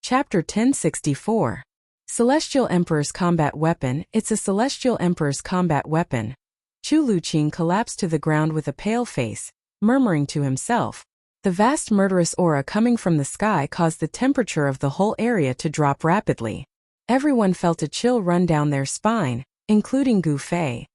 Chapter 1064. Celestial Emperor's Combat Weapon. It's a Celestial Emperor's combat weapon. Chu Luqing collapsed to the ground with a pale face, murmuring to himself. The vast murderous aura coming from the sky caused the temperature of the whole area to drop rapidly. Everyone felt a chill run down their spine, including Gu Fei.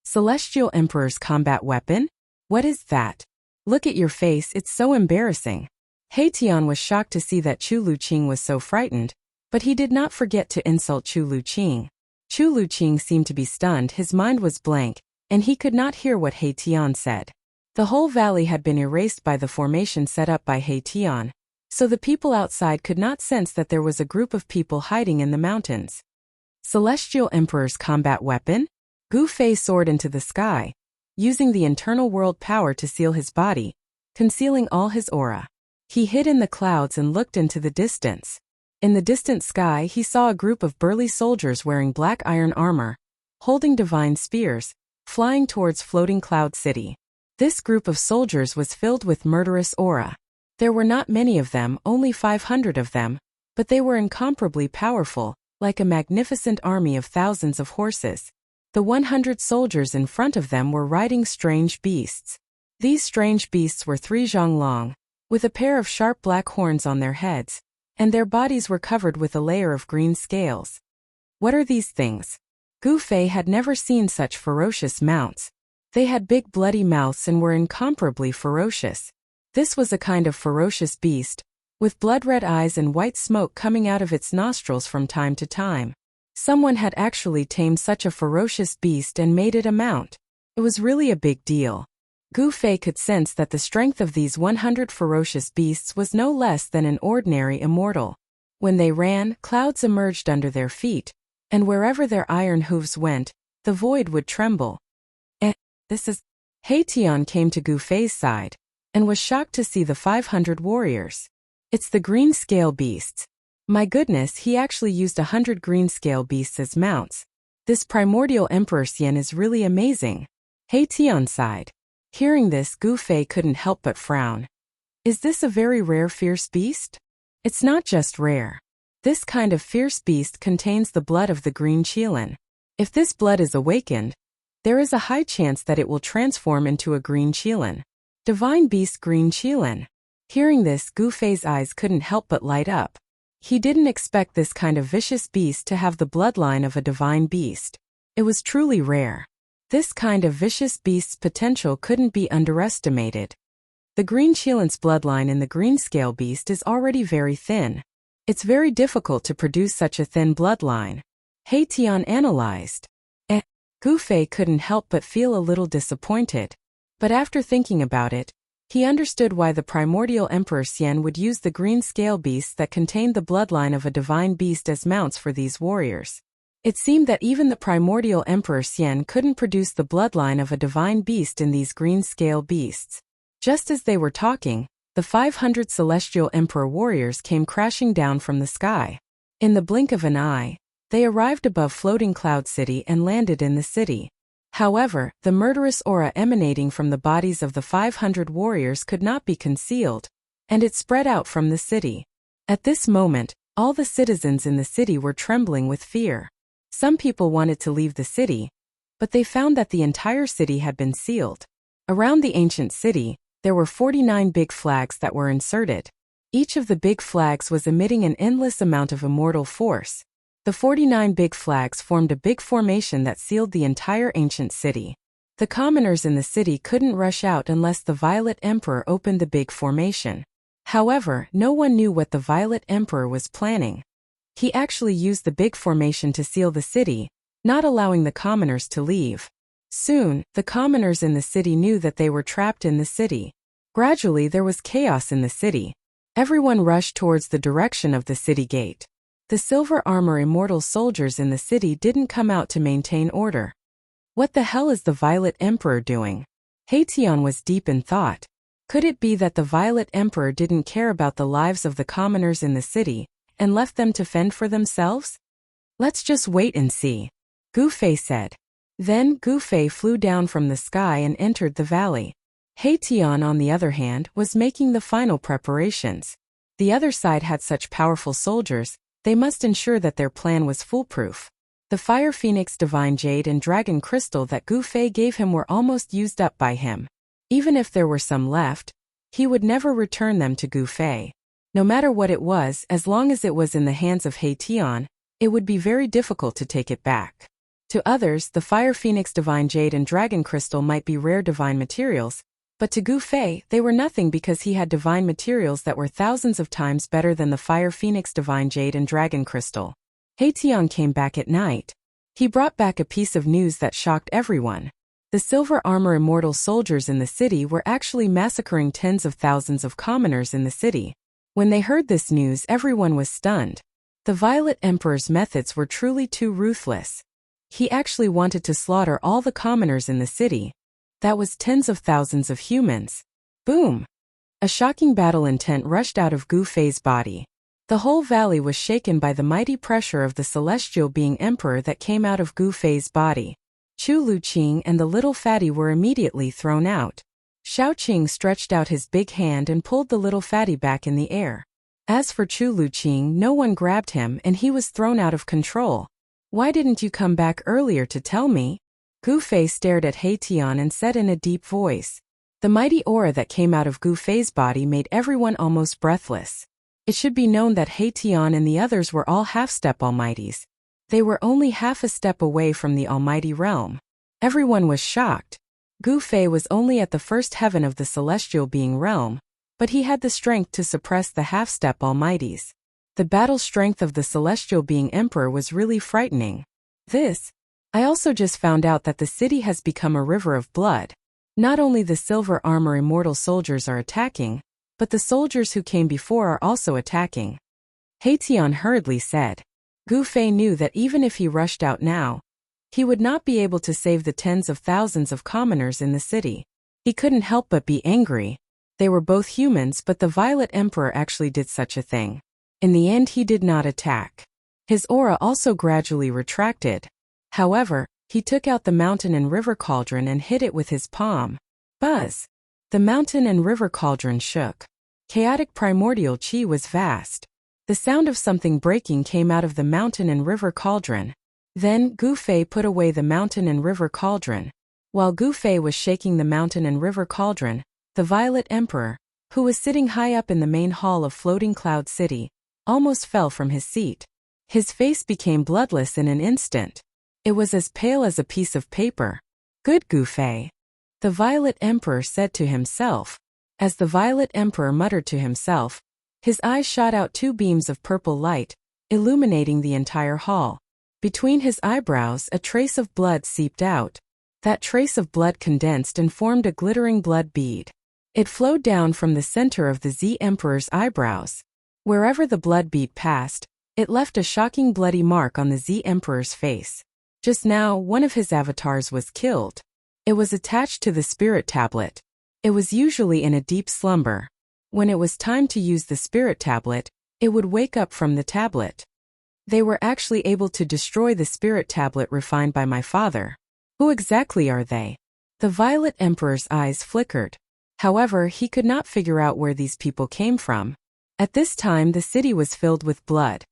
Celestial Emperor's combat weapon? What is that? Look at your face, it's so embarrassing. He Tian was shocked to see that Chu Luqing was so frightened, but he did not forget to insult Chu Luqing. Chu Luqing seemed to be stunned, his mind was blank, and he could not hear what He Tian said. The whole valley had been erased by the formation set up by He Tian, so the people outside could not sense that there was a group of people hiding in the mountains. Celestial Emperor's combat weapon? Gu Fei soared into the sky, using the internal world power to seal his body, concealing all his aura. He hid in the clouds and looked into the distance. In the distant sky he saw a group of burly soldiers wearing black iron armor, holding divine spears, flying towards floating cloud city. This group of soldiers was filled with murderous aura. There were not many of them, only 500 of them, but they were incomparably powerful, like a magnificent army of thousands of horses. The 100 soldiers in front of them were riding strange beasts. These strange beasts were 3 zhang long, with a pair of sharp black horns on their heads, and their bodies were covered with a layer of green scales. What are these things? Gu Fei had never seen such ferocious mounts. They had big bloody mouths and were incomparably ferocious. This was a kind of ferocious beast, with blood-red eyes and white smoke coming out of its nostrils from time to time. Someone had actually tamed such a ferocious beast and made it a mount. It was really a big deal. Gu Fei could sense that the strength of these 100 ferocious beasts was no less than an ordinary immortal. When they ran, clouds emerged under their feet, and wherever their iron hooves went, the void would tremble. This is... He Tian came to Gu Fei's side, and was shocked to see the 500 warriors. It's the green scale beasts. My goodness, he actually used 100 green scale beasts as mounts. This primordial Emperor Xian is really amazing. He Tian sighed. Hearing this, Gu Fei couldn't help but frown. Is this a very rare fierce beast? It's not just rare. This kind of fierce beast contains the blood of the green qilin. If this blood is awakened, there is a high chance that it will transform into a green qilin. Divine beast green qilin. Hearing this, Gu Fei's eyes couldn't help but light up. He didn't expect this kind of vicious beast to have the bloodline of a divine beast. It was truly rare. This kind of vicious beast's potential couldn't be underestimated. The green qilin's bloodline in the green scale beast is already very thin. It's very difficult to produce such a thin bloodline. He Tian analyzed. Gu Fei couldn't help but feel a little disappointed. But after thinking about it, he understood why the primordial Emperor Xian would use the green scale beasts that contained the bloodline of a divine beast as mounts for these warriors. It seemed that even the primordial Emperor Xian couldn't produce the bloodline of a divine beast in these green scale beasts. Just as they were talking, the 500 celestial emperor warriors came crashing down from the sky. In the blink of an eye, they arrived above floating cloud city and landed in the city. However, the murderous aura emanating from the bodies of the 500 warriors could not be concealed, and it spread out from the city. At this moment, all the citizens in the city were trembling with fear. Some people wanted to leave the city, but they found that the entire city had been sealed. Around the ancient city, there were 49 big flags that were inserted. Each of the big flags was emitting an endless amount of immortal force. The 49 big flags formed a big formation that sealed the entire ancient city. The commoners in the city couldn't rush out unless the Violet Emperor opened the big formation. However, no one knew what the Violet Emperor was planning. He actually used the big formation to seal the city, not allowing the commoners to leave. Soon, the commoners in the city knew that they were trapped in the city. Gradually there was chaos in the city. Everyone rushed towards the direction of the city gate. The silver armor immortal soldiers in the city didn't come out to maintain order. What the hell is the Violet Emperor doing? He Tian was deep in thought. Could it be that the Violet Emperor didn't care about the lives of the commoners in the city, and left them to fend for themselves? Let's just wait and see, Gu Fei said. Then Gu Fei flew down from the sky and entered the valley. He Tian, on the other hand, was making the final preparations. The other side had such powerful soldiers, they must ensure that their plan was foolproof. The Fire Phoenix, Divine Jade and Dragon Crystal that Gu Fei gave him were almost used up by him. Even if there were some left, he would never return them to Gu Fei. No matter what it was, as long as it was in the hands of He Tian, it would be very difficult to take it back. To others, the Fire Phoenix, Divine Jade and Dragon Crystal might be rare divine materials, but to Gu Fei, they were nothing because he had divine materials that were thousands of times better than the Fire Phoenix, Divine Jade and Dragon Crystal. He Tian came back at night. He brought back a piece of news that shocked everyone. The silver armor immortal soldiers in the city were actually massacring tens of thousands of commoners in the city. When they heard this news, everyone was stunned. The Violet Emperor's methods were truly too ruthless. He actually wanted to slaughter all the commoners in the city. That was tens of thousands of humans. Boom! A shocking battle intent rushed out of Gu Fei's body. The whole valley was shaken by the mighty pressure of the celestial being emperor that came out of Gu Fei's body. Chu Luqing and the little fatty were immediately thrown out. Xiao Qing stretched out his big hand and pulled the little fatty back in the air. As for Chu Luqing, no one grabbed him and he was thrown out of control. Why didn't you come back earlier to tell me? Gu Fei stared at He Tian and said in a deep voice. The mighty aura that came out of Gu Fei's body made everyone almost breathless. It should be known that He Tian and the others were all half-step almighties. They were only half a step away from the almighty realm. Everyone was shocked. Gu Fei was only at the first heaven of the celestial being realm, but he had the strength to suppress the half-step almighties. The battle strength of the celestial being emperor was really frightening. I also just found out that the city has become a river of blood. Not only the silver armor immortal soldiers are attacking, but the soldiers who came before are also attacking. He Tian hurriedly said. Gu Fei knew that even if he rushed out now, he would not be able to save the tens of thousands of commoners in the city. He couldn't help but be angry. They were both humans, but the Violet Emperor actually did such a thing. In the end, he did not attack. His aura also gradually retracted. However, he took out the mountain and river cauldron and hit it with his palm. Buzz! The mountain and river cauldron shook. Chaotic primordial chi was vast. The sound of something breaking came out of the mountain and river cauldron. Then, Gu Fei put away the mountain and river cauldron. While Gu Fei was shaking the mountain and river cauldron, the Violet Emperor, who was sitting high up in the main hall of Floating Cloud City, almost fell from his seat. His face became bloodless in an instant. It was as pale as a piece of paper. Good Gu Fei, the Violet Emperor said to himself. As the Violet Emperor muttered to himself, his eyes shot out two beams of purple light, illuminating the entire hall. Between his eyebrows, a trace of blood seeped out. That trace of blood condensed and formed a glittering blood bead. It flowed down from the center of the Z Emperor's eyebrows. Wherever the blood bead passed, it left a shocking bloody mark on the Z Emperor's face. Just now, one of his avatars was killed. It was attached to the spirit tablet. It was usually in a deep slumber. When it was time to use the spirit tablet, it would wake up from the tablet. They were actually able to destroy the spirit tablet refined by my father. Who exactly are they? The Violet Emperor's eyes flickered. However, he could not figure out where these people came from. At this time, the city was filled with blood.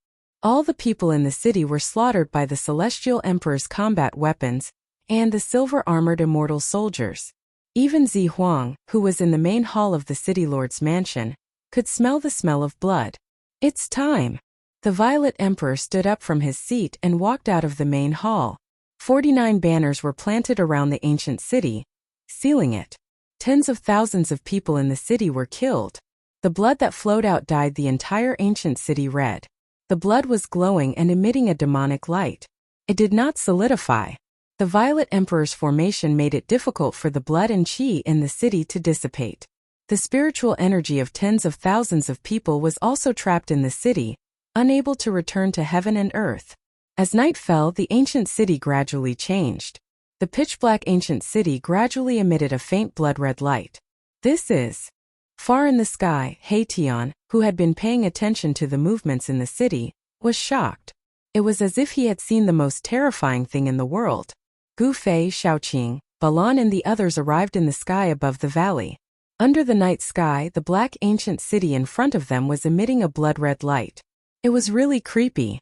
All the people in the city were slaughtered by the Celestial Emperor's combat weapons and the silver-armored immortal soldiers. Even Zi Huang, who was in the main hall of the city lord's mansion, could smell the smell of blood. It's time. The Violet Emperor stood up from his seat and walked out of the main hall. 49 banners were planted around the ancient city, sealing it. Tens of thousands of people in the city were killed. The blood that flowed out dyed the entire ancient city red. The blood was glowing and emitting a demonic light. It did not solidify. The Violet Emperor's formation made it difficult for the blood and chi in the city to dissipate. The spiritual energy of tens of thousands of people was also trapped in the city, unable to return to heaven and earth. As night fell, the ancient city gradually changed. The pitch-black ancient city gradually emitted a faint blood-red light. Far in the sky, He Tian, who had been paying attention to the movements in the city, was shocked. It was as if he had seen the most terrifying thing in the world. Gu Fei, Xiao Qing, Balan and the others arrived in the sky above the valley. Under the night sky, the black ancient city in front of them was emitting a blood-red light. It was really creepy.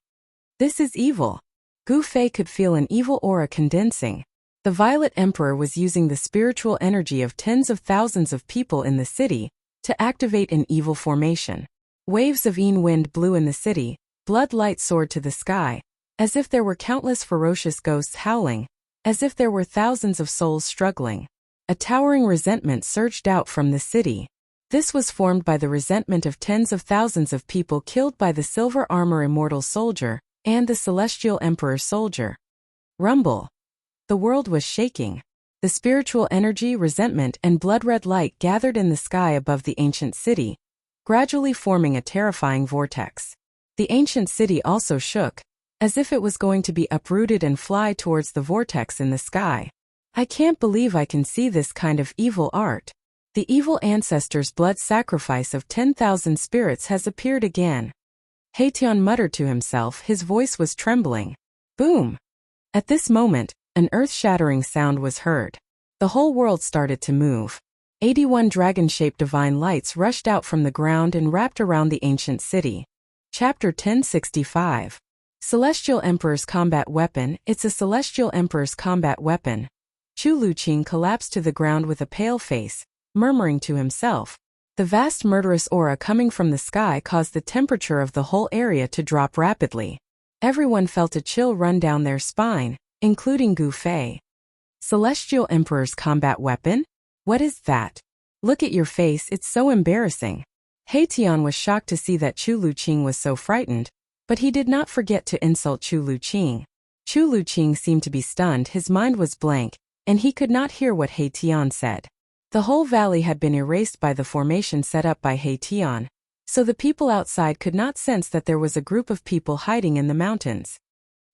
This is evil. Gu Fei could feel an evil aura condensing. The Violet Emperor was using the spiritual energy of tens of thousands of people in the city to activate an evil formation. Waves of Yin wind blew in the city, blood light soared to the sky, as if there were countless ferocious ghosts howling, as if there were thousands of souls struggling. A towering resentment surged out from the city. This was formed by the resentment of tens of thousands of people killed by the Silver Armor Immortal Soldier and the Celestial Emperor Soldier. Rumble. The world was shaking. The spiritual energy, resentment, and blood-red light gathered in the sky above the ancient city, gradually forming a terrifying vortex. The ancient city also shook, as if it was going to be uprooted and fly towards the vortex in the sky. I can't believe I can see this kind of evil art. The evil ancestor's blood sacrifice of 10,000 spirits has appeared again. Haitian muttered to himself, his voice was trembling. Boom! At this moment, an earth-shattering sound was heard. The whole world started to move. 81 dragon-shaped divine lights rushed out from the ground and wrapped around the ancient city. Chapter 1065. Celestial Emperor's Combat Weapon. It's a Celestial Emperor's combat weapon. Chu Luqing collapsed to the ground with a pale face, murmuring to himself. The vast murderous aura coming from the sky caused the temperature of the whole area to drop rapidly. Everyone felt a chill run down their spine, including Gu Fei. Celestial Emperor's combat weapon? What is that? Look at your face, it's so embarrassing. Haitian was shocked to see that Chu Luqing was so frightened, but he did not forget to insult Chu Luqing. Chu Luqing seemed to be stunned, his mind was blank, and he could not hear what Haitian said. The whole valley had been erased by the formation set up by Haitian, so the people outside could not sense that there was a group of people hiding in the mountains.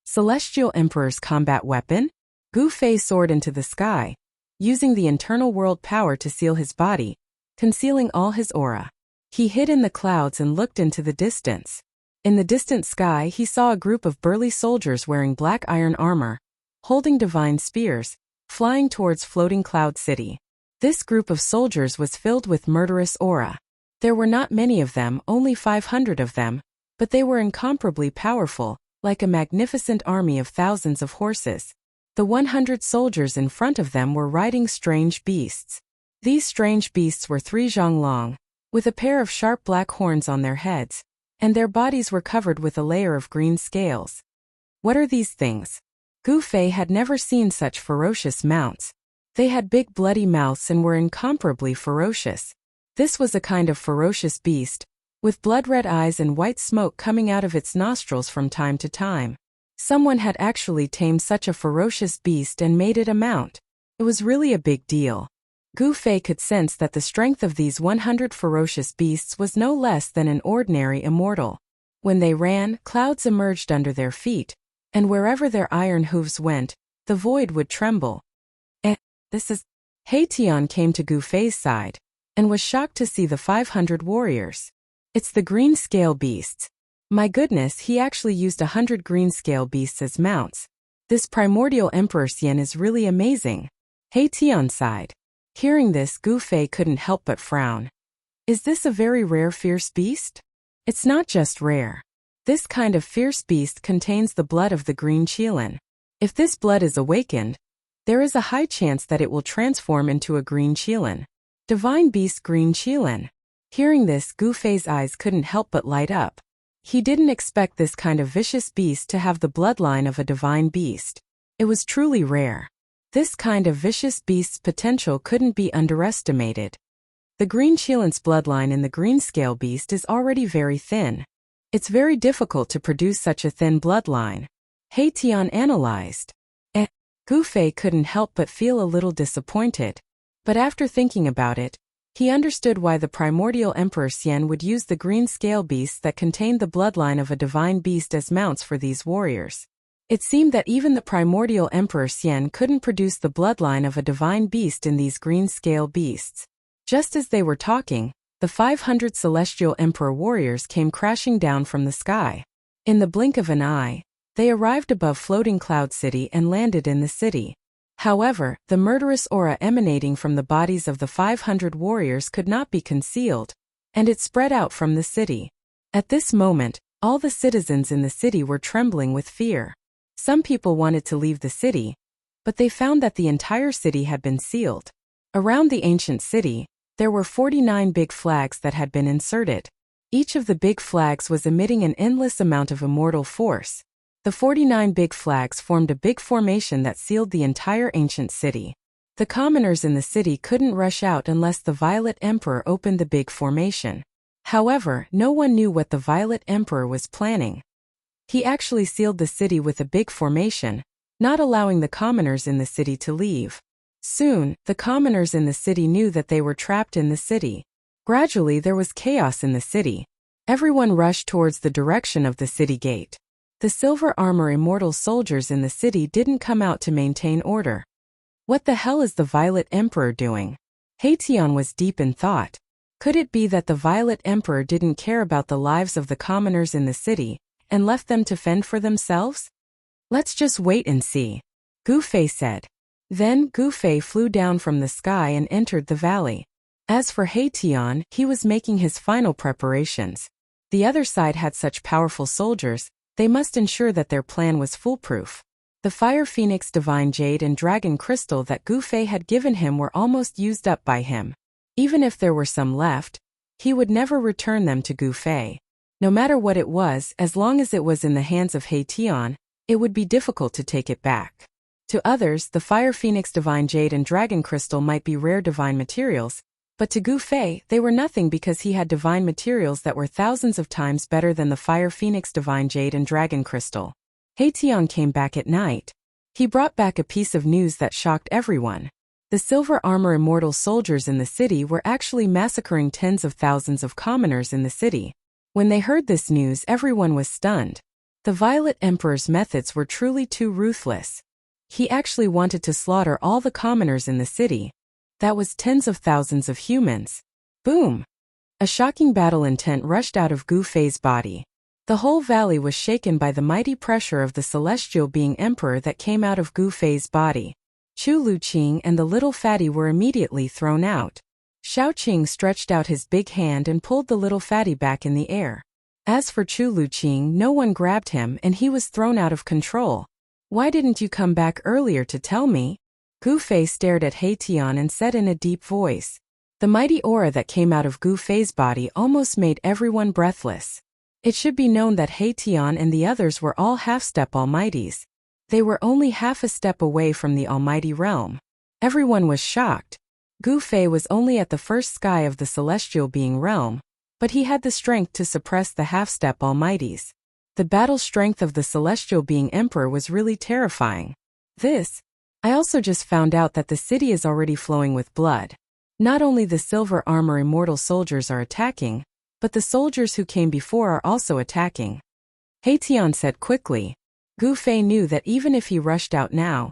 Celestial Emperor's combat weapon? Gu Fei soared into the sky, using the internal world power to seal his body, concealing all his aura. He hid in the clouds and looked into the distance. In the distant sky he saw a group of burly soldiers wearing black iron armor, holding divine spears, flying towards floating cloud city. This group of soldiers was filled with murderous aura. There were not many of them, only 500 of them, but they were incomparably powerful, like a magnificent army of thousands of horses. The 100 soldiers in front of them were riding strange beasts. These strange beasts were 3 zhang long, with a pair of sharp black horns on their heads, and their bodies were covered with a layer of green scales. What are these things? Gu Fei had never seen such ferocious mounts. They had big bloody mouths and were incomparably ferocious. This was a kind of ferocious beast, with blood-red eyes and white smoke coming out of its nostrils from time to time. Someone had actually tamed such a ferocious beast and made it a mount. It was really a big deal. Gu Fei could sense that the strength of these 100 ferocious beasts was no less than an ordinary immortal. When they ran, clouds emerged under their feet, and wherever their iron hooves went, the void would tremble. This is... Haitian came to Gu Fei's side, and was shocked to see the 500 warriors. It's the green scale beasts. My goodness, he actually used 100 green scale beasts as mounts. This primordial Emperor Xian is really amazing. Haitian sighed. Hearing this, Gu Fei couldn't help but frown. Is this a very rare fierce beast? It's not just rare. This kind of fierce beast contains the blood of the green Qilin. If this blood is awakened, there is a high chance that it will transform into a green Qilin. Divine beast green Qilin. Hearing this, Gu Fei's eyes couldn't help but light up. He didn't expect this kind of vicious beast to have the bloodline of a divine beast. It was truly rare. This kind of vicious beast's potential couldn't be underestimated. The green Qilin's bloodline in the green scale beast is already very thin. It's very difficult to produce such a thin bloodline. Haitian analyzed. Gu Fei couldn't help but feel a little disappointed. But after thinking about it, he understood why the primordial Emperor Xian would use the green scale beasts that contained the bloodline of a divine beast as mounts for these warriors. It seemed that even the primordial Emperor Xian couldn't produce the bloodline of a divine beast in these green scale beasts. Just as they were talking, the 500 celestial emperor warriors came crashing down from the sky. In the blink of an eye, they arrived above floating cloud city and landed in the city. However, the murderous aura emanating from the bodies of the 500 warriors could not be concealed, and it spread out from the city. At this moment, all the citizens in the city were trembling with fear. Some people wanted to leave the city, but they found that the entire city had been sealed. Around the ancient city, there were 49 big flags that had been inserted. Each of the big flags was emitting an endless amount of immortal force. The 49 big flags formed a big formation that sealed the entire ancient city. The commoners in the city couldn't rush out unless the Violet Emperor opened the big formation. However, no one knew what the Violet Emperor was planning. He actually sealed the city with a big formation, not allowing the commoners in the city to leave. Soon, the commoners in the city knew that they were trapped in the city. Gradually there was chaos in the city. Everyone rushed towards the direction of the city gate. The silver armor immortal soldiers in the city didn't come out to maintain order. What the hell is the Violet Emperor doing? Haetion was deep in thought. Could it be that the Violet Emperor didn't care about the lives of the commoners in the city, and left them to fend for themselves? Let's just wait and see, Gu Fei said. Then Gu Fei flew down from the sky and entered the valley. As for Haetion, he was making his final preparations. The other side had such powerful soldiers, they must ensure that their plan was foolproof. The Fire Phoenix Divine Jade and Dragon Crystal that Gu Fei had given him were almost used up by him. Even if there were some left, he would never return them to Gu Fei. No matter what it was, as long as it was in the hands of Haetion, it would be difficult to take it back. To others, the Fire Phoenix Divine Jade and Dragon Crystal might be rare divine materials, but to Gu Fei, they were nothing because he had divine materials that were thousands of times better than the Fire Phoenix Divine Jade and Dragon Crystal. Haetion came back at night. He brought back a piece of news that shocked everyone. The silver armor immortal soldiers in the city were actually massacring tens of thousands of commoners in the city. When they heard this news, everyone was stunned. The Violet Emperor's methods were truly too ruthless. He actually wanted to slaughter all the commoners in the city. That was tens of thousands of humans. Boom! A shocking battle intent rushed out of Gu Fei's body. The whole valley was shaken by the mighty pressure of the celestial being emperor that came out of Gu Fei's body. Chu Luqing and the little fatty were immediately thrown out. Shaoqing stretched out his big hand and pulled the little fatty back in the air. As for Chu Luqing, no one grabbed him and he was thrown out of control. Why didn't you come back earlier to tell me? Gu Fei stared at Haetion and said in a deep voice. The mighty aura that came out of Gu Fei's body almost made everyone breathless. It should be known that Haetion and the others were all half-step almighties. They were only half a step away from the almighty realm. Everyone was shocked. Gu Fei was only at the first sky of the celestial being realm, but he had the strength to suppress the half-step almighties. The battle strength of the celestial being emperor was really terrifying. I also just found out that the city is already flowing with blood. Not only the silver armor immortal soldiers are attacking, but the soldiers who came before are also attacking. Haetion said quickly. Gu Fei knew that even if he rushed out now,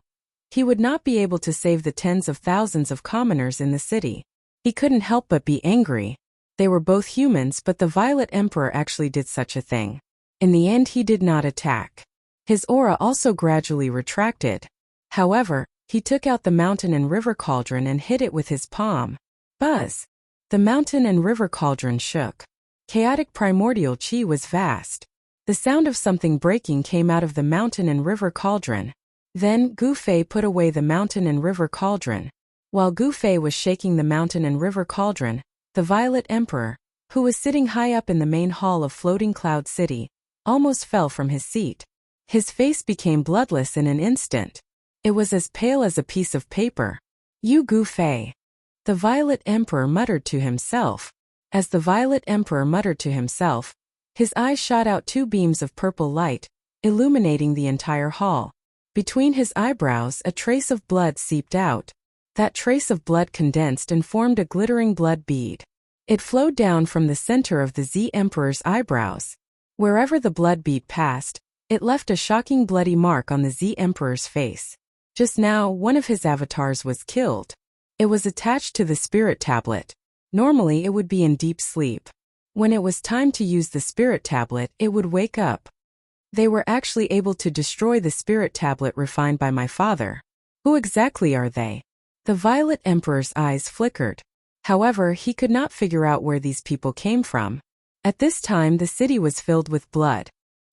he would not be able to save the tens of thousands of commoners in the city. He couldn't help but be angry. They were both humans, but the Violet Emperor actually did such a thing. In the end, he did not attack. His aura also gradually retracted. However, he took out the mountain and river cauldron and hit it with his palm. Buzz! The mountain and river cauldron shook. Chaotic primordial chi was vast. The sound of something breaking came out of the mountain and river cauldron. Then Gu Fei put away the mountain and river cauldron. While Gu Fei was shaking the mountain and river cauldron, the Violet Emperor, who was sitting high up in the main hall of Floating Cloud City, almost fell from his seat. His face became bloodless in an instant. It was as pale as a piece of paper. You Gu Fei. The Violet Emperor muttered to himself. As the Violet Emperor muttered to himself, his eyes shot out two beams of purple light, illuminating the entire hall. Between his eyebrows, a trace of blood seeped out. That trace of blood condensed and formed a glittering blood bead. It flowed down from the center of the Z Emperor's eyebrows. Wherever the blood bead passed, it left a shocking bloody mark on the Z Emperor's face. Just now, one of his avatars was killed. It was attached to the spirit tablet. Normally, it would be in deep sleep. When it was time to use the spirit tablet, it would wake up. They were actually able to destroy the spirit tablet refined by my father. Who exactly are they? The Violet Emperor's eyes flickered. However, he could not figure out where these people came from. At this time, the city was filled with blood.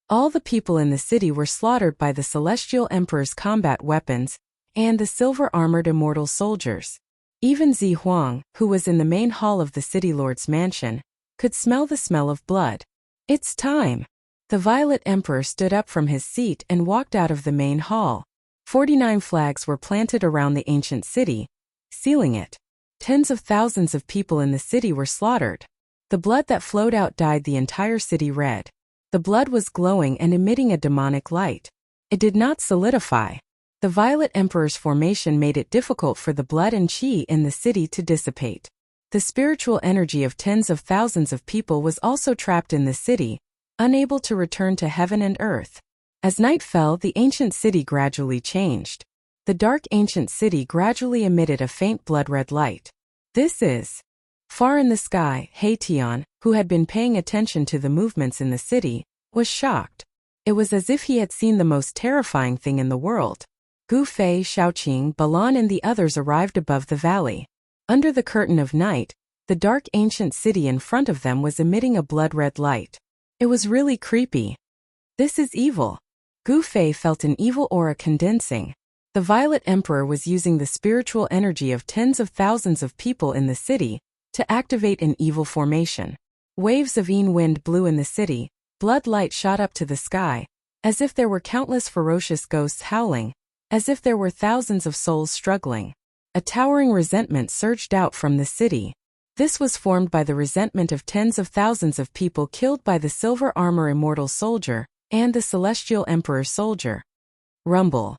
All the people in the city were slaughtered by the Celestial Emperor's combat weapons and the silver-armored immortal soldiers. Even Zi Huang, who was in the main hall of the city lord's mansion, could smell the smell of blood. It's time! The Violet Emperor stood up from his seat and walked out of the main hall. 49 flags were planted around the ancient city, sealing it. Tens of thousands of people in the city were slaughtered. The blood that flowed out dyed the entire city red. The blood was glowing and emitting a demonic light. It did not solidify. The Violet Emperor's formation made it difficult for the blood and qi in the city to dissipate. The spiritual energy of tens of thousands of people was also trapped in the city, unable to return to heaven and earth. As night fell, the ancient city gradually changed. The dark ancient city gradually emitted a faint blood-red light. This is... Far in the sky, Tian, who had been paying attention to the movements in the city, was shocked. It was as if he had seen the most terrifying thing in the world. Gu Fei, Shaoqing, Balan and the others arrived above the valley. Under the curtain of night, the dark ancient city in front of them was emitting a blood-red light. It was really creepy. This is evil. Gu Fei felt an evil aura condensing. The Violet Emperor was using the spiritual energy of tens of thousands of people in the city to activate an evil formation. Waves of Yin wind blew in the city, blood light shot up to the sky, as if there were countless ferocious ghosts howling, as if there were thousands of souls struggling. A towering resentment surged out from the city. This was formed by the resentment of tens of thousands of people killed by the silver armor immortal soldier and the celestial emperor soldier. Rumble.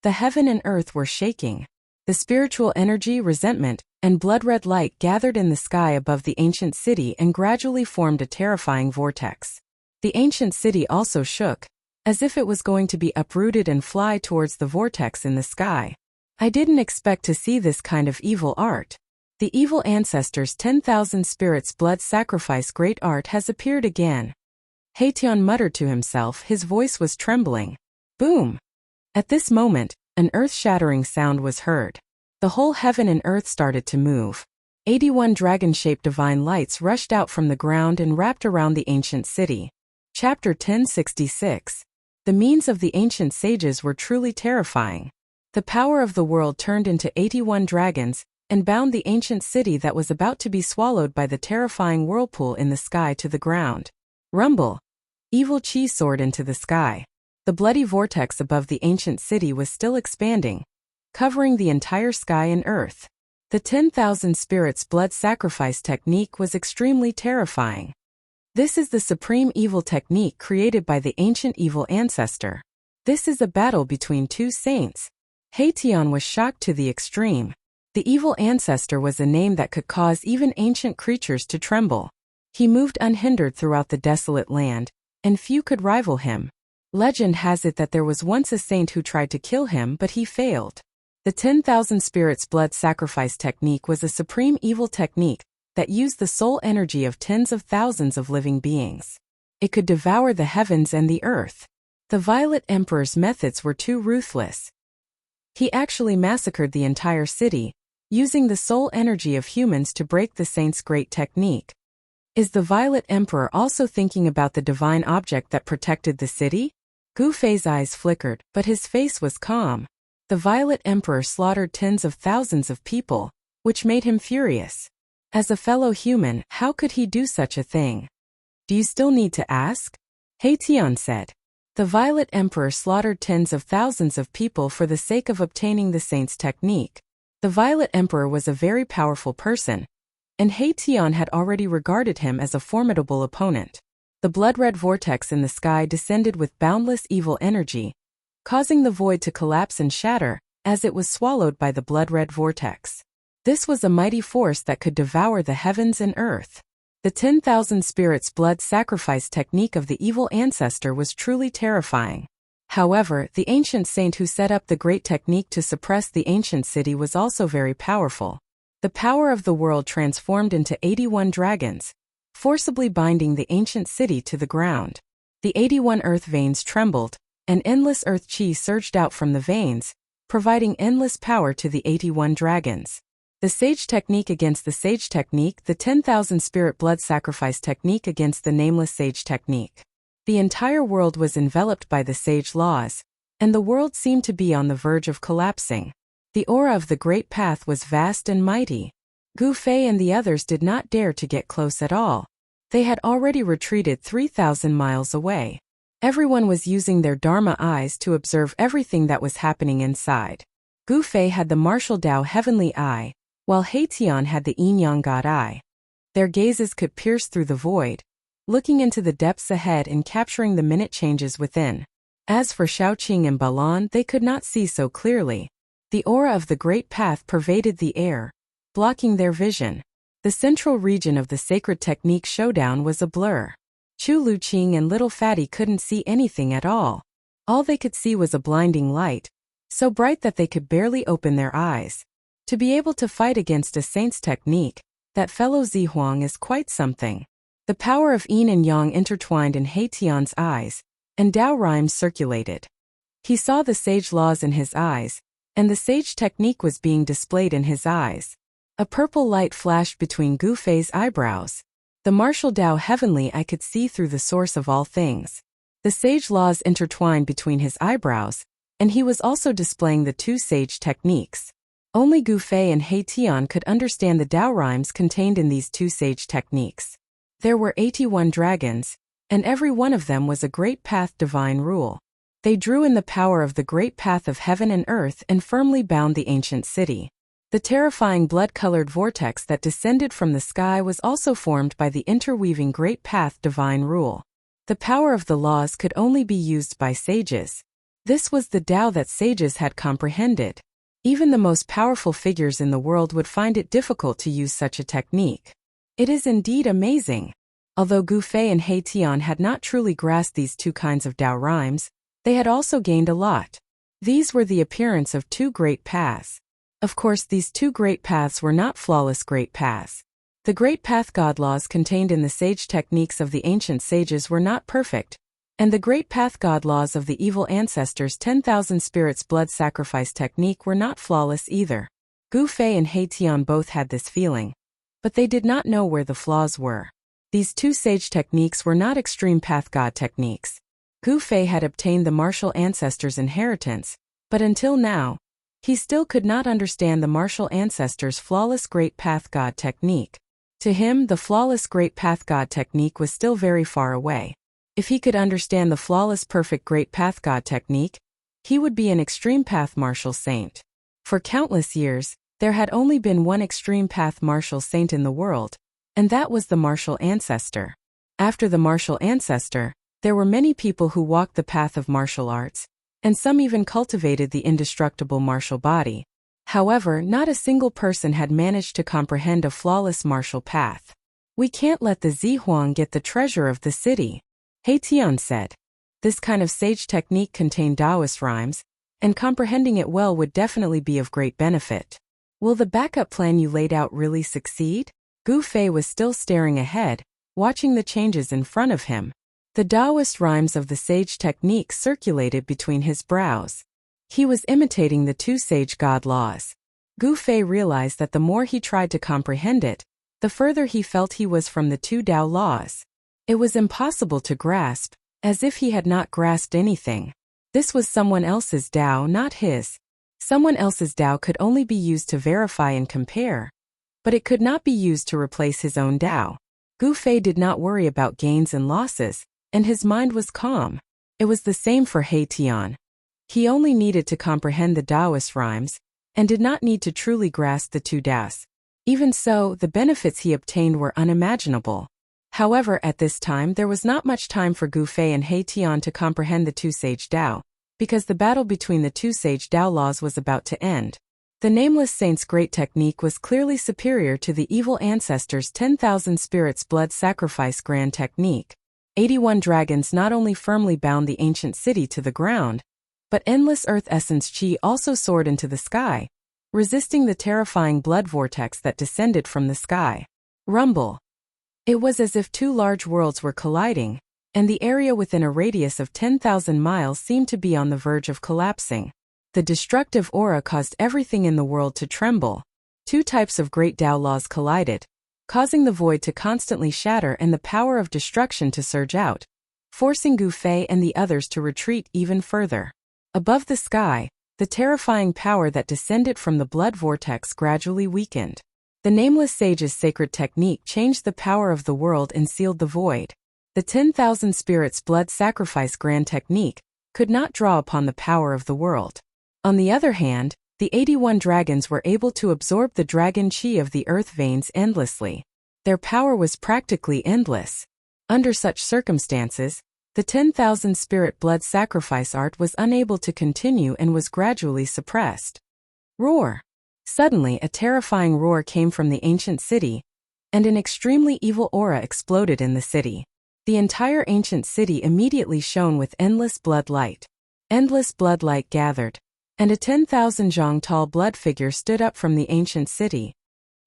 The heaven and earth were shaking. The spiritual energy, resentment, and blood-red light gathered in the sky above the ancient city and gradually formed a terrifying vortex. The ancient city also shook, as if it was going to be uprooted and fly towards the vortex in the sky. I didn't expect to see this kind of evil art. The evil ancestors' 10,000 spirits' blood sacrifice great art has appeared again. Tian muttered to himself, his voice was trembling. Boom! At this moment, an earth-shattering sound was heard. The whole heaven and earth started to move. 81 dragon-shaped divine lights rushed out from the ground and wrapped around the ancient city. Chapter 1066. The means of the ancient sages were truly terrifying. The power of the world turned into 81 dragons and bound the ancient city that was about to be swallowed by the terrifying whirlpool in the sky to the ground. Rumble! Evil qi soared into the sky. The bloody vortex above the ancient city was still expanding, covering the entire sky and earth. The 10,000 spirits blood sacrifice technique was extremely terrifying. This is the supreme evil technique created by the ancient evil ancestor. This is a battle between two saints. Tian was shocked to the extreme. The evil ancestor was a name that could cause even ancient creatures to tremble. He moved unhindered throughout the desolate land, and few could rival him. Legend has it that there was once a saint who tried to kill him, but he failed. The 10,000 spirits blood sacrifice technique was a supreme evil technique that used the soul energy of tens of thousands of living beings. It could devour the heavens and the earth. The Violet Emperor's methods were too ruthless. He actually massacred the entire city, using the soul energy of humans to break the saint's great technique. Is the Violet Emperor also thinking about the divine object that protected the city? Gu Fei's eyes flickered, but his face was calm. The Violet Emperor slaughtered tens of thousands of people, which made him furious. As a fellow human, how could he do such a thing? Do you still need to ask? Tian said. The Violet Emperor slaughtered tens of thousands of people for the sake of obtaining the saint's technique. The Violet Emperor was a very powerful person, and Tian had already regarded him as a formidable opponent. The blood-red vortex in the sky descended with boundless evil energy, causing the void to collapse and shatter as it was swallowed by the blood-red vortex. This was a mighty force that could devour the heavens and earth. The 10,000 spirits blood sacrifice technique of the evil ancestor was truly terrifying. However, the ancient saint who set up the great technique to suppress the ancient city was also very powerful. The power of the world transformed into 81 dragons, forcibly binding the ancient city to the ground. The 81 earth veins trembled, and endless earth chi surged out from the veins, providing endless power to the 81 dragons. The Sage Technique against the Sage Technique, the 10,000 Spirit Blood Sacrifice Technique against the Nameless Sage Technique. The entire world was enveloped by the Sage laws, and the world seemed to be on the verge of collapsing. The aura of the Great Path was vast and mighty. Gu Fei and the others did not dare to get close at all. They had already retreated 3,000 miles away. Everyone was using their Dharma eyes to observe everything that was happening inside. Gu Fei had the martial Tao Heavenly Eye, while He Tian had the Yin-Yang God Eye. Their gazes could pierce through the void, looking into the depths ahead and capturing the minute changes within. As for Shaoqing and Balan, they could not see so clearly. The aura of the Great Path pervaded the air, blocking their vision. The central region of the Sacred Technique showdown was a blur. Chu Luqing and Little Fatty couldn't see anything at all. All they could see was a blinding light, so bright that they could barely open their eyes. To be able to fight against a saint's technique, that fellow Zihuang is quite something. The power of yin and yang intertwined in He Tian's eyes, and Tao rhymes circulated. He saw the sage laws in his eyes, and the sage technique was being displayed in his eyes. A purple light flashed between Gu Fei's eyebrows. The martial Tao Heavenly Eye could see through the source of all things. The sage laws intertwined between his eyebrows, and he was also displaying the two sage techniques. Only Gu Fei and He Tian could understand the Tao rhymes contained in these two sage techniques. There were 81 dragons, and every one of them was a Great Path divine rule. They drew in the power of the Great Path of heaven and earth and firmly bound the ancient city. The terrifying blood-colored vortex that descended from the sky was also formed by the interweaving Great Path divine rule. The power of the laws could only be used by sages. This was the Tao that sages had comprehended. Even the most powerful figures in the world would find it difficult to use such a technique. It is indeed amazing. Although Gu Fei and He Tian had not truly grasped these two kinds of Tao rhymes, they had also gained a lot. These were the appearance of two great paths. Of course, these two great paths were not flawless great paths. The Great Path God laws contained in the sage techniques of the ancient sages were not perfect, and the Great Path God laws of the evil ancestors' 10,000 spirits blood sacrifice technique were not flawless either. Gu Fei and He Tian both had this feeling, but they did not know where the flaws were. These two sage techniques were not extreme path God techniques. Gu Fei had obtained the martial ancestors' inheritance, but until now, he still could not understand the martial ancestors' flawless Great Path God technique. To him, the flawless Great Path God technique was still very far away. If he could understand the flawless perfect Great Path God technique, he would be an extreme path martial saint. For countless years, there had only been one extreme path martial saint in the world, and that was the martial ancestor. After the martial ancestor, there were many people who walked the path of martial arts, and some even cultivated the indestructible martial body. However, not a single person had managed to comprehend a flawless martial path. We can't let the Zihuang get the treasure of the city, He Tian said. This kind of sage technique contained Taoist rhymes, and comprehending it well would definitely be of great benefit. Will the backup plan you laid out really succeed? Gu Fei was still staring ahead, watching the changes in front of him. The Taoist rhymes of the sage technique circulated between his brows. He was imitating the two sage God laws. Gu Fei realized that the more he tried to comprehend it, the further he felt he was from the two Tao laws. It was impossible to grasp, as if he had not grasped anything. This was someone else's Tao, not his. Someone else's Tao could only be used to verify and compare, but it could not be used to replace his own Tao. Gu Fei did not worry about gains and losses, and his mind was calm. It was the same for He Tian. He only needed to comprehend the Taoist rhymes, and did not need to truly grasp the two Taos. Even so, the benefits he obtained were unimaginable. However, at this time there was not much time for Gu Fei and He Tian to comprehend the two sage Tao, because the battle between the two sage Tao laws was about to end. The Nameless Saint's great technique was clearly superior to the evil ancestors' 10,000 spirits blood sacrifice grand technique. 81 dragons not only firmly bound the ancient city to the ground, but endless earth essence chi also soared into the sky, resisting the terrifying blood vortex that descended from the sky. Rumble. It was as if two large worlds were colliding, and the area within a radius of 10,000 miles seemed to be on the verge of collapsing. The destructive aura caused everything in the world to tremble. Two types of great Tao laws collided, causing the void to constantly shatter and the power of destruction to surge out, forcing Gu Fei and the others to retreat even further. Above the sky, the terrifying power that descended from the blood vortex gradually weakened. The Nameless Sage's sacred technique changed the power of the world and sealed the void. The 10,000 spirits blood sacrifice grand technique could not draw upon the power of the world. On the other hand, the 81 dragons were able to absorb the dragon chi of the earth veins endlessly. Their power was practically endless. Under such circumstances, the 10,000 spirit blood sacrifice art was unable to continue and was gradually suppressed. Roar! Suddenly a terrifying roar came from the ancient city, and an extremely evil aura exploded in the city. The entire ancient city immediately shone with endless blood light. Endless blood light gathered, and a 10,000 zhang tall blood figure stood up from the ancient city.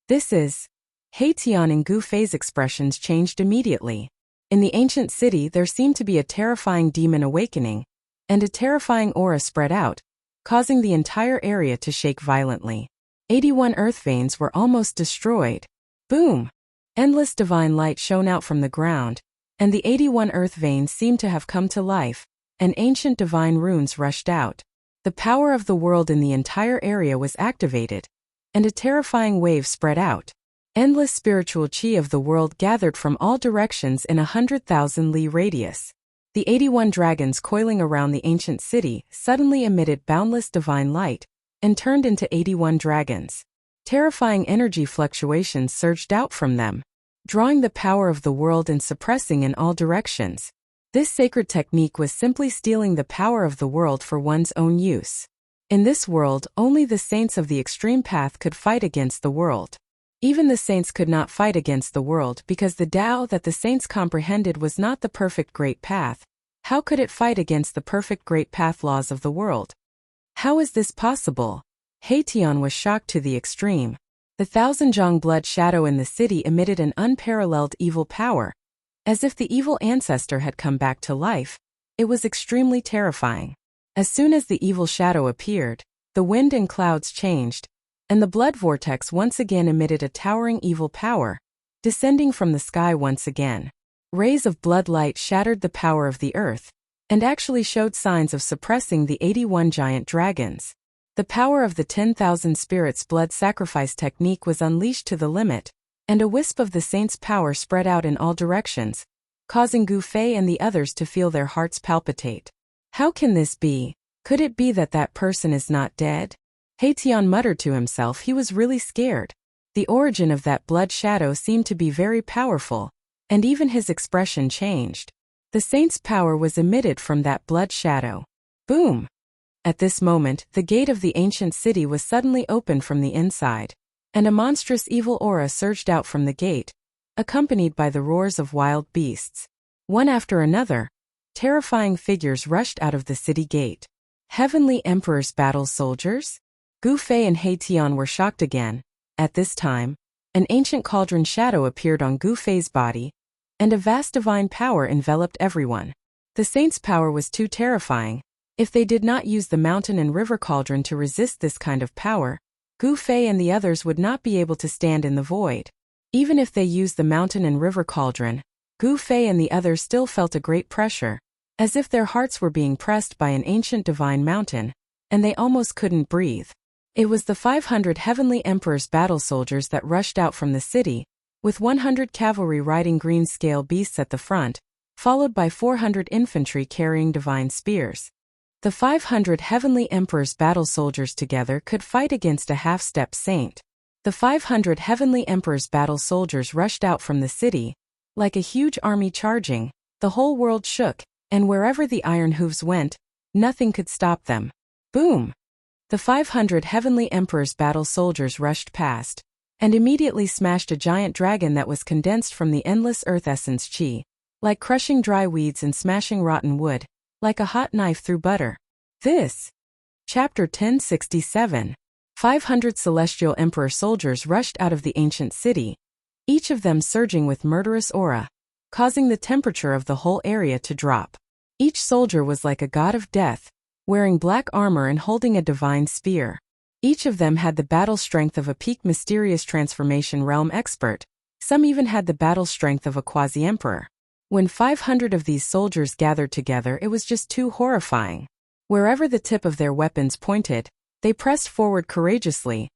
This is... Tian and Gu Fei's expressions changed immediately. In the ancient city there seemed to be a terrifying demon awakening, and a terrifying aura spread out, causing the entire area to shake violently. 81 earth veins were almost destroyed. Boom! Endless divine light shone out from the ground, and the 81 earth veins seemed to have come to life, and ancient divine runes rushed out. The power of the world in the entire area was activated, and a terrifying wave spread out. Endless spiritual chi of the world gathered from all directions in 100,000 li radius. The 81 dragons coiling around the ancient city suddenly emitted boundless divine light and turned into 81 dragons. Terrifying energy fluctuations surged out from them, drawing the power of the world and suppressing in all directions. This sacred technique was simply stealing the power of the world for one's own use. In this world, only the saints of the extreme path could fight against the world. Even the saints could not fight against the world because the Tao that the saints comprehended was not the perfect great path. How could it fight against the perfect great path laws of the world? How is this possible? Tian was shocked to the extreme. The 1,000 zhang blood shadow in the city emitted an unparalleled evil power. As if the evil ancestor had come back to life, it was extremely terrifying. As soon as the evil shadow appeared, the wind and clouds changed, and the blood vortex once again emitted a towering evil power, descending from the sky once again. Rays of blood light shattered the power of the earth, and actually showed signs of suppressing the 81 giant dragons. The power of the 10,000 spirits blood sacrifice technique was unleashed to the limit, and a wisp of the saint's power spread out in all directions, causing Gu Fei and the others to feel their hearts palpitate. How can this be? Could it be that that person is not dead? Tian muttered to himself. He was really scared. The origin of that blood shadow seemed to be very powerful, and even his expression changed. The saint's power was emitted from that blood shadow. Boom! At this moment, the gate of the ancient city was suddenly opened from the inside, and a monstrous evil aura surged out from the gate, accompanied by the roars of wild beasts. One after another, terrifying figures rushed out of the city gate. Heavenly Emperor's battle soldiers? Gu Fei and Tian were shocked again. At this time, an ancient cauldron shadow appeared on Gu Fei's body, and a vast divine power enveloped everyone. The saint's power was too terrifying. If they did not use the mountain and river cauldron to resist this kind of power, Gu Fei and the others would not be able to stand in the void. Even if they used the mountain and river cauldron, Gu Fei and the others still felt a great pressure, as if their hearts were being pressed by an ancient divine mountain, and they almost couldn't breathe. It was the 500 Heavenly Emperor's battle soldiers that rushed out from the city, with 100 cavalry riding green scale beasts at the front, followed by 400 infantry carrying divine spears. The 500 Heavenly Emperor's battle soldiers together could fight against a half-step saint. The 500 Heavenly Emperor's battle soldiers rushed out from the city, like a huge army charging. The whole world shook, and wherever the iron hooves went, nothing could stop them. Boom! The 500 Heavenly Emperor's battle soldiers rushed past, and immediately smashed a giant dragon that was condensed from the endless earth essence chi, like crushing dry weeds and smashing rotten wood, like a hot knife through butter. This. Chapter 1067. 500 Celestial Emperor soldiers rushed out of the ancient city, each of them surging with murderous aura, causing the temperature of the whole area to drop. Each soldier was like a god of death, wearing black armor and holding a divine spear. Each of them had the battle strength of a peak mysterious transformation realm expert. Some even had the battle strength of a quasi-emperor. When 500 of these soldiers gathered together, it was just too horrifying. Wherever the tip of their weapons pointed, they pressed forward courageously,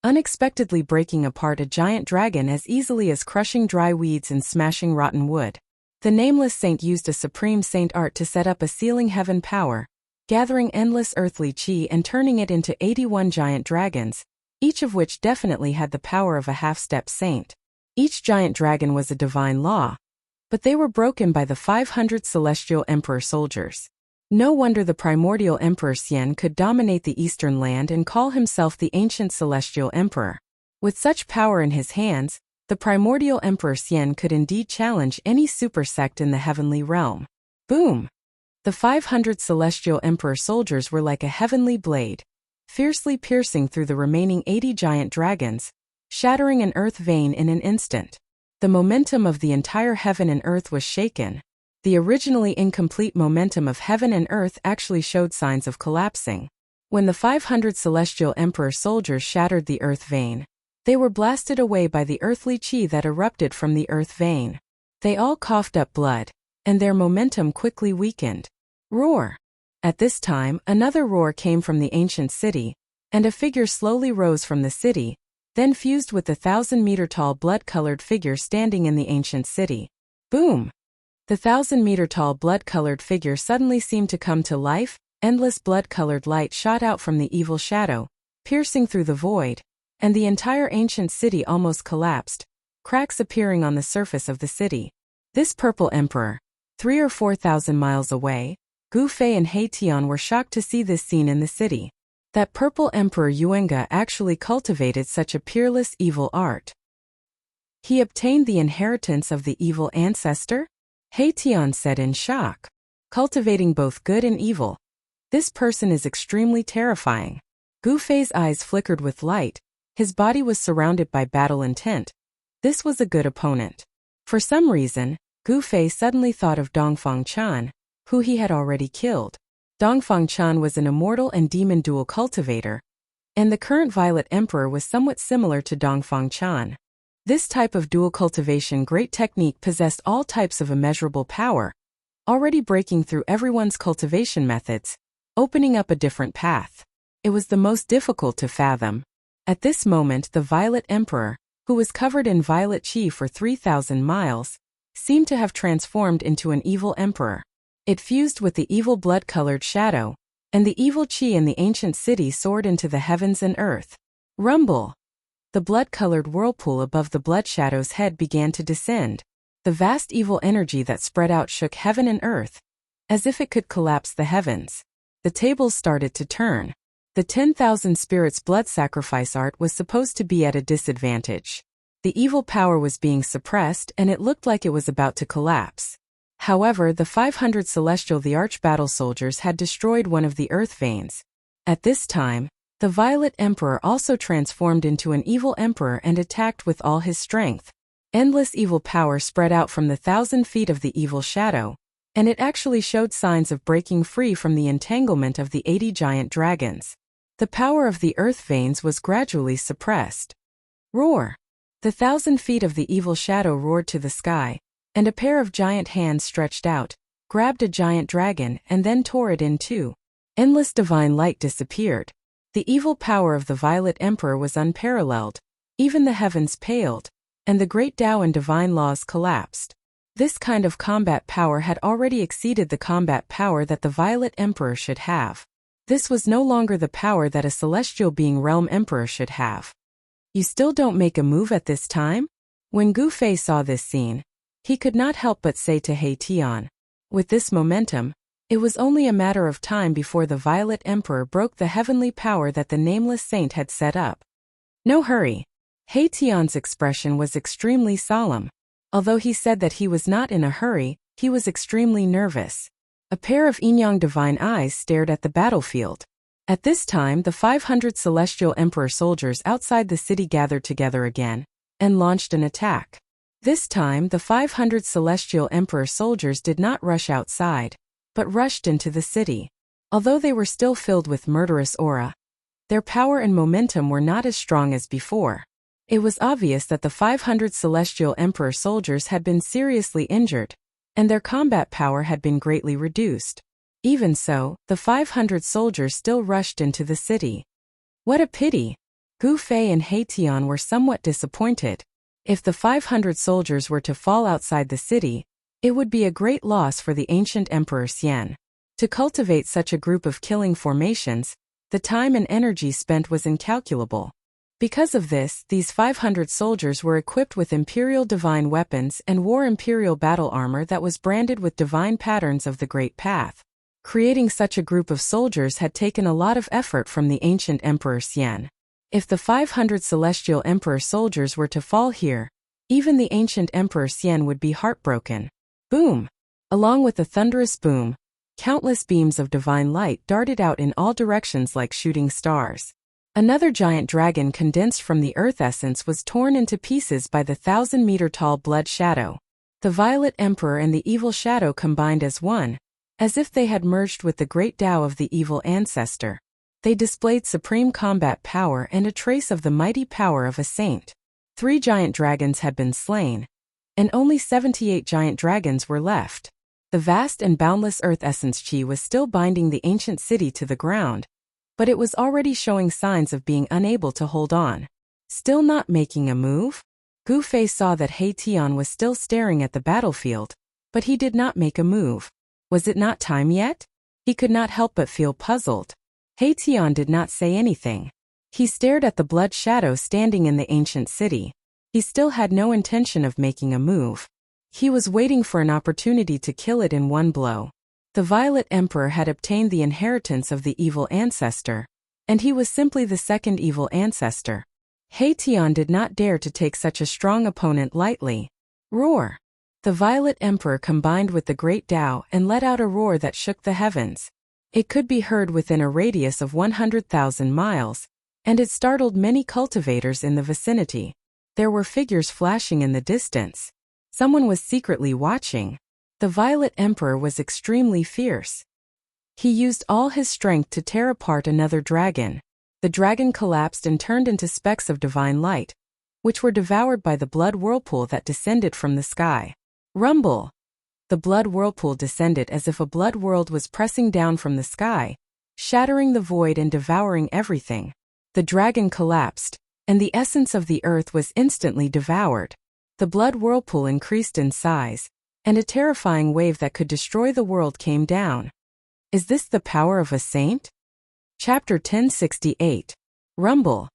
unexpectedly breaking apart a giant dragon as easily as crushing dry weeds and smashing rotten wood. The nameless saint used a supreme saint art to set up a sealing heaven power, gathering endless earthly chi and turning it into 81 giant dragons, each of which definitely had the power of a half-step saint. Each giant dragon was a divine law, but they were broken by the 500 celestial emperor soldiers. No wonder the primordial emperor Xian could dominate the eastern land and call himself the ancient celestial emperor. With such power in his hands, the primordial emperor Xian could indeed challenge any super sect in the heavenly realm. Boom! The 500 celestial emperor soldiers were like a heavenly blade, fiercely piercing through the remaining 80 giant dragons, shattering an earth vein in an instant. The momentum of the entire heaven and earth was shaken. The originally incomplete momentum of heaven and earth actually showed signs of collapsing. When the 500 celestial emperor soldiers shattered the earth vein, they were blasted away by the earthly chi that erupted from the earth vein. They all coughed up blood, and their momentum quickly weakened. Roar! At this time, another roar came from the ancient city, and a figure slowly rose from the city, then fused with the 1,000-meter-tall blood-colored figure standing in the ancient city. Boom! The 1,000-meter-tall blood-colored figure suddenly seemed to come to life. Endless blood-colored light shot out from the evil shadow, piercing through the void, and the entire ancient city almost collapsed, cracks appearing on the surface of the city. This purple emperor, 3,000 or 4,000 miles away, Gu Fei and He Tian were shocked to see this scene in the city. That purple emperor Yuenga actually cultivated such a peerless evil art. He obtained the inheritance of the evil ancestor? He Tian said in shock. Cultivating both good and evil. This person is extremely terrifying. Gu Fei's eyes flickered with light. His body was surrounded by battle intent. This was a good opponent. For some reason, Gu Fei suddenly thought of Dongfang Chan, who he had already killed. Dongfang Chan was an immortal and demon dual cultivator, and the current Violet Emperor was somewhat similar to Dongfang Chan. This type of dual cultivation great technique possessed all types of immeasurable power, already breaking through everyone's cultivation methods, opening up a different path. It was the most difficult to fathom. At this moment the Violet Emperor, who was covered in violet chi for 3,000 miles, seemed to have transformed into an evil emperor. It fused with the evil blood-colored shadow, and the evil chi in the ancient city soared into the heavens and earth. Rumble! The blood-colored whirlpool above the blood shadow's head began to descend. The vast evil energy that spread out shook heaven and earth, as if it could collapse the heavens. The tables started to turn. The 10,000 spirits blood sacrifice art was supposed to be at a disadvantage. The evil power was being suppressed and it looked like it was about to collapse. However, the 500 celestial the arch battle soldiers had destroyed one of the earth veins. At this time, the Violet Emperor also transformed into an evil emperor and attacked with all his strength. Endless evil power spread out from the 1,000 feet of the evil shadow, and it actually showed signs of breaking free from the entanglement of the 80 giant dragons. The power of the earth veins was gradually suppressed. Roar! The 1,000 feet of the evil shadow roared to the sky, and a pair of giant hands stretched out, grabbed a giant dragon and then tore it in two. Endless divine light disappeared. The evil power of the Violet Emperor was unparalleled. Even the heavens paled, and the great Tao and divine laws collapsed. This kind of combat power had already exceeded the combat power that the Violet Emperor should have. This was no longer the power that a celestial being realm emperor should have. You still don't make a move at this time? When Gu Fei saw this scene, he could not help but say to He Tian, with this momentum, it was only a matter of time before the Violet Emperor broke the heavenly power that the nameless saint had set up. No hurry. He Tian's expression was extremely solemn. Although he said that he was not in a hurry, he was extremely nervous. A pair of yin-yang divine eyes stared at the battlefield. At this time the 500 celestial emperor soldiers outside the city gathered together again, and launched an attack. This time the 500 celestial emperor soldiers did not rush outside, but rushed into the city. Although they were still filled with murderous aura, their power and momentum were not as strong as before. It was obvious that the 500 Celestial Emperor soldiers had been seriously injured, and their combat power had been greatly reduced. Even so, the 500 soldiers still rushed into the city. What a pity! Gu Fei and He Tian were somewhat disappointed. If the 500 soldiers were to fall outside the city, it would be a great loss for the ancient Emperor Xian. To cultivate such a group of killing formations, the time and energy spent was incalculable. Because of this, these 500 soldiers were equipped with imperial divine weapons and wore imperial battle armor that was branded with divine patterns of the Great Path. Creating such a group of soldiers had taken a lot of effort from the ancient Emperor Xian. If the 500 Celestial Emperor soldiers were to fall here, even the ancient Emperor Xian would be heartbroken. Boom! Along with the thunderous boom, countless beams of divine light darted out in all directions like shooting stars. Another giant dragon condensed from the earth essence was torn into pieces by the 1,000-meter-tall blood shadow. The Violet Emperor and the Evil Shadow combined as one, as if they had merged with the great Tao of the evil ancestor. They displayed supreme combat power and a trace of the mighty power of a saint. 3 giant dragons had been slain, and only 78 giant dragons were left. The vast and boundless earth essence chi was still binding the ancient city to the ground, but it was already showing signs of being unable to hold on. Still not making a move? Gu Fei saw that He Tian was still staring at the battlefield, but he did not make a move. Was it not time yet? He could not help but feel puzzled. He Tian did not say anything. He stared at the blood shadow standing in the ancient city. He still had no intention of making a move. He was waiting for an opportunity to kill it in one blow. The Violet Emperor had obtained the inheritance of the evil ancestor, and he was simply the second evil ancestor. He Tian did not dare to take such a strong opponent lightly. Roar! The Violet Emperor combined with the Great Tao and let out a roar that shook the heavens. It could be heard within a radius of 100,000 miles, and it startled many cultivators in the vicinity. There were figures flashing in the distance. Someone was secretly watching. The Violet Emperor was extremely fierce. He used all his strength to tear apart another dragon. The dragon collapsed and turned into specks of divine light, which were devoured by the blood whirlpool that descended from the sky. Rumble! The blood whirlpool descended as if a blood world was pressing down from the sky, shattering the void and devouring everything. The dragon collapsed, and the essence of the earth was instantly devoured. The blood whirlpool increased in size, and a terrifying wave that could destroy the world came down. Is this the power of a saint? Chapter 1068. Rumble.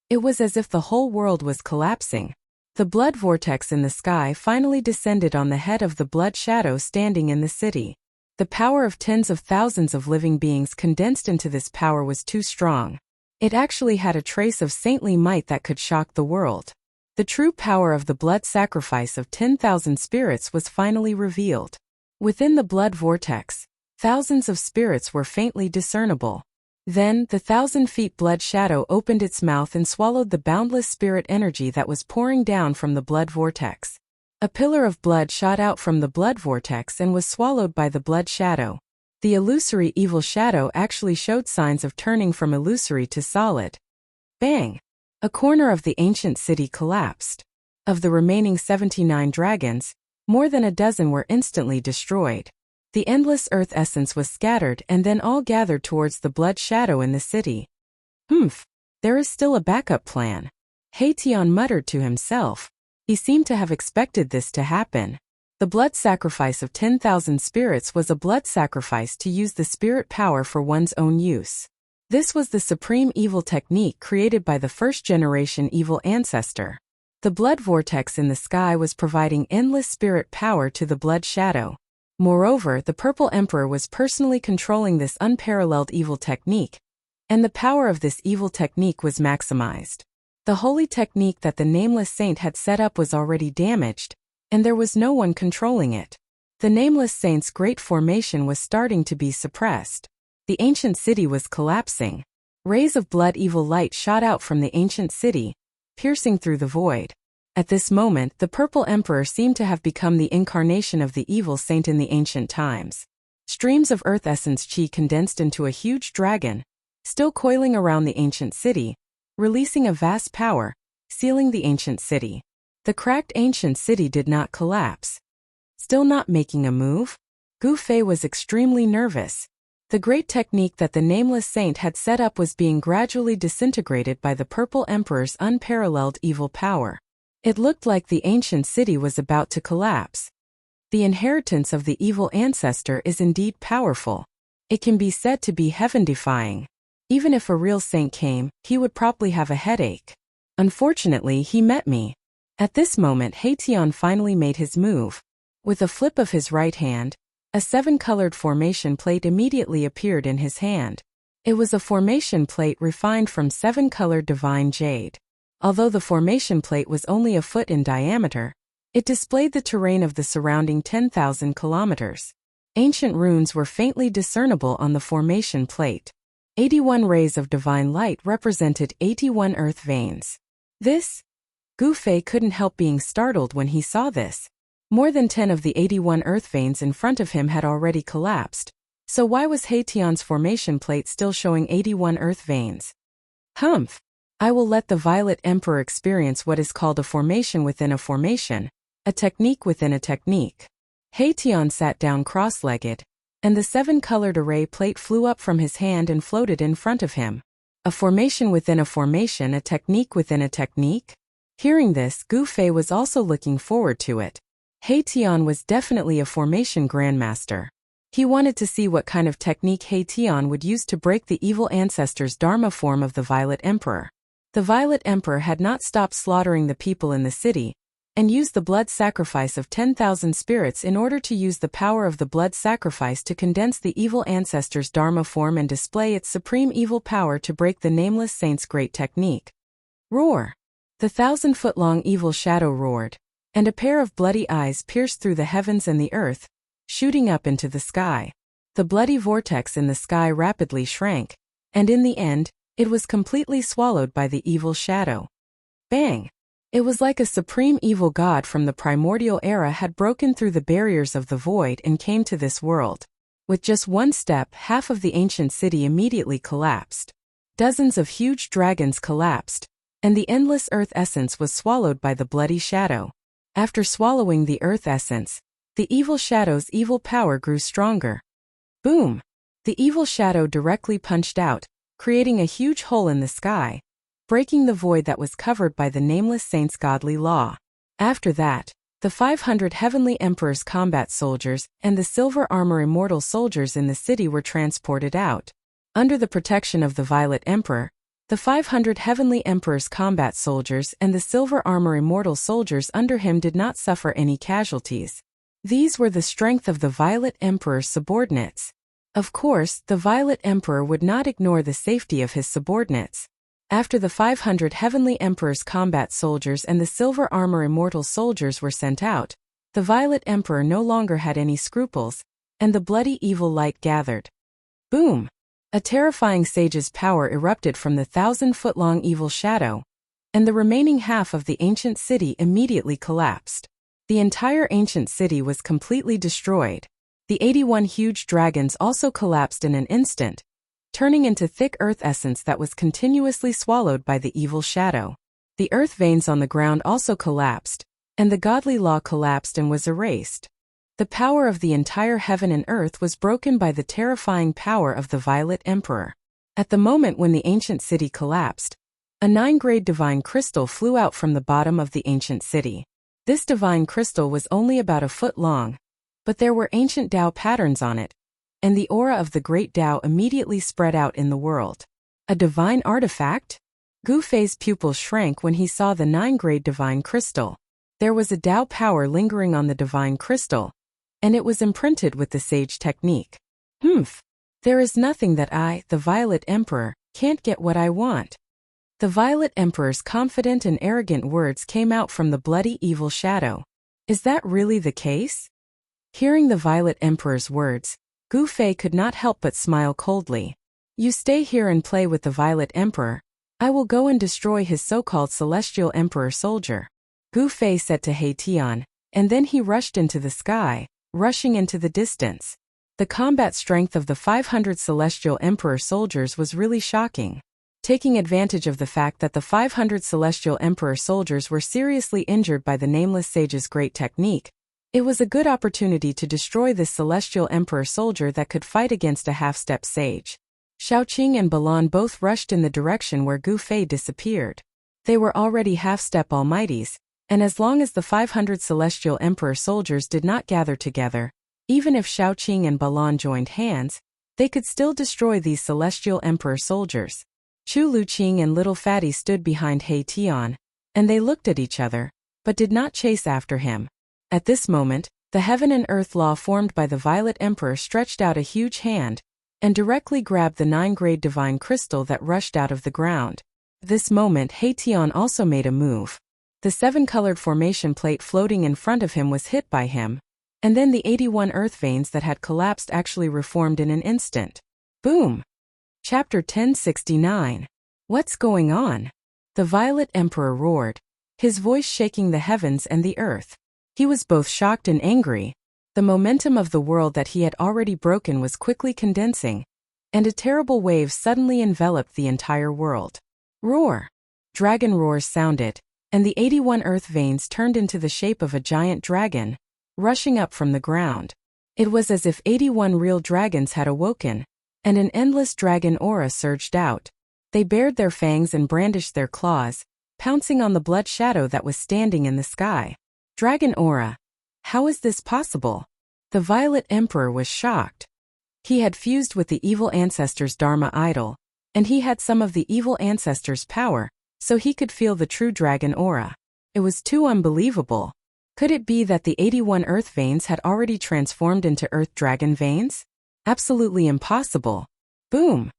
It was as if the whole world was collapsing. The blood vortex in the sky finally descended on the head of the blood shadow standing in the city. The power of tens of thousands of living beings condensed into this power was too strong. It actually had a trace of saintly might that could shock the world. The true power of the blood sacrifice of 10,000 spirits was finally revealed. Within the blood vortex, thousands of spirits were faintly discernible. Then, the 1,000-feet blood shadow opened its mouth and swallowed the boundless spirit energy that was pouring down from the blood vortex. A pillar of blood shot out from the blood vortex and was swallowed by the blood shadow. The illusory evil shadow actually showed signs of turning from illusory to solid. Bang! A corner of the ancient city collapsed. Of the remaining 79 dragons, more than a dozen were instantly destroyed. The endless earth essence was scattered and then all gathered towards the blood shadow in the city. There is still a backup plan. He Tian muttered to himself. He seemed to have expected this to happen. The blood sacrifice of 10,000 spirits was a blood sacrifice to use the spirit power for one's own use. This was the supreme evil technique created by the first-generation evil ancestor. The blood vortex in the sky was providing endless spirit power to the blood shadow. Moreover, the Purple Emperor was personally controlling this unparalleled evil technique, and the power of this evil technique was maximized. The holy technique that the Nameless Saint had set up was already damaged, and there was no one controlling it. The Nameless Saint's great formation was starting to be suppressed. The ancient city was collapsing. Rays of blood evil light shot out from the ancient city, piercing through the void. At this moment, the Purple Emperor seemed to have become the incarnation of the evil saint in the ancient times. Streams of earth essence chi condensed into a huge dragon, still coiling around the ancient city, releasing a vast power, sealing the ancient city. The cracked ancient city did not collapse. Still not making a move? Gu Fei was extremely nervous. The great technique that the nameless saint had set up was being gradually disintegrated by the Purple Emperor's unparalleled evil power. It looked like the ancient city was about to collapse. The inheritance of the evil ancestor is indeed powerful. It can be said to be heaven-defying. Even if a real saint came, he would probably have a headache. Unfortunately, he met me. At this moment, Haitian finally made his move. With a flip of his right hand, a 7-colored formation plate immediately appeared in his hand. It was a formation plate refined from 7-colored divine jade. Although the formation plate was only a foot in diameter, it displayed the terrain of the surrounding 10,000 kilometers. Ancient runes were faintly discernible on the formation plate. 81 rays of divine light represented 81 earth veins. Gu Fei couldn't help being startled when he saw this. More than 10 of the 81 earth veins in front of him had already collapsed, so why was Haitian's formation plate still showing 81 earth veins? Humph! I will let the Violet Emperor experience what is called a formation within a formation, a technique within a technique. Haitian sat down cross-legged, and the 7-colored array plate flew up from his hand and floated in front of him. A formation within a formation, a technique within a technique? Hearing this, Gu Fei was also looking forward to it. Haitian was definitely a formation grandmaster. He wanted to see what kind of technique Haitian would use to break the evil ancestor's Dharma form of the Violet Emperor. The Violet Emperor had not stopped slaughtering the people in the city, and used the blood sacrifice of 10,000 spirits in order to use the power of the blood sacrifice to condense the evil ancestor's Dharma form and display its supreme evil power to break the nameless saint's great technique. Roar! The 1,000-foot-long evil shadow roared, and a pair of bloody eyes pierced through the heavens and the earth, shooting up into the sky. The bloody vortex in the sky rapidly shrank, and in the end, it was completely swallowed by the evil shadow. Bang! It was like a supreme evil god from the primordial era had broken through the barriers of the void and came to this world. With just one step, half of the ancient city immediately collapsed. Dozens of huge dragons collapsed, and the endless earth essence was swallowed by the bloody shadow. After swallowing the earth essence, the evil shadow's evil power grew stronger. Boom! The evil shadow directly punched out, creating a huge hole in the sky, breaking the void that was covered by the nameless saint's godly law. After that, the 500 heavenly emperor's combat soldiers and the silver armor immortal soldiers in the city were transported out. Under the protection of the Violet Emperor, the 500 heavenly emperor's combat soldiers and the silver armor immortal soldiers under him did not suffer any casualties. These were the strength of the Violet Emperor's subordinates. Of course, the Violet Emperor would not ignore the safety of his subordinates. After the 500 heavenly emperor's combat soldiers and the silver armor immortal soldiers were sent out, the Violet Emperor no longer had any scruples, and the bloody evil light gathered. Boom! A terrifying sage's power erupted from the 1,000-foot-long evil shadow, and the remaining half of the ancient city immediately collapsed. The entire ancient city was completely destroyed. The 81 huge dragons also collapsed in an instant, turning into thick earth essence that was continuously swallowed by the evil shadow. The earth veins on the ground also collapsed, and the godly law collapsed and was erased. The power of the entire heaven and earth was broken by the terrifying power of the Violet Emperor. At the moment when the ancient city collapsed, a 9-grade divine crystal flew out from the bottom of the ancient city. This divine crystal was only about a foot long, but there were ancient Tao patterns on it, and the aura of the great Tao immediately spread out in the world. A divine artifact? Gu Fei's pupils shrank when he saw the 9-grade divine crystal. There was a Tao power lingering on the divine crystal, and it was imprinted with the sage technique. Humph! There is nothing that I, the Violet Emperor, can't get what I want. The Violet Emperor's confident and arrogant words came out from the bloody evil shadow. Is that really the case? Hearing the Violet Emperor's words, Gu Fei could not help but smile coldly. You stay here and play with the Violet Emperor. I will go and destroy his so-called Celestial Emperor soldier. Gu Fei said to Haitian, and then he rushed into the sky, rushing into the distance. The combat strength of the 500 Celestial Emperor soldiers was really shocking. Taking advantage of the fact that the 500 Celestial Emperor soldiers were seriously injured by the Nameless Sage's great technique, it was a good opportunity to destroy this Celestial Emperor soldier that could fight against a half-step sage. Xiaoqing and Balan both rushed in the direction where Gu Fei disappeared. They were already half-step almighties, and as long as the 500 Celestial Emperor soldiers did not gather together, even if Xiaoqing and Balan joined hands, they could still destroy these Celestial Emperor soldiers. Chu Luqing and Little Fatty stood behind He Tian, and they looked at each other, but did not chase after him. At this moment, the heaven and earth law formed by the Violet Emperor stretched out a huge hand, and directly grabbed the 9-grade divine crystal that rushed out of the ground. This moment He Tian also made a move. The 7-colored formation plate floating in front of him was hit by him, and then the 81 earth veins that had collapsed actually reformed in an instant. Boom! Chapter 1069. What's going on? The Violet Emperor roared, his voice shaking the heavens and the earth. He was both shocked and angry. The momentum of the world that he had already broken was quickly condensing, and a terrible wave suddenly enveloped the entire world. Roar! Dragon roars sounded, and the 81 earth veins turned into the shape of a giant dragon, rushing up from the ground. It was as if 81 real dragons had awoken, and an endless dragon aura surged out. They bared their fangs and brandished their claws, pouncing on the blood shadow that was standing in the sky. Dragon aura. How is this possible? The Violet Emperor was shocked. He had fused with the evil ancestor's Dharma idol, and he had some of the evil ancestor's power, so he could feel the true dragon aura. It was too unbelievable. Could it be that the 81 earth veins had already transformed into earth dragon veins? Absolutely impossible. Boom!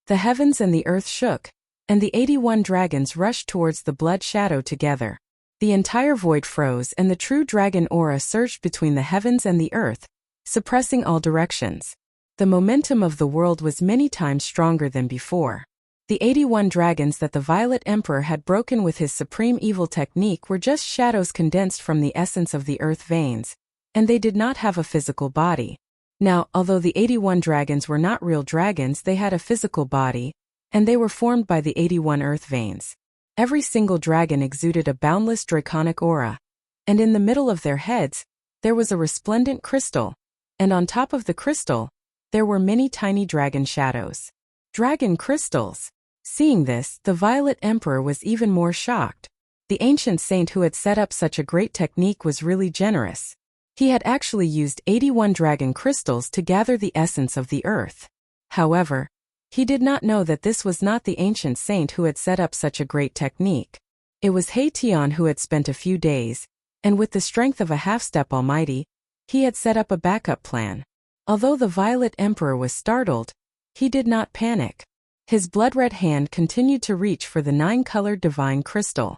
The heavens and the earth shook, and the 81 dragons rushed towards the blood shadow together. The entire void froze and the true dragon aura surged between the heavens and the earth, suppressing all directions. The momentum of the world was many times stronger than before. The 81 dragons that the Violet Emperor had broken with his supreme evil technique were just shadows condensed from the essence of the earth veins, and they did not have a physical body. Now, although the 81 dragons were not real dragons, they had a physical body, and they were formed by the 81 earth veins. Every single dragon exuded a boundless draconic aura, and in the middle of their heads, there was a resplendent crystal, and on top of the crystal, there were many tiny dragon shadows. Dragon crystals! Seeing this, the Violet Emperor was even more shocked. The ancient saint who had set up such a great technique was really generous. He had actually used 81 dragon crystals to gather the essence of the earth. However, he did not know that this was not the ancient saint who had set up such a great technique. It was He Tian who had spent a few days, and with the strength of a half-step almighty, he had set up a backup plan. Although the Violet Emperor was startled, he did not panic. His blood-red hand continued to reach for the 9-colored divine crystal.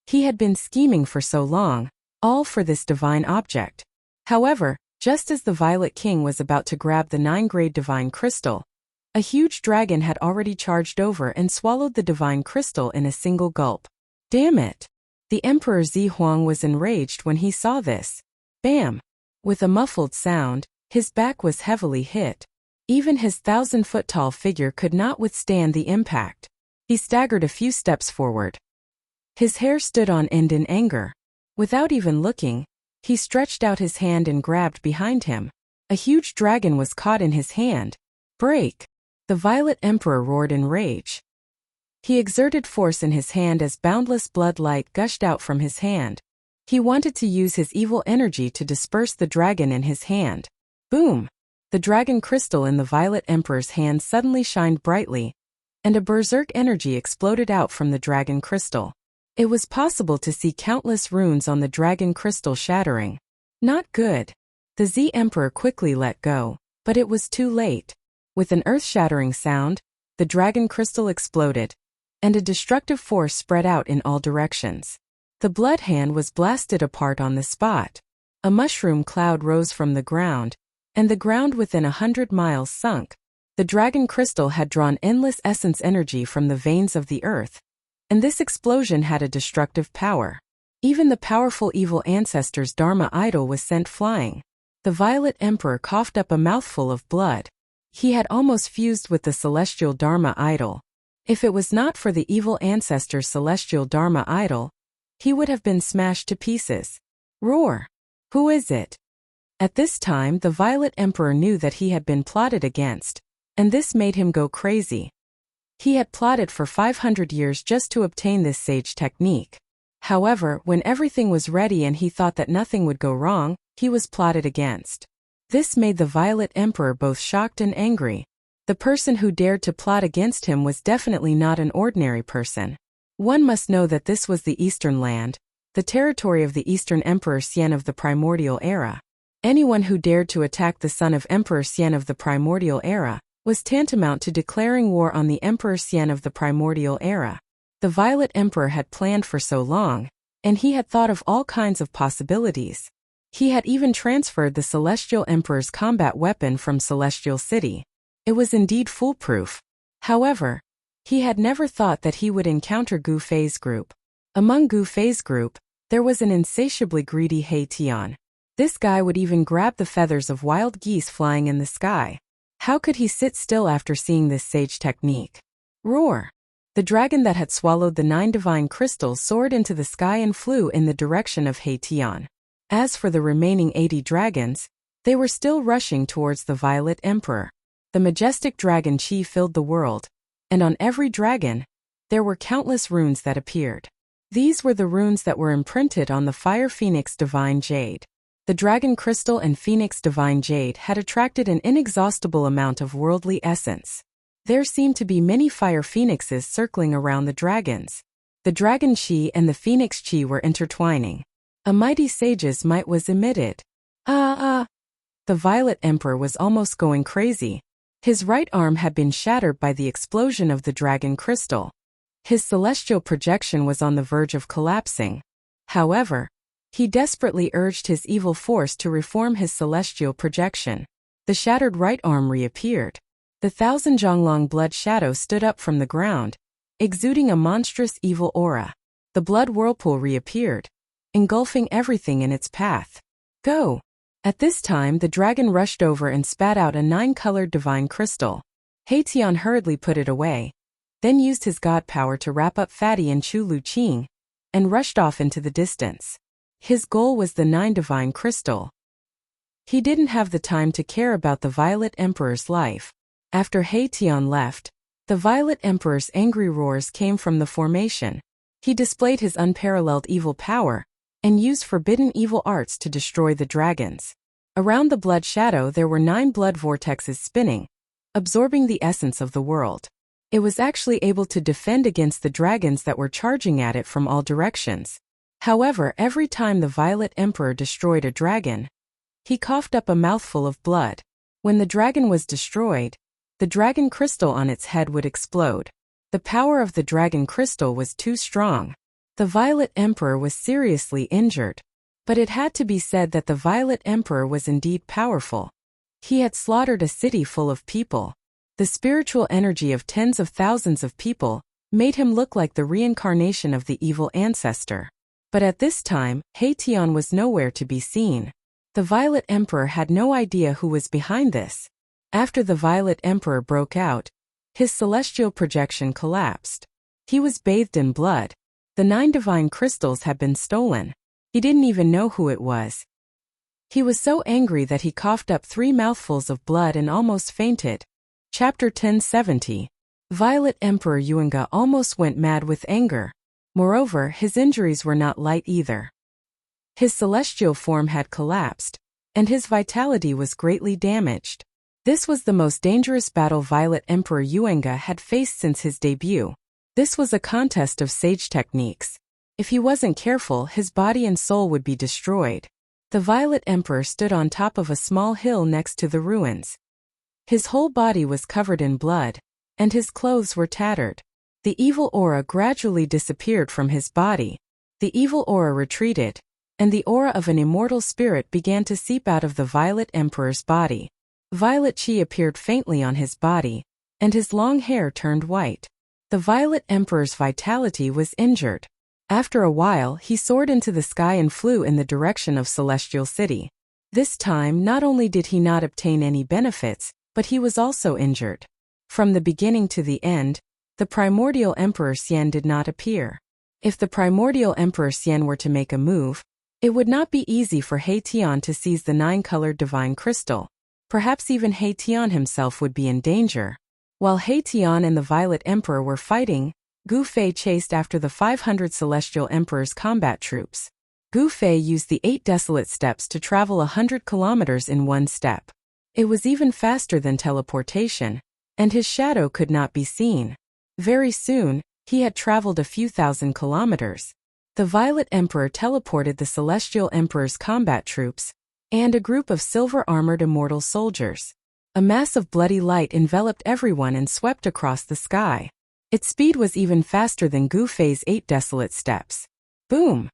He had been scheming for so long, all for this divine object. However, just as the Violet King was about to grab the 9-grade divine crystal, a huge dragon had already charged over and swallowed the divine crystal in a single gulp. Damn it! The Emperor Zi Huang was enraged when he saw this. Bam! With a muffled sound, his back was heavily hit. Even his 1,000-foot-tall figure could not withstand the impact. He staggered a few steps forward. His hair stood on end in anger. Without even looking, he stretched out his hand and grabbed behind him. A huge dragon was caught in his hand. Break! The Violet Emperor roared in rage. He exerted force in his hand as boundless blood light gushed out from his hand. He wanted to use his evil energy to disperse the dragon in his hand. Boom! The dragon crystal in the Violet Emperor's hand suddenly shined brightly, and a berserk energy exploded out from the dragon crystal. It was possible to see countless runes on the dragon crystal shattering. Not good. The Z Emperor quickly let go, but it was too late. With an earth-shattering sound, the dragon crystal exploded, and a destructive force spread out in all directions. The blood hand was blasted apart on the spot. A mushroom cloud rose from the ground, and the ground within 100 miles sunk. The dragon crystal had drawn endless essence energy from the veins of the earth, and this explosion had a destructive power. Even the powerful evil ancestor's Dharma idol was sent flying. The Violet Emperor coughed up a mouthful of blood. He had almost fused with the celestial Dharma idol. If it was not for the evil ancestor's celestial Dharma idol, he would have been smashed to pieces. Roar! Who is it? At this time the Violet Emperor knew that he had been plotted against, and this made him go crazy. He had plotted for 500 years just to obtain this sage technique. However, when everything was ready and he thought that nothing would go wrong, he was plotted against. This made the Violet Emperor both shocked and angry. The person who dared to plot against him was definitely not an ordinary person. One must know that this was the Eastern Land, the territory of the Eastern Emperor Xian of the Primordial Era. Anyone who dared to attack the son of Emperor Xian of the Primordial Era was tantamount to declaring war on the Emperor Xian of the Primordial Era. The Violet Emperor had planned for so long, and he had thought of all kinds of possibilities. He had even transferred the Celestial Emperor's combat weapon from Celestial City. It was indeed foolproof. However, he had never thought that he would encounter Gu Fei's group. Among Gu Fei's group, there was an insatiably greedy He Tian. This guy would even grab the feathers of wild geese flying in the sky. How could he sit still after seeing this sage technique? Roar! The dragon that had swallowed the 9 divine crystals soared into the sky and flew in the direction of He Tian. As for the remaining 80 dragons, they were still rushing towards the Violet Emperor. The majestic dragon chi filled the world, and on every dragon, there were countless runes that appeared. These were the runes that were imprinted on the Fire Phoenix Divine Jade. The Dragon Crystal and Phoenix Divine Jade had attracted an inexhaustible amount of worldly essence. There seemed to be many fire phoenixes circling around the dragons. The dragon chi and the phoenix chi were intertwining. A mighty sage's might was emitted. The Violet Emperor was almost going crazy. His right arm had been shattered by the explosion of the dragon crystal. His celestial projection was on the verge of collapsing. However, he desperately urged his evil force to reform his celestial projection. The shattered right arm reappeared. The 1,000 Zhonglong blood shadow stood up from the ground, exuding a monstrous evil aura. The blood whirlpool reappeared, engulfing everything in its path. Go! At this time the dragon rushed over and spat out a 9-colored divine crystal. He Tian hurriedly put it away, then used his god power to wrap up Fatty and Chu Lu Qing, and rushed off into the distance. His goal was the 9 divine crystal. He didn't have the time to care about the Violet Emperor's life. After He Tian left, the Violet Emperor's angry roars came from the formation. He displayed his unparalleled evil power, and used forbidden evil arts to destroy the dragons. Around the blood shadow there were 9 blood vortexes spinning, absorbing the essence of the world. It was actually able to defend against the dragons that were charging at it from all directions. However, every time the Violet Emperor destroyed a dragon, he coughed up a mouthful of blood. When the dragon was destroyed, the dragon crystal on its head would explode. The power of the dragon crystal was too strong. The Violet Emperor was seriously injured. But it had to be said that the Violet Emperor was indeed powerful. He had slaughtered a city full of people. The spiritual energy of tens of thousands of people made him look like the reincarnation of the evil ancestor. But at this time, He Tian was nowhere to be seen. The Violet Emperor had no idea who was behind this. After the Violet Emperor broke out, his celestial projection collapsed. He was bathed in blood. The 9 divine crystals had been stolen. He didn't even know who it was. He was so angry that he coughed up 3 mouthfuls of blood and almost fainted. Chapter 1070. Violet Emperor Yuanga almost went mad with anger. Moreover, his injuries were not light either. His celestial form had collapsed, and his vitality was greatly damaged. This was the most dangerous battle Violet Emperor Yuanga had faced since his debut. This was a contest of sage techniques. If he wasn't careful, his body and soul would be destroyed. The Violet Emperor stood on top of a small hill next to the ruins. His whole body was covered in blood, and his clothes were tattered. The evil aura gradually disappeared from his body. The evil aura retreated, and the aura of an immortal spirit began to seep out of the Violet Emperor's body. Violet chi appeared faintly on his body, and his long hair turned white. The Violet Emperor's vitality was injured. After a while, he soared into the sky and flew in the direction of Celestial City. This time not only did he not obtain any benefits, but he was also injured. From the beginning to the end, the primordial Emperor Xian did not appear. If the primordial Emperor Xian were to make a move, it would not be easy for He Tian to seize the 9-colored divine crystal. Perhaps even He Tian himself would be in danger. While He Tian and the Violet Emperor were fighting, Gu Fei chased after the 500 Celestial Emperor's combat troops. Gu Fei used the 8 desolate steps to travel 100 kilometers in one step. It was even faster than teleportation, and his shadow could not be seen. Very soon, he had traveled a few thousand kilometers. The Violet Emperor teleported the Celestial Emperor's combat troops and a group of silver-armored immortal soldiers. A mass of bloody light enveloped everyone and swept across the sky. Its speed was even faster than Gu Fei's 8 desolate steps. Boom!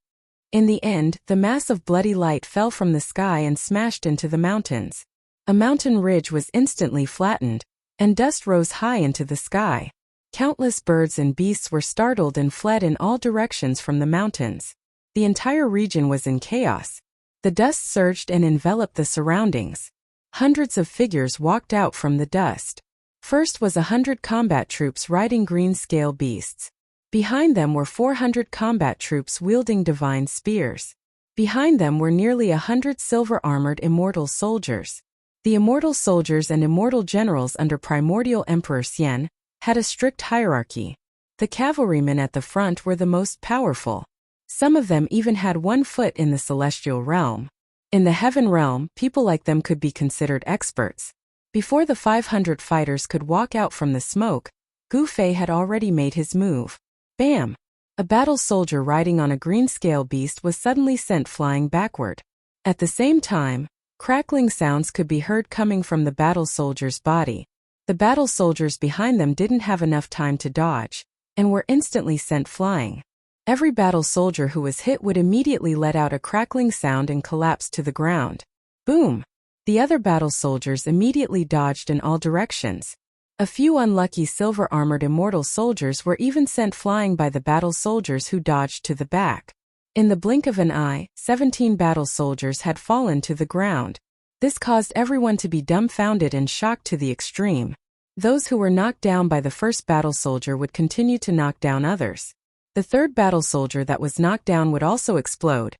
In the end, the mass of bloody light fell from the sky and smashed into the mountains. A mountain ridge was instantly flattened, and dust rose high into the sky. Countless birds and beasts were startled and fled in all directions from the mountains. The entire region was in chaos. The dust surged and enveloped the surroundings. Hundreds of figures walked out from the dust. First was 100 combat troops riding green-scale beasts. Behind them were 400 combat troops wielding divine spears. Behind them were nearly 100 silver-armored immortal soldiers. The immortal soldiers and immortal generals under primordial Emperor Xian had a strict hierarchy. The cavalrymen at the front were the most powerful. Some of them even had 1 foot in the celestial realm. In the heaven realm, people like them could be considered experts. Before the 500 fighters could walk out from the smoke, Gu Fei had already made his move. Bam! A battle soldier riding on a green-scale beast was suddenly sent flying backward. At the same time, crackling sounds could be heard coming from the battle soldier's body. The battle soldiers behind them didn't have enough time to dodge, and were instantly sent flying. Every battle soldier who was hit would immediately let out a crackling sound and collapse to the ground. Boom! The other battle soldiers immediately dodged in all directions. A few unlucky silver-armored immortal soldiers were even sent flying by the battle soldiers who dodged to the back. In the blink of an eye, 17 battle soldiers had fallen to the ground. This caused everyone to be dumbfounded and shocked to the extreme. Those who were knocked down by the first battle soldier would continue to knock down others. The third battle soldier that was knocked down would also explode,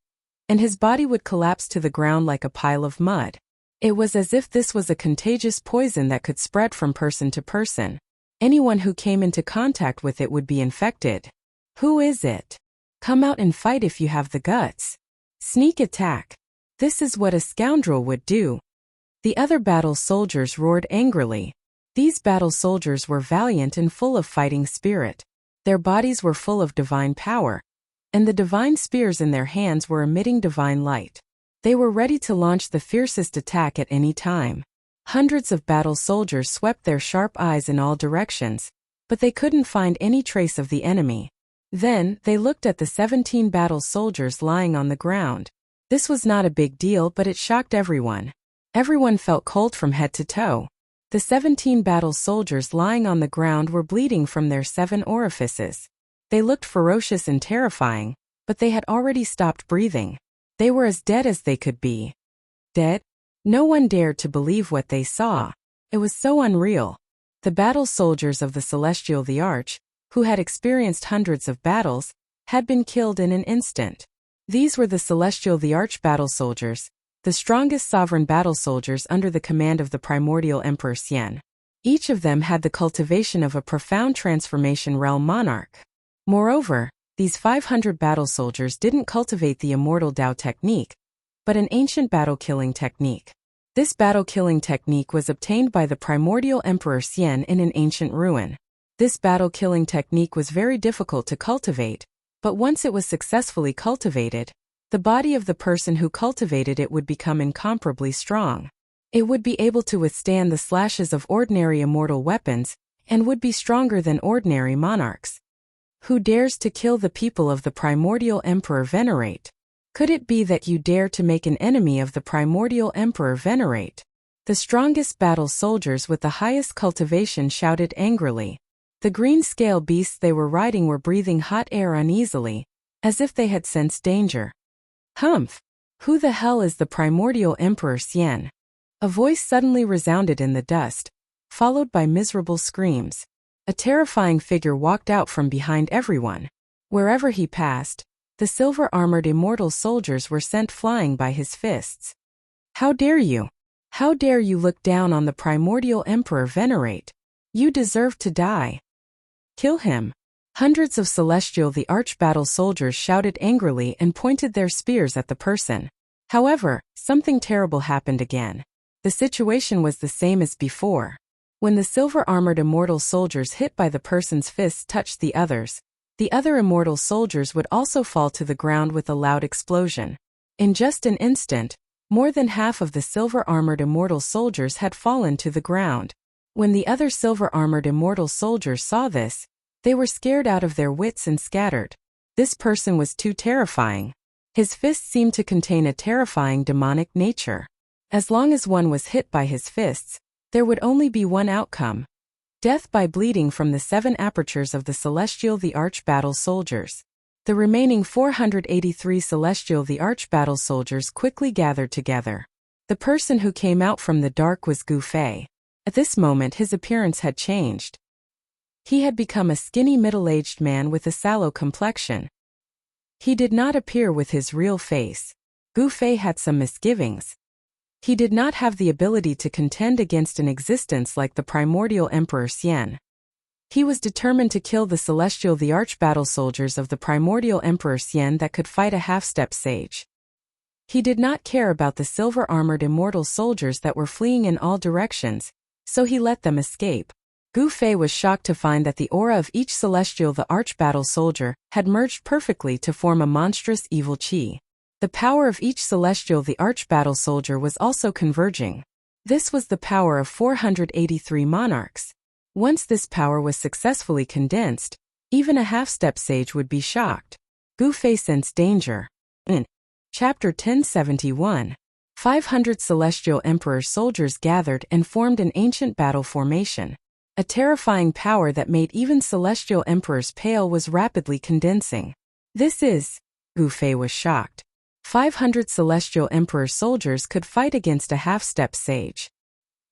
and his body would collapse to the ground like a pile of mud. It was as if this was a contagious poison that could spread from person to person. Anyone who came into contact with it would be infected. Who is it? Come out and fight if you have the guts. Sneak attack. This is what a scoundrel would do. The other battle soldiers roared angrily. These battle soldiers were valiant and full of fighting spirit. Their bodies were full of divine power, and the divine spears in their hands were emitting divine light. They were ready to launch the fiercest attack at any time. Hundreds of battle soldiers swept their sharp eyes in all directions, but they couldn't find any trace of the enemy. Then, they looked at the 17 battle soldiers lying on the ground. This was not a big deal, but it shocked everyone. Everyone felt cold from head to toe. The 17 battle soldiers lying on the ground were bleeding from their 7 orifices. They looked ferocious and terrifying, but they had already stopped breathing. They were as dead as they could be. Dead? No one dared to believe what they saw. It was so unreal. The battle soldiers of the Celestial the Arch, who had experienced hundreds of battles, had been killed in an instant. These were the Celestial the Arch battle soldiers, the strongest sovereign battle soldiers under the command of the primordial Emperor Xian. Each of them had the cultivation of a profound transformation realm monarch. Moreover, these 500 battle soldiers didn't cultivate the immortal Dao technique, but an ancient battle-killing technique. This battle-killing technique was obtained by the primordial Emperor Xian in an ancient ruin. This battle-killing technique was very difficult to cultivate, but once it was successfully cultivated, the body of the person who cultivated it would become incomparably strong. It would be able to withstand the slashes of ordinary immortal weapons, and would be stronger than ordinary monarchs. Who dares to kill the people of the primordial Emperor Venerate? Could it be that you dare to make an enemy of the primordial Emperor Venerate? The strongest battle soldiers with the highest cultivation shouted angrily. The green-scale beasts they were riding were breathing hot air uneasily, as if they had sensed danger. Humph! Who the hell is the primordial Emperor Xian? A voice suddenly resounded in the dust, followed by miserable screams. A terrifying figure walked out from behind everyone. Wherever he passed, the silver-armored immortal soldiers were sent flying by his fists. How dare you? How dare you look down on the primordial Emperor Venerate? You deserve to die. Kill him. Hundreds of Celestial the Arch-battle soldiers shouted angrily and pointed their spears at the person. However, something terrible happened again. The situation was the same as before. When the silver-armored immortal soldiers hit by the person's fists touched the other immortal soldiers would also fall to the ground with a loud explosion. In just an instant, more than half of the silver-armored immortal soldiers had fallen to the ground. When the other silver-armored immortal soldiers saw this, they were scared out of their wits and scattered. This person was too terrifying. His fists seemed to contain a terrifying demonic nature. As long as one was hit by his fists, there would only be one outcome: death by bleeding from the 7 apertures of the Celestial the Arch-battle soldiers. The remaining 483 Celestial the Arch-battle soldiers quickly gathered together. The person who came out from the dark was Gu Fei. At this moment his appearance had changed. He had become a skinny middle-aged man with a sallow complexion. He did not appear with his real face. Gu Fei had some misgivings. He did not have the ability to contend against an existence like the primordial Emperor Xian. He was determined to kill the Celestial the Arch-battle soldiers of the primordial Emperor Xian that could fight a half-step sage. He did not care about the silver-armored immortal soldiers that were fleeing in all directions, so he let them escape. Gu Fei was shocked to find that the aura of each Celestial the Arch-battle soldier had merged perfectly to form a monstrous evil qi. The power of each Celestial the Arch-battle soldier was also converging. This was the power of 483 monarchs. Once this power was successfully condensed, even a half-step sage would be shocked. Gu Fei sensed danger. In Chapter 1071, 500 Celestial Emperor soldiers gathered and formed an ancient battle formation. A terrifying power that made even Celestial Emperors pale was rapidly condensing. This is... Gu Fei was shocked. 500 Celestial Emperor soldiers could fight against a half-step sage.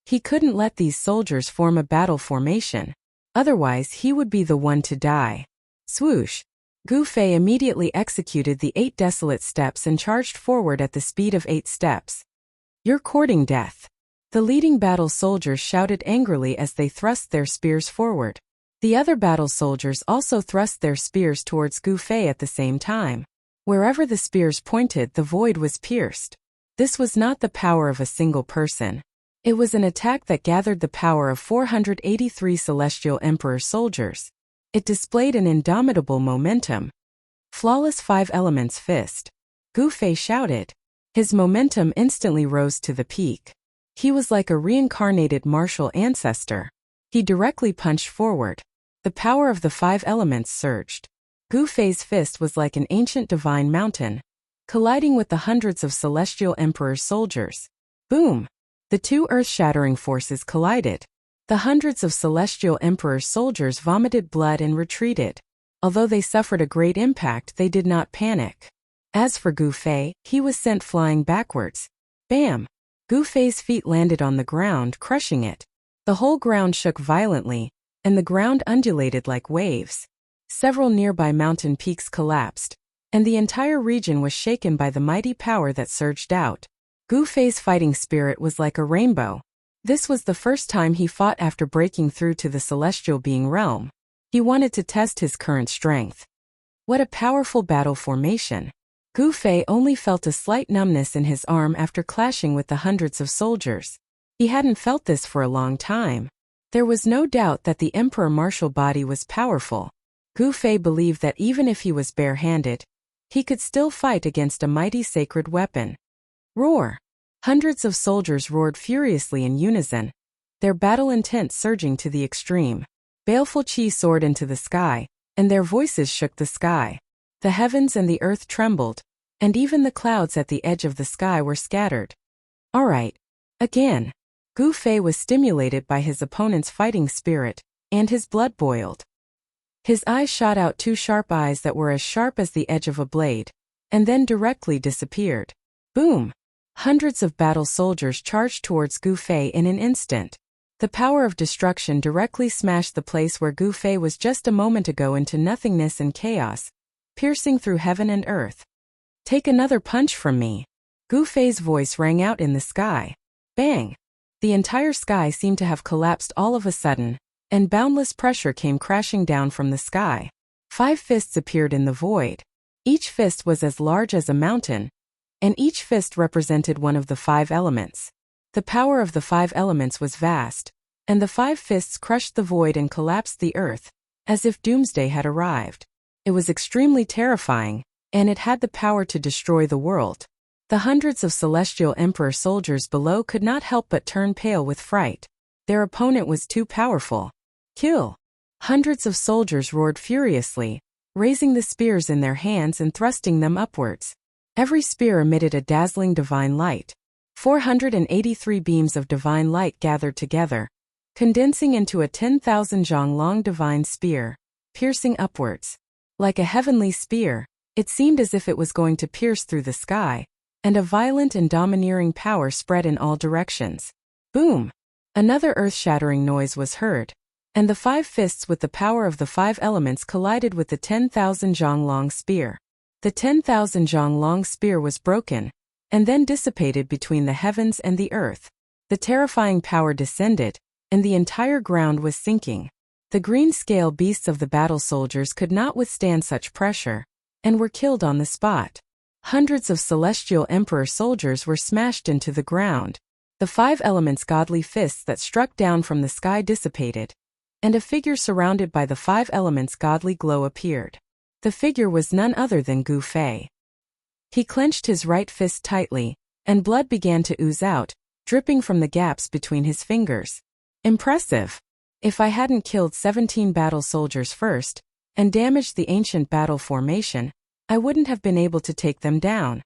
He couldn't let these soldiers form a battle formation. Otherwise he would be the one to die. Swoosh! Gu Fei immediately executed the 8 desolate steps and charged forward at the speed of 8 steps. You're courting death. The leading battle soldiers shouted angrily as they thrust their spears forward. The other battle soldiers also thrust their spears towards Gu Fei at the same time. Wherever the spears pointed, the void was pierced. This was not the power of a single person. It was an attack that gathered the power of 483 Celestial Emperor soldiers. It displayed an indomitable momentum. Flawless 5 elements fist. Gu Fei shouted. His momentum instantly rose to the peak. He was like a reincarnated martial ancestor. He directly punched forward. The power of the 5 elements surged. Gu Fei's fist was like an ancient divine mountain, colliding with the hundreds of Celestial Emperor soldiers. Boom! The 2 earth-shattering forces collided. The hundreds of Celestial Emperor soldiers vomited blood and retreated. Although they suffered a great impact, they did not panic. As for Gu Fei, he was sent flying backwards. Bam! Gu Fei's feet landed on the ground, crushing it. The whole ground shook violently, and the ground undulated like waves. Several nearby mountain peaks collapsed, and the entire region was shaken by the mighty power that surged out. Gu Fei's fighting spirit was like a rainbow. This was the first time he fought after breaking through to the Celestial Being realm. He wanted to test his current strength. What a powerful battle formation! Gu Fei only felt a slight numbness in his arm after clashing with the hundreds of soldiers. He hadn't felt this for a long time. There was no doubt that the Emperor martial body was powerful. Gu Fei believed that even if he was barehanded, he could still fight against a mighty sacred weapon. Roar! Hundreds of soldiers roared furiously in unison, their battle intent surging to the extreme. Baleful qi soared into the sky, and their voices shook the sky. The heavens and the earth trembled, and even the clouds at the edge of the sky were scattered. All right. Again. Gu Fei was stimulated by his opponent's fighting spirit, and his blood boiled. His eyes shot out 2 sharp eyes that were as sharp as the edge of a blade, and then directly disappeared. Boom! Hundreds of battle soldiers charged towards Gu Fei in an instant. The power of destruction directly smashed the place where Gu Fei was just a moment ago into nothingness and chaos, piercing through heaven and earth. Take another punch from me. Gu Fei's voice rang out in the sky. Bang! The entire sky seemed to have collapsed all of a sudden, and boundless pressure came crashing down from the sky. 5 fists appeared in the void. Each fist was as large as a mountain, and each fist represented one of the 5 elements. The power of the 5 elements was vast, and the 5 fists crushed the void and collapsed the earth, as if doomsday had arrived. It was extremely terrifying, and it had the power to destroy the world. The hundreds of Celestial Emperor soldiers below could not help but turn pale with fright. Their opponent was too powerful. Kill! Hundreds of soldiers roared furiously, raising the spears in their hands and thrusting them upwards. Every spear emitted a dazzling divine light. 483 beams of divine light gathered together, condensing into a 10,000 zhang long divine spear, piercing upwards. Like a heavenly spear, it seemed as if it was going to pierce through the sky, and a violent and domineering power spread in all directions. Boom! Another earth-shattering noise was heard, and the 5 fists with the power of the 5 elements collided with the 10,000 zhang long spear. The 10,000 zhang long spear was broken, and then dissipated between the heavens and the earth. The terrifying power descended, and the entire ground was sinking. The green scale beasts of the battle soldiers could not withstand such pressure, and were killed on the spot. Hundreds of Celestial Emperor soldiers were smashed into the ground. The 5 elements' godly fists that struck down from the sky dissipated, and a figure surrounded by the 5 elements' godly glow appeared. The figure was none other than Gu Fei. He clenched his right fist tightly, and blood began to ooze out, dripping from the gaps between his fingers. Impressive! If I hadn't killed 17 battle soldiers first, and damaged the ancient battle formation, I wouldn't have been able to take them down.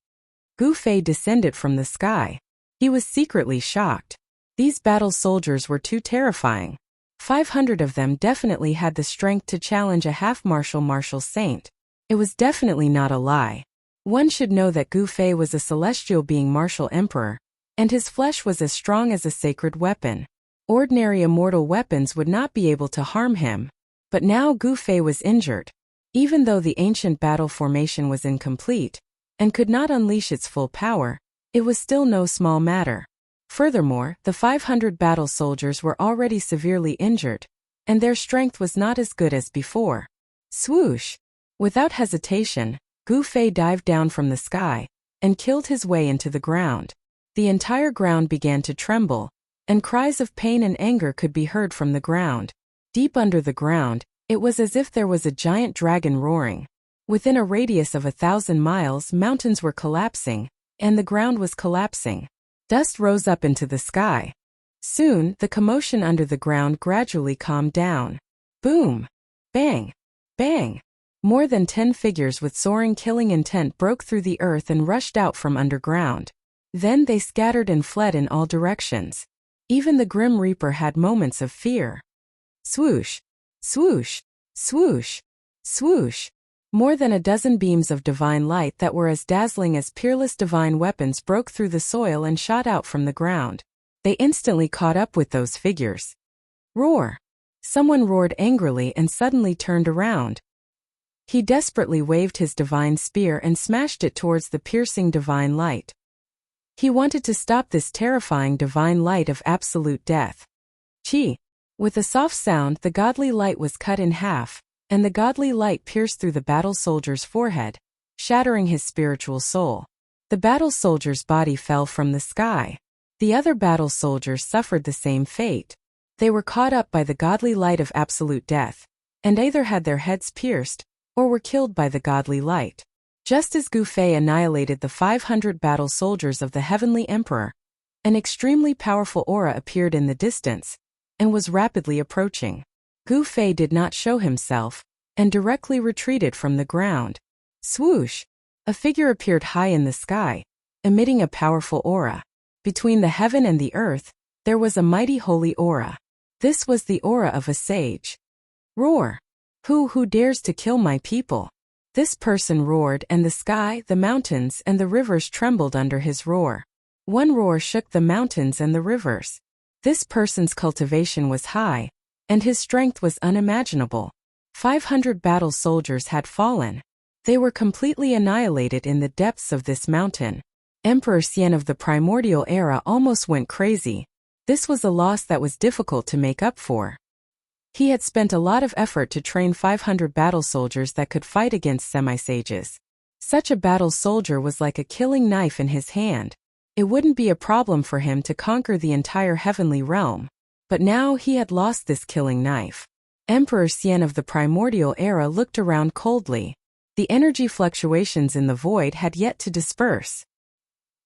Gu Fei descended from the sky. He was secretly shocked. These battle soldiers were too terrifying. 500 of them definitely had the strength to challenge a half-martial saint. It was definitely not a lie. One should know that Gu Fei was a celestial being martial emperor, and his flesh was as strong as a sacred weapon. Ordinary immortal weapons would not be able to harm him. But now Gu Fei was injured. Even though the ancient battle formation was incomplete, and could not unleash its full power, it was still no small matter. Furthermore, the 500 battle soldiers were already severely injured, and their strength was not as good as before. Swoosh! Without hesitation, Gu Fei dived down from the sky, and killed his way into the ground. The entire ground began to tremble, and cries of pain and anger could be heard from the ground. Deep under the ground, it was as if there was a giant dragon roaring. Within a radius of 1,000 miles, mountains were collapsing, and the ground was collapsing. Dust rose up into the sky. Soon, the commotion under the ground gradually calmed down. Boom! Bang! Bang! More than 10 figures with soaring killing intent broke through the earth and rushed out from underground. Then they scattered and fled in all directions. Even the Grim Reaper had moments of fear. Swoosh! Swoosh! Swoosh! Swoosh! More than a dozen beams of divine light that were as dazzling as peerless divine weapons broke through the soil and shot out from the ground. They instantly caught up with those figures. Roar! Someone roared angrily and suddenly turned around. He desperately waved his divine spear and smashed it towards the piercing divine light. He wanted to stop this terrifying divine light of absolute death. Chi! With a soft sound, the godly light was cut in half, and the godly light pierced through the battle soldier's forehead, shattering his spiritual soul. The battle soldier's body fell from the sky. The other battle soldiers suffered the same fate. They were caught up by the godly light of absolute death, and either had their heads pierced, or were killed by the godly light. Just as Gu Fei annihilated the 500 battle soldiers of the Heavenly Emperor, an extremely powerful aura appeared in the distance, and was rapidly approaching. Gu Fei did not show himself, and directly retreated from the ground. Swoosh! A figure appeared high in the sky, emitting a powerful aura. Between the heaven and the earth, there was a mighty holy aura. This was the aura of a sage. Roar! Who dares to kill my people? This person roared, and the sky, the mountains, and the rivers trembled under his roar. One roar shook the mountains and the rivers. This person's cultivation was high, and his strength was unimaginable. 500 battle soldiers had fallen. They were completely annihilated in the depths of this mountain. Emperor Xian of the primordial era almost went crazy. This was a loss that was difficult to make up for. He had spent a lot of effort to train 500 battle soldiers that could fight against semi-sages. Such a battle soldier was like a killing knife in his hand. It wouldn't be a problem for him to conquer the entire heavenly realm. But now he had lost this killing knife. Emperor Xian of the primordial era looked around coldly. The energy fluctuations in the void had yet to disperse.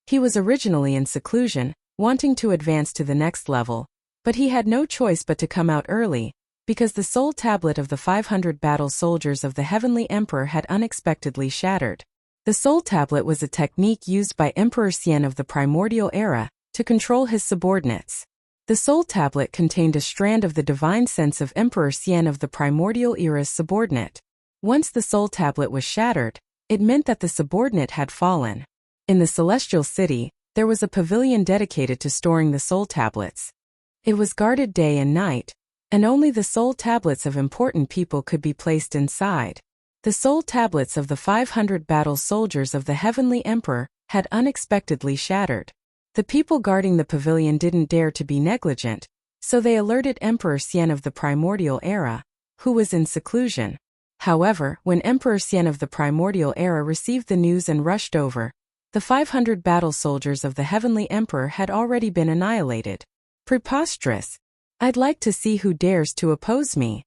He was originally in seclusion, wanting to advance to the next level, but he had no choice but to come out early, because the soul tablet of the 500 battle soldiers of the Heavenly Emperor had unexpectedly shattered. The soul tablet was a technique used by Emperor Xian of the primordial era to control his subordinates. The soul tablet contained a strand of the divine sense of Emperor Xian of the primordial era's subordinate. Once the soul tablet was shattered, it meant that the subordinate had fallen. In the celestial city, there was a pavilion dedicated to storing the soul tablets. It was guarded day and night, and only the soul tablets of important people could be placed inside. The soul tablets of the 500 battle soldiers of the Heavenly Emperor had unexpectedly shattered. The people guarding the pavilion didn't dare to be negligent, so they alerted Emperor Xian of the primordial era, who was in seclusion. However, when Emperor Xian of the primordial era received the news and rushed over, the 500 battle soldiers of the Heavenly Emperor had already been annihilated. Preposterous! I'd like to see who dares to oppose me.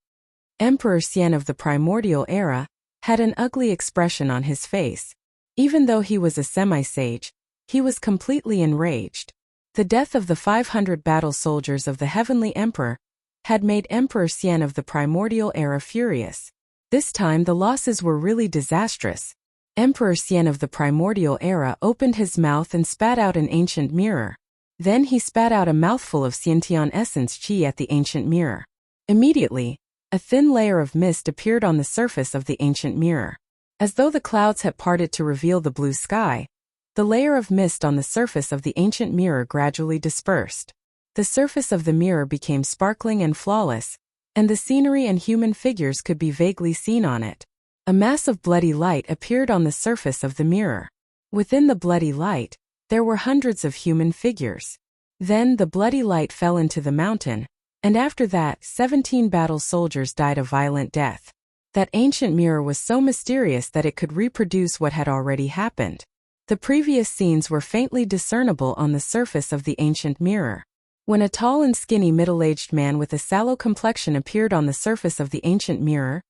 Emperor Xian of the primordial era had an ugly expression on his face. Even though he was a semi-sage, he was completely enraged. The death of the 500 battle soldiers of the Heavenly Emperor had made Emperor Xian of the primordial era furious. This time the losses were really disastrous. Emperor Xian of the primordial era opened his mouth and spat out an ancient mirror. Then he spat out a mouthful of Xiantian essence qi at the ancient mirror. Immediately, a thin layer of mist appeared on the surface of the ancient mirror. As though the clouds had parted to reveal the blue sky, the layer of mist on the surface of the ancient mirror gradually dispersed. The surface of the mirror became sparkling and flawless, and the scenery and human figures could be vaguely seen on it. A mass of bloody light appeared on the surface of the mirror. Within the bloody light, there were hundreds of human figures. Then the bloody light fell into the mountain, and after that 17 battle soldiers died a violent death. That ancient mirror was so mysterious that it could reproduce what had already happened. The previous scenes were faintly discernible on the surface of the ancient mirror. When a tall and skinny middle-aged man with a sallow complexion appeared on the surface of the ancient mirror,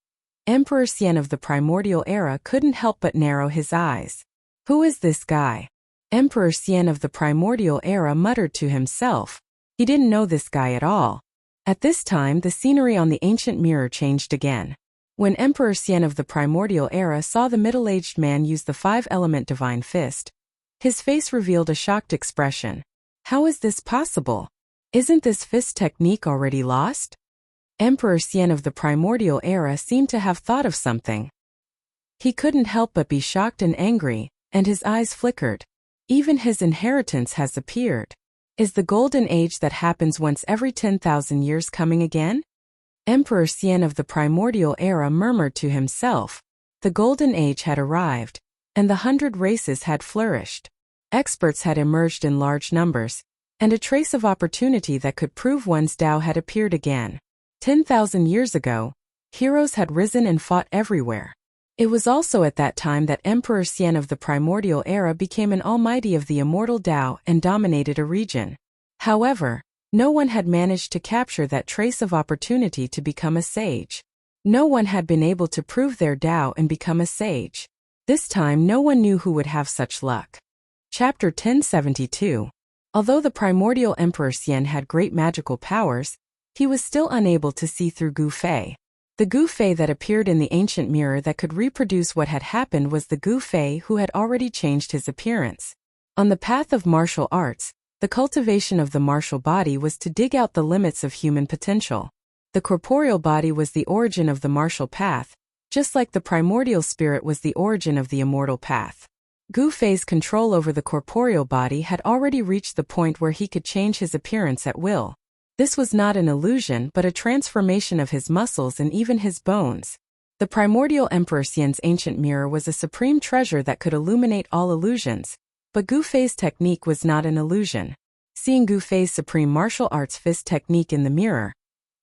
Emperor Xian of the primordial era couldn't help but narrow his eyes. Who is this guy? Emperor Xian of the primordial era muttered to himself. He didn't know this guy at all. At this time the scenery on the ancient mirror changed again. When Emperor Xian of the primordial era saw the middle-aged man use the 5-element divine fist, his face revealed a shocked expression. How is this possible? Isn't this fist technique already lost? Emperor Xian of the primordial era seemed to have thought of something. He couldn't help but be shocked and angry, and his eyes flickered. Even his inheritance has appeared. Is the golden age that happens once every 10,000 years coming again? Emperor Xian of the primordial era murmured to himself. The golden age had arrived, and the 100 races had flourished. Experts had emerged in large numbers, and a trace of opportunity that could prove one's Tao had appeared again. 10,000 years ago, heroes had risen and fought everywhere. It was also at that time that Emperor Xian of the primordial era became an almighty of the immortal Tao and dominated a region. However, no one had managed to capture that trace of opportunity to become a sage. No one had been able to prove their Tao and become a sage. This time no one knew who would have such luck. Chapter 1072. Although the primordial Emperor Xian had great magical powers, he was still unable to see through Gu Fei. The Gu Fei that appeared in the ancient mirror that could reproduce what had happened was the Gu Fei who had already changed his appearance. On the path of martial arts, the cultivation of the martial body was to dig out the limits of human potential. The corporeal body was the origin of the martial path, just like the primordial spirit was the origin of the immortal path. Gu Fei's control over the corporeal body had already reached the point where he could change his appearance at will. This was not an illusion but a transformation of his muscles and even his bones. The primordial Emperor Xian's ancient mirror was a supreme treasure that could illuminate all illusions, but Gu Fei's technique was not an illusion. Seeing Gu Fei's supreme martial arts fist technique in the mirror,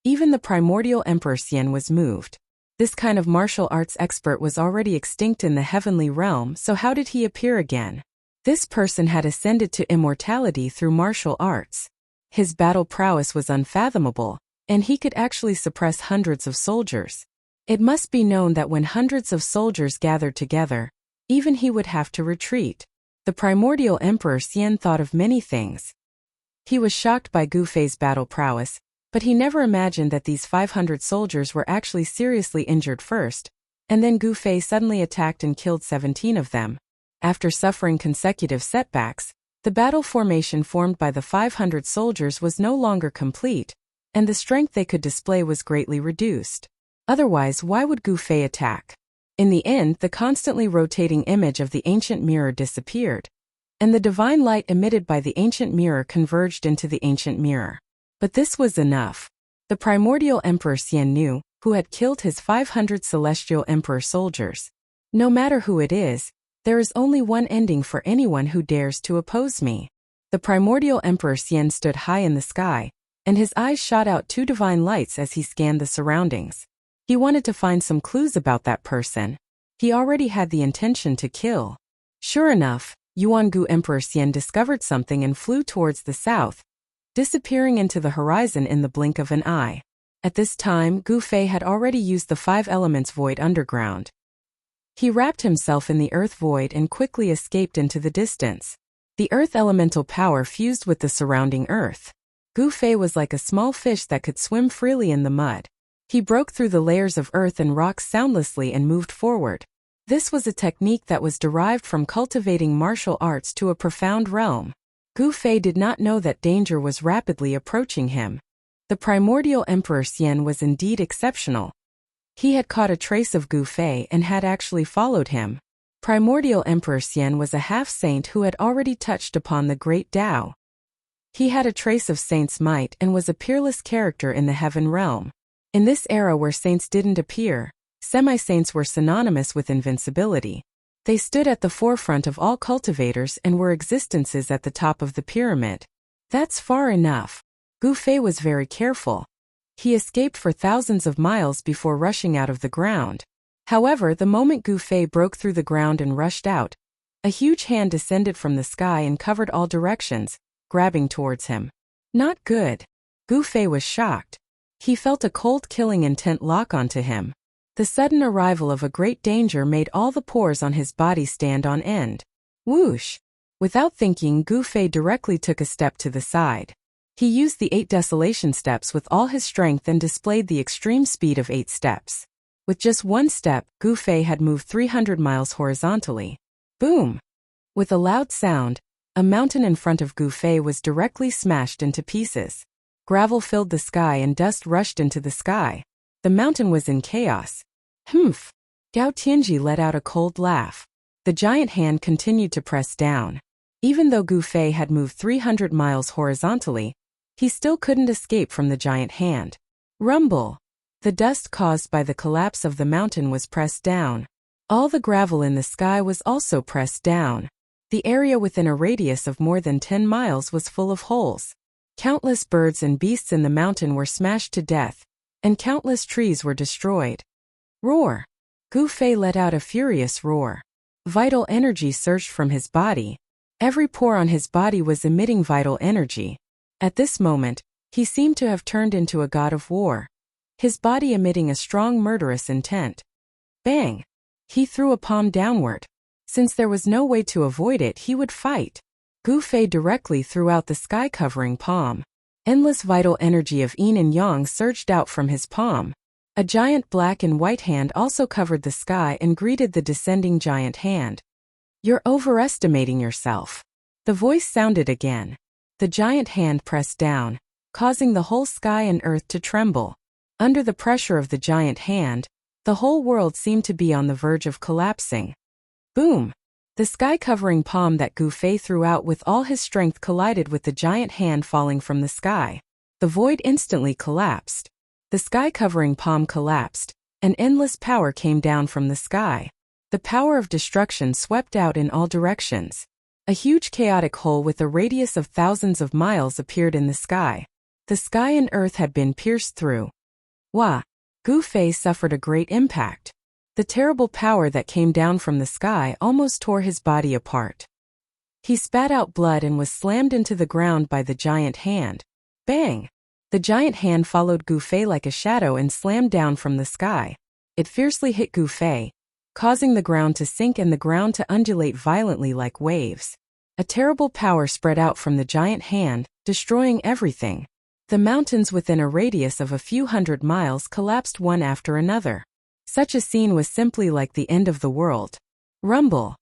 even the primordial Emperor Xian was moved. This kind of martial arts expert was already extinct in the heavenly realm, so how did he appear again? This person had ascended to immortality through martial arts. His battle prowess was unfathomable, and he could actually suppress hundreds of soldiers. It must be known that when hundreds of soldiers gathered together, even he would have to retreat. The primordial Emperor Xian thought of many things. He was shocked by Gu Fei's battle prowess, but he never imagined that these 500 soldiers were actually seriously injured first, and then Gu Fei suddenly attacked and killed 17 of them. After suffering consecutive setbacks, the battle formation formed by the 500 soldiers was no longer complete, and the strength they could display was greatly reduced. Otherwise, why would Gu Fei attack? In the end, the constantly rotating image of the ancient mirror disappeared, and the divine light emitted by the ancient mirror converged into the ancient mirror. But this was enough. The primordial Emperor Xian knew, who had killed his 500 celestial emperor soldiers. No matter who it is, there is only one ending for anyone who dares to oppose me. The primordial Emperor Xian stood high in the sky, and his eyes shot out two divine lights as he scanned the surroundings. He wanted to find some clues about that person. He already had the intention to kill. Sure enough, Yuangu Emperor Xian discovered something and flew towards the south, disappearing into the horizon in the blink of an eye. At this time, Gu Fei had already used the 5 elements void underground. He wrapped himself in the earth void and quickly escaped into the distance. The earth elemental power fused with the surrounding earth. Gu Fei was like a small fish that could swim freely in the mud. He broke through the layers of earth and rocks soundlessly and moved forward. This was a technique that was derived from cultivating martial arts to a profound realm. Gu Fei did not know that danger was rapidly approaching him. The primordial Emperor Xian was indeed exceptional. He had caught a trace of Gu Fei and had actually followed him. Primordial Emperor Xian was a half-saint who had already touched upon the great Tao. He had a trace of saint's might and was a peerless character in the heaven realm. In this era where saints didn't appear, semi-saints were synonymous with invincibility. They stood at the forefront of all cultivators and were existences at the top of the pyramid. That's far enough. Gu Fei was very careful. He escaped for thousands of miles before rushing out of the ground. However, the moment Gu Fei broke through the ground and rushed out, a huge hand descended from the sky and covered all directions, grabbing towards him. Not good. Gu Fei was shocked. He felt a cold killing intent lock onto him. The sudden arrival of a great danger made all the pores on his body stand on end. Whoosh! Without thinking, Gu Fei directly took a step to the side. He used the 8 desolation steps with all his strength and displayed the extreme speed of 8 steps. With just one step, Gu Fei had moved 300 miles horizontally. Boom! With a loud sound, a mountain in front of Gu Fei was directly smashed into pieces. Gravel filled the sky and dust rushed into the sky. The mountain was in chaos. Humph! Gao Tianji let out a cold laugh. The giant hand continued to press down. Even though Gu Fei had moved 300 miles horizontally, he still couldn't escape from the giant hand. Rumble! The dust caused by the collapse of the mountain was pressed down. All the gravel in the sky was also pressed down. The area within a radius of more than 10 miles was full of holes. Countless birds and beasts in the mountain were smashed to death, and countless trees were destroyed. Roar! Gu Fei let out a furious roar. Vital energy surged from his body. Every pore on his body was emitting vital energy. At this moment, he seemed to have turned into a god of war, his body emitting a strong murderous intent. Bang! He threw a palm downward. Since there was no way to avoid it, he would fight. Gu Fei directly threw out the sky-covering palm. Endless vital energy of yin and yang surged out from his palm. A giant black and white hand also covered the sky and greeted the descending giant hand. You're overestimating yourself. The voice sounded again. The giant hand pressed down, causing the whole sky and earth to tremble. Under the pressure of the giant hand, The whole world seemed to be on the verge of collapsing. Boom! The sky-covering palm that Gu Fei threw out with all his strength collided with the giant hand falling from the sky. The void instantly collapsed. The sky-covering palm collapsed, and endless power came down from the sky. The power of destruction swept out in all directions. A huge chaotic hole with a radius of thousands of miles appeared in the sky. The sky and earth had been pierced through. Wah! Gu Fei suffered a great impact. The terrible power that came down from the sky almost tore his body apart. He spat out blood and was slammed into the ground by the giant hand. Bang! The giant hand followed Gu Fei like a shadow and slammed down from the sky. It fiercely hit Gu Fei, causing the ground to sink and the ground to undulate violently like waves. A terrible power spread out from the giant hand, destroying everything. The mountains within a radius of a few hundred miles collapsed one after another. Such a scene was simply like the end of the world. Rumble!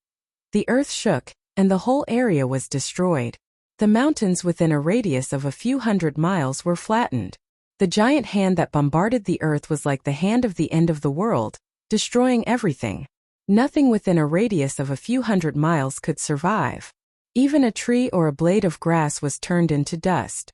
The earth shook, and the whole area was destroyed. The mountains within a radius of a few hundred miles were flattened. The giant hand that bombarded the earth was like the hand of the end of the world, destroying everything. Nothing within a radius of a few hundred miles could survive. Even a tree or a blade of grass was turned into dust.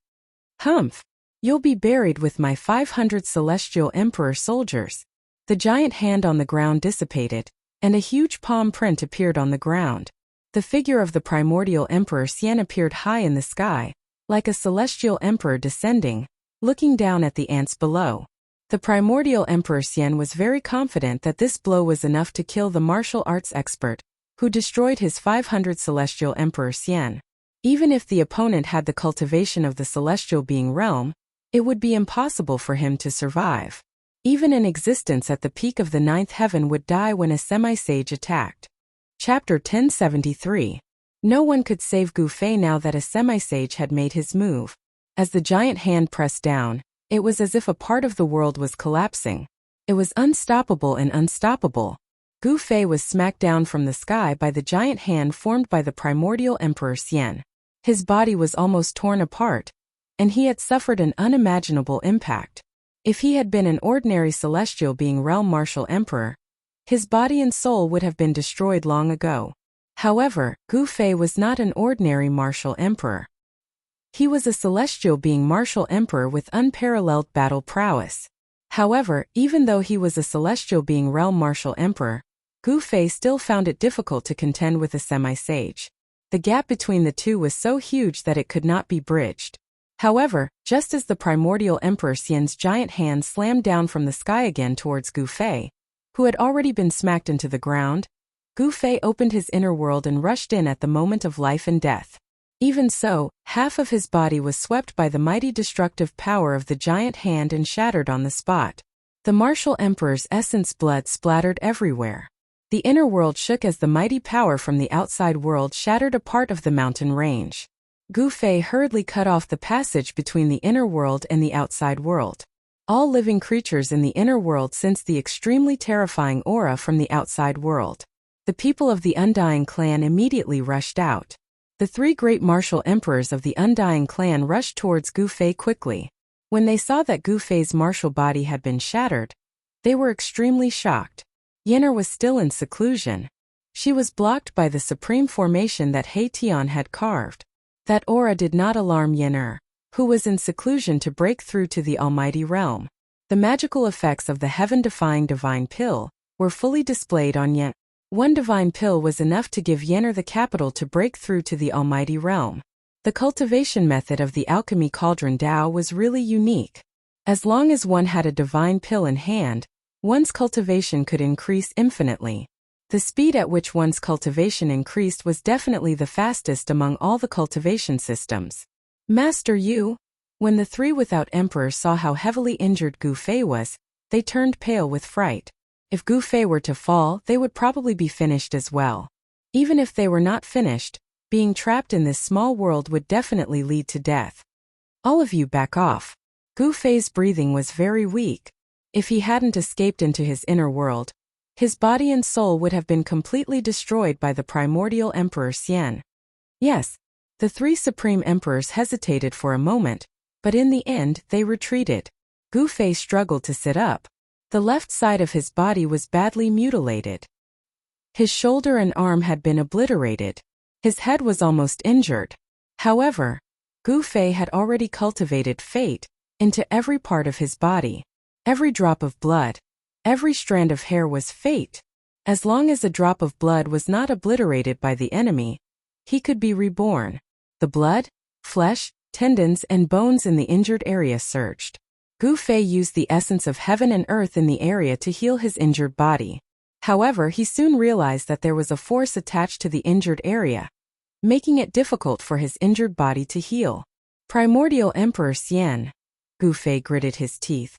Humph! You'll be buried with my 500 celestial emperor soldiers. The giant hand on the ground dissipated, and a huge palm print appeared on the ground. The figure of the primordial emperor Xian appeared high in the sky, like a celestial emperor descending, looking down at the ants below. The primordial emperor Xian was very confident that this blow was enough to kill the martial arts expert, who destroyed his 500 celestial emperor Xian. Even if the opponent had the cultivation of the celestial being realm, it would be impossible for him to survive. Even an existence at the peak of the ninth heaven would die when a semi-sage attacked. Chapter 1073. No one could save Gu Fei now that a semi-sage had made his move. As the giant hand pressed down, it was as if a part of the world was collapsing. It was unstoppable and unstoppable. Gu Fei was smacked down from the sky by the giant hand formed by the primordial emperor Xian. His body was almost torn apart, and he had suffered an unimaginable impact. If he had been an ordinary celestial being realm martial emperor, his body and soul would have been destroyed long ago. However, Gu Fei was not an ordinary martial emperor. He was a celestial being martial emperor with unparalleled battle prowess. However, even though he was a celestial being realm martial emperor, Gu Fei still found it difficult to contend with a semi-sage. The gap between the two was so huge that it could not be bridged. However, just as the primordial emperor Xian's giant hand slammed down from the sky again towards Gu Fei, who had already been smacked into the ground, Gu Fei opened his inner world and rushed in at the moment of life and death. Even so, half of his body was swept by the mighty destructive power of the giant hand and shattered on the spot. The martial emperor's essence blood splattered everywhere. The inner world shook as the mighty power from the outside world shattered a part of the mountain range. Gu Fei hurriedly cut off the passage between the inner world and the outside world. All living creatures in the inner world sensed the extremely terrifying aura from the outside world. The people of the Undying clan immediately rushed out. The three great martial emperors of the Undying clan rushed towards Gu Fei quickly. When they saw that Gu Fei's martial body had been shattered, they were extremely shocked. Yen'er was still in seclusion. She was blocked by the supreme formation that He Tian had carved. That aura did not alarm Yen'er, who was in seclusion to break through to the Almighty Realm. The magical effects of the heaven-defying divine pill were fully displayed on Yen'er. One divine pill was enough to give Yen'er the capital to break through to the Almighty Realm. The cultivation method of the alchemy cauldron Tao was really unique. As long as one had a divine pill in hand, one's cultivation could increase infinitely. The speed at which one's cultivation increased was definitely the fastest among all the cultivation systems. Master Yu! When the three without emperors saw how heavily injured Gu Fei was, they turned pale with fright. If Gu Fei were to fall, they would probably be finished as well. Even if they were not finished, being trapped in this small world would definitely lead to death. All of you back off. Gu Fei's breathing was very weak. If he hadn't escaped into his inner world, his body and soul would have been completely destroyed by the primordial emperor Xian. Yes, the three supreme emperors hesitated for a moment, but in the end they retreated. Gu Fei struggled to sit up. The left side of his body was badly mutilated. His shoulder and arm had been obliterated. His head was almost injured. However, Gu Fei had already cultivated fate into every part of his body. Every drop of blood, every strand of hair was fate. As long as a drop of blood was not obliterated by the enemy, he could be reborn. The blood, flesh, tendons and bones in the injured area surged. Gu Fei used the essence of heaven and earth in the area to heal his injured body. However, he soon realized that there was a force attached to the injured area, making it difficult for his injured body to heal. Primordial Emperor Xian. Gu Fei gritted his teeth.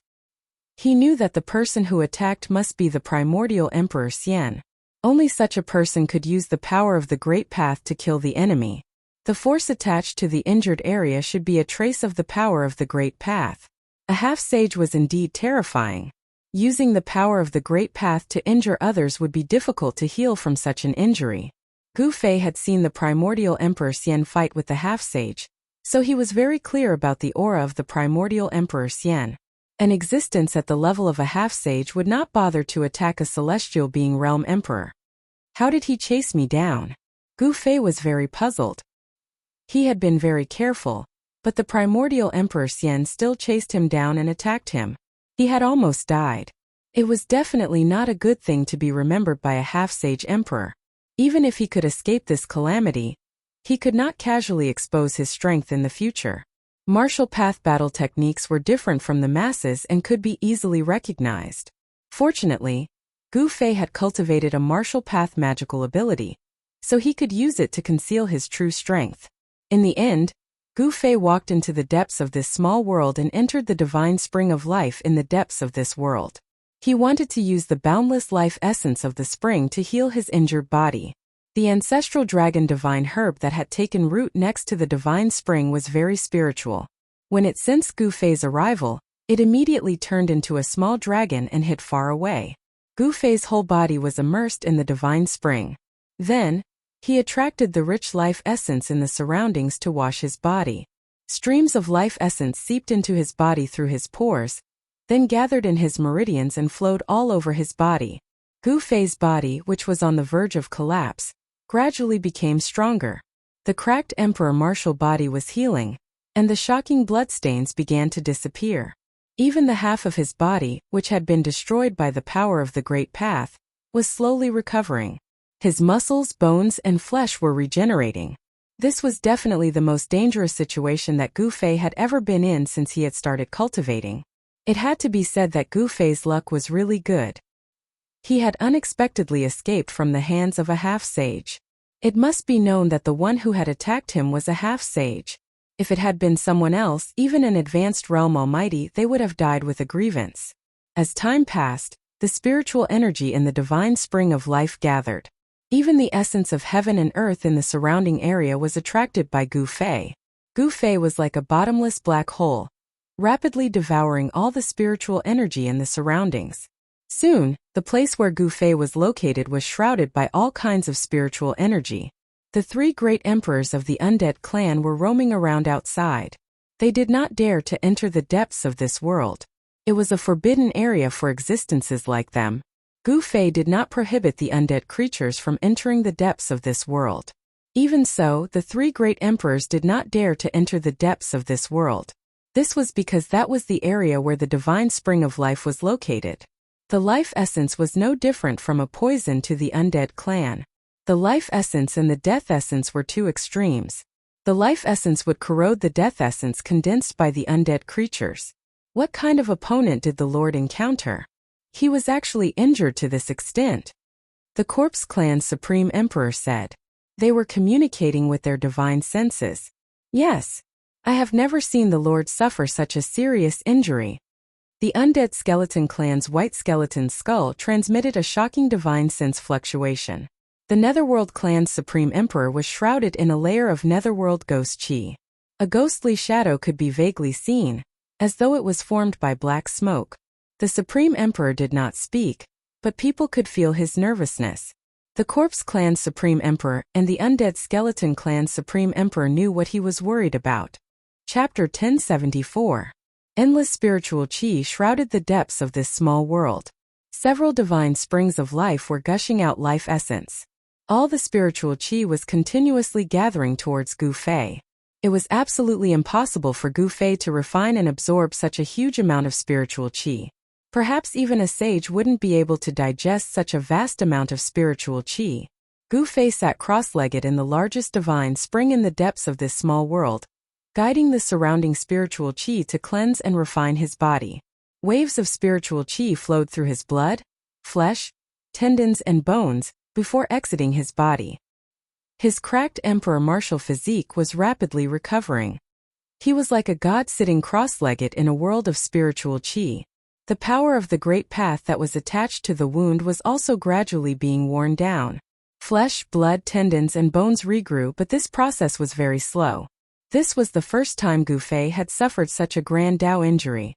He knew that the person who attacked must be the primordial Emperor Xian. Only such a person could use the power of the Great Path to kill the enemy. The force attached to the injured area should be a trace of the power of the Great Path. A half-sage was indeed terrifying. Using the power of the Great Path to injure others would be difficult to heal from such an injury. Gu Fei had seen the primordial Emperor Xian fight with the half-sage, so he was very clear about the aura of the primordial Emperor Xian. An existence at the level of a half-sage would not bother to attack a celestial being realm emperor. How did he chase me down? Gu Fei was very puzzled. He had been very careful, but the primordial Emperor Xian still chased him down and attacked him. He had almost died. It was definitely not a good thing to be remembered by a half-sage emperor. Even if he could escape this calamity, he could not casually expose his strength in the future. Martial path battle techniques were different from the masses and could be easily recognized. Fortunately, Gu Fei had cultivated a martial path magical ability, so he could use it to conceal his true strength. In the end, Gu Fei walked into the depths of this small world and entered the divine spring of life in the depths of this world. He wanted to use the boundless life essence of the spring to heal his injured body. The ancestral dragon divine herb that had taken root next to the divine spring was very spiritual. When it sensed Gu Fei's arrival, it immediately turned into a small dragon and hid far away. Gu Fei's whole body was immersed in the divine spring. Then, he attracted the rich life essence in the surroundings to wash his body. Streams of life essence seeped into his body through his pores, then gathered in his meridians and flowed all over his body. Gu Fei's body, which was on the verge of collapse, gradually became stronger. The cracked emperor martial body was healing, and the shocking bloodstains began to disappear. Even the half of his body, which had been destroyed by the power of the Great Path, was slowly recovering. His muscles, bones, and flesh were regenerating. This was definitely the most dangerous situation that Gu Fei had ever been in since he had started cultivating. It had to be said that Gu Fei's luck was really good. He had unexpectedly escaped from the hands of a half-sage. It must be known that the one who had attacked him was a half-sage. If it had been someone else, even an advanced realm almighty, they would have died with a grievance. As time passed, the spiritual energy in the divine spring of life gathered. Even the essence of heaven and earth in the surrounding area was attracted by Gu Fei. Gu Fei was like a bottomless black hole, rapidly devouring all the spiritual energy in the surroundings. Soon, the place where Gu Fei was located was shrouded by all kinds of spiritual energy. The three great emperors of the undead clan were roaming around outside. They did not dare to enter the depths of this world. It was a forbidden area for existences like them. Gu Fei did not prohibit the undead creatures from entering the depths of this world. Even so, the three great emperors did not dare to enter the depths of this world. This was because that was the area where the divine spring of life was located. The life essence was no different from a poison to the undead clan. The life essence and the death essence were two extremes. The life essence would corrode the death essence condensed by the undead creatures. What kind of opponent did the Lord encounter? He was actually injured to this extent. The Corpse Clan's Supreme Emperor said. They were communicating with their divine senses. Yes, I have never seen the Lord suffer such a serious injury. The Undead Skeleton Clan's White Skeleton's skull transmitted a shocking divine sense fluctuation. The Netherworld Clan's Supreme Emperor was shrouded in a layer of Netherworld ghost chi. A ghostly shadow could be vaguely seen, as though it was formed by black smoke. The Supreme Emperor did not speak, but people could feel his nervousness. The Corpse Clan's Supreme Emperor and the Undead Skeleton Clan's Supreme Emperor knew what he was worried about. Chapter 1074. Endless spiritual qi shrouded the depths of this small world. Several divine springs of life were gushing out life essence. All the spiritual qi was continuously gathering towards Gu Fei. It was absolutely impossible for Gu Fei to refine and absorb such a huge amount of spiritual qi. Perhaps even a sage wouldn't be able to digest such a vast amount of spiritual qi. Gu Fei sat cross-legged in the largest divine spring in the depths of this small world, guiding the surrounding spiritual qi to cleanse and refine his body. Waves of spiritual qi flowed through his blood, flesh, tendons and bones before exiting his body. His cracked emperor martial physique was rapidly recovering. He was like a god sitting cross-legged in a world of spiritual qi. The power of the great path that was attached to the wound was also gradually being worn down. Flesh, blood, tendons and bones regrew, but this process was very slow. This was the first time Gu Fei had suffered such a grand Dao injury.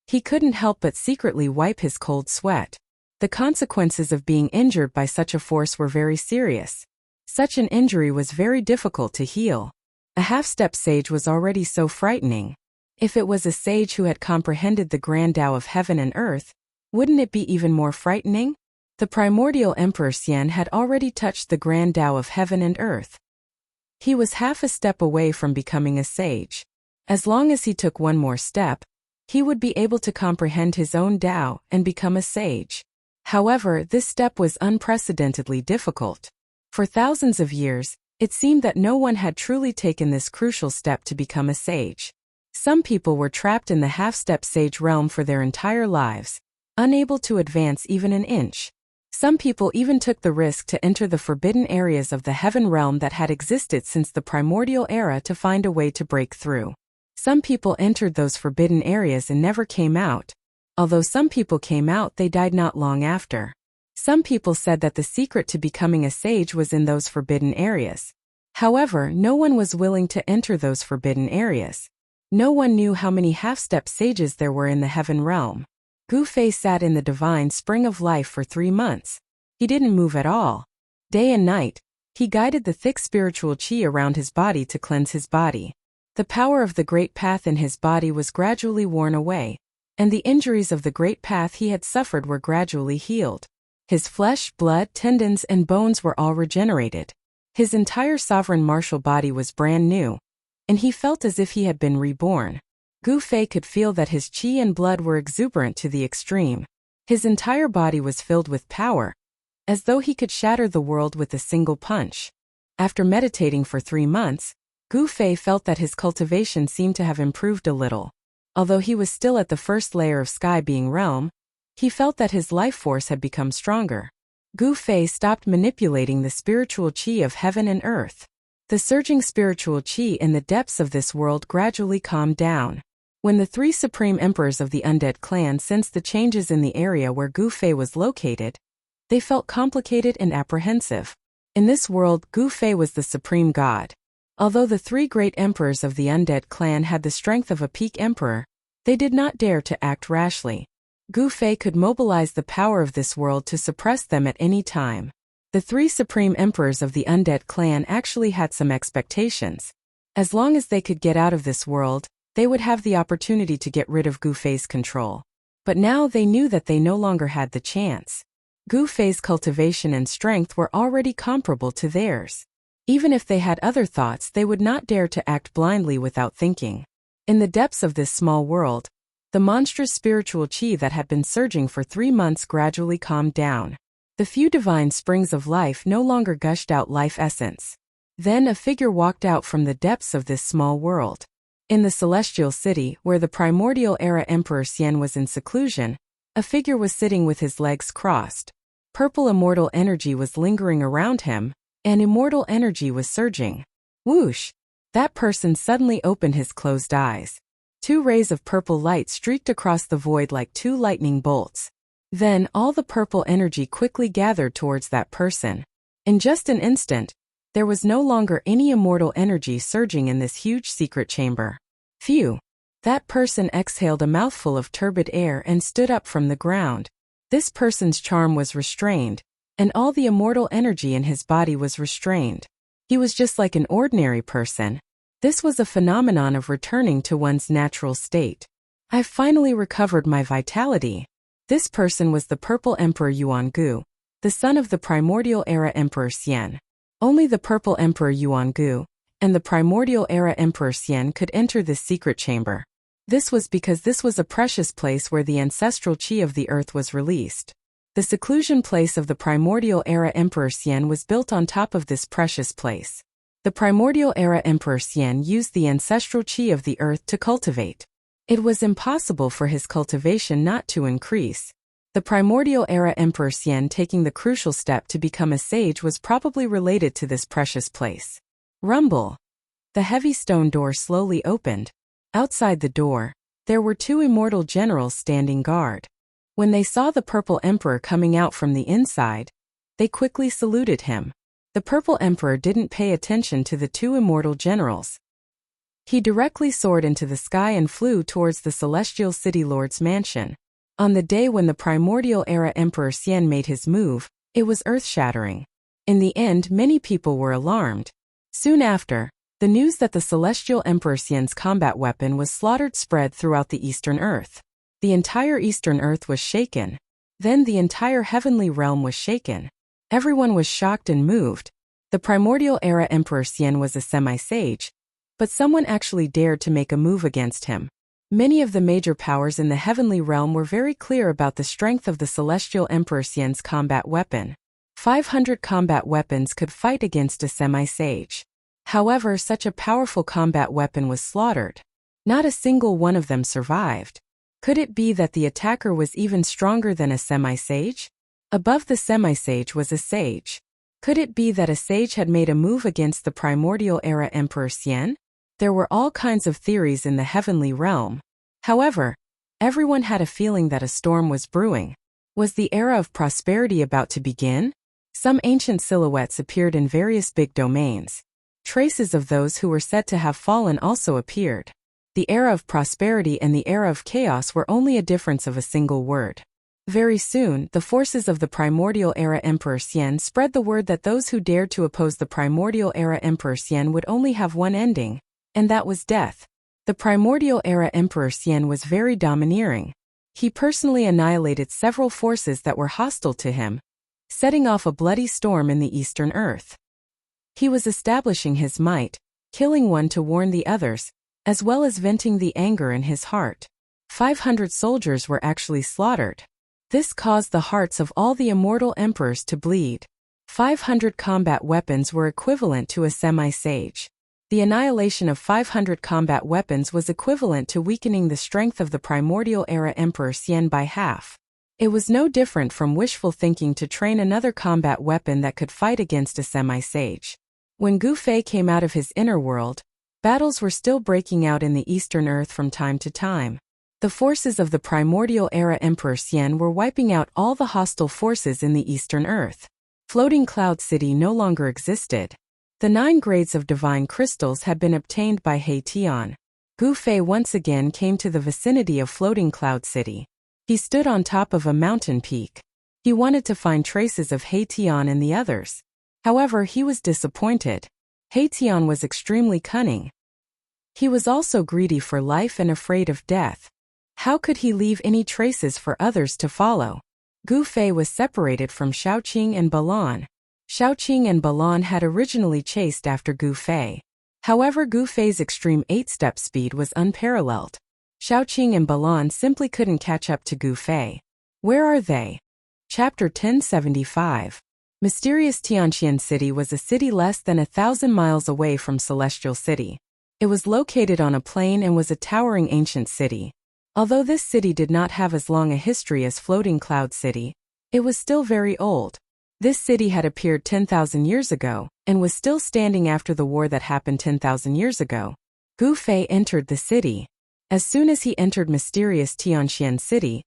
He couldn't help but secretly wipe his cold sweat. The consequences of being injured by such a force were very serious. Such an injury was very difficult to heal. A half-step sage was already so frightening. If it was a sage who had comprehended the grand Tao of heaven and earth, wouldn't it be even more frightening? The primordial Emperor Xian had already touched the grand Tao of heaven and earth. He was half a step away from becoming a sage. As long as he took one more step, he would be able to comprehend his own Tao and become a sage. However, this step was unprecedentedly difficult. For thousands of years, it seemed that no one had truly taken this crucial step to become a sage. Some people were trapped in the half-step sage realm for their entire lives, unable to advance even an inch. Some people even took the risk to enter the forbidden areas of the heaven realm that had existed since the primordial era to find a way to break through. Some people entered those forbidden areas and never came out. Although some people came out, they died not long after. Some people said that the secret to becoming a sage was in those forbidden areas. However, no one was willing to enter those forbidden areas. No one knew how many half-step sages there were in the heaven realm. Gu Fei sat in the divine spring of life for 3 months. He didn't move at all. Day and night, he guided the thick spiritual qi around his body to cleanse his body. The power of the great path in his body was gradually worn away, and the injuries of the great path he had suffered were gradually healed. His flesh, blood, tendons, and bones were all regenerated. His entire sovereign martial body was brand new, and he felt as if he had been reborn. Gu Fei could feel that his qi and blood were exuberant to the extreme. His entire body was filled with power, as though he could shatter the world with a single punch. After meditating for 3 months, Gu Fei felt that his cultivation seemed to have improved a little. Although he was still at the first layer of sky being realm, he felt that his life force had become stronger. Gu Fei stopped manipulating the spiritual qi of heaven and earth. The surging spiritual qi in the depths of this world gradually calmed down. When the 3 supreme emperors of the undead clan sensed the changes in the area where Gu Fei was located, they felt complicated and apprehensive. In this world, Gu Fei was the supreme god. Although the 3 great emperors of the undead clan had the strength of a peak emperor, they did not dare to act rashly. Gu Fei could mobilize the power of this world to suppress them at any time. The 3 supreme emperors of the undead clan actually had some expectations. As long as they could get out of this world, they would have the opportunity to get rid of Gu Fei's control. But now they knew that they no longer had the chance. Gu Fei's cultivation and strength were already comparable to theirs. Even if they had other thoughts, they would not dare to act blindly without thinking. In the depths of this small world, the monstrous spiritual qi that had been surging for 3 months gradually calmed down. The few divine springs of life no longer gushed out life essence. Then a figure walked out from the depths of this small world. In the celestial city, where the primordial era Emperor Xian was in seclusion, a figure was sitting with his legs crossed. Purple immortal energy was lingering around him, and immortal energy was surging. Whoosh! That person suddenly opened his closed eyes. 2 rays of purple light streaked across the void like 2 lightning bolts. Then all the purple energy quickly gathered towards that person. In just an instant, there was no longer any immortal energy surging in this huge secret chamber. Phew! That person exhaled a mouthful of turbid air and stood up from the ground. This person's charm was restrained, and all the immortal energy in his body was restrained. He was just like an ordinary person. This was a phenomenon of returning to one's natural state. I've finally recovered my vitality. This person was the Purple Emperor Yuan Gu, the son of the Primordial Era Emperor Xian. Only the Purple Emperor Yuan Gu and the Primordial Era Emperor Xian could enter this secret chamber. This was because this was a precious place where the ancestral qi of the earth was released. The seclusion place of the Primordial Era Emperor Xian was built on top of this precious place. The Primordial Era Emperor Xian used the ancestral qi of the earth to cultivate. It was impossible for his cultivation not to increase. The Primordial Era Emperor Xian taking the crucial step to become a sage was probably related to this precious place. Rumble. The heavy stone door slowly opened. Outside the door, there were two immortal generals standing guard. When they saw the Purple Emperor coming out from the inside, they quickly saluted him. The Purple Emperor didn't pay attention to the two immortal generals. He directly soared into the sky and flew towards the Celestial City Lord's mansion. On the day when the Primordial Era Emperor Xian made his move, it was earth-shattering. In the end, many people were alarmed. Soon after, the news that the Celestial Emperor Xian's combat weapon was slaughtered spread throughout the Eastern Earth. The entire Eastern Earth was shaken. Then the entire heavenly realm was shaken. Everyone was shocked and moved. The Primordial Era Emperor Xian was a semi-sage, but someone actually dared to make a move against him. Many of the major powers in the heavenly realm were very clear about the strength of the Celestial Emperor Xian's combat weapon. 500 combat weapons could fight against a semi-sage. However, such a powerful combat weapon was slaughtered. Not a single one of them survived. Could it be that the attacker was even stronger than a semi-sage? Above the semi-sage was a sage. Could it be that a sage had made a move against the Primordial Era Emperor Xian? There were all kinds of theories in the heavenly realm. However, everyone had a feeling that a storm was brewing. Was the era of prosperity about to begin? Some ancient silhouettes appeared in various big domains. Traces of those who were said to have fallen also appeared. The era of prosperity and the era of chaos were only a difference of a single word. Very soon, the forces of the Primordial Era Emperor Xian spread the word that those who dared to oppose the Primordial Era Emperor Xian would only have one ending, and that was death. The Primordial Era Emperor Xian was very domineering. He personally annihilated several forces that were hostile to him, setting off a bloody storm in the Eastern Earth. He was establishing his might, killing one to warn the others, as well as venting the anger in his heart. 500 soldiers were actually slaughtered. This caused the hearts of all the immortal emperors to bleed. 500 combat weapons were equivalent to a semi-sage. The annihilation of 500 combat weapons was equivalent to weakening the strength of the Primordial Era Emperor Xian by half. It was no different from wishful thinking to train another combat weapon that could fight against a semi-sage. When Gu Fei came out of his inner world, battles were still breaking out in the Eastern Earth from time to time. The forces of the Primordial Era Emperor Xian were wiping out all the hostile forces in the Eastern Earth. Floating Cloud City no longer existed. The 9 grades of divine crystals had been obtained by He Tian. Gu Fei once again came to the vicinity of Floating Cloud City. He stood on top of a mountain peak. He wanted to find traces of He Tian and the others. However, he was disappointed. He Tian was extremely cunning. He was also greedy for life and afraid of death. How could he leave any traces for others to follow? Gu Fei was separated from Shaoqing and Balan. Shaoqing and Balan had originally chased after Gu Fei. However, Gu Fei's extreme 8-step speed was unparalleled. Shaoqing and Balan simply couldn't catch up to Gu Fei. Where are they? Chapter 1075. Mysterious Tianqian City was a city less than 1,000 miles away from Celestial City. It was located on a plain and was a towering ancient city. Although this city did not have as long a history as Floating Cloud City, it was still very old. This city had appeared 10,000 years ago, and was still standing after the war that happened 10,000 years ago. Gu Fei entered the city. As soon as he entered mysterious Tianqian City,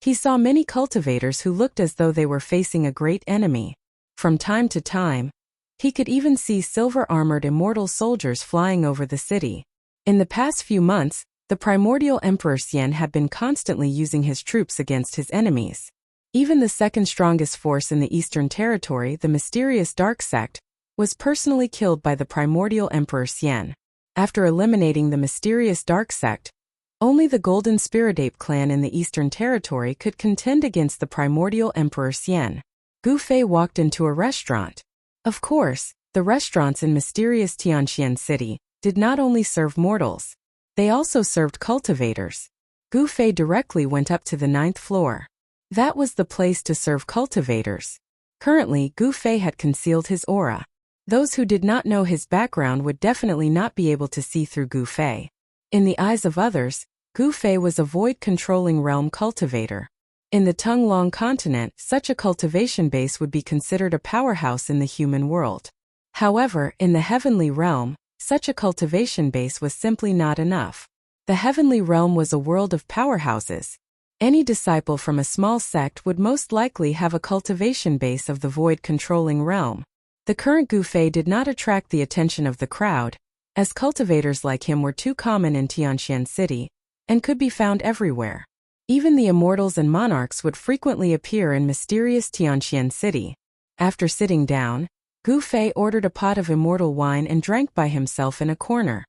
he saw many cultivators who looked as though they were facing a great enemy. From time to time, he could even see silver-armored immortal soldiers flying over the city. In the past few months, the Primordial Emperor Xian had been constantly using his troops against his enemies. Even the second strongest force in the Eastern Territory, the mysterious Dark Sect, was personally killed by the Primordial Emperor Xian. After eliminating the mysterious Dark Sect, Only the Golden Spirit Ape clan in the Eastern Territory could contend against the primordial Emperor Xian. Gu Fei walked into a restaurant. Of course, the restaurants in mysterious Tianxian City did not only serve mortals. They also served cultivators. Gu Fei directly went up to the 9th floor. That was the place to serve cultivators. Currently, Gu Fei had concealed his aura. Those who did not know his background would definitely not be able to see through Gu Fei. In the eyes of others, Gu Fei was a void-controlling realm cultivator. In the Tunglong continent, such a cultivation base would be considered a powerhouse in the human world. However, in the heavenly realm, such a cultivation base was simply not enough. The heavenly realm was a world of powerhouses. Any disciple from a small sect would most likely have a cultivation base of the void-controlling realm. The current Gu Fei did not attract the attention of the crowd, as cultivators like him were too common in Tianxian City, and could be found everywhere. Even the immortals and monarchs would frequently appear in mysterious Tianxian City. After sitting down, Gu Fei ordered a pot of immortal wine and drank by himself in a corner.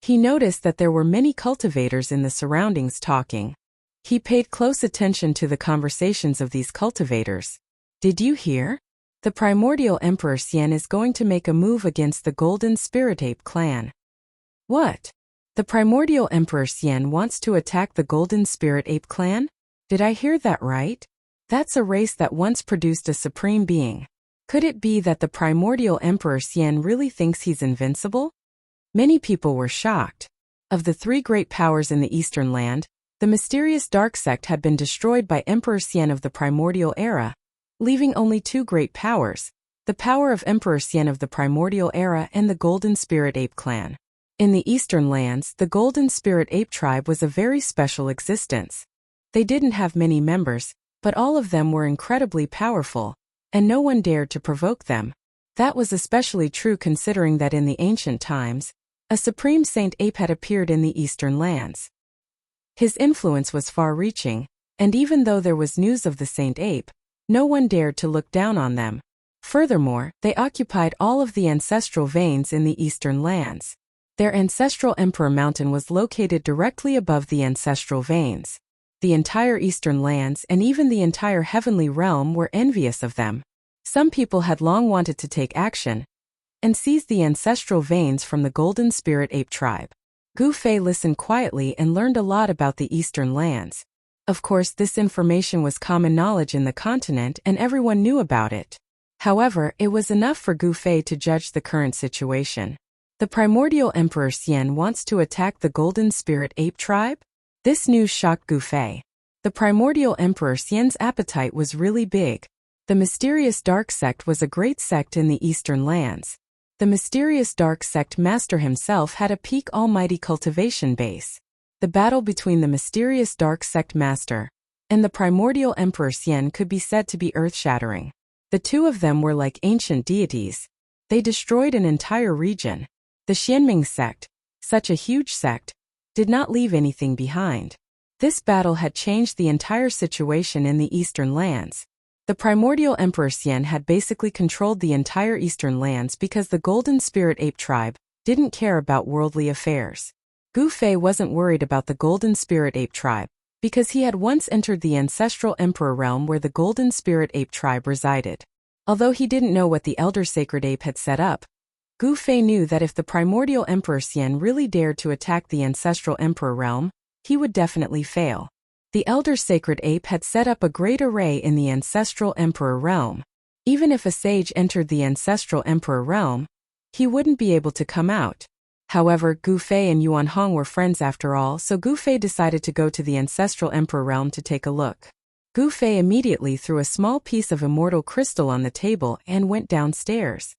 He noticed that there were many cultivators in the surroundings talking. He paid close attention to the conversations of these cultivators. Did you hear? The primordial Emperor Xian is going to make a move against the Golden Spirit Ape clan. What? The primordial Emperor Xian wants to attack the Golden Spirit Ape clan? Did I hear that right? That's a race that once produced a supreme being. Could it be that the primordial Emperor Xian really thinks he's invincible? Many people were shocked. Of the 3 great powers in the Eastern Land, the mysterious dark sect had been destroyed by Emperor Xian of the primordial era, leaving only 2 great powers, the power of Emperor Xian of the primordial era and the Golden Spirit Ape clan. In the Eastern Lands, the Golden Spirit Ape tribe was a very special existence. They didn't have many members, but all of them were incredibly powerful, and no one dared to provoke them. That was especially true considering that in the ancient times, a supreme saint ape had appeared in the Eastern Lands. His influence was far-reaching, and even though there was news of the saint ape, no one dared to look down on them. Furthermore, they occupied all of the ancestral veins in the Eastern Lands. Their ancestral Emperor Mountain was located directly above the ancestral veins. The entire Eastern Lands and even the entire heavenly realm were envious of them. Some people had long wanted to take action and seize the ancestral veins from the Golden Spirit Ape tribe. Gu Fei listened quietly and learned a lot about the Eastern Lands. Of course, this information was common knowledge in the continent and everyone knew about it. However, it was enough for Gu Fei to judge the current situation. The primordial Emperor Xian wants to attack the Golden Spirit Ape tribe? This news shocked Gu Fei. The primordial Emperor Xian's appetite was really big. The mysterious dark sect was a great sect in the Eastern Lands. The mysterious dark sect master himself had a peak almighty cultivation base. The battle between the mysterious dark sect master and the primordial Emperor Xian could be said to be earth-shattering. The 2 of them were like ancient deities. They destroyed an entire region. The Xianming sect, such a huge sect, did not leave anything behind. This battle had changed the entire situation in the Eastern Lands. The primordial Emperor Xian had basically controlled the entire Eastern Lands because the Golden Spirit Ape tribe didn't care about worldly affairs. Gu Fei wasn't worried about the Golden Spirit Ape tribe because he had once entered the ancestral Emperor realm where the Golden Spirit Ape tribe resided. Although he didn't know what the Elder Sacred Ape had set up, Gu Fei knew that if the primordial Emperor Xian really dared to attack the ancestral Emperor realm, he would definitely fail. The Elder Sacred Ape had set up a great array in the ancestral Emperor realm. Even if a sage entered the ancestral Emperor realm, he wouldn't be able to come out. However, Gu Fei and Yuan Hong were friends after all, so Gu Fei decided to go to the ancestral Emperor realm to take a look. Gu Fei immediately threw a small piece of immortal crystal on the table and went downstairs.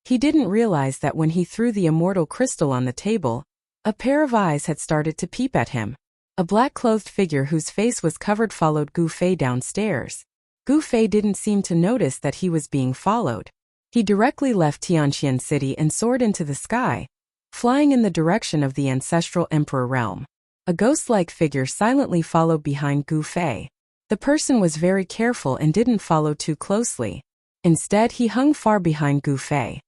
He didn't realize that when he threw the immortal crystal on the table, a pair of eyes had started to peep at him. A black-clothed figure whose face was covered followed Gu Fei downstairs. Gu Fei didn't seem to notice that he was being followed. He directly left Tianxian City and soared into the sky, flying in the direction of the ancestral Emperor realm. A ghost-like figure silently followed behind Gu Fei. The person was very careful and didn't follow too closely. Instead, he hung far behind Gu Fei.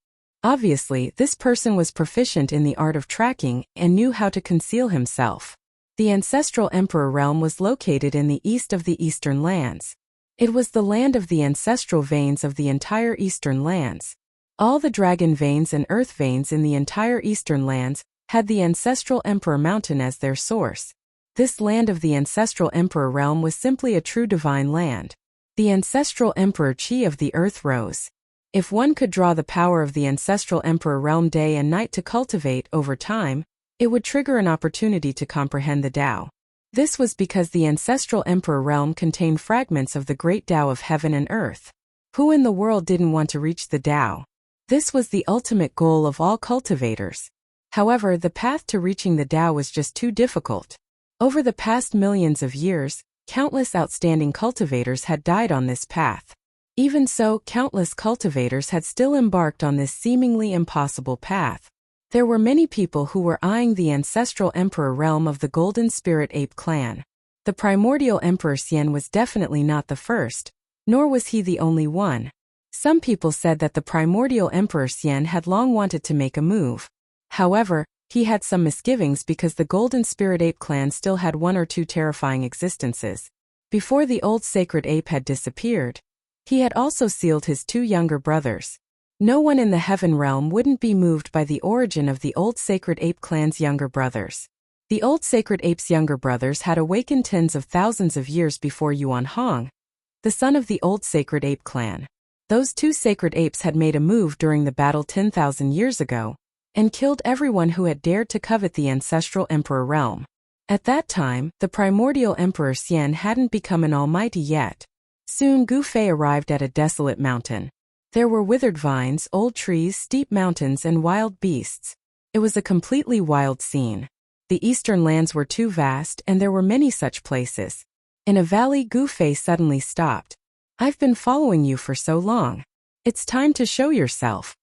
Obviously, this person was proficient in the art of tracking and knew how to conceal himself. The ancestral emperor realm was located in the east of the Eastern lands. It was the land of the ancestral veins of the entire Eastern lands. All the dragon veins and earth veins in the entire Eastern lands had the ancestral emperor mountain as their source. This land of the ancestral emperor realm was simply a true divine land. The ancestral emperor chi of the earth rose. If one could draw the power of the ancestral emperor realm day and night to cultivate over time, it would trigger an opportunity to comprehend the Tao. This was because the ancestral emperor realm contained fragments of the great Tao of heaven and earth. Who in the world didn't want to reach the Tao? This was the ultimate goal of all cultivators. However, the path to reaching the Tao was just too difficult. Over the past millions of years, countless outstanding cultivators had died on this path. Even so, countless cultivators had still embarked on this seemingly impossible path. There were many people who were eyeing the ancestral emperor realm of the Golden Spirit Ape clan. The primordial Emperor Xian was definitely not the first, nor was he the only one. Some people said that the primordial Emperor Xian had long wanted to make a move. However, he had some misgivings because the Golden Spirit Ape clan still had one or two terrifying existences. Before the old sacred ape had disappeared, he had also sealed his two younger brothers. No one in the heaven realm wouldn't be moved by the origin of the old sacred ape clan's younger brothers. The old sacred ape's younger brothers had awakened tens of thousands of years before Yuan Hong, the son of the old sacred ape clan. Those two sacred apes had made a move during the battle 10,000 years ago, and killed everyone who had dared to covet the ancestral emperor realm. At that time, the primordial Emperor Xian hadn't become an almighty yet. Soon Gu Fei arrived at a desolate mountain. There were withered vines, old trees, steep mountains, and wild beasts. It was a completely wild scene. The eastern lands were too vast, and there were many such places. In a valley, Gu Fei suddenly stopped. "I've been following you for so long. It's time to show yourself."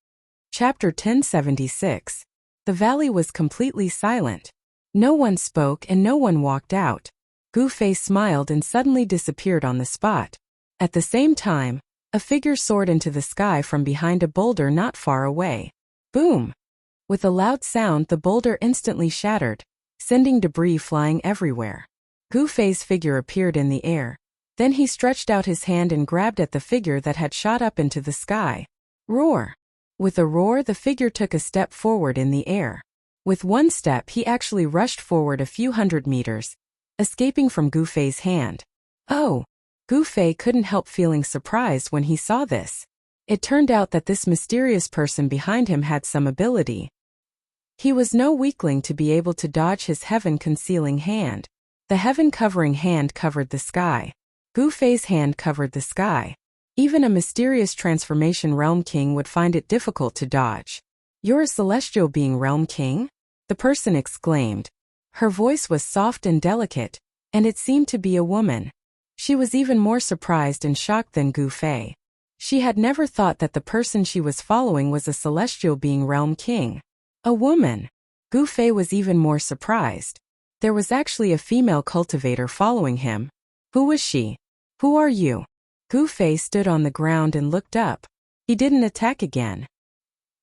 Chapter 1076. The valley was completely silent. No one spoke and no one walked out. Gu Fei smiled and suddenly disappeared on the spot. At the same time, a figure soared into the sky from behind a boulder not far away. Boom! With a loud sound, the boulder instantly shattered, sending debris flying everywhere. Gu Fei's figure appeared in the air. Then he stretched out his hand and grabbed at the figure that had shot up into the sky. Roar! With a roar, the figure took a step forward in the air. With one step, he actually rushed forward a few hundred meters, escaping from Gu Fei's hand. Oh! Gu Fei couldn't help feeling surprised when he saw this. It turned out that this mysterious person behind him had some ability. He was no weakling to be able to dodge his heaven-concealing hand. The heaven-covering hand covered the sky. Gu Fei's hand covered the sky. Even a mysterious transformation realm king would find it difficult to dodge. "You're a celestial being, realm king?" the person exclaimed. Her voice was soft and delicate, and it seemed to be a woman. She was even more surprised and shocked than Gu Fei. She had never thought that the person she was following was a celestial being, realm king. A woman. Gu Fei was even more surprised. There was actually a female cultivator following him. Who was she? Who are you? Gu Fei stood on the ground and looked up. He didn't attack again.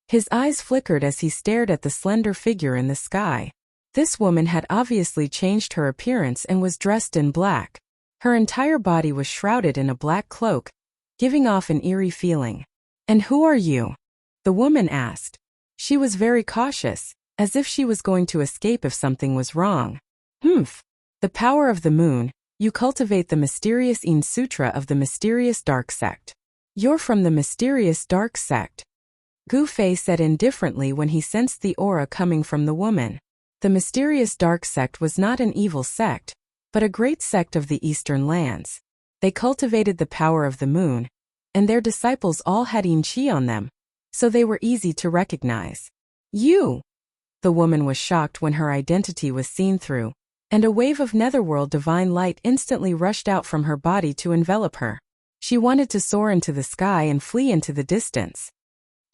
His eyes flickered as he stared at the slender figure in the sky. This woman had obviously changed her appearance and was dressed in black. Her entire body was shrouded in a black cloak, giving off an eerie feeling. "And who are you?" the woman asked. She was very cautious, as if she was going to escape if something was wrong. "Humph. The power of the moon, you cultivate the mysterious Yin Sutra of the mysterious dark sect. You're from the mysterious dark sect," Gu Fei said indifferently when he sensed the aura coming from the woman. The mysterious dark sect was not an evil sect, but a great sect of the eastern lands. They cultivated the power of the moon, and their disciples all had Yin Qi on them, so they were easy to recognize. "You!" The woman was shocked when her identity was seen through, and a wave of netherworld divine light instantly rushed out from her body to envelop her. She wanted to soar into the sky and flee into the distance.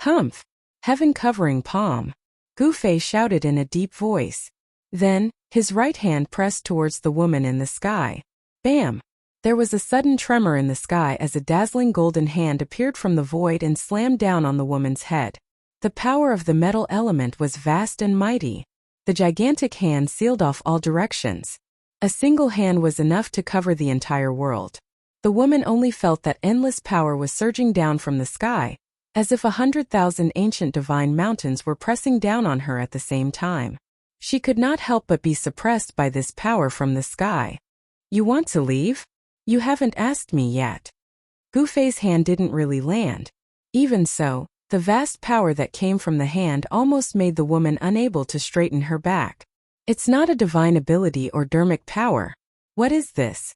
"Humph! Heaven-covering palm," Gu Fei shouted in a deep voice. Then, his right hand pressed towards the woman in the sky. Bam! There was a sudden tremor in the sky as a dazzling golden hand appeared from the void and slammed down on the woman's head. The power of the metal element was vast and mighty. The gigantic hand sealed off all directions. A single hand was enough to cover the entire world. The woman only felt that endless power was surging down from the sky, as if 100,000 ancient divine mountains were pressing down on her at the same time. She could not help but be suppressed by this power from the sky. You want to leave? You haven't asked me yet. Gu Fei's hand didn't really land. Even so, the vast power that came from the hand almost made the woman unable to straighten her back. It's not a divine ability or dermic power. What is this?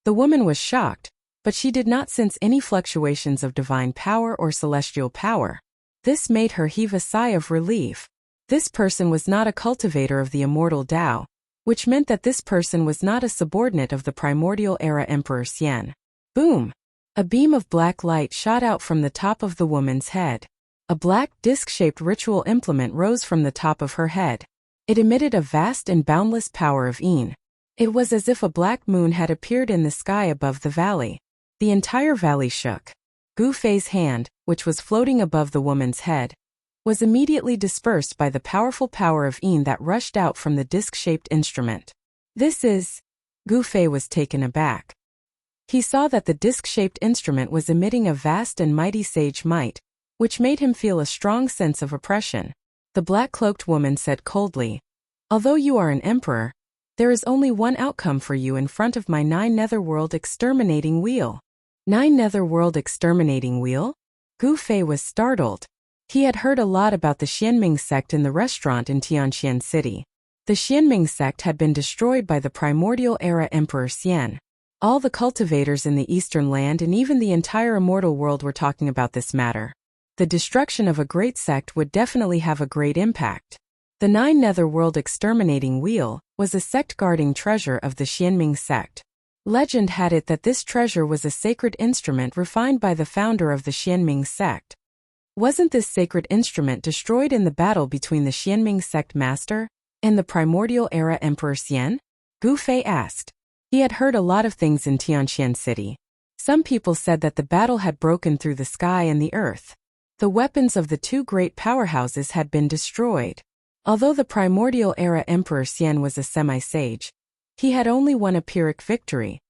The woman was shocked, but she did not sense any fluctuations of divine power or celestial power. This made her heave a sigh of relief. This person was not a cultivator of the immortal Tao, which meant that this person was not a subordinate of the primordial era Emperor Xian. Boom! A beam of black light shot out from the top of the woman's head. A black disc-shaped ritual implement rose from the top of her head. It emitted a vast and boundless power of Yin. It was as if a black moon had appeared in the sky above the valley. The entire valley shook. Gu Fei's hand, which was floating above the woman's head, was immediately dispersed by the powerful power of Yin that rushed out from the disc-shaped instrument. This is... Gu Fei was taken aback. He saw that the disc-shaped instrument was emitting a vast and mighty sage might, which made him feel a strong sense of oppression. The black-cloaked woman said coldly, "Although you are an emperor, there is only one outcome for you in front of my 9 netherworld exterminating wheel." 9 netherworld exterminating wheel? Gu Fei was startled. He had heard a lot about the Xianming sect in the restaurant in Tianqian City. The Xianming sect had been destroyed by the primordial era Emperor Xian. All the cultivators in the eastern land and even the entire immortal world were talking about this matter. The destruction of a great sect would definitely have a great impact. The 9 netherworld exterminating wheel was a sect-guarding treasure of the Xianming sect. Legend had it that this treasure was a sacred instrument refined by the founder of the Xianming sect. Wasn't this sacred instrument destroyed in the battle between the Xianming sect master and the primordial era Emperor Xian? Gu Fei asked. He had heard a lot of things in Tianqian City. Some people said that the battle had broken through the sky and the earth. The weapons of the 2 great powerhouses had been destroyed. Although the primordial era Emperor Xian was a semi-sage, he had only won a Pyrrhic victory.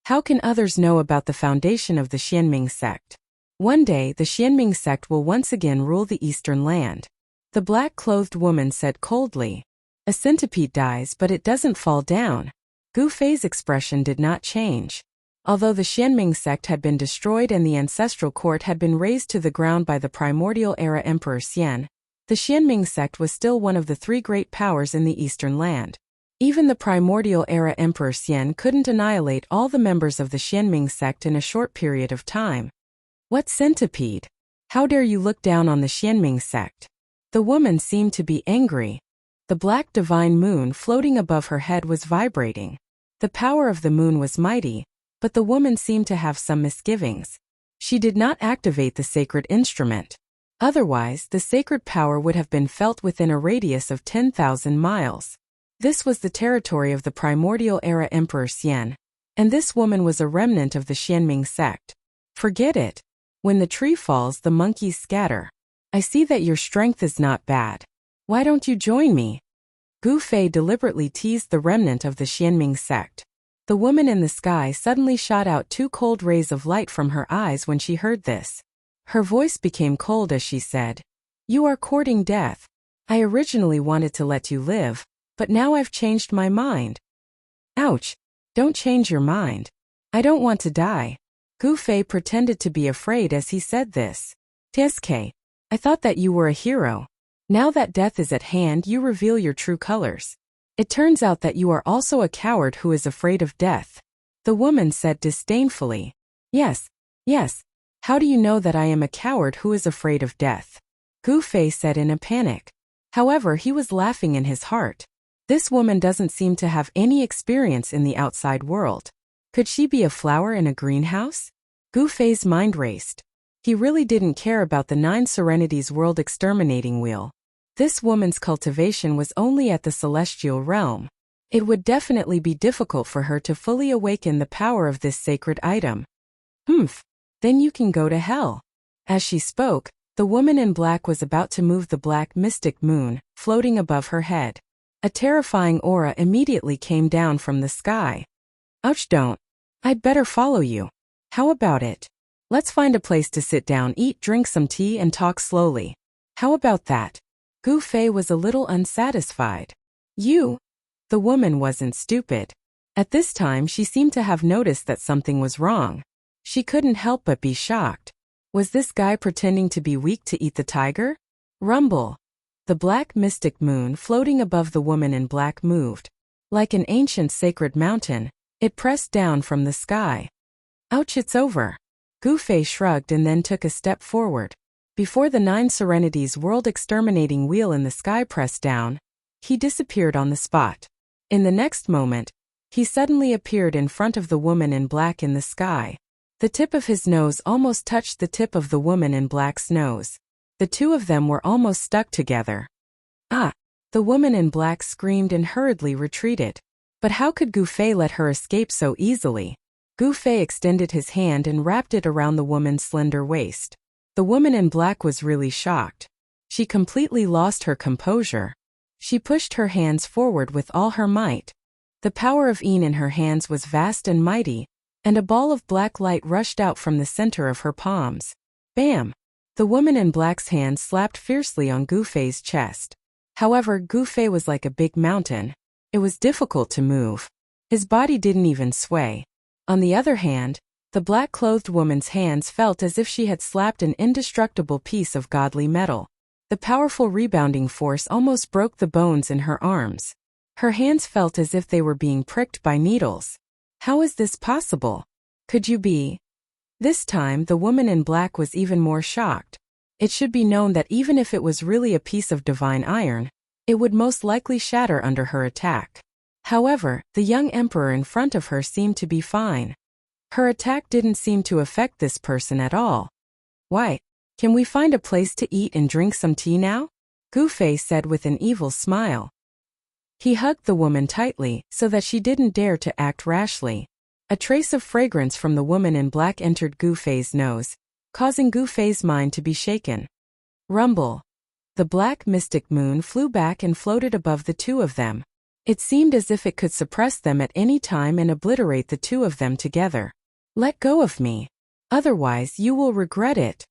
How can others know about the foundation of the Xianming sect? One day the Xianming sect will once again rule the eastern land. The black-clothed woman said coldly. A centipede dies but it doesn't fall down. Gu Fei's expression did not change. Although the Xianming sect had been destroyed and the ancestral court had been razed to the ground by the primordial era Emperor Xian, the Xianming sect was still one of the 3 great powers in the eastern land. Even the primordial era Emperor Xian couldn't annihilate all the members of the Xianming sect in a short period of time. What centipede? How dare you look down on the Xianming sect? The woman seemed to be angry. The black divine moon floating above her head was vibrating. The power of the moon was mighty, but the woman seemed to have some misgivings. She did not activate the sacred instrument. Otherwise, the sacred power would have been felt within a radius of 10,000 miles. This was the territory of the primordial era Emperor Xian, and this woman was a remnant of the Xianming sect. Forget it. When the tree falls, the monkeys scatter. I see that your strength is not bad. Why don't you join me? Gu Fei deliberately teased the remnant of the Xianming sect. The woman in the sky suddenly shot out 2 cold rays of light from her eyes when she heard this. Her voice became cold as she said, "You are courting death. I originally wanted to let you live, but now I've changed my mind." Ouch! Don't change your mind. I don't want to die. Gu Fei pretended to be afraid as he said this. "Tsk, I thought that you were a hero. Now that death is at hand, you reveal your true colors. It turns out that you are also a coward who is afraid of death." The woman said disdainfully. Yes. How do you know that I am a coward who is afraid of death?" Gu Fei said in a panic. However, he was laughing in his heart. This woman doesn't seem to have any experience in the outside world. Could she be a flower in a greenhouse? Gu Fei's mind raced. He really didn't care about the 9 Serenities world exterminating wheel. This woman's cultivation was only at the celestial realm. It would definitely be difficult for her to fully awaken the power of this sacred item. Then you can go to hell. As she spoke, the woman in black was about to move the black mystic moon, floating above her head. A terrifying aura immediately came down from the sky. Ouch, don't. I'd better follow you. How about it? Let's find a place to sit down, eat, drink some tea, and talk slowly. How about that? Gu Fei was a little unsatisfied. You? The woman wasn't stupid. At this time she seemed to have noticed that something was wrong. She couldn't help but be shocked. Was this guy pretending to be weak to eat the tiger? Rumble. The black mystic moon floating above the woman in black moved. Like an ancient sacred mountain, it pressed down from the sky. Ouch, it's over. Gu Fei shrugged and then took a step forward. Before the 9 Serenities world exterminating wheel in the sky pressed down, he disappeared on the spot. In the next moment, he suddenly appeared in front of the woman in black in the sky. The tip of his nose almost touched the tip of the woman in black's nose. The two of them were almost stuck together. Ah! The woman in black screamed and hurriedly retreated. But how could Gu Fei let her escape so easily? Gu Fei extended his hand and wrapped it around the woman's slender waist. The woman in black was really shocked. She completely lost her composure. She pushed her hands forward with all her might. The power of Yin in her hands was vast and mighty, and a ball of black light rushed out from the center of her palms. Bam! The woman in black's hand slapped fiercely on Gu Fei's chest. However, Gu Fei was like a big mountain. It was difficult to move. His body didn't even sway. On the other hand, the black-clothed woman's hands felt as if she had slapped an indestructible piece of godly metal. The powerful rebounding force almost broke the bones in her arms. Her hands felt as if they were being pricked by needles. How is this possible? Could you be? This time, the woman in black was even more shocked. It should be known that even if it was really a piece of divine iron, it would most likely shatter under her attack. However, the young emperor in front of her seemed to be fine. Her attack didn't seem to affect this person at all. Why? Can we find a place to eat and drink some tea now? Gu Fei said with an evil smile. He hugged the woman tightly so that she didn't dare to act rashly. A trace of fragrance from the woman in black entered Gu Fei's nose, causing Gu Fei's mind to be shaken. Rumble. The black mystic moon flew back and floated above the two of them. It seemed as if it could suppress them at any time and obliterate the two of them together. Let go of me. Otherwise you will regret it.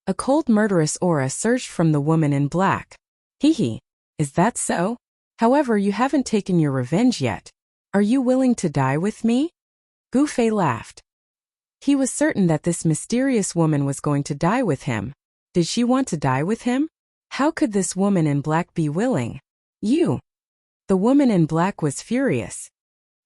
A cold murderous aura surged from the woman in black. Hee. Is that so? However, you haven't taken your revenge yet. Are you willing to die with me? Gu Fei laughed. He was certain that this mysterious woman was going to die with him. Did she want to die with him? How could this woman in black be willing? You. The woman in black was furious.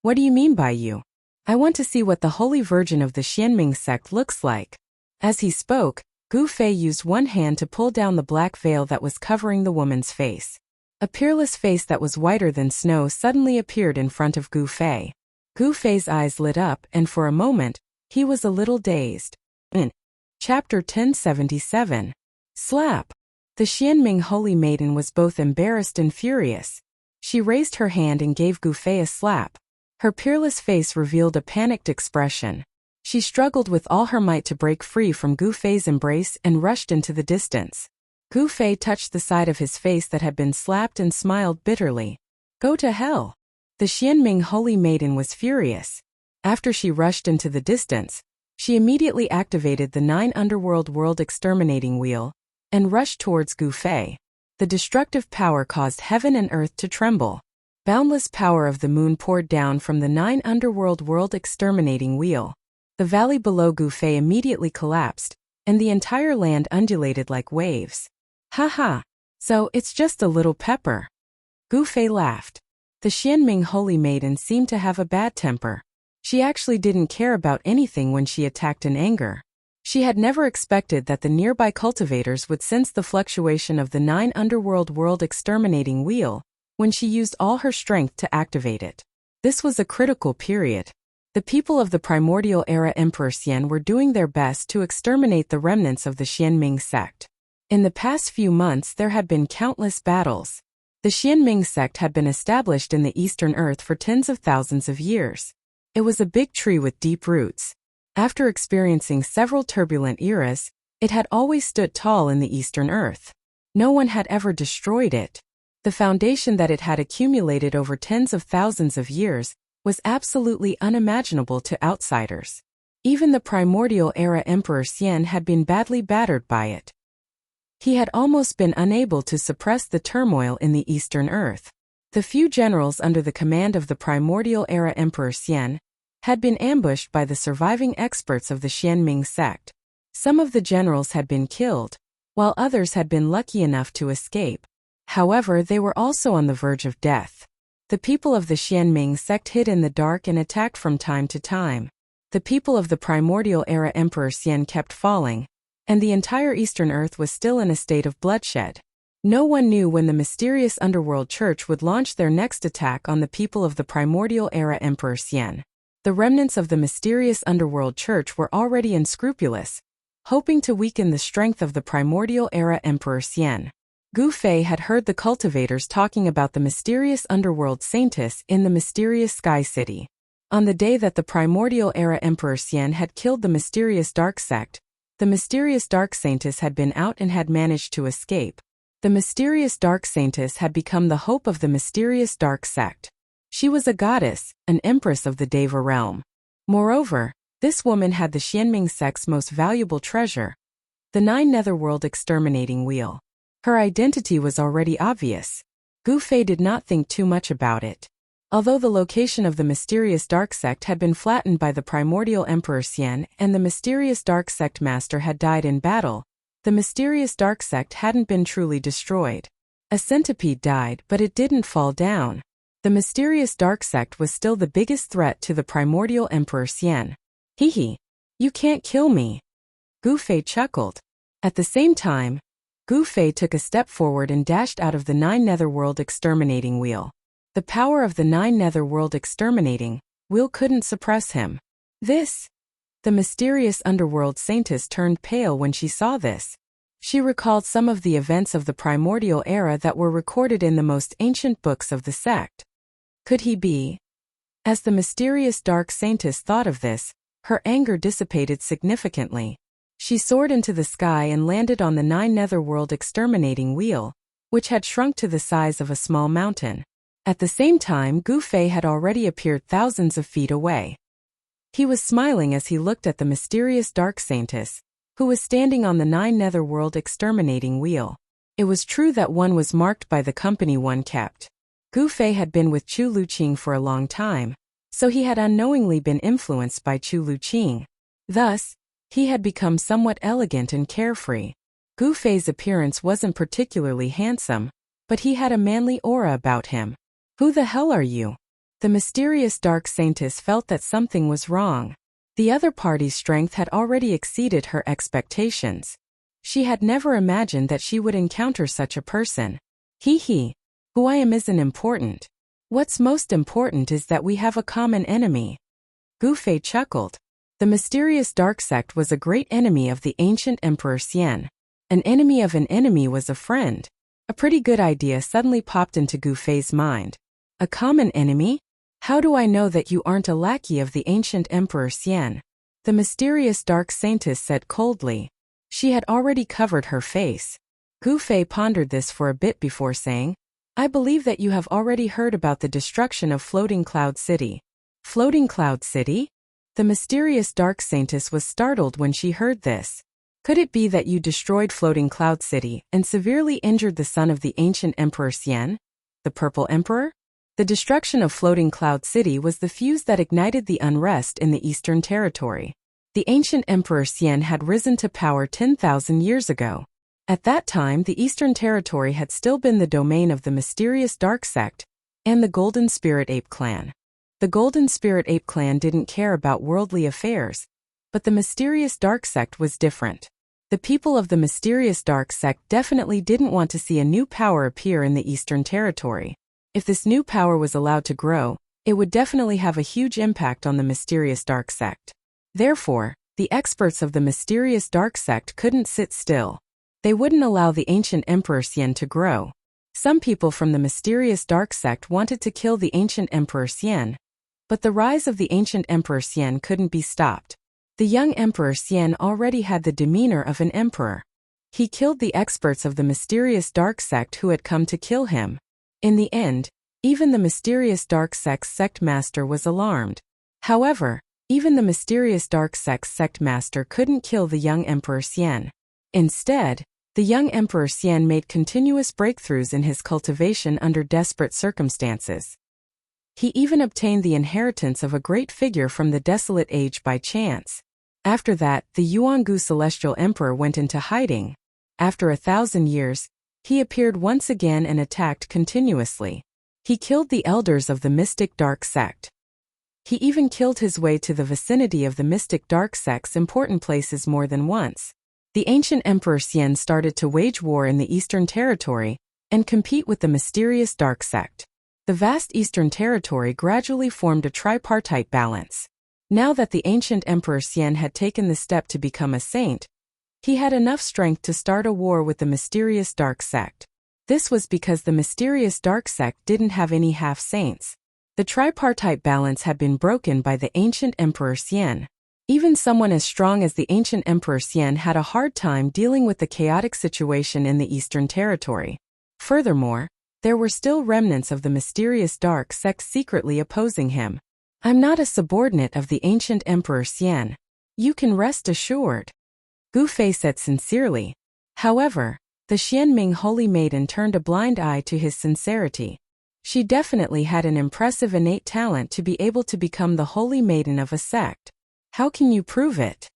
What do you mean by you? I want to see what the Holy Virgin of the Xianming sect looks like. As he spoke, Gu Fei used one hand to pull down the black veil that was covering the woman's face. A peerless face that was whiter than snow suddenly appeared in front of Gu Fei. Gu Fei's eyes lit up and for a moment, he was a little dazed. Chapter 1077. Slap. The Xianming Holy Maiden was both embarrassed and furious. She raised her hand and gave Gu Fei a slap. Her peerless face revealed a panicked expression. She struggled with all her might to break free from Gu Fei's embrace and rushed into the distance. Gu Fei touched the side of his face that had been slapped and smiled bitterly. Go to hell. The Xianming Holy Maiden was furious. After she rushed into the distance, she immediately activated the 9 Underworld World Exterminating Wheel and rushed towards Gu Fei. The destructive power caused heaven and earth to tremble. Boundless power of the moon poured down from the 9 Underworld World Exterminating Wheel. The valley below Gu Fei immediately collapsed, and the entire land undulated like waves. Ha! So it's just a little pepper. Gu Fei laughed. The Xianming Holy Maiden seemed to have a bad temper. She actually didn't care about anything when she attacked in anger. She had never expected that the nearby cultivators would sense the fluctuation of the 9 Underworld World Exterminating Wheel when she used all her strength to activate it. This was a critical period. The people of the primordial era Emperor Xian were doing their best to exterminate the remnants of the Xianming sect. In the past few months there had been countless battles. The Xianming sect had been established in the Eastern Earth for tens of thousands of years. It was a big tree with deep roots. After experiencing several turbulent eras, it had always stood tall in the Eastern Earth. No one had ever destroyed it. The foundation that it had accumulated over tens of thousands of years was absolutely unimaginable to outsiders. Even the primordial era Emperor Xian had been badly battered by it. He had almost been unable to suppress the turmoil in the Eastern Earth. The few generals under the command of the primordial era Emperor Xian had been ambushed by the surviving experts of the Xianming sect. Some of the generals had been killed, while others had been lucky enough to escape. However, they were also on the verge of death. The people of the Xianming sect hid in the dark and attacked from time to time. The people of the primordial era Emperor Xian kept falling, and the entire Eastern Earth was still in a state of bloodshed. No one knew when the mysterious underworld church would launch their next attack on the people of the primordial era Emperor Xian. The remnants of the mysterious underworld church were already unscrupulous, hoping to weaken the strength of the primordial era Emperor Xian. Gu Fei had heard the cultivators talking about the mysterious underworld saintess in the mysterious Sky City. On the day that the primordial era Emperor Xian had killed the mysterious dark sect, the mysterious dark saintess had been out and had managed to escape. The mysterious dark saintess had become the hope of the mysterious dark sect. She was a goddess, an empress of the Deva realm. Moreover, this woman had the Xianming sect's most valuable treasure, the 9 netherworld exterminating wheel. Her identity was already obvious. Gu Fei did not think too much about it. Although the location of the mysterious dark sect had been flattened by the primordial Emperor Xian and the mysterious dark sect master had died in battle, the mysterious dark sect hadn't been truly destroyed. A centipede died, but it didn't fall down. The mysterious dark sect was still the biggest threat to the primordial Emperor Xian. Hee, you can't kill me. Gu Fei chuckled. At the same time, Gu Fei took a step forward and dashed out of the 9 netherworld exterminating wheel. The power of the 9 netherworld exterminating wheel couldn't suppress him. This? The mysterious underworld saintess turned pale when she saw this. She recalled some of the events of the primordial era that were recorded in the most ancient books of the sect. Could he be? As the mysterious dark saintess thought of this, her anger dissipated significantly. She soared into the sky and landed on the 9 netherworld exterminating wheel, which had shrunk to the size of a small mountain. At the same time, Gu Fei had already appeared thousands of feet away. He was smiling as he looked at the mysterious dark saintess, who was standing on the 9 netherworld exterminating wheel. It was true that one was marked by the company one kept. Gu Fei had been with Chu Luqing for a long time, so he had unknowingly been influenced by Chu Luqing. Thus, he had become somewhat elegant and carefree. Gu Fei's appearance wasn't particularly handsome, but he had a manly aura about him. Who the hell are you? The mysterious dark saintess felt that something was wrong. The other party's strength had already exceeded her expectations. She had never imagined that she would encounter such a person. Who I am isn't important. What's most important is that we have a common enemy. Gu Fei chuckled. The mysterious dark sect was a great enemy of the ancient Emperor Xian. An enemy of an enemy was a friend. A pretty good idea suddenly popped into Gu Fei's mind. A common enemy? How do I know that you aren't a lackey of the ancient Emperor Xian? The mysterious dark saintess said coldly. She had already covered her face. Gu Fei pondered this for a bit before saying, I believe that you have already heard about the destruction of Floating Cloud City. Floating Cloud City? The mysterious dark saintess was startled when she heard this. Could it be that you destroyed Floating Cloud City and severely injured the son of the ancient Emperor Xian? The Purple Emperor? The destruction of Floating Cloud City was the fuse that ignited the unrest in the Eastern Territory. The ancient Emperor Xian had risen to power 10,000 years ago. At that time, the Eastern Territory had still been the domain of the mysterious Dark Sect and the Golden Spirit Ape Clan. The Golden Spirit Ape Clan didn't care about worldly affairs, but the mysterious Dark Sect was different. The people of the mysterious Dark Sect definitely didn't want to see a new power appear in the Eastern Territory. If this new power was allowed to grow, it would definitely have a huge impact on the mysterious Dark Sect. Therefore, the experts of the mysterious Dark Sect couldn't sit still. They wouldn't allow the ancient Emperor Xian to grow. Some people from the mysterious Dark Sect wanted to kill the ancient Emperor Xian, but the rise of the ancient Emperor Xian couldn't be stopped. The young Emperor Xian already had the demeanor of an emperor. He killed the experts of the mysterious Dark Sect who had come to kill him. In the end, even the mysterious dark sect master was alarmed. However, even the mysterious dark sect master couldn't kill the young Emperor Xian. Instead, the young Emperor Xian made continuous breakthroughs in his cultivation under desperate circumstances. He even obtained the inheritance of a great figure from the desolate age by chance. After that, the Yuangu Celestial Emperor went into hiding. After 1,000 years, he appeared once again and attacked continuously. He killed the elders of the mystic dark sect. He even killed his way to the vicinity of the mystic dark sect's important places more than once. The ancient Emperor Xian started to wage war in the Eastern Territory and compete with the mysterious dark sect. The vast Eastern Territory gradually formed a tripartite balance. Now that the ancient Emperor Xian had taken the step to become a saint, he had enough strength to start a war with the mysterious dark sect. This was because the mysterious dark sect didn't have any half-saints. The tripartite balance had been broken by the ancient Emperor Xian. Even someone as strong as the ancient Emperor Xian had a hard time dealing with the chaotic situation in the Eastern Territory. Furthermore, there were still remnants of the mysterious dark sect secretly opposing him. "I'm not a subordinate of the ancient Emperor Xian. You can rest assured," Gu Fei said sincerely. However, the Xianming Holy Maiden turned a blind eye to his sincerity. She definitely had an impressive innate talent to be able to become the Holy Maiden of a sect. "How can you prove it?"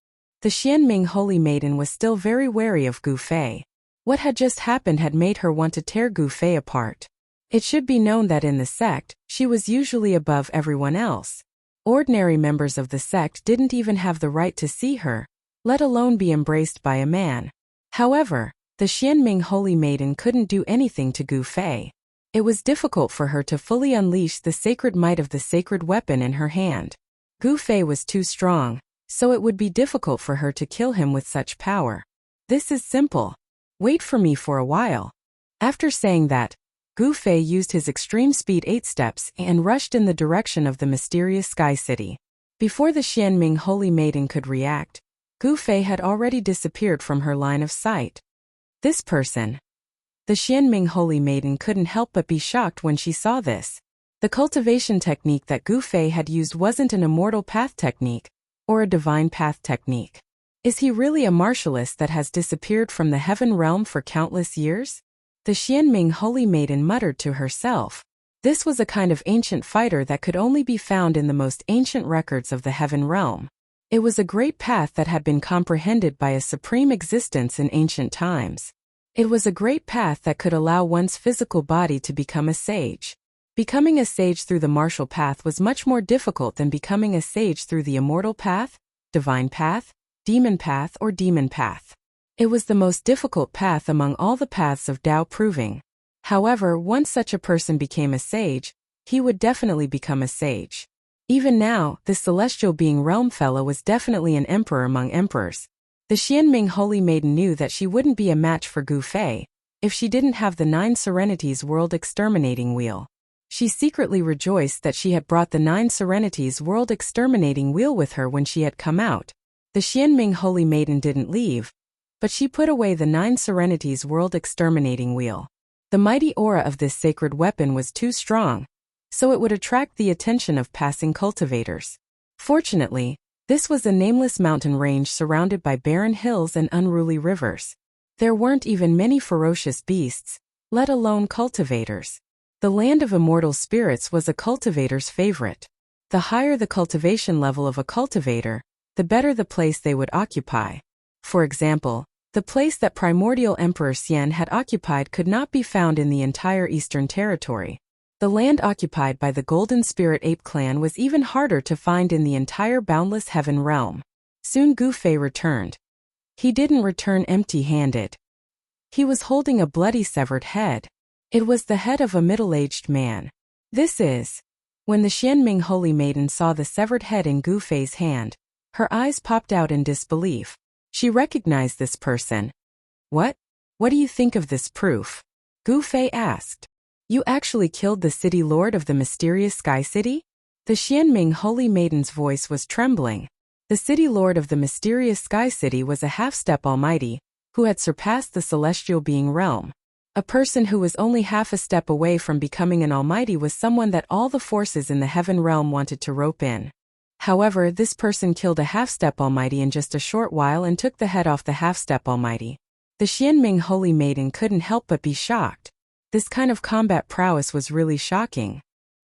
The Xianming Holy Maiden was still very wary of Gu Fei. What had just happened had made her want to tear Gu Fei apart. It should be known that in the sect, she was usually above everyone else. Ordinary members of the sect didn't even have the right to see her, let alone be embraced by a man. However, the Xianming Holy Maiden couldn't do anything to Gu Fei. It was difficult for her to fully unleash the sacred might of the sacred weapon in her hand. Gu Fei was too strong, so it would be difficult for her to kill him with such power. "This is simple. Wait for me for a while." After saying that, Gu Fei used his extreme speed 8 steps and rushed in the direction of the mysterious Sky City. Before the Xianming Holy Maiden could react, Gu Fei had already disappeared from her line of sight. This person. The Xianming Holy Maiden couldn't help but be shocked when she saw this. The cultivation technique that Gu Fei had used wasn't an immortal path technique, or a divine path technique. Is he really a martialist that has disappeared from the heaven realm for countless years? The Xianming Holy Maiden muttered to herself. This was a kind of ancient fighter that could only be found in the most ancient records of the heaven realm. It was a great path that had been comprehended by a supreme existence in ancient times. It was a great path that could allow one's physical body to become a sage. Becoming a sage through the martial path was much more difficult than becoming a sage through the immortal path, divine path, demon path, or demon path. It was the most difficult path among all the paths of Tao proving. However, once such a person became a sage, he would definitely become a sage. Even now, this celestial being realm fellow was definitely an emperor among emperors. The Xianming Holy Maiden knew that she wouldn't be a match for Gu Fei if she didn't have the 9 Serenities World Exterminating Wheel. She secretly rejoiced that she had brought the 9 Serenities World Exterminating Wheel with her when she had come out. The Xianming Holy Maiden didn't leave, but she put away the 9 Serenities World Exterminating Wheel. The mighty aura of this sacred weapon was too strong, so it would attract the attention of passing cultivators. Fortunately, this was a nameless mountain range surrounded by barren hills and unruly rivers. There weren't even many ferocious beasts, let alone cultivators. The land of immortal spirits was a cultivator's favorite. The higher the cultivation level of a cultivator, the better the place they would occupy. For example, the place that primordial Emperor Xian had occupied could not be found in the entire Eastern Territory. The land occupied by the Golden Spirit Ape clan was even harder to find in the entire boundless heaven realm. Soon Gu Fei returned. He didn't return empty-handed. He was holding a bloody severed head. It was the head of a middle-aged man. This is. When the Xianming Holy Maiden saw the severed head in Gu Fei's hand, her eyes popped out in disbelief. She recognized this person. What? What do you think of this proof? Gu Fei asked. You actually killed the city lord of the mysterious Sky City? The Xianming Holy Maiden's voice was trembling. The city lord of the mysterious Sky City was a half-step almighty, who had surpassed the celestial being realm. A person who was only half a step away from becoming an almighty was someone that all the forces in the heaven realm wanted to rope in. However, this person killed a half-step almighty in just a short while and took the head off the half-step almighty. The Xianming holy maiden couldn't help but be shocked. This kind of combat prowess was really shocking.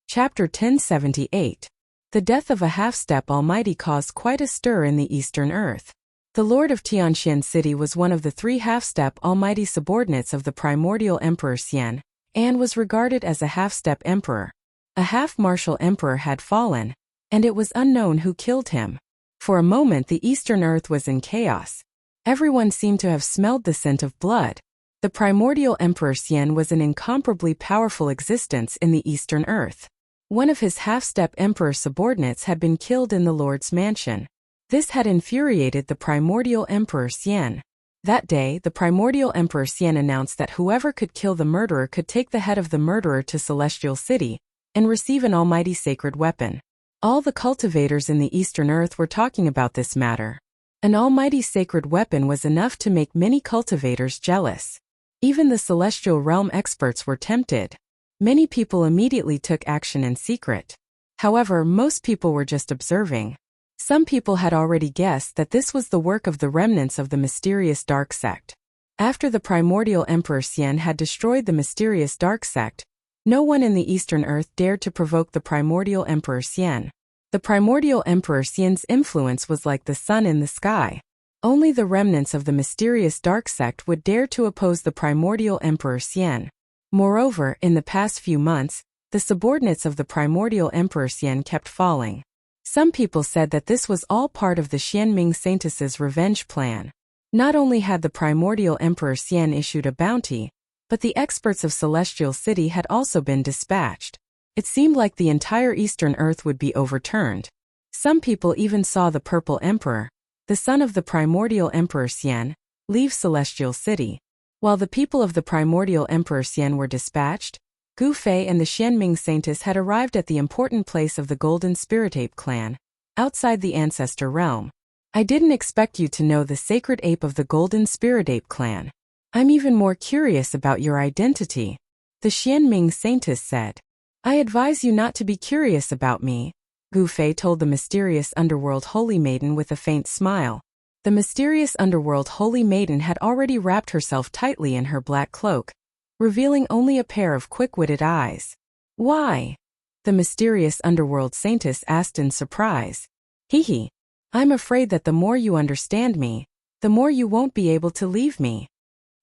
Chapter 1078. The death of a half-step almighty caused quite a stir in the Eastern Earth. The Lord of Tianxian City was one of the 3 half-step almighty subordinates of the primordial Emperor Xian, and was regarded as a half-step emperor. A half-martial emperor had fallen, and it was unknown who killed him. For a moment the Eastern Earth was in chaos. Everyone seemed to have smelled the scent of blood. The primordial Emperor Xian was an incomparably powerful existence in the Eastern Earth. One of his half-step emperor subordinates had been killed in the Lord's mansion. This had infuriated the primordial Emperor Xian. That day, the primordial Emperor Xian announced that whoever could kill the murderer could take the head of the murderer to Celestial City and receive an almighty sacred weapon. All the cultivators in the Eastern Earth were talking about this matter. An almighty sacred weapon was enough to make many cultivators jealous. Even the celestial realm experts were tempted. Many people immediately took action in secret. However, most people were just observing. Some people had already guessed that this was the work of the remnants of the mysterious dark sect. After the primordial Emperor Xian had destroyed the mysterious dark sect, no one in the Eastern Earth dared to provoke the primordial Emperor Xian. The primordial Emperor Xian's influence was like the sun in the sky. Only the remnants of the mysterious dark sect would dare to oppose the primordial Emperor Xian. Moreover, in the past few months, the subordinates of the primordial Emperor Xian kept falling. Some people said that this was all part of the Xianming Saintess's revenge plan. Not only had the primordial Emperor Xian issued a bounty, but the experts of Celestial City had also been dispatched. It seemed like the entire Eastern Earth would be overturned. Some people even saw the Purple Emperor, the son of the primordial Emperor Xian, leave Celestial City. While the people of the primordial Emperor Xian were dispatched, Gu Fei and the Xianming Saintess had arrived at the important place of the Golden Spirit Ape clan, outside the Ancestor Realm. I didn't expect you to know the sacred ape of the Golden Spirit Ape clan. I'm even more curious about your identity, the Xianming Saintess said. I advise you not to be curious about me, Gu Fei told the mysterious underworld holy maiden with a faint smile. The mysterious underworld holy maiden had already wrapped herself tightly in her black cloak, revealing only a pair of quick-witted eyes. Why? The mysterious underworld saintess asked in surprise. Hee. I'm afraid that the more you understand me, the more you won't be able to leave me,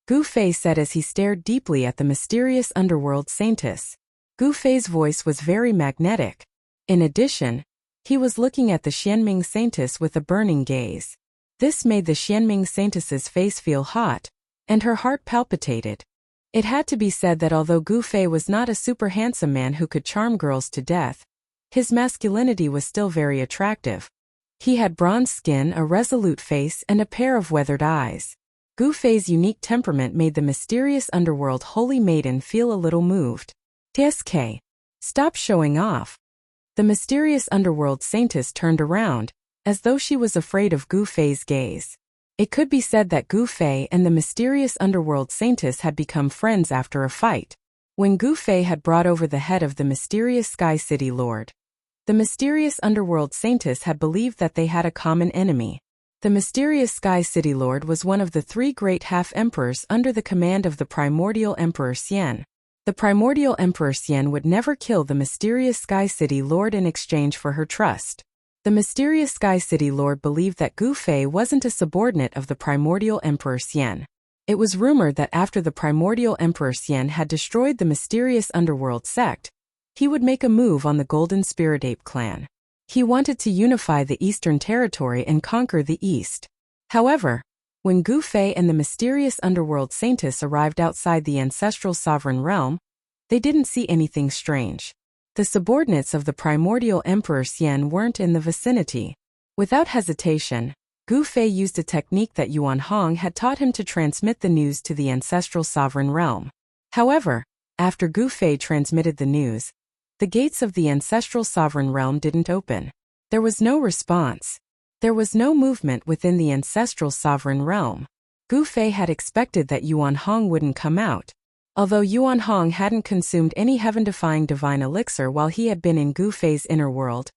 Gu Fei said as he stared deeply at the mysterious underworld saintess. Gu Fei's voice was very magnetic. In addition, he was looking at the Xianming saintess with a burning gaze. This made the Xianming saintess's face feel hot, and her heart palpitated. It had to be said that although Gu Fei was not a super handsome man who could charm girls to death, his masculinity was still very attractive. He had bronze skin, a resolute face, and a pair of weathered eyes. Gu Fei's unique temperament made the mysterious underworld holy maiden feel a little moved. TSK. Stop showing off. The mysterious underworld saintess turned around, as though she was afraid of Gu Fei's gaze. It could be said that Gu Fei and the mysterious underworld saintess had become friends after a fight, when Gu Fei had brought over the head of the mysterious Sky City Lord. The mysterious underworld saintess had believed that they had a common enemy. The mysterious Sky City Lord was one of the 3 great half-emperors under the command of the primordial Emperor Xian. The primordial Emperor Xian would never kill the mysterious Sky City Lord in exchange for her trust. The mysterious Sky City Lord believed that Gu Fei wasn't a subordinate of the primordial Emperor Xian. It was rumored that after the primordial Emperor Xian had destroyed the mysterious underworld sect, he would make a move on the Golden Spirit Ape clan. He wanted to unify the Eastern Territory and conquer the East. However, when Gu Fei and the mysterious underworld saintess arrived outside the ancestral sovereign realm, they didn't see anything strange. The subordinates of the primordial Emperor Xian weren't in the vicinity. Without hesitation, Gu Fei used a technique that Yuan Hong had taught him to transmit the news to the ancestral sovereign realm. However, after Gu Fei transmitted the news, the gates of the ancestral sovereign realm didn't open. There was no response. There was no movement within the ancestral sovereign realm. Gu Fei had expected that Yuan Hong wouldn't come out, Although Yuan Hong hadn't consumed any heaven-defying divine elixir while he had been in Gu Fei's inner world,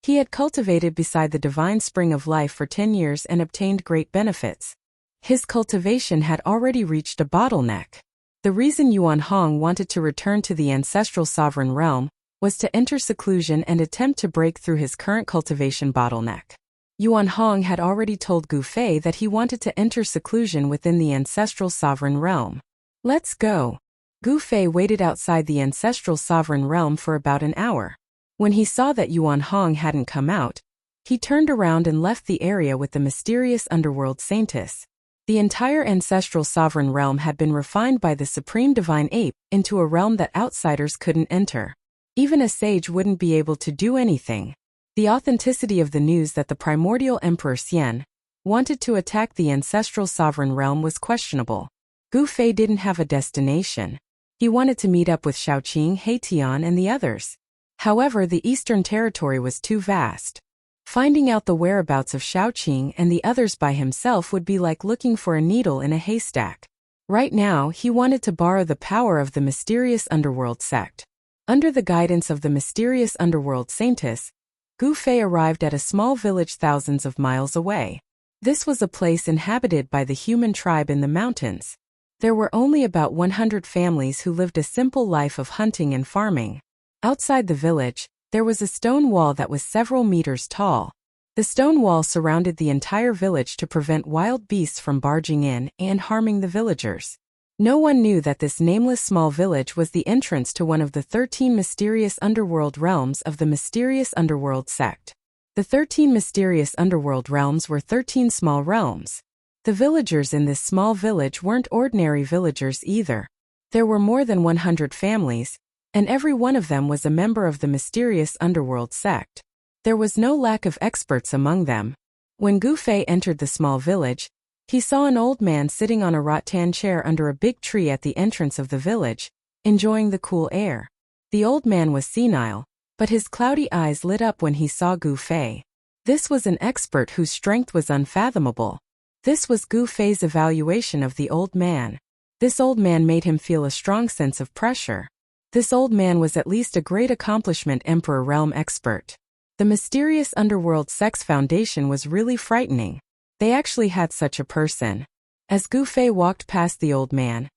he had cultivated beside the divine spring of life for 10 years and obtained great benefits. His cultivation had already reached a bottleneck. The reason Yuan Hong wanted to return to the ancestral sovereign realm was to enter seclusion and attempt to break through his current cultivation bottleneck. Yuan Hong had already told Gu Fei that he wanted to enter seclusion within the ancestral sovereign realm. Let's go. Gu Fei waited outside the ancestral sovereign realm for about an hour. When he saw that Yuan Hong hadn't come out, he turned around and left the area with the mysterious underworld saintess. The entire ancestral sovereign realm had been refined by the supreme divine ape into a realm that outsiders couldn't enter. Even a sage wouldn't be able to do anything. The authenticity of the news that the primordial Emperor Xian wanted to attack the ancestral sovereign realm was questionable. Gu Fei didn't have a destination. He wanted to meet up with Shaoqing, Heitian, and the others. However, the Eastern Territory was too vast. Finding out the whereabouts of Shaoqing and the others by himself would be like looking for a needle in a haystack. Right now, he wanted to borrow the power of the mysterious underworld sect. Under the guidance of the mysterious underworld saintess, Gu Fei arrived at a small village thousands of miles away. This was a place inhabited by the human tribe in the mountains. There were only about 100 families who lived a simple life of hunting and farming. Outside the village, there was a stone wall that was several meters tall. The stone wall surrounded the entire village to prevent wild beasts from barging in and harming the villagers. No one knew that this nameless small village was the entrance to one of the 13 mysterious underworld realms of the mysterious underworld sect. The 13 mysterious underworld realms were 13 small realms. The villagers in this small village weren't ordinary villagers either. There were more than 100 families, and every one of them was a member of the mysterious underworld sect. There was no lack of experts among them. When Gu Fei entered the small village, he saw an old man sitting on a rattan chair under a big tree at the entrance of the village, enjoying the cool air. The old man was senile, but his cloudy eyes lit up when he saw Gu Fei. This was an expert whose strength was unfathomable. This was Gu Fei's evaluation of the old man. This old man made him feel a strong sense of pressure. This old man was at least a great accomplishment Emperor Realm expert. The mysterious underworld sex foundation was really frightening. They actually had such a person. As Gu Fei walked past the old man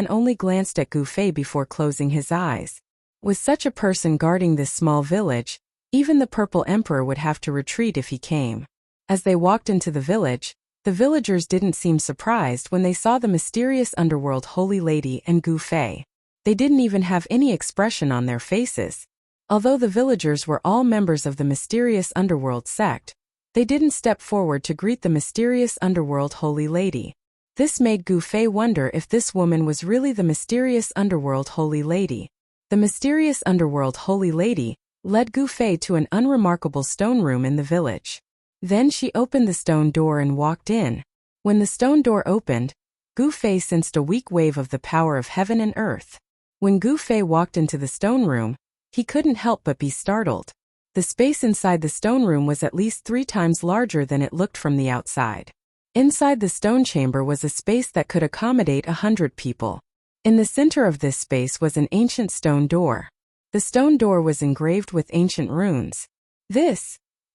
only glanced at Gu Fei before closing his eyes. With such a person guarding this small village, even the Purple Emperor would have to retreat if he came. As they walked into the village, the villagers didn't seem surprised when they saw the mysterious underworld holy lady and Gu Fei. They didn't even have any expression on their faces. Although the villagers were all members of the mysterious underworld sect, they didn't step forward to greet the mysterious underworld holy lady. This made Gu Fei wonder if this woman was really the mysterious underworld holy lady. The mysterious underworld holy lady led Gu Fei to an unremarkable stone room in the village. Then she opened the stone door and walked in. When the stone door opened, Gu Fei sensed a weak wave of the power of heaven and earth. When Gu Fei walked into the stone room, he couldn't help but be startled. The space inside the stone room was at least 3 times larger than it looked from the outside. Inside the stone chamber was a space that could accommodate 100 people. In the center of this space was an ancient stone door. The stone door was engraved with ancient runes.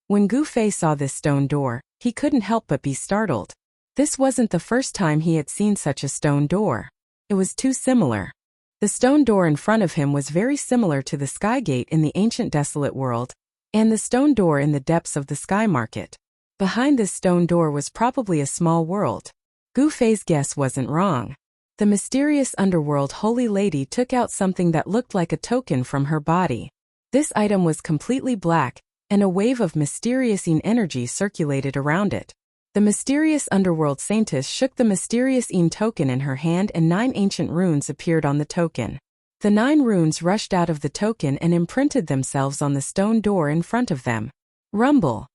When Gu Fei saw this stone door, he couldn't help but be startled. This wasn't the first time he had seen such a stone door. It was too similar. The stone door in front of him was very similar to the sky gate in the ancient desolate world, and the stone door in the depths of the sky market. Behind this stone door was probably a small world. Gu Fei's guess wasn't wrong. The mysterious underworld holy lady took out something that looked like a token from her body. This item was completely black, and a wave of mysterious energy circulated around it. The mysterious underworld saintess shook the mysterious token in her hand and 9 ancient runes appeared on the token. The 9 runes rushed out of the token and imprinted themselves on the stone door in front of them. Rumble.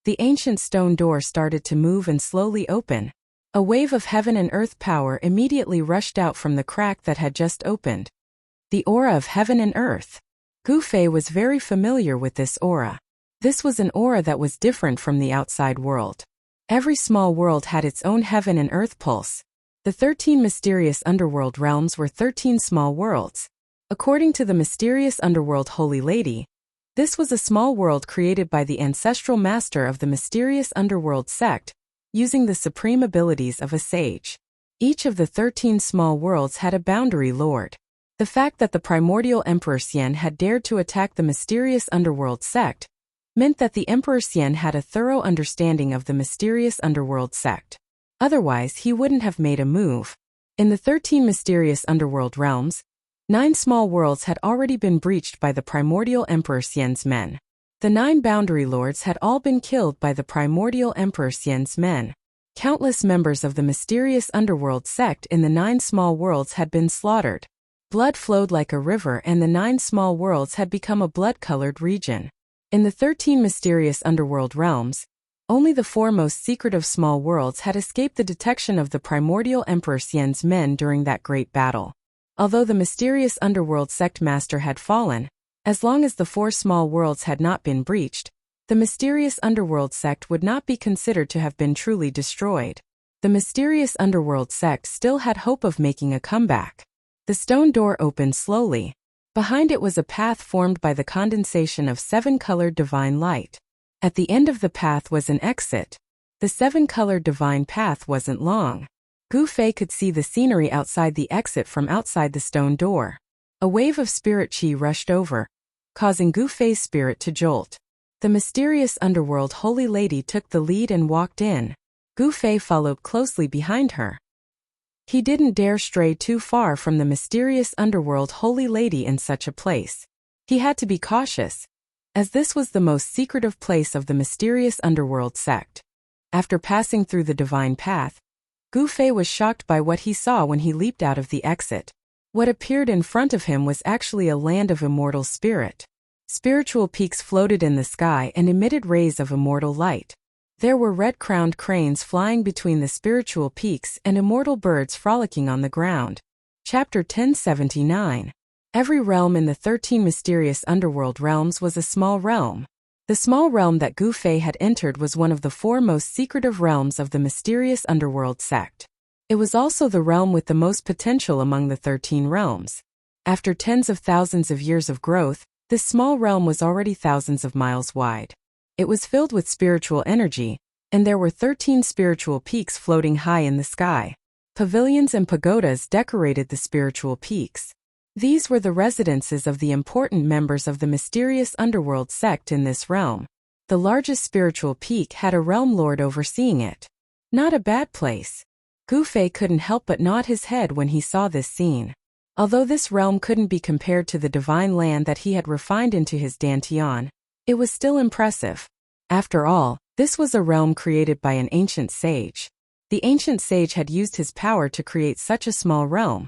The ancient stone door started to move and slowly open. A wave of heaven and earth power immediately rushed out from the crack that had just opened. The aura of heaven and earth. Gu Fei was very familiar with this aura. This was an aura that was different from the outside world. Every small world had its own heaven and earth pulse. The 13 mysterious underworld realms were 13 small worlds. According to the mysterious underworld Holy Lady, this was a small world created by the ancestral master of the mysterious underworld sect, using the supreme abilities of a sage. Each of the 13 small worlds had a boundary lord. The fact that the primordial Emperor Xian had dared to attack the mysterious underworld sect meant that the Emperor Xian had a thorough understanding of the mysterious underworld sect. Otherwise, he wouldn't have made a move. In the 13 mysterious underworld realms, 9 small worlds had already been breached by the primordial Emperor Xian's men. The 9 boundary lords had all been killed by the primordial Emperor Xian's men. Countless members of the mysterious underworld sect in the 9 small worlds had been slaughtered. Blood flowed like a river and the 9 small worlds had become a blood-colored region. In the 13 mysterious underworld realms, only the 4 most secretive small worlds had escaped the detection of the primordial Emperor Xian's men during that great battle. Although the mysterious underworld sect master had fallen, as long as the 4 small worlds had not been breached, the mysterious underworld sect would not be considered to have been truly destroyed. The mysterious underworld sect still had hope of making a comeback. The stone door opened slowly. Behind it was a path formed by the condensation of 7-colored divine light. At the end of the path was an exit. The 7-colored divine path wasn't long. Gu Fei could see the scenery outside the exit from outside the stone door. A wave of spirit qi rushed over, causing Gu Fei's spirit to jolt. The mysterious underworld Holy Lady took the lead and walked in. Gu Fei followed closely behind her. He didn't dare stray too far from the mysterious underworld Holy Lady in such a place. He had to be cautious, as this was the most secretive place of the mysterious underworld sect. After passing through the divine path, Gu Fei was shocked by what he saw when he leaped out of the exit. What appeared in front of him was actually a land of immortal spirit. Spiritual peaks floated in the sky and emitted rays of immortal light. There were red-crowned cranes flying between the spiritual peaks and immortal birds frolicking on the ground. Chapter 1079. Every realm in the 13 mysterious underworld realms was a small realm. The small realm that Gu Fei had entered was one of the 4 most secretive realms of the mysterious underworld sect. It was also the realm with the most potential among the 13 realms. After tens of thousands of years of growth, this small realm was already thousands of miles wide. It was filled with spiritual energy, and there were 13 spiritual peaks floating high in the sky. Pavilions and pagodas decorated the spiritual peaks. These were the residences of the important members of the mysterious underworld sect in this realm. The largest spiritual peak had a realm lord overseeing it. Not a bad place. Gu Fei couldn't help but nod his head when he saw this scene. Although this realm couldn't be compared to the divine land that he had refined into his dantian, it was still impressive. After all, this was a realm created by an ancient sage. The ancient sage had used his power to create such a small realm,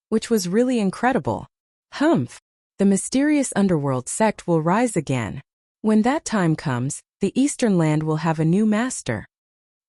which was really incredible. Humph! The mysterious underworld sect will rise again. When that time comes, the Eastern land will have a new master.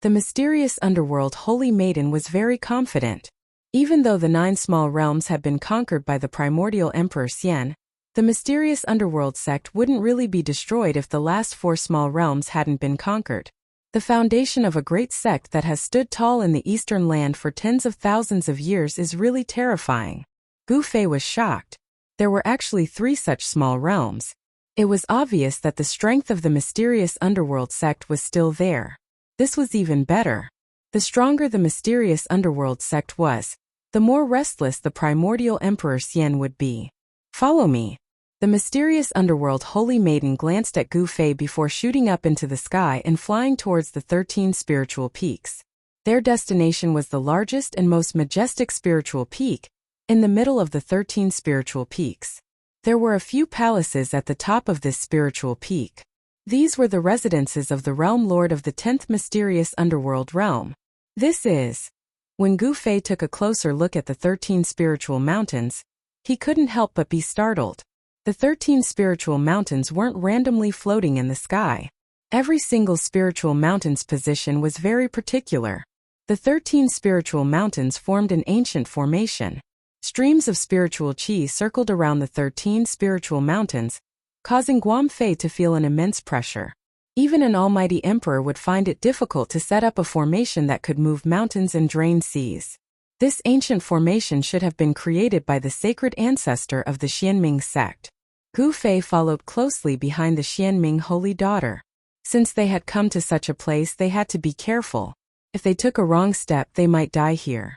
The mysterious underworld Holy Maiden was very confident. Even though the 9 small realms had been conquered by the primordial Emperor Xian, the mysterious underworld sect wouldn't really be destroyed if the last 4 small realms hadn't been conquered. The foundation of a great sect that has stood tall in the Eastern land for tens of thousands of years is really terrifying. Gu Fei was shocked. There were actually 3 such small realms. It was obvious that the strength of the mysterious underworld sect was still there. This was even better. The stronger the mysterious underworld sect was, the more restless the primordial Emperor Xian would be. Follow me. The mysterious underworld Holy Maiden glanced at Gu Fei before shooting up into the sky and flying towards the 13 spiritual peaks. Their destination was the largest and most majestic spiritual peak, in the middle of the 13 spiritual peaks. There were a few palaces at the top of this spiritual peak. These were the residences of the realm lord of the 10th mysterious underworld realm. This is. When Gu Fei took a closer look at the 13 spiritual mountains, he couldn't help but be startled. The 13 spiritual mountains weren't randomly floating in the sky. Every single spiritual mountain's position was very particular. The 13 spiritual mountains formed an ancient formation. Streams of spiritual qi circled around the 13 spiritual mountains, causing Guam Fei to feel an immense pressure. Even an almighty emperor would find it difficult to set up a formation that could move mountains and drain seas. This ancient formation should have been created by the sacred ancestor of the Xianming sect. Gu Fei followed closely behind the Xianming holy daughter. Since they had come to such a place, they had to be careful. If they took a wrong step, they might die here.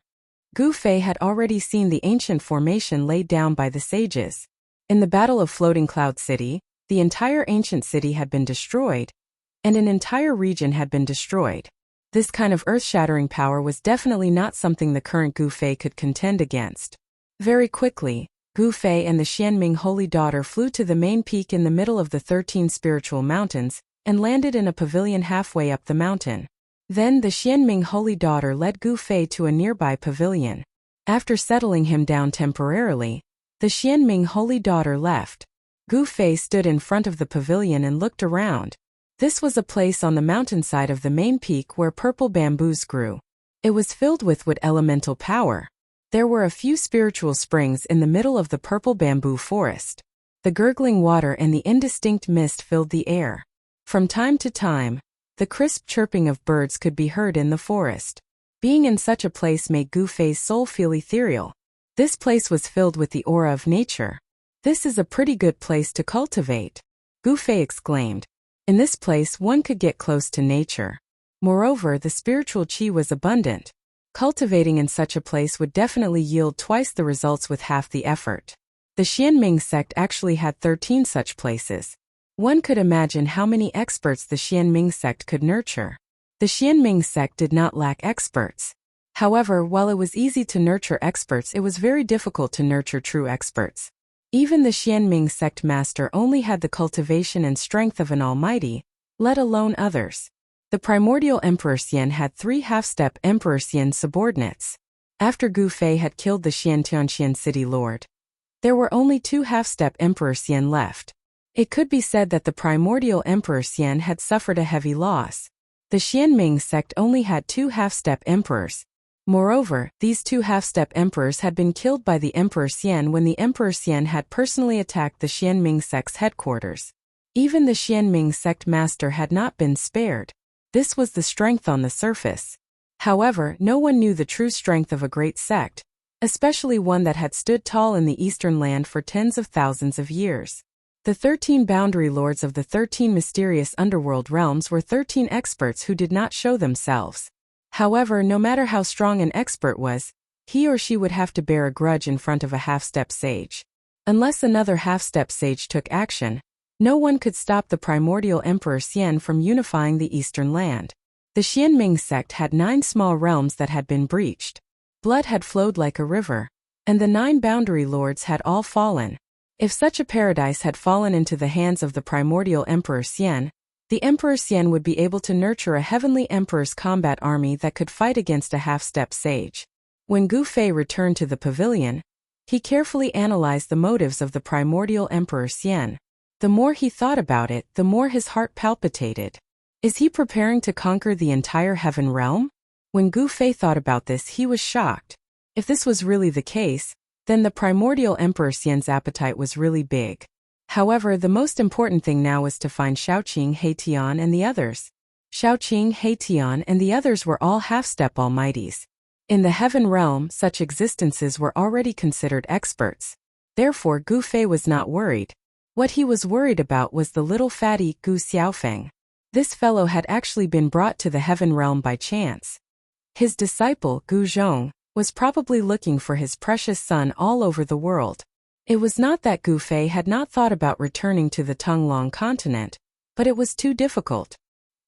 Gu Fei had already seen the ancient formation laid down by the sages. In the Battle of Floating Cloud City, the entire ancient city had been destroyed, and an entire region had been destroyed. This kind of earth-shattering power was definitely not something the current Gu Fei could contend against. Very quickly, Gu Fei and the Xianming holy daughter flew to the main peak in the middle of the 13 spiritual mountains, and landed in a pavilion halfway up the mountain. Then the Xianming holy daughter led Gu Fei to a nearby pavilion. After settling him down temporarily, the Xianming holy daughter left. Gu Fei stood in front of the pavilion and looked around. This was a place on the mountainside of the main peak where purple bamboos grew. It was filled with elemental power. There were a few spiritual springs in the middle of the purple bamboo forest. The gurgling water and the indistinct mist filled the air. From time to time, the crisp chirping of birds could be heard in the forest. Being in such a place made Gu Fei's soul feel ethereal. This place was filled with the aura of nature. This is a pretty good place to cultivate, Gu Fei exclaimed. In this place one could get close to nature. Moreover, the spiritual qi was abundant. Cultivating in such a place would definitely yield twice the results with half the effort. The Xianming sect actually had 13 such places. One could imagine how many experts the Xianming sect could nurture. The Xianming sect did not lack experts. However, while it was easy to nurture experts, it was very difficult to nurture true experts. Even the Xianming sect master only had the cultivation and strength of an almighty, let alone others. The primordial Emperor Xian had 3 half-step Emperor Xian subordinates. After Gu Fei had killed the Xiantianxian city lord, there were only 2 half-step Emperor Xian left. It could be said that the primordial Emperor Xian had suffered a heavy loss. The Xianming sect only had 2 half-step emperors. Moreover, these 2 half-step emperors had been killed by the Emperor Xian when the Emperor Xian had personally attacked the Xianming sect's headquarters. Even the Xianming sect master had not been spared. This was the strength on the surface. However, no one knew the true strength of a great sect, especially one that had stood tall in the eastern land for tens of thousands of years. The 13 boundary lords of the 13 mysterious underworld realms were 13 experts who did not show themselves. However, no matter how strong an expert was, he or she would have to bear a grudge in front of a half-step sage. Unless another half-step sage took action, no one could stop the primordial Emperor Xian from unifying the eastern land. The Xianming sect had 9 small realms that had been breached. Blood had flowed like a river, and the 9 boundary lords had all fallen. If such a paradise had fallen into the hands of the primordial Emperor Xian, the Emperor Xian would be able to nurture a heavenly emperor's combat army that could fight against a half-step sage. When Gu Fei returned to the pavilion, he carefully analyzed the motives of the primordial Emperor Xian. The more he thought about it, the more his heart palpitated. Is he preparing to conquer the entire heaven realm? When Gu Fei thought about this, he was shocked. If this was really the case, then the primordial Emperor Xian's appetite was really big. However, the most important thing now was to find Shaoqing, Heitian, and the others. Shaoqing, Heitian, and the others were all half-step almighties. In the heaven realm, such existences were already considered experts. Therefore, Gu Fei was not worried. What he was worried about was the little fatty Gu Xiaofeng. This fellow had actually been brought to the heaven realm by chance. His disciple, Gu Zhong, was probably looking for his precious son all over the world. It was not that Gu Fei had not thought about returning to the Tonglong continent, but it was too difficult.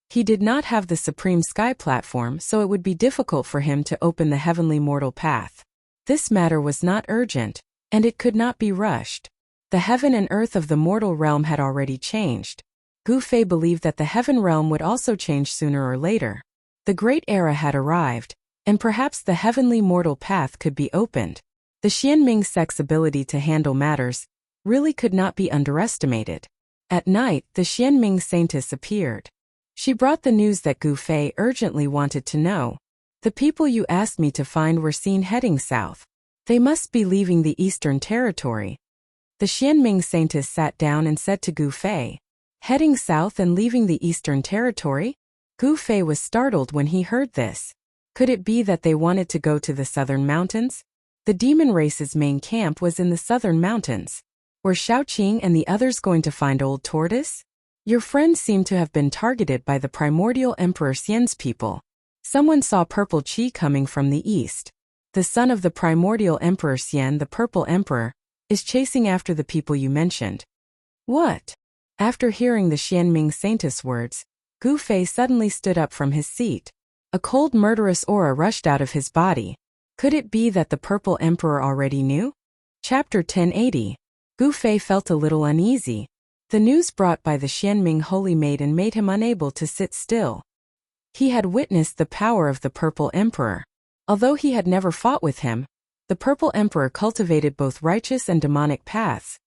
He did not have the supreme sky platform, so it would be difficult for him to open the heavenly mortal path. This matter was not urgent, and it could not be rushed. The heaven and earth of the mortal realm had already changed. Gu Fei believed that the heaven realm would also change sooner or later. The great era had arrived, and perhaps the heavenly mortal path could be opened. The Xianming sect's ability to handle matters really could not be underestimated. At night, the Xianming saintess appeared. She brought the news that Gu Fei urgently wanted to know. The people you asked me to find were seen heading south. They must be leaving the eastern territory. The Xianming saintess sat down and said to Gu Fei, "Heading south and leaving the eastern territory?" Gu Fei was startled when he heard this. Could it be that they wanted to go to the southern mountains? The demon race's main camp was in the southern mountains. Were Shaoqing and the others going to find Old Tortoise? Your friends seem to have been targeted by the primordial Emperor Xian's people. Someone saw purple qi coming from the east. The son of the primordial Emperor Xian, the Purple Emperor, is chasing after the people you mentioned. What? After hearing the Xianming Saintess words, Gu Fei suddenly stood up from his seat. A cold murderous aura rushed out of his body. Could it be that the Purple Emperor already knew? Chapter 1080. Gu Fei felt a little uneasy. The news brought by the Xianming Holy Maiden made him unable to sit still. He had witnessed the power of the Purple Emperor. Although he had never fought with him, the Purple Emperor cultivated both righteous and demonic paths,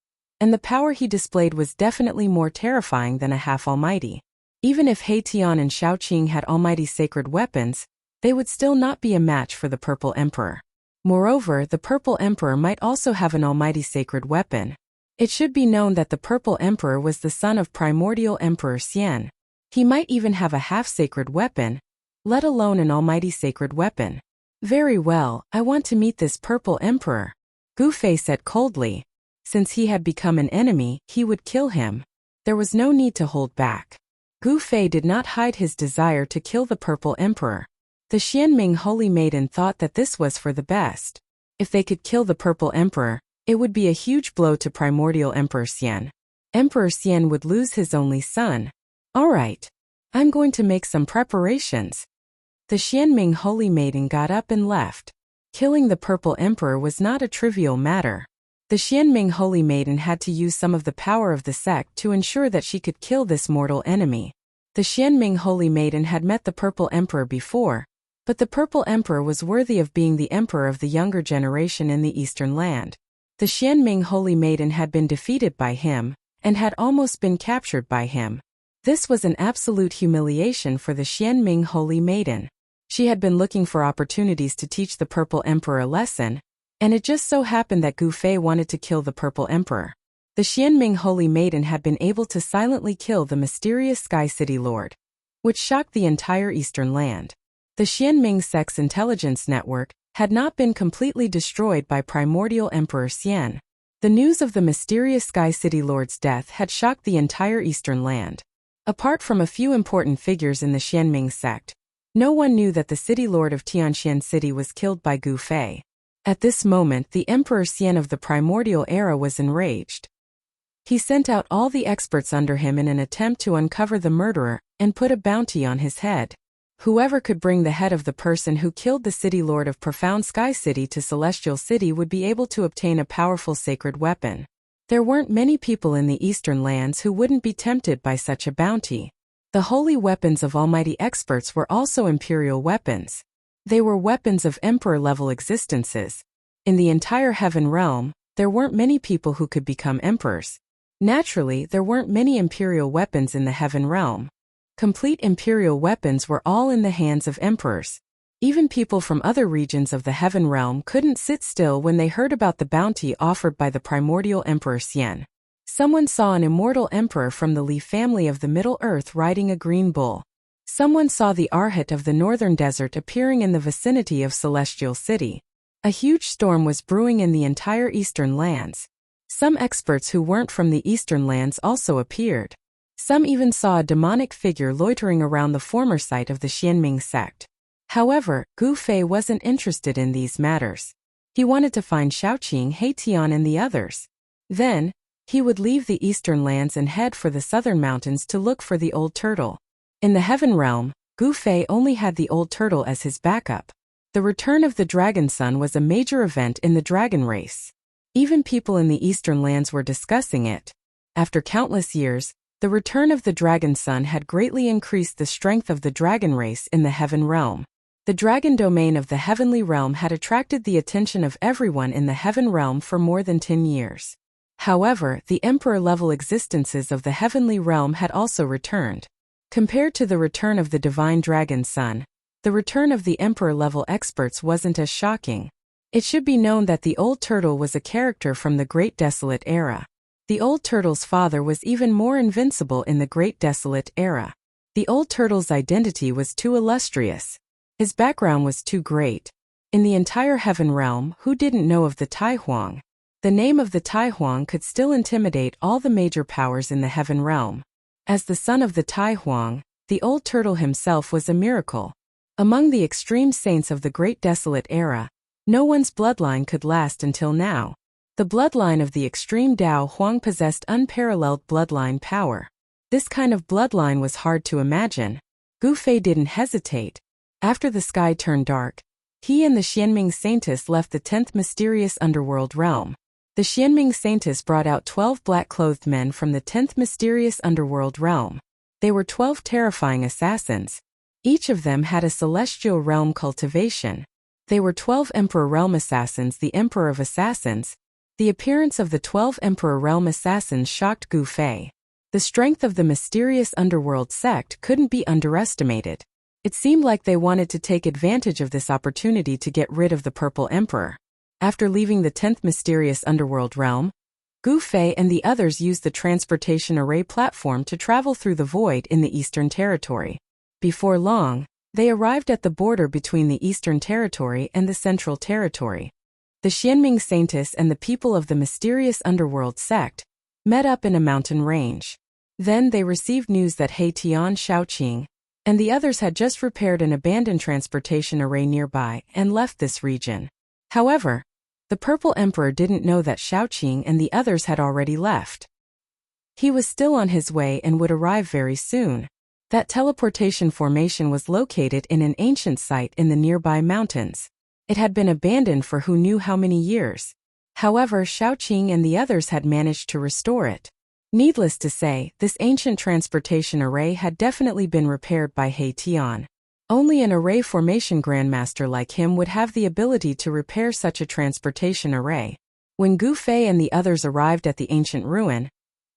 and the power he displayed was definitely more terrifying than a half-almighty. Even if He Tian and Shaoqing had almighty sacred weapons, they would still not be a match for the Purple Emperor. Moreover, the Purple Emperor might also have an almighty sacred weapon. It should be known that the Purple Emperor was the son of primordial Emperor Xian. He might even have a half-sacred weapon, let alone an almighty sacred weapon. Very well, I want to meet this Purple Emperor, Gu Fei said coldly. Since he had become an enemy, he would kill him. There was no need to hold back. Gu Fei did not hide his desire to kill the Purple Emperor. The Xianming Holy Maiden thought that this was for the best. If they could kill the Purple Emperor, it would be a huge blow to primordial Emperor Xian. Emperor Xian would lose his only son. All right. I'm going to make some preparations. The Xianming Holy Maiden got up and left. Killing the Purple Emperor was not a trivial matter. The Xianming Holy Maiden had to use some of the power of the sect to ensure that she could kill this mortal enemy. The Xianming Holy Maiden had met the Purple Emperor before, but the Purple Emperor was worthy of being the emperor of the younger generation in the Eastern Land. The Xianming Holy Maiden had been defeated by him, and had almost been captured by him. This was an absolute humiliation for the Xianming Holy Maiden. She had been looking for opportunities to teach the Purple Emperor a lesson, and it just so happened that Gu Fei wanted to kill the Purple Emperor. The Xianming Holy Maiden had been able to silently kill the mysterious Sky City Lord, which shocked the entire Eastern Land. The Xianming sect's intelligence network had not been completely destroyed by primordial Emperor Xian. The news of the mysterious Sky City Lord's death had shocked the entire Eastern Land. Apart from a few important figures in the Xianming sect, no one knew that the City Lord of Tianxian City was killed by Gu Fei. At this moment, the Emperor Xian of the primordial era was enraged. He sent out all the experts under him in an attempt to uncover the murderer and put a bounty on his head. Whoever could bring the head of the person who killed the City Lord of Profound Sky City to Celestial City would be able to obtain a powerful sacred weapon. There weren't many people in the Eastern Lands who wouldn't be tempted by such a bounty. The holy weapons of almighty experts were also imperial weapons. They were weapons of emperor-level existences. In the entire heaven realm, there weren't many people who could become emperors. Naturally, there weren't many imperial weapons in the heaven realm. Complete imperial weapons were all in the hands of emperors. Even people from other regions of the heaven realm couldn't sit still when they heard about the bounty offered by the primordial Emperor Xian. Someone saw an immortal emperor from the Li family of the Middle Earth riding a green bull. Someone saw the Arhat of the northern desert appearing in the vicinity of Celestial City. A huge storm was brewing in the entire Eastern Lands. Some experts who weren't from the Eastern Lands also appeared. Some even saw a demonic figure loitering around the former site of the Xianming sect. However, Gu Fei wasn't interested in these matters. He wanted to find Shaoqing, He Tian and the others. Then, he would leave the Eastern Lands and head for the southern mountains to look for the old turtle. In the heaven realm, Gu Fei only had the old turtle as his backup. The return of the Dragon Son was a major event in the dragon race. Even people in the Eastern Lands were discussing it. After countless years, the return of the Dragon Son had greatly increased the strength of the dragon race in the heaven realm. The dragon domain of the heavenly realm had attracted the attention of everyone in the heaven realm for more than 10 years. However, the emperor-level existences of the heavenly realm had also returned. Compared to the return of the divine Dragon Son, the return of the emperor-level experts wasn't as shocking. It should be known that the old turtle was a character from the Great Desolate Era. The old turtle's father was even more invincible in the Great Desolate Era. The old turtle's identity was too illustrious. His background was too great. In the entire heaven realm, who didn't know of the Tai Huang? The name of the Tai Huang could still intimidate all the major powers in the heaven realm. As the son of the Tai Huang, the old turtle himself was a miracle. Among the extreme saints of the Great Desolate Era, no one's bloodline could last until now. The bloodline of the extreme Dao Huang possessed unparalleled bloodline power. This kind of bloodline was hard to imagine. Gu Fei didn't hesitate. After the sky turned dark, he and the Xianming Saintess left the 10th mysterious underworld realm. The Xianming Saintess brought out 12 black-clothed men from the 10th mysterious underworld realm. They were 12 terrifying assassins. Each of them had a celestial realm cultivation. They were 12 Emperor Realm Assassins, the Emperor of Assassins. The appearance of the 12 Emperor Realm Assassins shocked Gu Fei. The strength of the mysterious underworld sect couldn't be underestimated. It seemed like they wanted to take advantage of this opportunity to get rid of the Purple Emperor. After leaving the 10th mysterious underworld realm, Gu Fei and the others used the transportation array platform to travel through the void in the Eastern Territory. Before long, they arrived at the border between the Eastern Territory and the Central Territory. The Xianming Saintess and the people of the mysterious underworld sect met up in a mountain range. Then they received news that He Tian, Shaoqing, and the others had just repaired an abandoned transportation array nearby and left this region. However, the Purple Emperor didn't know that Shaoqing and the others had already left. He was still on his way and would arrive very soon. That teleportation formation was located in an ancient site in the nearby mountains. It had been abandoned for who knew how many years. However, Shaoqing and the others had managed to restore it. Needless to say, this ancient transportation array had definitely been repaired by He Tian. Only an array formation grandmaster like him would have the ability to repair such a transportation array. When Gu Fei and the others arrived at the ancient ruin,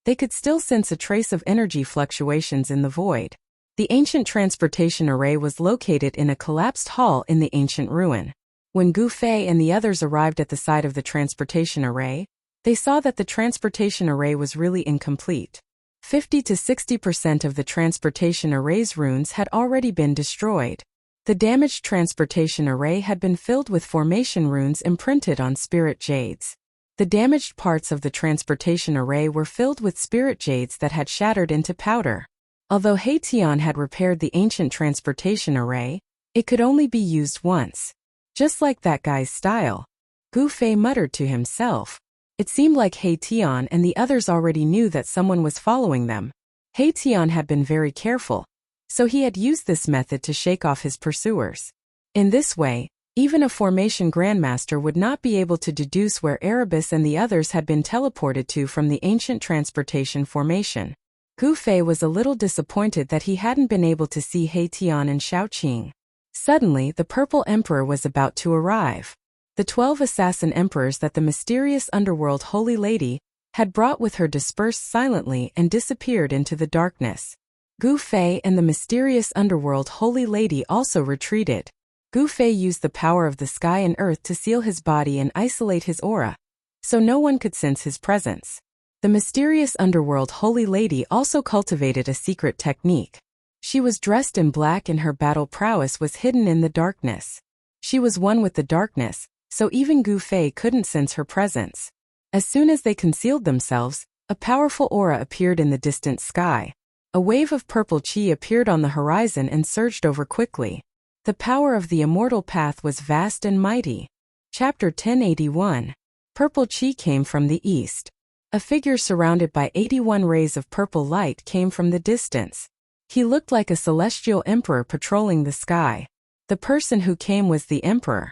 they could still sense a trace of energy fluctuations in the void. The ancient transportation array was located in a collapsed hall in the ancient ruin. When Gu Fei and the others arrived at the side of the transportation array, they saw that the transportation array was really incomplete. 50 to 60% of the transportation array's runes had already been destroyed. The damaged transportation array had been filled with formation runes imprinted on spirit jades. The damaged parts of the transportation array were filled with spirit jades that had shattered into powder. Although He Tian had repaired the ancient transportation array, it could only be used once. Just like that guy's style. Gu Fei muttered to himself. It seemed like He Tian and the others already knew that someone was following them. He Tian had been very careful, so he had used this method to shake off his pursuers. In this way, even a formation grandmaster would not be able to deduce where Erebus and the others had been teleported to from the ancient transportation formation. Gu Fei was a little disappointed that he hadn't been able to see He Tian and Shaoqing. Suddenly, the Purple Emperor was about to arrive. The 12 assassin emperors that the mysterious underworld Holy Lady had brought with her dispersed silently and disappeared into the darkness. Gu Fei and the mysterious underworld Holy Lady also retreated. Gu Fei used the power of the sky and earth to seal his body and isolate his aura, so no one could sense his presence. The mysterious underworld Holy Lady also cultivated a secret technique. She was dressed in black and her battle prowess was hidden in the darkness. She was one with the darkness, so even Gu Fei couldn't sense her presence. As soon as they concealed themselves, a powerful aura appeared in the distant sky. A wave of purple qi appeared on the horizon and surged over quickly. The power of the immortal path was vast and mighty. Chapter 1081. Purple qi came from the east. A figure surrounded by 81 rays of purple light came from the distance. He looked like a celestial emperor patrolling the sky. The person who came was the emperor.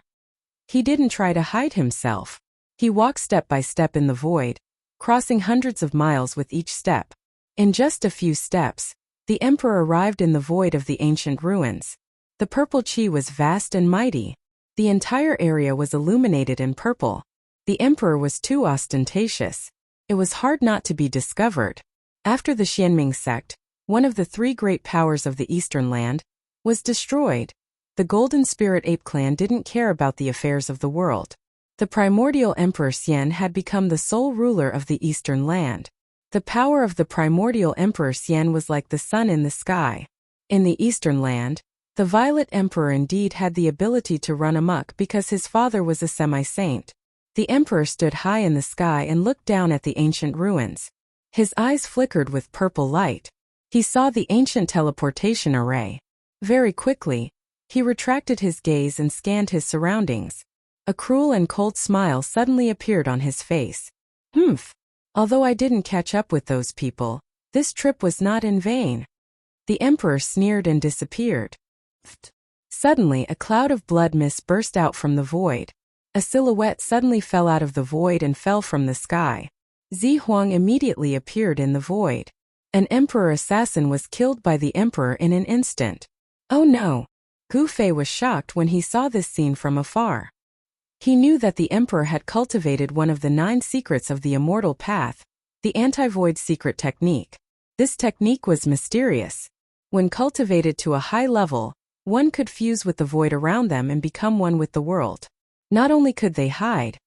He didn't try to hide himself. He walked step by step in the void, crossing hundreds of miles with each step. In just a few steps, the emperor arrived in the void of the ancient ruins. The purple qi was vast and mighty. The entire area was illuminated in purple. The emperor was too ostentatious. It was hard not to be discovered. After the Xianming sect, one of the 3 great powers of the Eastern Land, was destroyed. The Golden Spirit Ape clan didn't care about the affairs of the world. The primordial Emperor Xian had become the sole ruler of the Eastern Land. The power of the primordial Emperor Xian was like the sun in the sky. In the Eastern Land, The Violet Emperor indeed had the ability to run amok because his father was a semi-saint. The Emperor stood high in the sky and looked down at the ancient ruins. His eyes flickered with purple light. He saw the ancient teleportation array. Very quickly, he retracted his gaze and scanned his surroundings. A cruel and cold smile suddenly appeared on his face. Humph! Although I didn't catch up with those people, this trip was not in vain. The Emperor sneered and disappeared. Suddenly, a cloud of blood mist burst out from the void. A silhouette suddenly fell out of the void and fell from the sky. Zi Huang immediately appeared in the void. An Emperor assassin was killed by the Emperor in an instant. Oh no! Gu Fei was shocked when he saw this scene from afar. He knew that the Emperor had cultivated one of the 9 secrets of the Immortal Path, the anti-void secret technique. This technique was mysterious. When cultivated to a high level, one could fuse with the void around them and become one with the world. Not only could they hide,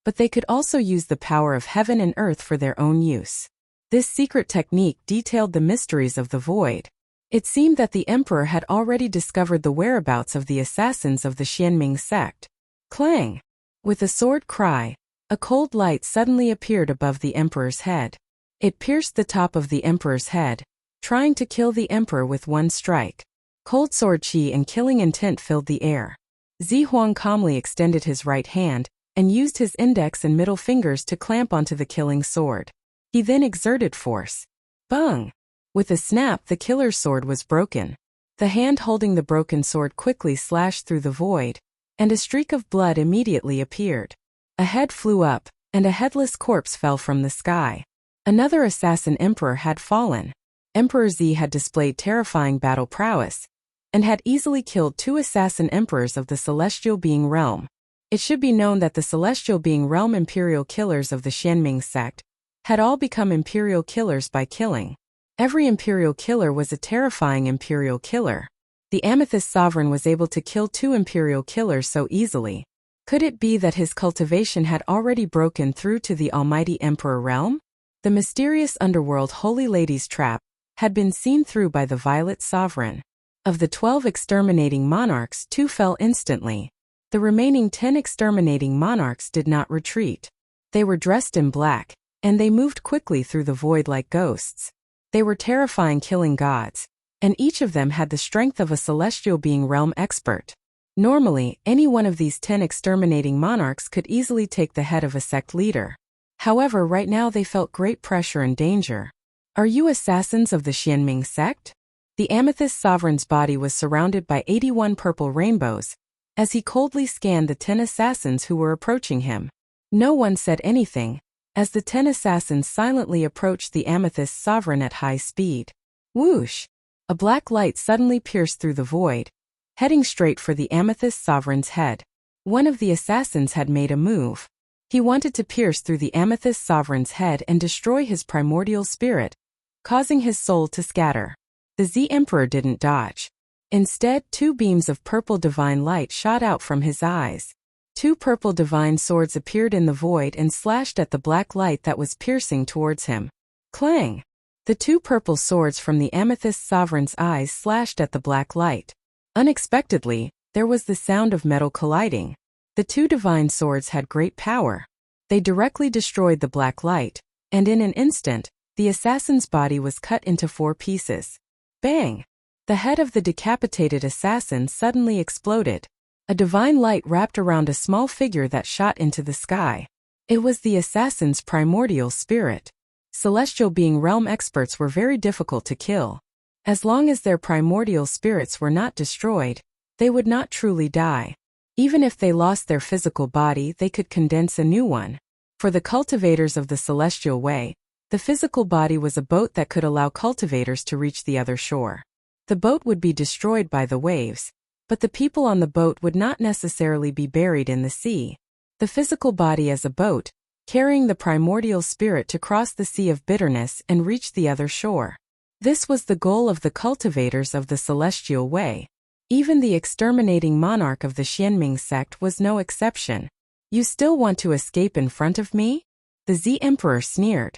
but they could also use the power of heaven and earth for their own use. This secret technique detailed the mysteries of the void. It seemed that the Emperor had already discovered the whereabouts of the assassins of the Xianming sect. Clang! With a sword cry, a cold light suddenly appeared above the Emperor's head. It pierced the top of the Emperor's head, trying to kill the Emperor with one strike. Cold sword chi and killing intent filled the air. Zi Huang calmly extended his right hand and used his index and middle fingers to clamp onto the killing sword. He then exerted force. Bang! With a snap, the killer's sword was broken. The hand holding the broken sword quickly slashed through the void, and a streak of blood immediately appeared. A head flew up, and a headless corpse fell from the sky. Another assassin emperor had fallen. Emperor Zi had displayed terrifying battle prowess, and had easily killed 2 assassin emperors of the Celestial Being Realm. It should be known that the Celestial Being Realm imperial killers of the Xianming sect had all become imperial killers by killing. Every imperial killer was a terrifying imperial killer. The Amethyst Sovereign was able to kill 2 imperial killers so easily. Could it be that his cultivation had already broken through to the Almighty Emperor realm? The mysterious underworld Holy Lady's trap had been seen through by the Violet Sovereign. Of the 12 exterminating monarchs, 2 fell instantly. The remaining 10 exterminating monarchs did not retreat. They were dressed in black, and they moved quickly through the void like ghosts. They were terrifying killing gods, and each of them had the strength of a celestial being realm expert. Normally, any one of these 10 exterminating monarchs could easily take the head of a sect leader. However, right now they felt great pressure and danger. Are you assassins of the Xianming sect? The Amethyst Sovereign's body was surrounded by 81 purple rainbows, as he coldly scanned the 10 assassins who were approaching him. No one said anything, as the 10 assassins silently approached the Amethyst Sovereign at high speed. Whoosh! A black light suddenly pierced through the void, heading straight for the Amethyst Sovereign's head. One of the assassins had made a move. He wanted to pierce through the Amethyst Sovereign's head and destroy his primordial spirit, causing his soul to scatter. The Z Emperor didn't dodge. Instead, 2 beams of purple divine light shot out from his eyes. 2 purple divine swords appeared in the void and slashed at the black light that was piercing towards him. Clang! The 2 purple swords from the Amethyst Sovereign's eyes slashed at the black light. Unexpectedly, there was the sound of metal colliding. The 2 divine swords had great power. They directly destroyed the black light, and in an instant, the assassin's body was cut into 4 pieces. Bang! The head of the decapitated assassin suddenly exploded. A divine light wrapped around a small figure that shot into the sky. It was the assassin's primordial spirit. Celestial being realm experts were very difficult to kill. As long as their primordial spirits were not destroyed, they would not truly die. Even if they lost their physical body, they could condense a new one. For the cultivators of the celestial way, the physical body was a boat that could allow cultivators to reach the other shore. The boat would be destroyed by the waves, but the people on the boat would not necessarily be buried in the sea. The physical body as a boat, carrying the primordial spirit to cross the sea of bitterness and reach the other shore. This was the goal of the cultivators of the celestial way. Even the exterminating monarch of the Xianming sect was no exception. You still want to escape in front of me? The Z Emperor sneered.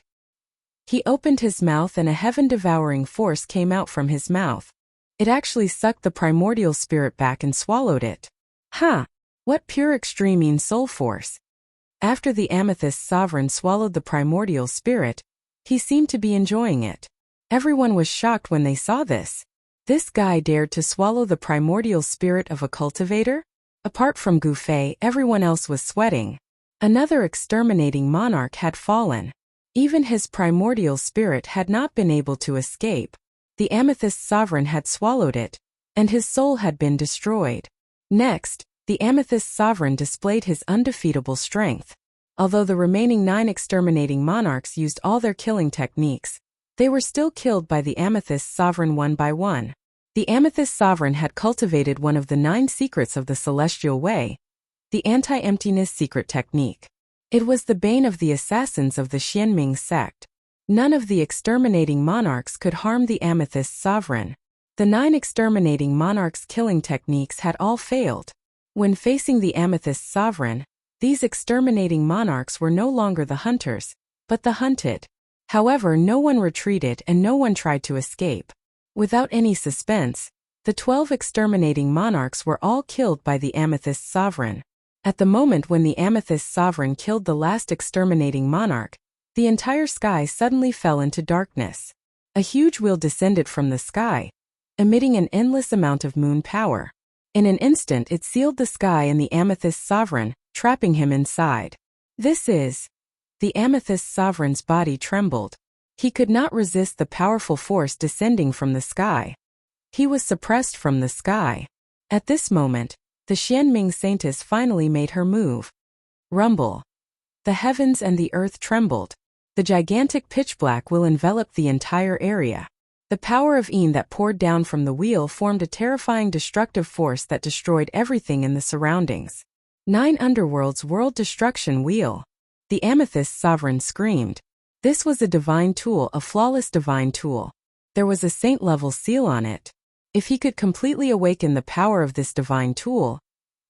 He opened his mouth and a heaven-devouring force came out from his mouth. It actually sucked the primordial spirit back and swallowed it. Ha! What pure extreme soul force. After the amethyst sovereign swallowed the primordial spirit, he seemed to be enjoying it. Everyone was shocked when they saw this. This guy dared to swallow the primordial spirit of a cultivator? Apart from Gu Fei, everyone else was sweating. Another exterminating monarch had fallen. Even his primordial spirit had not been able to escape. The amethyst sovereign had swallowed it, and his soul had been destroyed. Next, the amethyst sovereign displayed his undefeatable strength. Although the remaining 9 exterminating monarchs used all their killing techniques, they were still killed by the amethyst sovereign one by one. The amethyst sovereign had cultivated one of the 9 secrets of the celestial way, the anti-emptiness secret technique. It was the bane of the assassins of the Xianming sect. None of the exterminating monarchs could harm the amethyst sovereign. The 9 exterminating monarchs' killing techniques had all failed. When facing the amethyst sovereign, these exterminating monarchs were no longer the hunters, but the hunted. However, no one retreated and no one tried to escape. Without any suspense, the 12 exterminating monarchs were all killed by the amethyst sovereign. At the moment when the amethyst sovereign killed the last exterminating monarch, the entire sky suddenly fell into darkness. A huge wheel descended from the sky, emitting an endless amount of moon power. In an instant it sealed the sky and the amethyst sovereign, trapping him inside. The amethyst sovereign's body trembled. He could not resist the powerful force descending from the sky. He was suppressed from the sky. At this moment, the Xianming saintess finally made her move. Rumble. The heavens and the earth trembled. The gigantic pitch-black will enveloped the entire area. The power of Yin that poured down from the wheel formed a terrifying destructive force that destroyed everything in the surroundings. 9 Underworld's World Destruction Wheel. The amethyst sovereign screamed. This was a divine tool, a flawless divine tool. There was a saint-level seal on it. If he could completely awaken the power of this divine tool,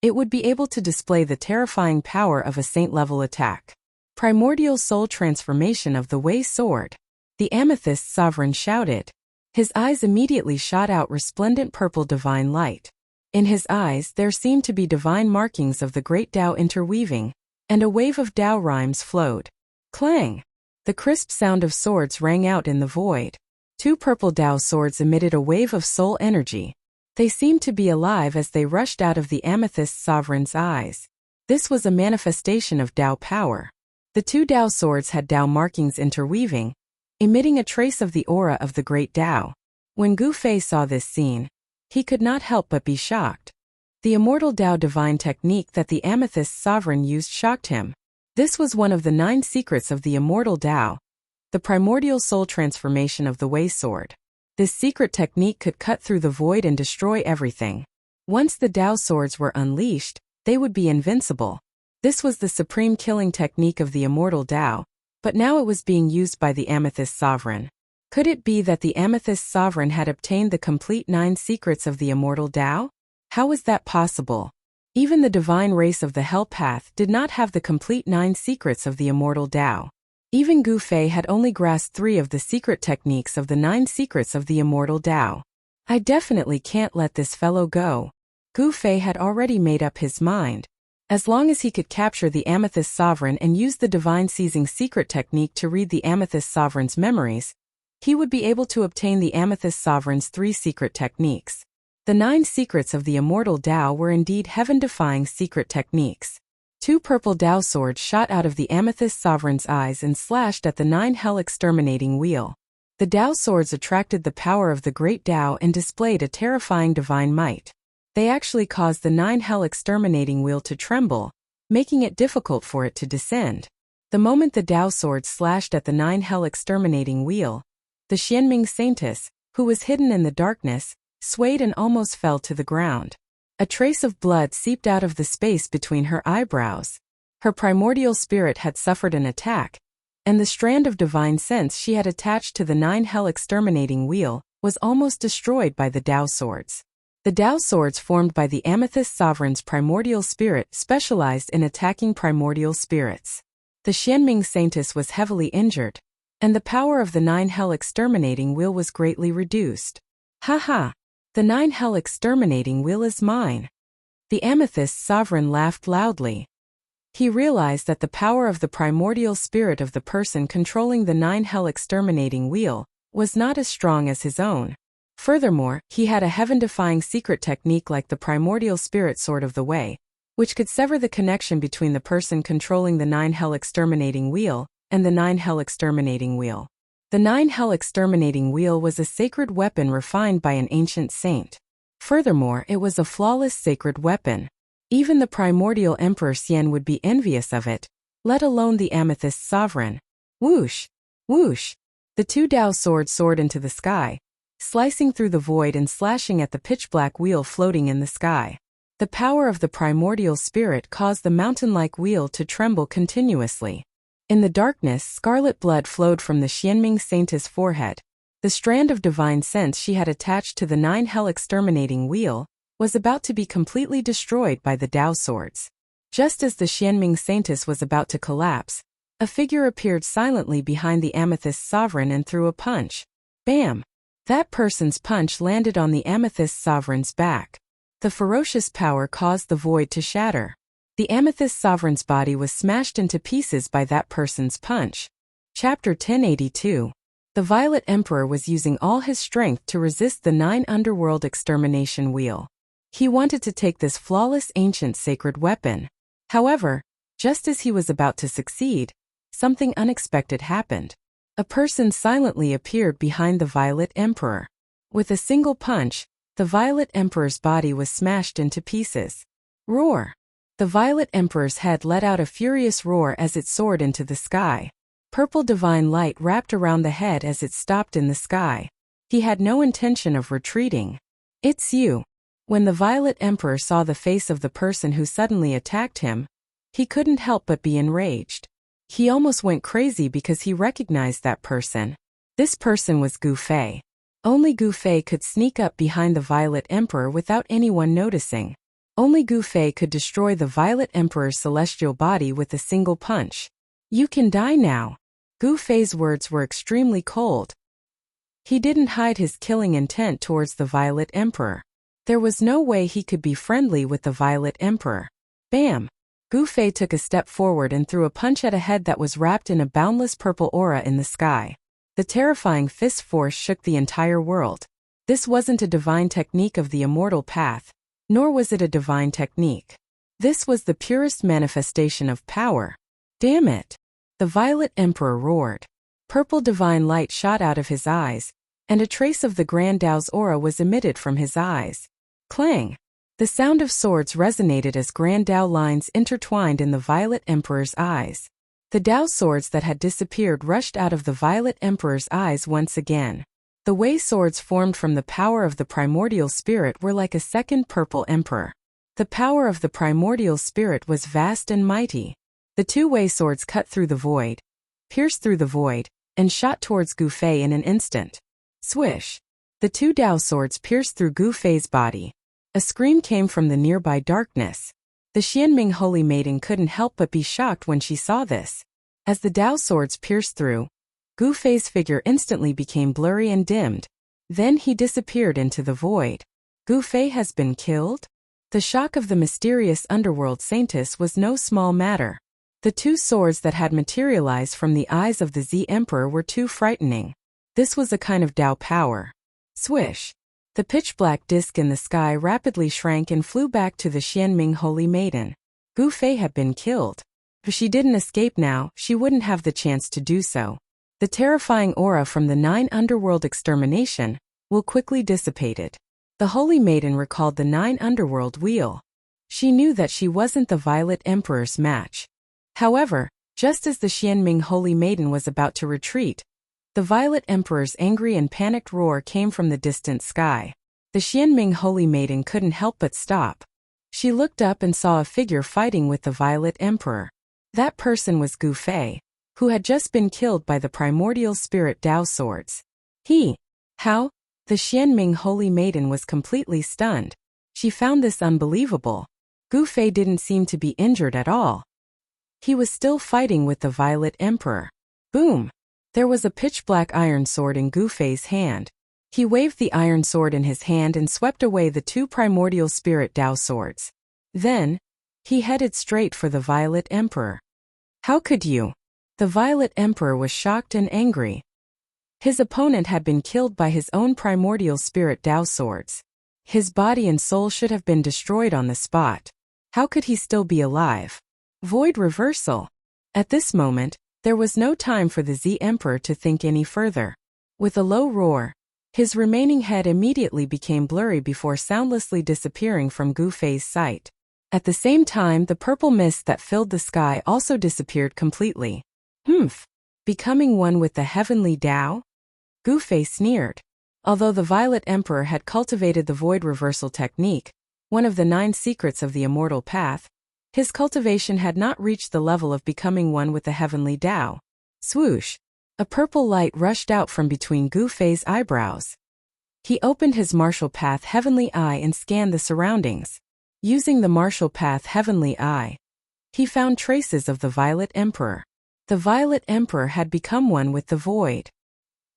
it would be able to display the terrifying power of a saint-level attack. Primordial soul transformation of the Wei sword. The amethyst sovereign shouted. His eyes immediately shot out resplendent purple divine light. In his eyes there seemed to be divine markings of the great Tao interweaving, and a wave of Tao rhymes flowed. Clang! The crisp sound of swords rang out in the void. 2 purple Tao swords emitted a wave of soul energy. They seemed to be alive as they rushed out of the amethyst sovereign's eyes. This was a manifestation of Tao power. The 2 Tao swords had Tao markings interweaving, emitting a trace of the aura of the great Tao. When Gu Fei saw this scene, he could not help but be shocked. The immortal Tao divine technique that the amethyst sovereign used shocked him. This was one of the 9 secrets of the immortal Tao, the primordial soul transformation of the Wei sword. This secret technique could cut through the void and destroy everything. Once the Tao swords were unleashed, they would be invincible. This was the supreme killing technique of the immortal Tao, but now it was being used by the amethyst sovereign. Could it be that the amethyst sovereign had obtained the complete 9 secrets of the immortal Tao? How was that possible? Even the divine race of the Hell Path did not have the complete 9 secrets of the immortal Tao. Even Gu Fei had only grasped 3 of the secret techniques of the 9 secrets of the immortal Tao. I definitely can't let this fellow go. Gu Fei had already made up his mind. As long as he could capture the amethyst sovereign and use the divine seizing secret technique to read the amethyst sovereign's memories, he would be able to obtain the amethyst sovereign's 3 secret techniques. The 9 secrets of the immortal Tao were indeed heaven-defying secret techniques. 2 purple Tao swords shot out of the amethyst sovereign's eyes and slashed at the 9 hell exterminating wheel. The Tao swords attracted the power of the great Tao and displayed a terrifying divine might. They actually caused the 9 hell exterminating wheel to tremble, making it difficult for it to descend. The moment the Tao swords slashed at the 9 hell exterminating wheel, the Xianming saintess, who was hidden in the darkness, swayed and almost fell to the ground. A trace of blood seeped out of the space between her eyebrows. Her primordial spirit had suffered an attack, and the strand of divine sense she had attached to the 9 hell exterminating wheel was almost destroyed by the Tao swords. The Tao swords formed by the amethyst sovereign's primordial spirit specialized in attacking primordial spirits. The Xianming saintess was heavily injured, and the power of the 9 hell exterminating wheel was greatly reduced. Ha ha! The 9 hell exterminating wheel is mine. The amethyst sovereign laughed loudly. He realized that the power of the primordial spirit of the person controlling the 9 hell exterminating wheel was not as strong as his own. Furthermore, he had a heaven-defying secret technique like the primordial spirit sword of the way, which could sever the connection between the person controlling the 9 hell exterminating wheel and the 9 hell exterminating wheel. The 9 hell exterminating wheel was a sacred weapon refined by an ancient saint. Furthermore, it was a flawless sacred weapon. Even the primordial Emperor Xian would be envious of it, let alone the amethyst sovereign. Whoosh! Whoosh! The 2 Dao swords soared into the sky, slicing through the void and slashing at the pitch-black wheel floating in the sky. The power of the primordial spirit caused the mountain-like wheel to tremble continuously. In the darkness, scarlet blood flowed from the Xianming Saintess' forehead. The strand of divine sense she had attached to the 9 hell exterminating wheel was about to be completely destroyed by the Dao swords. Just as the Xianming Saintess was about to collapse, a figure appeared silently behind the amethyst sovereign and threw a punch. Bam! That person's punch landed on the amethyst sovereign's back. The ferocious power caused the void to shatter. The amethyst sovereign's body was smashed into pieces by that person's punch. Chapter 1082. The Violet Emperor was using all his strength to resist the 9 underworld extermination wheel. He wanted to take this flawless ancient sacred weapon. However, just as he was about to succeed, something unexpected happened. A person silently appeared behind the Violet Emperor. With a single punch, the Violet Emperor's body was smashed into pieces. Roar! The Violet Emperor's head let out a furious roar as it soared into the sky. Purple divine light wrapped around the head as it stopped in the sky. He had no intention of retreating. It's you. When the Violet Emperor saw the face of the person who suddenly attacked him, he couldn't help but be enraged. He almost went crazy because he recognized that person. This person was Gu Fei. Only Gu Fei could sneak up behind the Violet Emperor without anyone noticing. Only Gu Fei could destroy the Violet Emperor's celestial body with a single punch. You can die now. Gu Fei's words were extremely cold. He didn't hide his killing intent towards the Violet Emperor. There was no way he could be friendly with the Violet Emperor. Bam! Gu Fei took a step forward and threw a punch at a head that was wrapped in a boundless purple aura in the sky. The terrifying fist force shook the entire world. This wasn't a divine technique of the immortal path, nor was it a divine technique. This was the purest manifestation of power. Damn it! The Violet Emperor roared. Purple divine light shot out of his eyes, and a trace of the Grand Dao's aura was emitted from his eyes. Clang! The sound of swords resonated as Grand Dao lines intertwined in the Violet Emperor's eyes. The Dao swords that had disappeared rushed out of the Violet Emperor's eyes once again. The Wei swords formed from the power of the primordial spirit were like a second Purple Emperor. The power of the primordial spirit was vast and mighty. The 2 Wei swords cut through the void, pierced through the void, and shot towards Gu Fei in an instant. Swish! The 2 Dao swords pierced through Gu Fei's body. A scream came from the nearby darkness. The Xianming Holy Maiden couldn't help but be shocked when she saw this. As the Dao swords pierced through, Gu Fei's figure instantly became blurry and dimmed. Then he disappeared into the void. Gu Fei has been killed? The shock of the mysterious underworld saintess was no small matter. The 2 swords that had materialized from the eyes of the Z Emperor were too frightening. This was a kind of Dao power. Swish! The pitch-black disk in the sky rapidly shrank and flew back to the Xianming Holy Maiden. Gu Fei had been killed. If she didn't escape now, she wouldn't have the chance to do so. The terrifying aura from the 9 underworld extermination will quickly dissipated. The Holy Maiden recalled the 9 underworld wheel. She knew that she wasn't the Violet Emperor's match. However, just as the Xianming Holy Maiden was about to retreat, the Violet Emperor's angry and panicked roar came from the distant sky. The Xianming Holy Maiden couldn't help but stop. She looked up and saw a figure fighting with the Violet Emperor. That person was Gu Fei, who had just been killed by the primordial spirit Dao swords. How? The Xianming Holy Maiden was completely stunned. She found this unbelievable. Gu Fei didn't seem to be injured at all. He was still fighting with the Violet Emperor. Boom! There was a pitch-black iron sword in Gu Fei's hand. He waved the iron sword in his hand and swept away the two primordial spirit Dao swords. Then, he headed straight for the Violet Emperor. How could you? The Violet Emperor was shocked and angry. His opponent had been killed by his own primordial spirit Dao swords. His body and soul should have been destroyed on the spot. How could he still be alive? Void reversal. At this moment, there was no time for the Z Emperor to think any further. With a low roar, his remaining head immediately became blurry before soundlessly disappearing from Gu Fei's sight. At the same time, the purple mist that filled the sky also disappeared completely. Becoming one with the heavenly Tao? Gu Fei sneered. Although the Violet Emperor had cultivated the void reversal technique, one of the 9 secrets of the immortal path, his cultivation had not reached the level of becoming one with the heavenly Tao. Swoosh! A purple light rushed out from between Gu Fei's eyebrows. He opened his martial path heavenly eye and scanned the surroundings. Using the martial path heavenly eye, he found traces of the Violet Emperor. The Violet Emperor had become one with the void.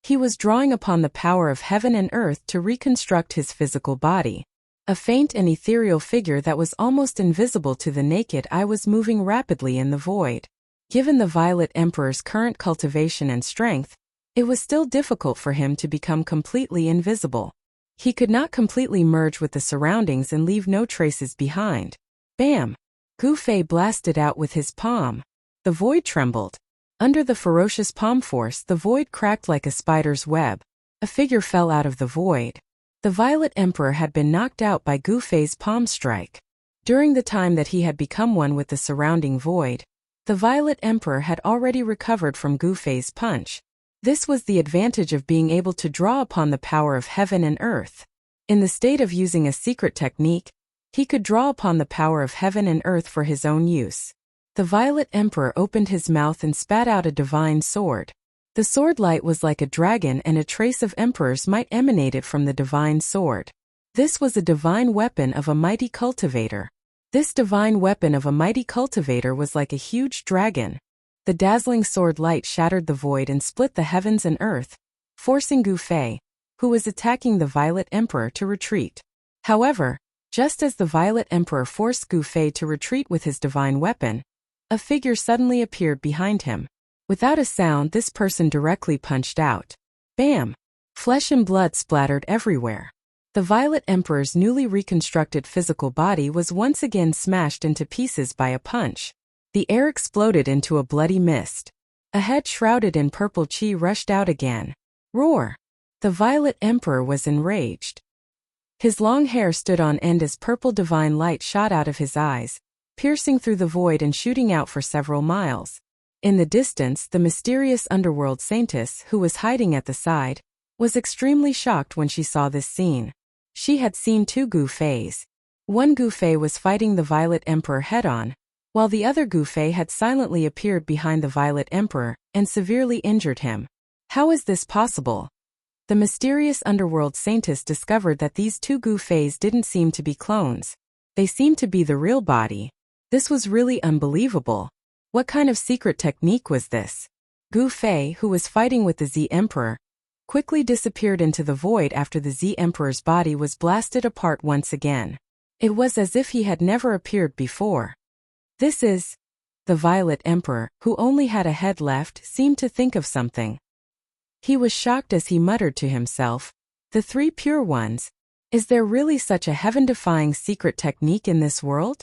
He was drawing upon the power of heaven and earth to reconstruct his physical body. A faint and ethereal figure that was almost invisible to the naked eye was moving rapidly in the void. Given the Violet Emperor's current cultivation and strength, it was still difficult for him to become completely invisible. He could not completely merge with the surroundings and leave no traces behind. Bam! Gu Fei blasted out with his palm. The void trembled. Under the ferocious palm force, the void cracked like a spider's web. A figure fell out of the void. The Violet Emperor had been knocked out by Gu Fei's palm strike. During the time that he had become one with the surrounding void, the Violet Emperor had already recovered from Gu Fei's punch. This was the advantage of being able to draw upon the power of heaven and earth. In the state of using a secret technique, he could draw upon the power of heaven and earth for his own use. The Violet Emperor opened his mouth and spat out a divine sword. The sword light was like a dragon, and a trace of emperor's might emanated from the divine sword. This was a divine weapon of a mighty cultivator. This divine weapon of a mighty cultivator was like a huge dragon. The dazzling sword light shattered the void and split the heavens and earth, forcing Gu Fei, who was attacking the Violet Emperor, to retreat. However, just as the Violet Emperor forced Gu Fei to retreat with his divine weapon, a figure suddenly appeared behind him. Without a sound, this person directly punched out. Bam! Flesh and blood splattered everywhere. The Violet Emperor's newly reconstructed physical body was once again smashed into pieces by a punch. The air exploded into a bloody mist. A head shrouded in purple chi rushed out again. Roar! The Violet Emperor was enraged. His long hair stood on end as purple divine light shot out of his eyes, piercing through the void and shooting out for several miles. In the distance, the mysterious underworld saintess, who was hiding at the side, was extremely shocked when she saw this scene. She had seen 2 Gu Feis. One Gu Fei was fighting the Violet Emperor head-on, while the other Gu Fei had silently appeared behind the Violet Emperor and severely injured him. How is this possible? The mysterious underworld saintess discovered that these 2 Gu Feis didn't seem to be clones. They seemed to be the real body. This was really unbelievable. What kind of secret technique was this? Gu Fei, who was fighting with the Z Emperor, quickly disappeared into the void after the Z Emperor's body was blasted apart once again. It was as if he had never appeared before. This is... The Violet Emperor, who only had a head left, seemed to think of something. He was shocked as he muttered to himself, "The 3 pure ones? Is there really such a heaven-defying secret technique in this world?"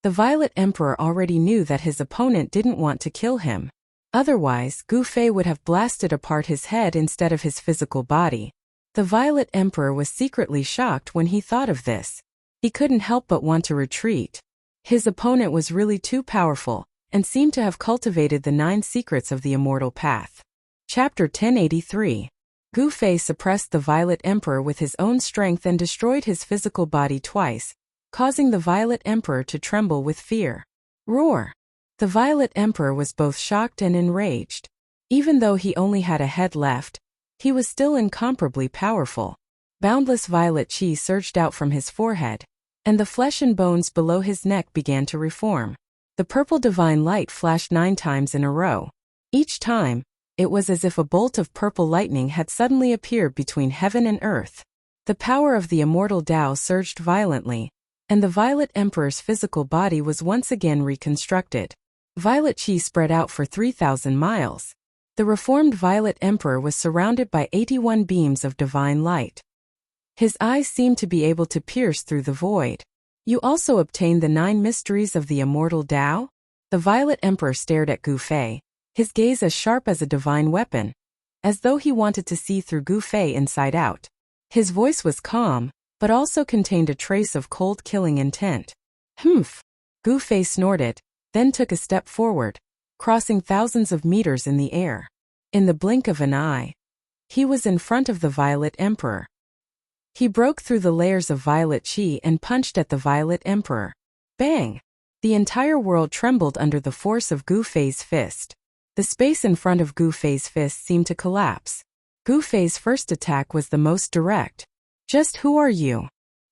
The Violet Emperor already knew that his opponent didn't want to kill him. Otherwise, Gu Fei would have blasted apart his head instead of his physical body. The Violet Emperor was secretly shocked when he thought of this. He couldn't help but want to retreat. His opponent was really too powerful, and seemed to have cultivated the 9 secrets of the immortal path. Chapter 1083. Gu Fei suppressed the Violet Emperor with his own strength and destroyed his physical body twice, causing the Violet Emperor to tremble with fear. Roar! The Violet Emperor was both shocked and enraged. Even though he only had a head left, he was still incomparably powerful. Boundless violet chi surged out from his forehead, and the flesh and bones below his neck began to reform. The purple divine light flashed 9 times in a row. Each time, It was as if a bolt of purple lightning had suddenly appeared between heaven and earth. The power of the immortal Tao surged violently, and the Violet Emperor's physical body was once again reconstructed. Violet Qi spread out for 3,000 miles. The reformed Violet Emperor was surrounded by 81 beams of divine light. His eyes seemed to be able to pierce through the void. You also obtained the 9 mysteries of the immortal Tao? The Violet Emperor stared at Gu Fei, his gaze as sharp as a divine weapon, as though he wanted to see through Gu Fei inside out. His voice was calm, but also contained a trace of cold killing intent. Humph! Gu Fei snorted, then took a step forward, crossing thousands of meters in the air. In the blink of an eye, he was in front of the Violet Emperor. He broke through the layers of Violet Qi and punched at the Violet Emperor. Bang! The entire world trembled under the force of Gu Fei's fist. The space in front of Gu Fei's fist seemed to collapse. Gu Fei's first attack was the most direct. Just who are you?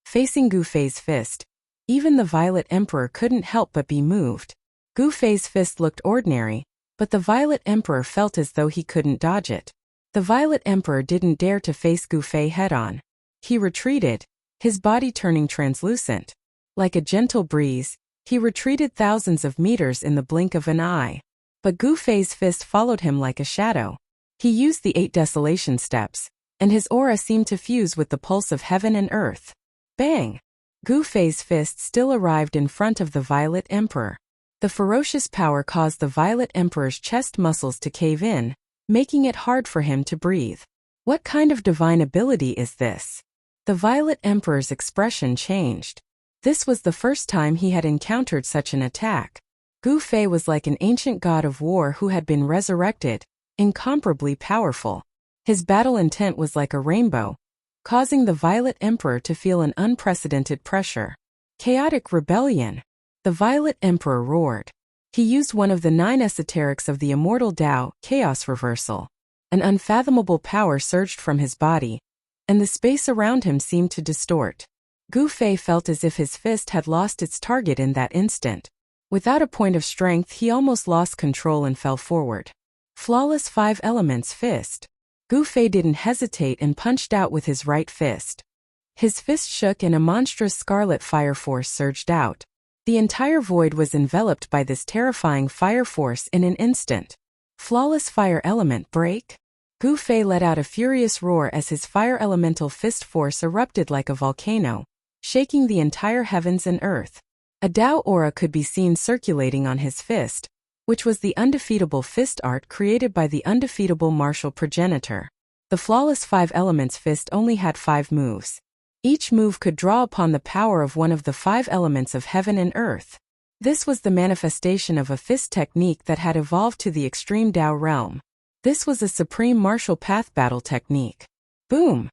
Facing Gu Fei's fist, even the Violet Emperor couldn't help but be moved. Gu Fei's fist looked ordinary, but the Violet Emperor felt as though he couldn't dodge it. The Violet Emperor didn't dare to face Gu Fei head-on. He retreated, his body turning translucent. Like a gentle breeze, he retreated thousands of meters in the blink of an eye. But Gu Fei's fist followed him like a shadow. He used the 8 desolation steps, and his aura seemed to fuse with the pulse of heaven and earth. Bang! Gu Fei's fist still arrived in front of the Violet Emperor. The ferocious power caused the Violet Emperor's chest muscles to cave in, making it hard for him to breathe. What kind of divine ability is this? The Violet Emperor's expression changed. This was the first time he had encountered such an attack. Gu Fei was like an ancient god of war who had been resurrected, incomparably powerful. His battle intent was like a rainbow, causing the Violet Emperor to feel an unprecedented pressure. Chaotic rebellion! The Violet Emperor roared. He used one of the 9 esoterics of the immortal Tao, chaos reversal. An unfathomable power surged from his body, and the space around him seemed to distort. Gu Fei felt as if his fist had lost its target in that instant. Without a point of strength, he almost lost control and fell forward. Flawless 5 elements fist. Gu Fei didn't hesitate and punched out with his right fist. His fist shook and a monstrous scarlet fire force surged out. The entire void was enveloped by this terrifying fire force in an instant. Flawless fire element break. Gu Fei let out a furious roar as his fire elemental fist force erupted like a volcano, shaking the entire heavens and earth. A Tao aura could be seen circulating on his fist, which was the undefeatable fist art created by the undefeatable martial progenitor. The flawless 5 elements fist only had 5 moves. Each move could draw upon the power of one of the 5 elements of heaven and earth. This was the manifestation of a fist technique that had evolved to the extreme Tao realm. This was a supreme martial path battle technique. Boom!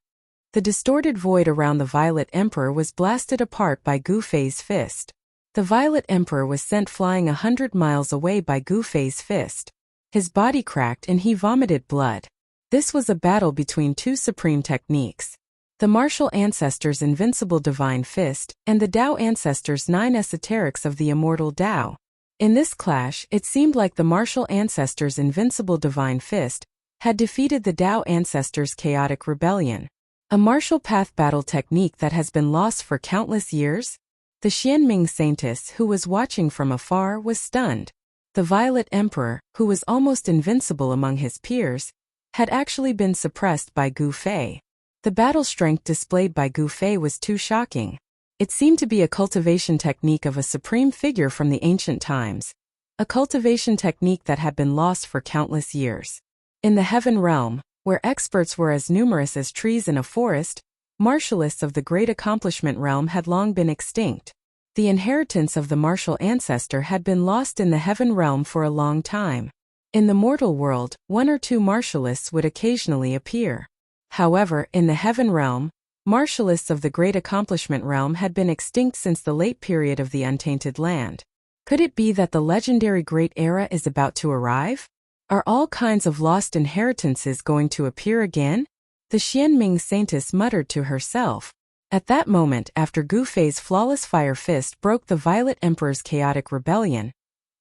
The distorted void around the Violet Emperor was blasted apart by Gu Fei's fist. The Violet Emperor was sent flying 100 miles away by Gu Fei's fist. His body cracked and he vomited blood. This was a battle between 2 supreme techniques. The martial ancestor's invincible divine fist, and the Tao ancestor's 9 esoterics of the immortal Tao. In this clash, it seemed like the martial ancestor's invincible divine fist had defeated the Tao ancestor's chaotic rebellion. A martial path battle technique that has been lost for countless years? The Xianming Saintess, who was watching from afar, was stunned. The Violet Emperor, who was almost invincible among his peers, had actually been suppressed by Gu Fei. The battle strength displayed by Gu Fei was too shocking. It seemed to be a cultivation technique of a supreme figure from the ancient times. A cultivation technique that had been lost for countless years. In the heaven realm, where experts were as numerous as trees in a forest, martialists of the great accomplishment realm had long been extinct. The inheritance of the martial ancestor had been lost in the heaven realm for a long time. In the mortal world, 1 or 2 martialists would occasionally appear. However, in the heaven realm, martialists of the great accomplishment realm had been extinct since the late period of the untainted land. Could it be that the legendary great era is about to arrive? Are all kinds of lost inheritances going to appear again? The Xianming Saintess muttered to herself. At that moment, after Gu Fei's flawless fire fist broke the Violet Emperor's chaotic rebellion,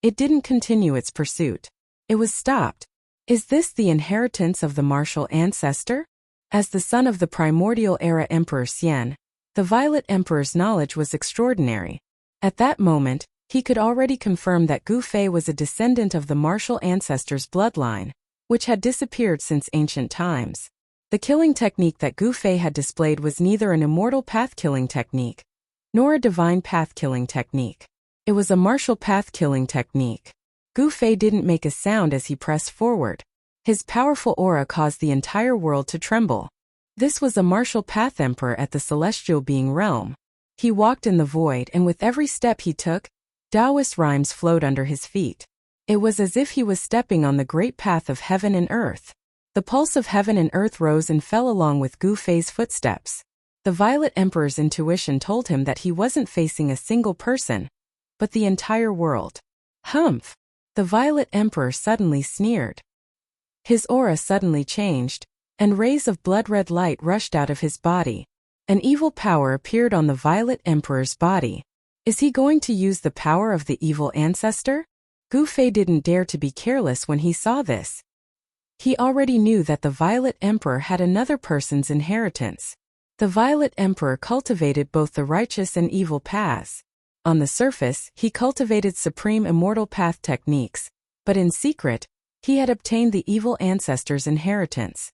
it didn't continue its pursuit. It was stopped. Is this the inheritance of the martial ancestor? As the son of the primordial era Emperor Xian, the Violet Emperor's knowledge was extraordinary. At that moment, he could already confirm that Gu Fei was a descendant of the martial ancestor's bloodline, which had disappeared since ancient times. The killing technique that Gu Fei had displayed was neither an immortal path-killing technique, nor a divine path-killing technique. It was a martial path-killing technique. Gu Fei didn't make a sound as he pressed forward. His powerful aura caused the entire world to tremble. This was a martial path emperor at the celestial being realm. He walked in the void, and with every step he took, Taoist rhymes flowed under his feet. It was as if he was stepping on the great path of heaven and earth. The pulse of heaven and earth rose and fell along with Gu Fei's footsteps. The Violet Emperor's intuition told him that he wasn't facing a single person, but the entire world. Humph! The Violet Emperor suddenly sneered. His aura suddenly changed, and rays of blood-red light rushed out of his body. An evil power appeared on the Violet Emperor's body. Is he going to use the power of the evil ancestor? Gu Fei didn't dare to be careless when he saw this. He already knew that the Violet Emperor had another person's inheritance. The Violet Emperor cultivated both the righteous and evil paths. On the surface, he cultivated supreme immortal path techniques, but in secret, he had obtained the evil ancestor's inheritance.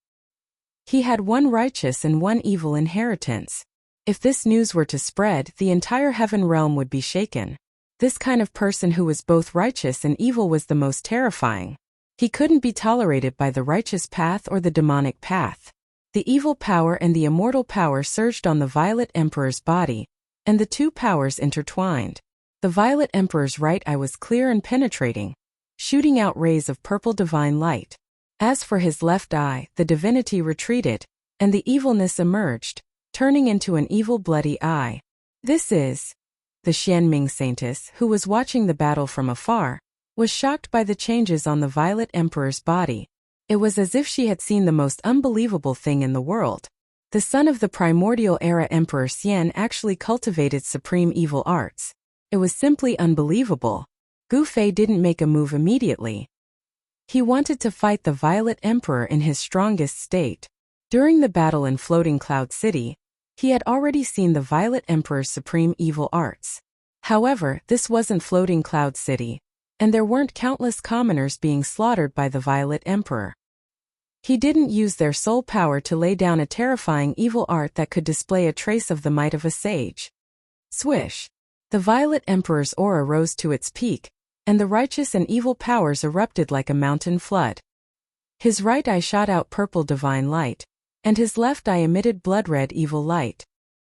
He had one righteous and one evil inheritance. If this news were to spread, the entire heaven realm would be shaken. This kind of person who was both righteous and evil was the most terrifying. He couldn't be tolerated by the righteous path or the demonic path. The evil power and the immortal power surged on the Violet Emperor's body, and the two powers intertwined. The Violet Emperor's right eye was clear and penetrating, shooting out rays of purple divine light. As for his left eye, the divinity retreated, and the evilness emerged, turning into an evil bloody eye. This is... The Xianming Saintess, who was watching the battle from afar, was shocked by the changes on the Violet Emperor's body. It was as if she had seen the most unbelievable thing in the world. The son of the primordial era Emperor Xian actually cultivated supreme evil arts. It was simply unbelievable. Gu Fei didn't make a move immediately. He wanted to fight the Violet Emperor in his strongest state. During the battle in Floating Cloud City, he had already seen the Violet Emperor's supreme evil arts. However, this wasn't Floating Cloud City, and there weren't countless commoners being slaughtered by the Violet Emperor. He didn't use their soul power to lay down a terrifying evil art that could display a trace of the might of a sage. Swish! The Violet Emperor's aura rose to its peak, and the righteous and evil powers erupted like a mountain flood. His right eye shot out purple divine light, and his left eye emitted blood-red evil light.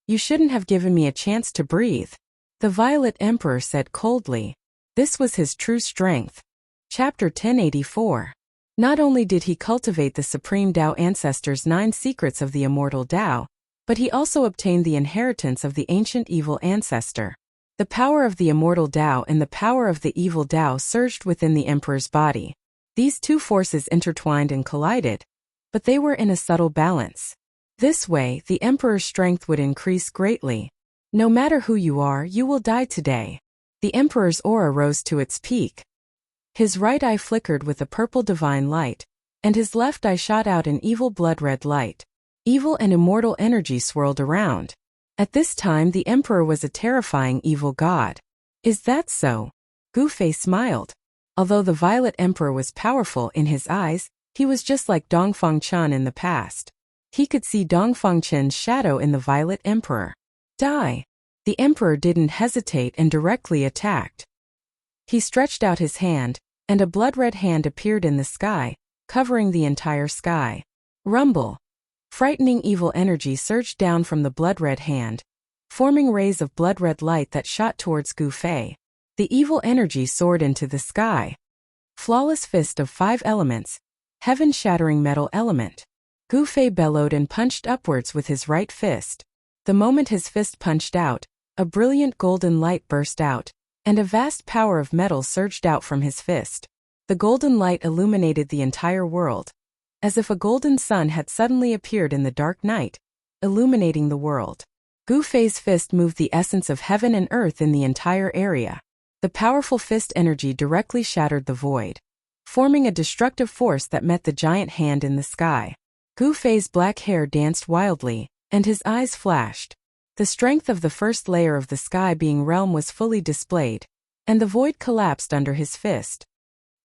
You shouldn't have given me a chance to breathe, the Violet Emperor said coldly. This was his true strength. Chapter 1084. Not only did he cultivate the Supreme Tao Ancestor's 9 secrets of the immortal Tao, but he also obtained the inheritance of the ancient evil ancestor. The power of the immortal Tao and the power of the evil Tao surged within the Emperor's body. These two forces intertwined and collided, but they were in a subtle balance. This way, the Emperor's strength would increase greatly. No matter who you are, you will die today. The Emperor's aura rose to its peak. His right eye flickered with a purple divine light, and his left eye shot out an evil blood-red light. Evil and immortal energy swirled around. At this time the Emperor was a terrifying evil god. Is that so? Gu Fei smiled. Although the Violet Emperor was powerful in his eyes, he was just like Dongfang Chen in the past. He could see Dongfang Chen's shadow in the Violet Emperor. Die! The Emperor didn't hesitate and directly attacked. He stretched out his hand, and a blood-red hand appeared in the sky, covering the entire sky. Rumble! Frightening evil energy surged down from the blood-red hand, forming rays of blood-red light that shot towards Gu Fei. The evil energy soared into the sky. Flawless fist of 5 elements, heaven-shattering metal element. Gu Fei bellowed and punched upwards with his right fist. The moment his fist punched out, a brilliant golden light burst out, and a vast power of metal surged out from his fist. The golden light illuminated the entire world, as if a golden sun had suddenly appeared in the dark night, illuminating the world. Gu Fei's fist moved the essence of heaven and earth in the entire area. The powerful fist energy directly shattered the void. forming a destructive force that met the giant hand in the sky. Gu Fei's black hair danced wildly, and his eyes flashed. The strength of the first layer of the sky being realm was fully displayed, and the void collapsed under his fist.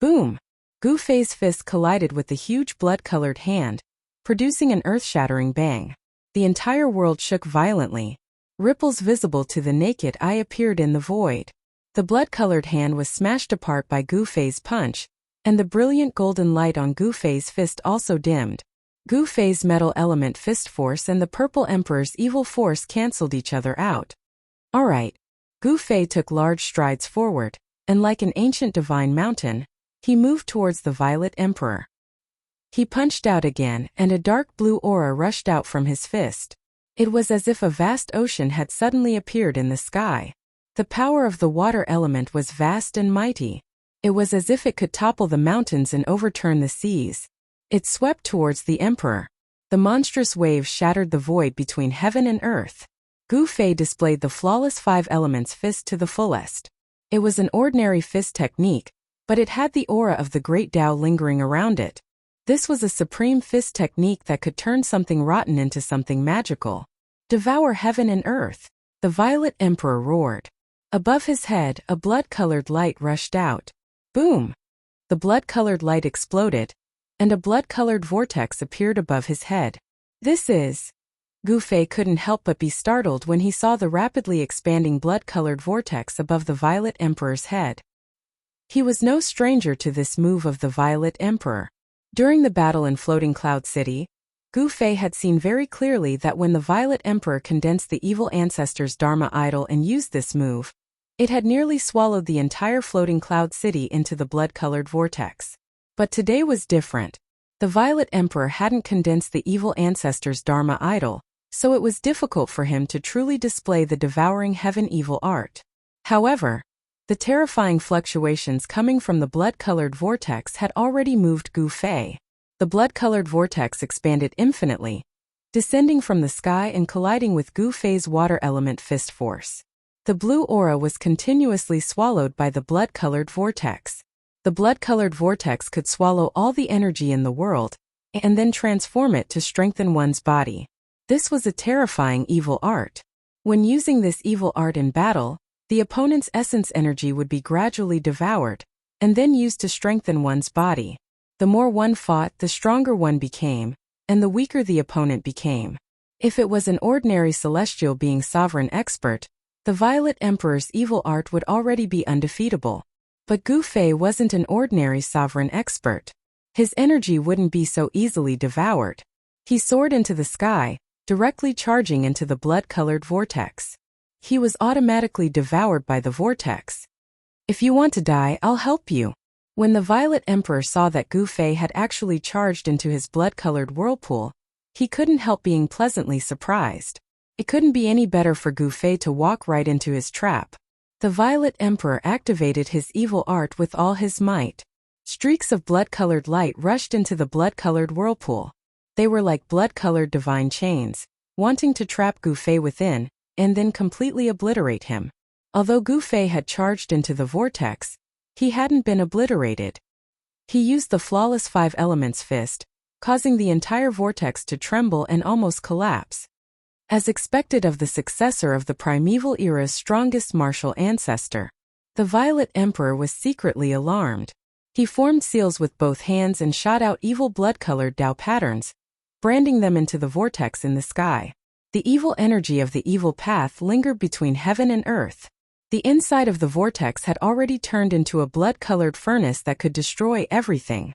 Boom! Gu Fei's fist collided with the huge blood-colored hand, producing an earth-shattering bang. The entire world shook violently. Ripples visible to the naked eye appeared in the void. The blood-colored hand was smashed apart by Gu Fei's punch, and the brilliant golden light on Gu Fei's fist also dimmed. Gu Fei's metal element fist force and the Purple Emperor's evil force cancelled each other out. Alright. Gu Fei took large strides forward, and like an ancient divine mountain, he moved towards the Violet Emperor. He punched out again, and a dark blue aura rushed out from his fist. It was as if a vast ocean had suddenly appeared in the sky. The power of the water element was vast and mighty. It was as if it could topple the mountains and overturn the seas. It swept towards the Emperor. The monstrous waves shattered the void between heaven and earth. Gu Fei displayed the flawless five elements fist to the fullest. It was an ordinary fist technique, but it had the aura of the great Tao lingering around it. This was a supreme fist technique that could turn something rotten into something magical. Devour heaven and earth. The Violet Emperor roared. Above his head, a blood-colored light rushed out. Boom! The blood-colored light exploded, and a blood-colored vortex appeared above his head. This is... Gu Fei couldn't help but be startled when he saw the rapidly expanding blood-colored vortex above the Violet Emperor's head. He was no stranger to this move of the Violet Emperor. During the battle in Floating Cloud City, Gu Fei had seen very clearly that when the Violet Emperor condensed the evil ancestor's Dharma idol and used this move, it had nearly swallowed the entire Floating Cloud City into the blood-colored vortex. But today was different. The Violet Emperor hadn't condensed the evil ancestor's Dharma idol, so it was difficult for him to truly display the devouring heaven evil art. However, the terrifying fluctuations coming from the blood-colored vortex had already moved Gu Fei. The blood-colored vortex expanded infinitely, descending from the sky and colliding with Gu Fei's water element fist force. The blue aura was continuously swallowed by the blood-colored vortex. The blood-colored vortex could swallow all the energy in the world, and then transform it to strengthen one's body. This was a terrifying evil art. When using this evil art in battle, the opponent's essence energy would be gradually devoured, and then used to strengthen one's body. The more one fought, the stronger one became, and the weaker the opponent became. If it was an ordinary celestial being sovereign expert, the Violet Emperor's evil art would already be undefeatable. But Gu Fei wasn't an ordinary sovereign expert. His energy wouldn't be so easily devoured. He soared into the sky, directly charging into the blood-colored vortex. He was automatically devoured by the vortex. If you want to die, I'll help you. When the Violet Emperor saw that Gu Fei had actually charged into his blood-colored whirlpool, he couldn't help being pleasantly surprised. It couldn't be any better for Gu Fei to walk right into his trap. The Violet Emperor activated his evil art with all his might. Streaks of blood-colored light rushed into the blood-colored whirlpool. They were like blood-colored divine chains, wanting to trap Gu Fei within, and then completely obliterate him. Although Gu Fei had charged into the vortex, he hadn't been obliterated. He used the flawless five elements fist, causing the entire vortex to tremble and almost collapse. As expected of the successor of the primeval era's strongest martial ancestor, the Violet Emperor was secretly alarmed. He formed seals with both hands and shot out evil blood-colored Tao patterns, branding them into the vortex in the sky. The evil energy of the evil path lingered between heaven and earth. The inside of the vortex had already turned into a blood-colored furnace that could destroy everything.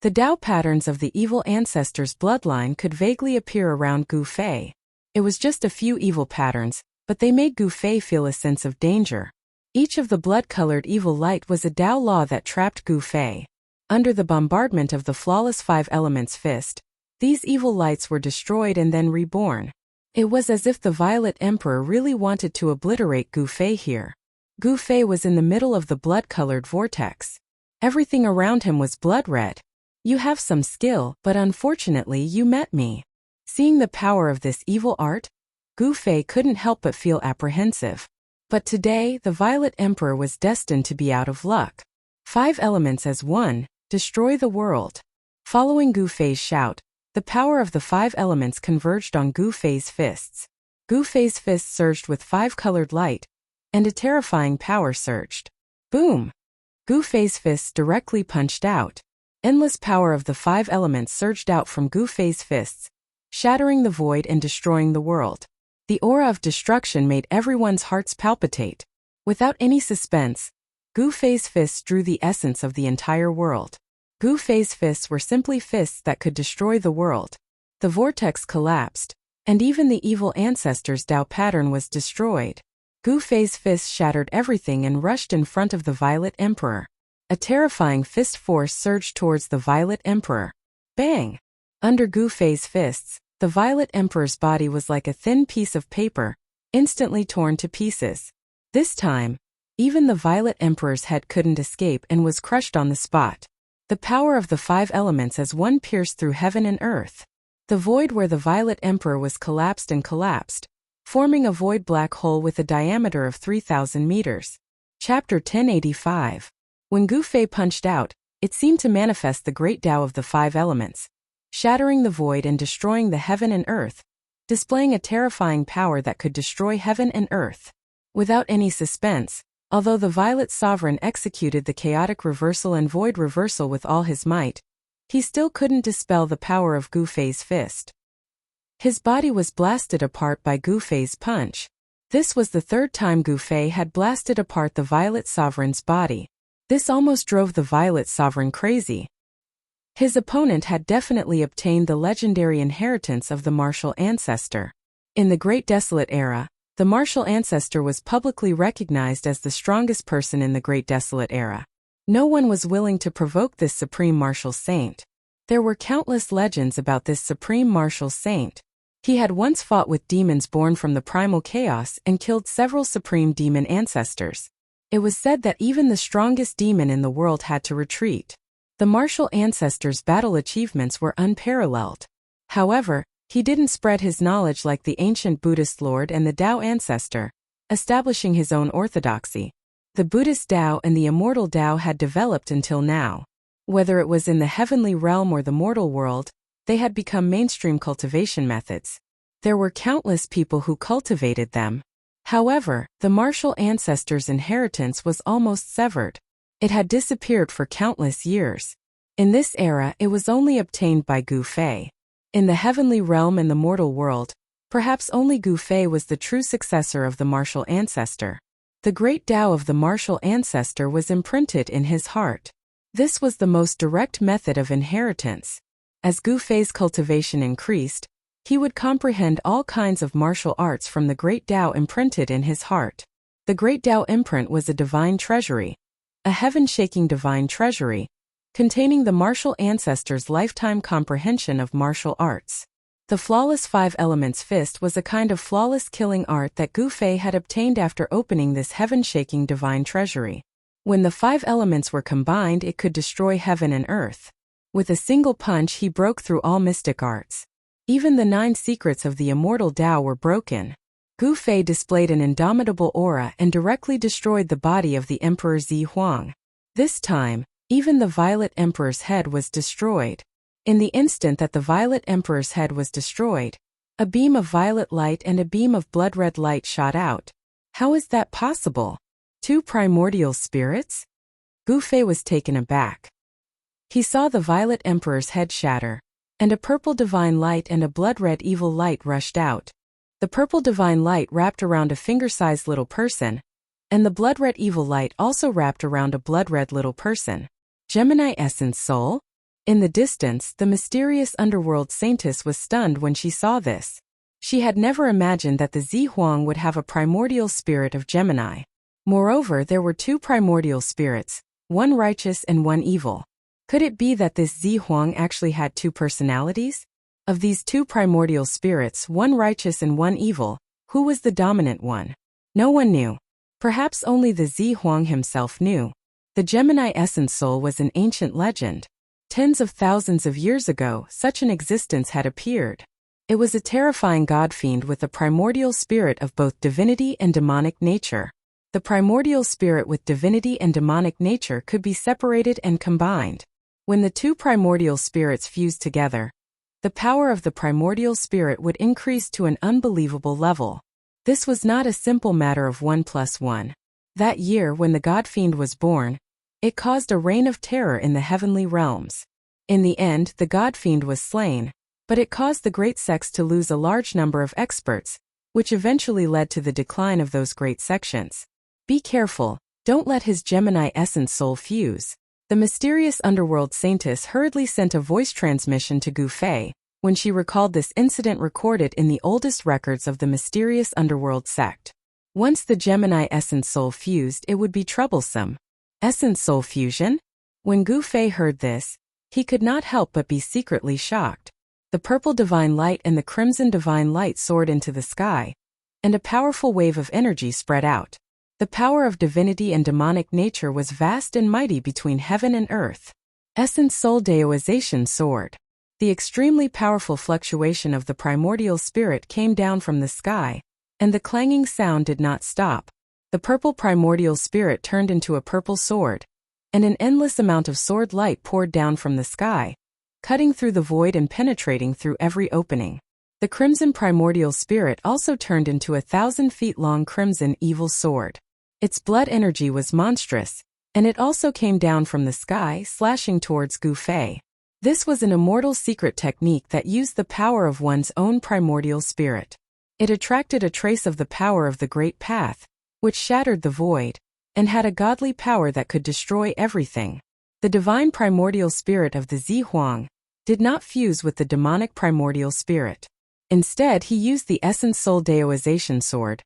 The Tao patterns of the evil ancestor's bloodline could vaguely appear around Gu Fei. It was just a few evil patterns, but they made Gu Fei feel a sense of danger. Each of the blood-colored evil light was a Tao law that trapped Gu Fei. Under the bombardment of the flawless five elements fist, these evil lights were destroyed and then reborn. It was as if the Violet Emperor really wanted to obliterate Gu Fei here. Gu Fei was in the middle of the blood-colored vortex. Everything around him was blood-red. You have some skill, but unfortunately you met me. Seeing the power of this evil art, Gu Fei couldn't help but feel apprehensive. But today, the Violet Emperor was destined to be out of luck. 5 elements as one, Destroy the world. Following Gu Fei's shout, the power of the 5 elements converged on Gu Fei's fists. Gu Fei's fists surged with 5-colored light, and a terrifying power surged. Boom! Gu Fei's fists directly punched out. Endless power of the 5 elements surged out from Gu Fei's fists, shattering the void and destroying the world. The aura of destruction made everyone's hearts palpitate. Without any suspense, Gu Fei's fists drew the essence of the entire world. Gu Fei's fists were simply fists that could destroy the world. The vortex collapsed, and even the evil ancestor's Tao pattern was destroyed. Gu Fei's fists shattered everything and rushed in front of the Violet Emperor. A terrifying fist force surged towards the Violet Emperor. Bang! Under Gu Fei's fists, the Violet Emperor's body was like a thin piece of paper, instantly torn to pieces. This time, even the Violet Emperor's head couldn't escape and was crushed on the spot. The power of the 5 elements as one pierced through heaven and earth. The void where the Violet Emperor was collapsed and collapsed, forming a void black hole with a diameter of 3,000 meters. Chapter 1085. When Gu Fei punched out, it seemed to manifest the great Tao of the 5 elements, shattering the void and destroying the heaven and earth, displaying a terrifying power that could destroy heaven and earth. Without any suspense, although the Violet Sovereign executed the chaotic reversal and void reversal with all his might, he still couldn't dispel the power of Gu Fei's fist. His body was blasted apart by Gu Fei's punch. This was the 3rd time Gu Fei had blasted apart the Violet Sovereign's body. This almost drove the Violet Sovereign crazy. His opponent had definitely obtained the legendary inheritance of the martial ancestor. In the Great Desolate Era, the martial ancestor was publicly recognized as the strongest person in the Great Desolate Era. No one was willing to provoke this supreme martial saint. There were countless legends about this supreme martial saint. He had once fought with demons born from the primal chaos and killed several supreme demon ancestors. It was said that even the strongest demon in the world had to retreat. The martial ancestor's battle achievements were unparalleled. However, he didn't spread his knowledge like the ancient Buddhist lord and the Tao ancestor, establishing his own orthodoxy. The Buddhist Tao and the immortal Tao had developed until now. Whether it was in the heavenly realm or the mortal world, they had become mainstream cultivation methods. There were countless people who cultivated them. However, the martial ancestor's inheritance was almost severed. It had disappeared for countless years. In this era, it was only obtained by Gu Fei. In the heavenly realm and the mortal world, perhaps only Gu Fei was the true successor of the martial ancestor. The great Tao of the martial ancestor was imprinted in his heart. This was the most direct method of inheritance. As Gu Fei's cultivation increased, he would comprehend all kinds of martial arts from the great Tao imprinted in his heart. The great Tao imprint was a divine treasury, a heaven-shaking divine treasury, containing the martial ancestor's lifetime comprehension of martial arts. The flawless 5 elements fist was a kind of flawless killing art that Gu Fei had obtained after opening this heaven-shaking divine treasury. When the 5 elements were combined, it could destroy heaven and earth. With a single punch, he broke through all mystic arts. Even the 9 secrets of the immortal Tao were broken. Gu Fei displayed an indomitable aura and directly destroyed the body of the Emperor Zi Huang. This time, even the Violet Emperor's head was destroyed. In the instant that the Violet Emperor's head was destroyed, a beam of violet light and a beam of blood-red light shot out. How is that possible? 2 primordial spirits? Gu Fei was taken aback. He saw the Violet Emperor's head shatter, and a purple divine light and a blood-red evil light rushed out. The purple divine light wrapped around a finger-sized little person, and the blood-red evil light also wrapped around a blood-red little person. Gemini Essence Soul? In the distance, the mysterious underworld saintess was stunned when she saw this. She had never imagined that the Zi Huang would have a primordial spirit of Gemini. Moreover, there were 2 primordial spirits, one righteous and one evil. Could it be that this Zi Huang actually had 2 personalities? Of these 2 primordial spirits, one righteous and one evil, who was the dominant one? No one knew. Perhaps only the Zi Huang himself knew. The Gemini Essence Soul was an ancient legend. Tens of thousands of years ago, such an existence had appeared. It was a terrifying god-fiend with a primordial spirit of both divinity and demonic nature. The primordial spirit with divinity and demonic nature could be separated and combined. When the two primordial spirits fused together, the power of the primordial spirit would increase to an unbelievable level. This was not a simple matter of 1+1. That year when the God-Fiend was born, it caused a reign of terror in the heavenly realms. In the end, the God-Fiend was slain, but it caused the great sects to lose a large number of experts, which eventually led to the decline of those great sections. Be careful, don't let his Gemini essence soul fuse. The mysterious underworld saintess hurriedly sent a voice transmission to Gu Fei when she recalled this incident recorded in the oldest records of the mysterious underworld sect. Once the Gemini essence soul fused, it would be troublesome. Essence soul fusion? When Gu Fei heard this, he could not help but be secretly shocked. The purple divine light and the crimson divine light soared into the sky, and a powerful wave of energy spread out. The power of divinity and demonic nature was vast and mighty between heaven and earth. Essence soul deoization soared. The extremely powerful fluctuation of the primordial spirit came down from the sky, and the clanging sound did not stop. The purple primordial spirit turned into a purple sword, and an endless amount of sword light poured down from the sky, cutting through the void and penetrating through every opening. The crimson primordial spirit also turned into a 1,000 feet long crimson evil sword. Its blood energy was monstrous, and it also came down from the sky, slashing towards Gu Fei. This was an immortal secret technique that used the power of one's own primordial spirit. It attracted a trace of the power of the Great Path, which shattered the void, and had a godly power that could destroy everything. The divine primordial spirit of the Zi Huang did not fuse with the demonic primordial spirit. Instead, he used the essence soul deoization sword,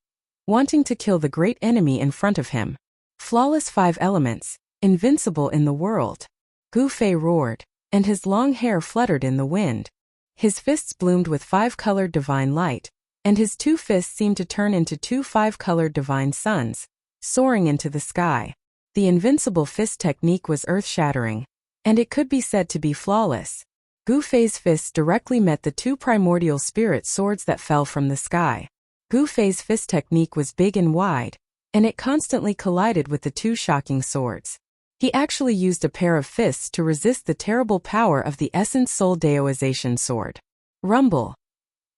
wanting to kill the great enemy in front of him. Flawless 5 elements, invincible in the world. Gu Fei roared, and his long hair fluttered in the wind. His fists bloomed with 5-colored divine light, and his 2 fists seemed to turn into 2 5-colored divine suns, soaring into the sky. The invincible fist technique was earth-shattering, and it could be said to be flawless. Gu Fei's fists directly met the 2 primordial spirit swords that fell from the sky. Gu Fei's fist technique was big and wide, and it constantly collided with the 2 shocking swords. He actually used a pair of fists to resist the terrible power of the essence soul deoization sword. Rumble.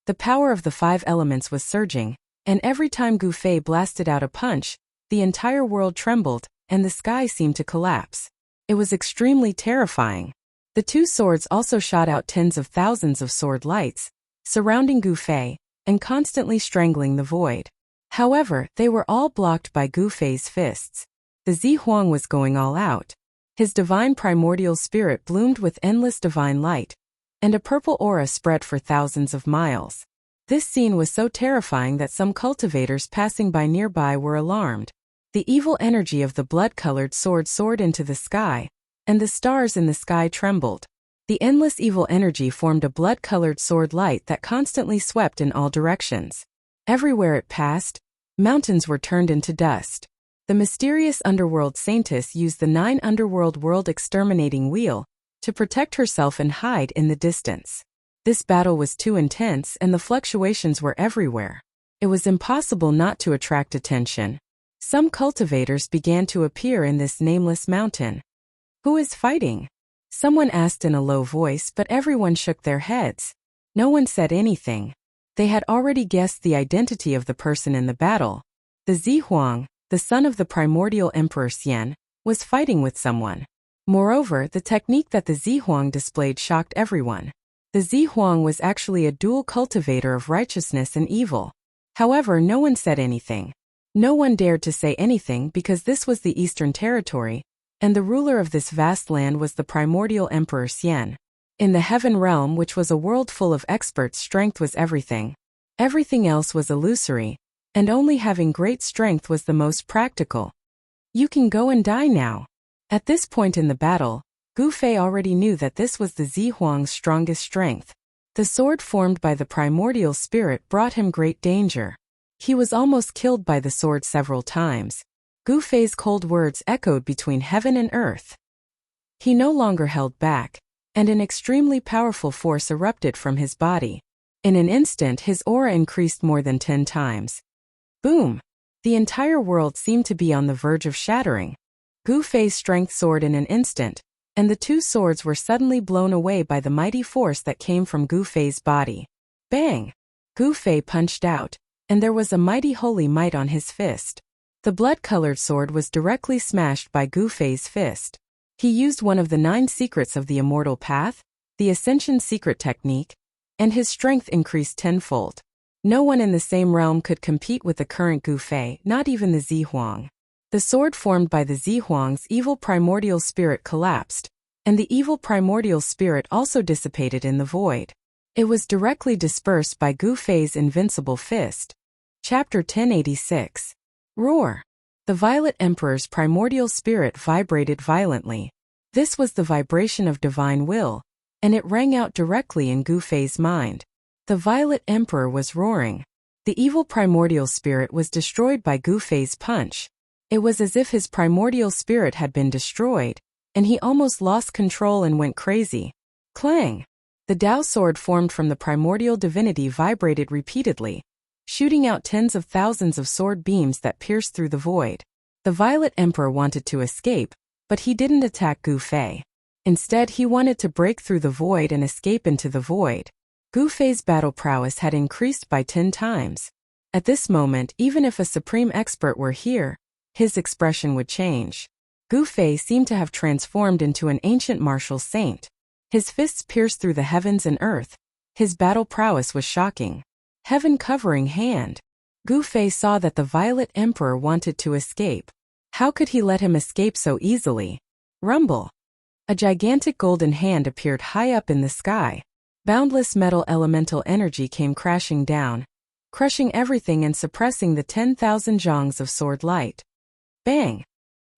The power of the 5 elements was surging, and every time Gu Fei blasted out a punch, the entire world trembled, and the sky seemed to collapse. It was extremely terrifying. The 2 swords also shot out tens of thousands of sword lights, surrounding Gu Fei, and constantly strangling the void. However, they were all blocked by Gu Fei's fists. The Zi Huang was going all out. His divine primordial spirit bloomed with endless divine light, and a purple aura spread for thousands of miles. This scene was so terrifying that some cultivators passing by nearby were alarmed. The evil energy of the blood-colored sword soared into the sky, and the stars in the sky trembled. The endless evil energy formed a blood-colored sword light that constantly swept in all directions. Everywhere it passed, mountains were turned into dust. The mysterious underworld saintess used the 9 underworld world exterminating wheel to protect herself and hide in the distance. This battle was too intense and the fluctuations were everywhere. It was impossible not to attract attention. Some cultivators began to appear in this nameless mountain. Who is fighting? Someone asked in a low voice, but everyone shook their heads. No one said anything. They had already guessed the identity of the person in the battle. The Zi Huang, the son of the primordial emperor Xian, was fighting with someone. Moreover, the technique that the Zi Huang displayed shocked everyone. The Zi Huang was actually a dual cultivator of righteousness and evil. However, no one said anything. No one dared to say anything because this was the Eastern Territory, and the ruler of this vast land was the primordial emperor Xian. In the heaven realm, which was a world full of experts, strength was everything. Everything else was illusory, and only having great strength was the most practical. You can go and die now. At this point in the battle, Gu Fei already knew that this was the Zi Huang's strongest strength. The sword formed by the primordial spirit brought him great danger. He was almost killed by the sword several times. Gu Fei's cold words echoed between heaven and earth. He no longer held back, and an extremely powerful force erupted from his body. In an instant, his aura increased more than 10 times. Boom! The entire world seemed to be on the verge of shattering. Gu Fei's strength soared in an instant, and the two swords were suddenly blown away by the mighty force that came from Gu Fei's body. Bang! Gu Fei punched out, and there was a mighty holy might on his fist. The blood-colored sword was directly smashed by Gu Fei's fist. He used one of the 9 secrets of the immortal path, the Ascension secret technique, and his strength increased tenfold. No one in the same realm could compete with the current Gu Fei, not even the Zihuang. The sword formed by the Zihuang's evil primordial spirit collapsed, and the evil primordial spirit also dissipated in the void. It was directly dispersed by Gu Fei's invincible fist. Chapter 1086. Roar! The Violet Emperor's primordial spirit vibrated violently. This was the vibration of divine will, and it rang out directly in Gu Fei's mind. The Violet Emperor was roaring. The evil primordial spirit was destroyed by Gu Fei's punch. It was as if his primordial spirit had been destroyed, and he almost lost control and went crazy. Clang! The Dao sword formed from the primordial divinity vibrated repeatedly, shooting out tens of thousands of sword beams that pierced through the void. The Violet Emperor wanted to escape, but he didn't attack Gu Fei. Instead, he wanted to break through the void and escape into the void. Gu Fei's battle prowess had increased by 10 times. At this moment, even if a supreme expert were here, his expression would change. Gu Fei seemed to have transformed into an ancient martial saint. His fists pierced through the heavens and earth. His battle prowess was shocking. Heaven-covering hand. Gu Fei saw that the Violet Emperor wanted to escape. How could he let him escape so easily? Rumble. A gigantic golden hand appeared high up in the sky. Boundless metal elemental energy came crashing down, crushing everything and suppressing the 10,000 zhongs of sword light. Bang!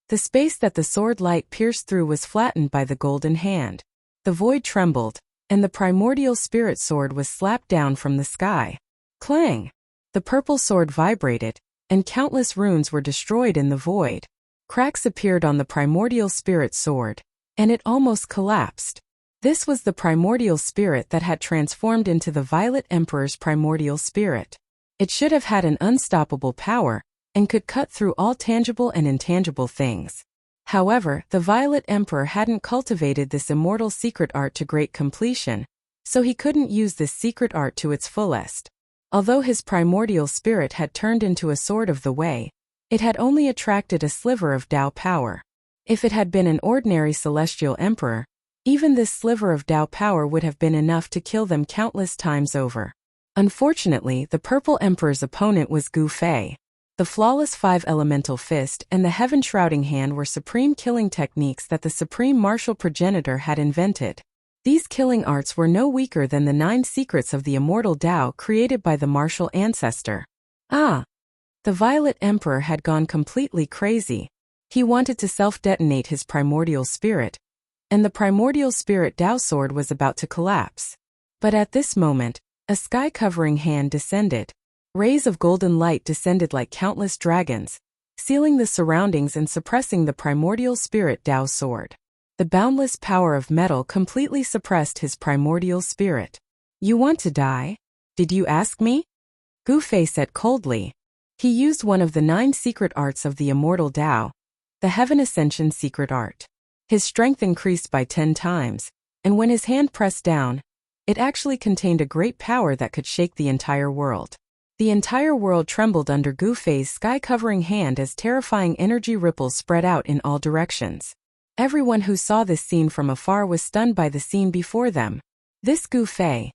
The space that the sword light pierced through was flattened by the golden hand. The void trembled, and the primordial spirit sword was slapped down from the sky. Clang! The purple sword vibrated, and countless runes were destroyed in the void. Cracks appeared on the primordial spirit sword, and it almost collapsed. This was the primordial spirit that had transformed into the Violet Emperor's primordial spirit. It should have had an unstoppable power, and could cut through all tangible and intangible things. However, the Violet Emperor hadn't cultivated this immortal secret art to great completion, so he couldn't use this secret art to its fullest. Although his primordial spirit had turned into a sword of the way, it had only attracted a sliver of Dao power. If it had been an ordinary celestial emperor, even this sliver of Dao power would have been enough to kill them countless times over. Unfortunately, the Purple Emperor's opponent was Gu Fei. The flawless 5 elemental fist and the heaven-shrouding hand were supreme killing techniques that the supreme martial progenitor had invented. These killing arts were no weaker than the 9 secrets of the immortal Dao created by the martial ancestor. Ah! The Violet Emperor had gone completely crazy. He wanted to self-detonate his primordial spirit, and the primordial spirit Dao sword was about to collapse. But at this moment, a sky-covering hand descended. Rays of golden light descended like countless dragons, sealing the surroundings and suppressing the primordial spirit Dao sword. The boundless power of metal completely suppressed his primordial spirit. "You want to die? Did you ask me?" Gu Fei said coldly. He used one of the 9 secret arts of the immortal Dao, the Heaven Ascension secret art. His strength increased by 10 times, and when his hand pressed down, it actually contained a great power that could shake the entire world. The entire world trembled under Gu Fei's sky-covering hand as terrifying energy ripples spread out in all directions. Everyone who saw this scene from afar was stunned by the scene before them. This Gu Fei.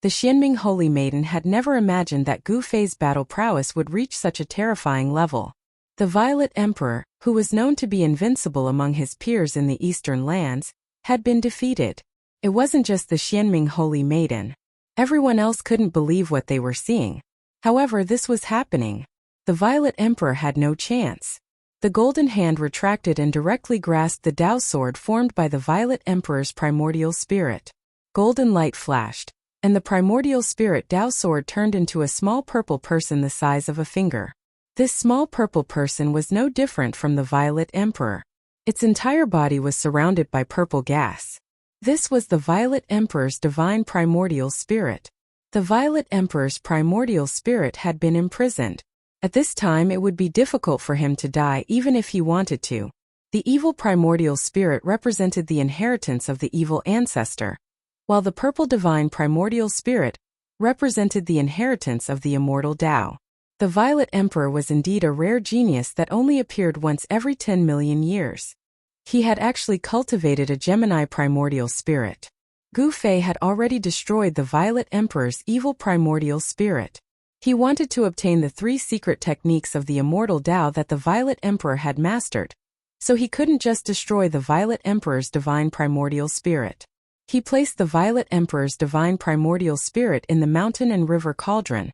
The Xianming Holy Maiden had never imagined that Gu Fei's battle prowess would reach such a terrifying level. The Violet Emperor, who was known to be invincible among his peers in the eastern lands, had been defeated. It wasn't just the Xianming Holy Maiden. Everyone else couldn't believe what they were seeing. However, this was happening. The Violet Emperor had no chance. The golden hand retracted and directly grasped the Dao sword formed by the Violet Emperor's primordial spirit. Golden light flashed, and the primordial spirit Dao sword turned into a small purple person the size of a finger. This small purple person was no different from the Violet Emperor. Its entire body was surrounded by purple gas. This was the Violet Emperor's divine primordial spirit. The Violet Emperor's primordial spirit had been imprisoned. At this time it would be difficult for him to die even if he wanted to. The evil primordial spirit represented the inheritance of the evil ancestor, while the purple divine primordial spirit represented the inheritance of the immortal Tao. The Violet Emperor was indeed a rare genius that only appeared once every 10 million years. He had actually cultivated a Gemini primordial spirit. Gu Fei had already destroyed the Violet Emperor's evil primordial spirit. He wanted to obtain the 3 secret techniques of the immortal Tao that the Violet Emperor had mastered, so he couldn't just destroy the Violet Emperor's divine primordial spirit. He placed the Violet Emperor's divine primordial spirit in the mountain and river cauldron,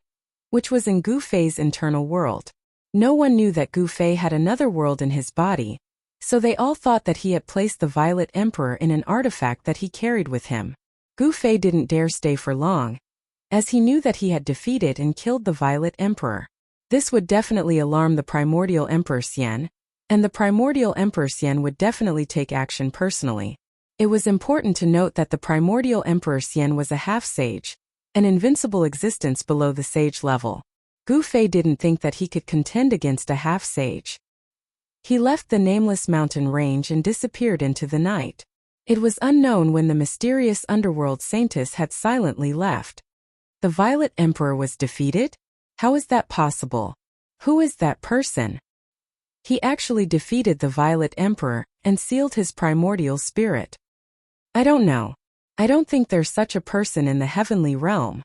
which was in Gu Fei's internal world. No one knew that Gu Fei had another world in his body, so they all thought that he had placed the Violet Emperor in an artifact that he carried with him. Gu Fei didn't dare stay for long, as he knew that he had defeated and killed the Violet Emperor. This would definitely alarm the primordial Emperor Xian, and the primordial Emperor Xian would definitely take action personally. It was important to note that the primordial Emperor Xian was a half-sage, an invincible existence below the sage level. Gu Fei didn't think that he could contend against a half-sage. He left the nameless mountain range and disappeared into the night. It was unknown when the mysterious underworld saintess had silently left. The Violet Emperor was defeated? How is that possible? Who is that person? He actually defeated the Violet Emperor and sealed his primordial spirit. I don't know. I don't think there's such a person in the heavenly realm.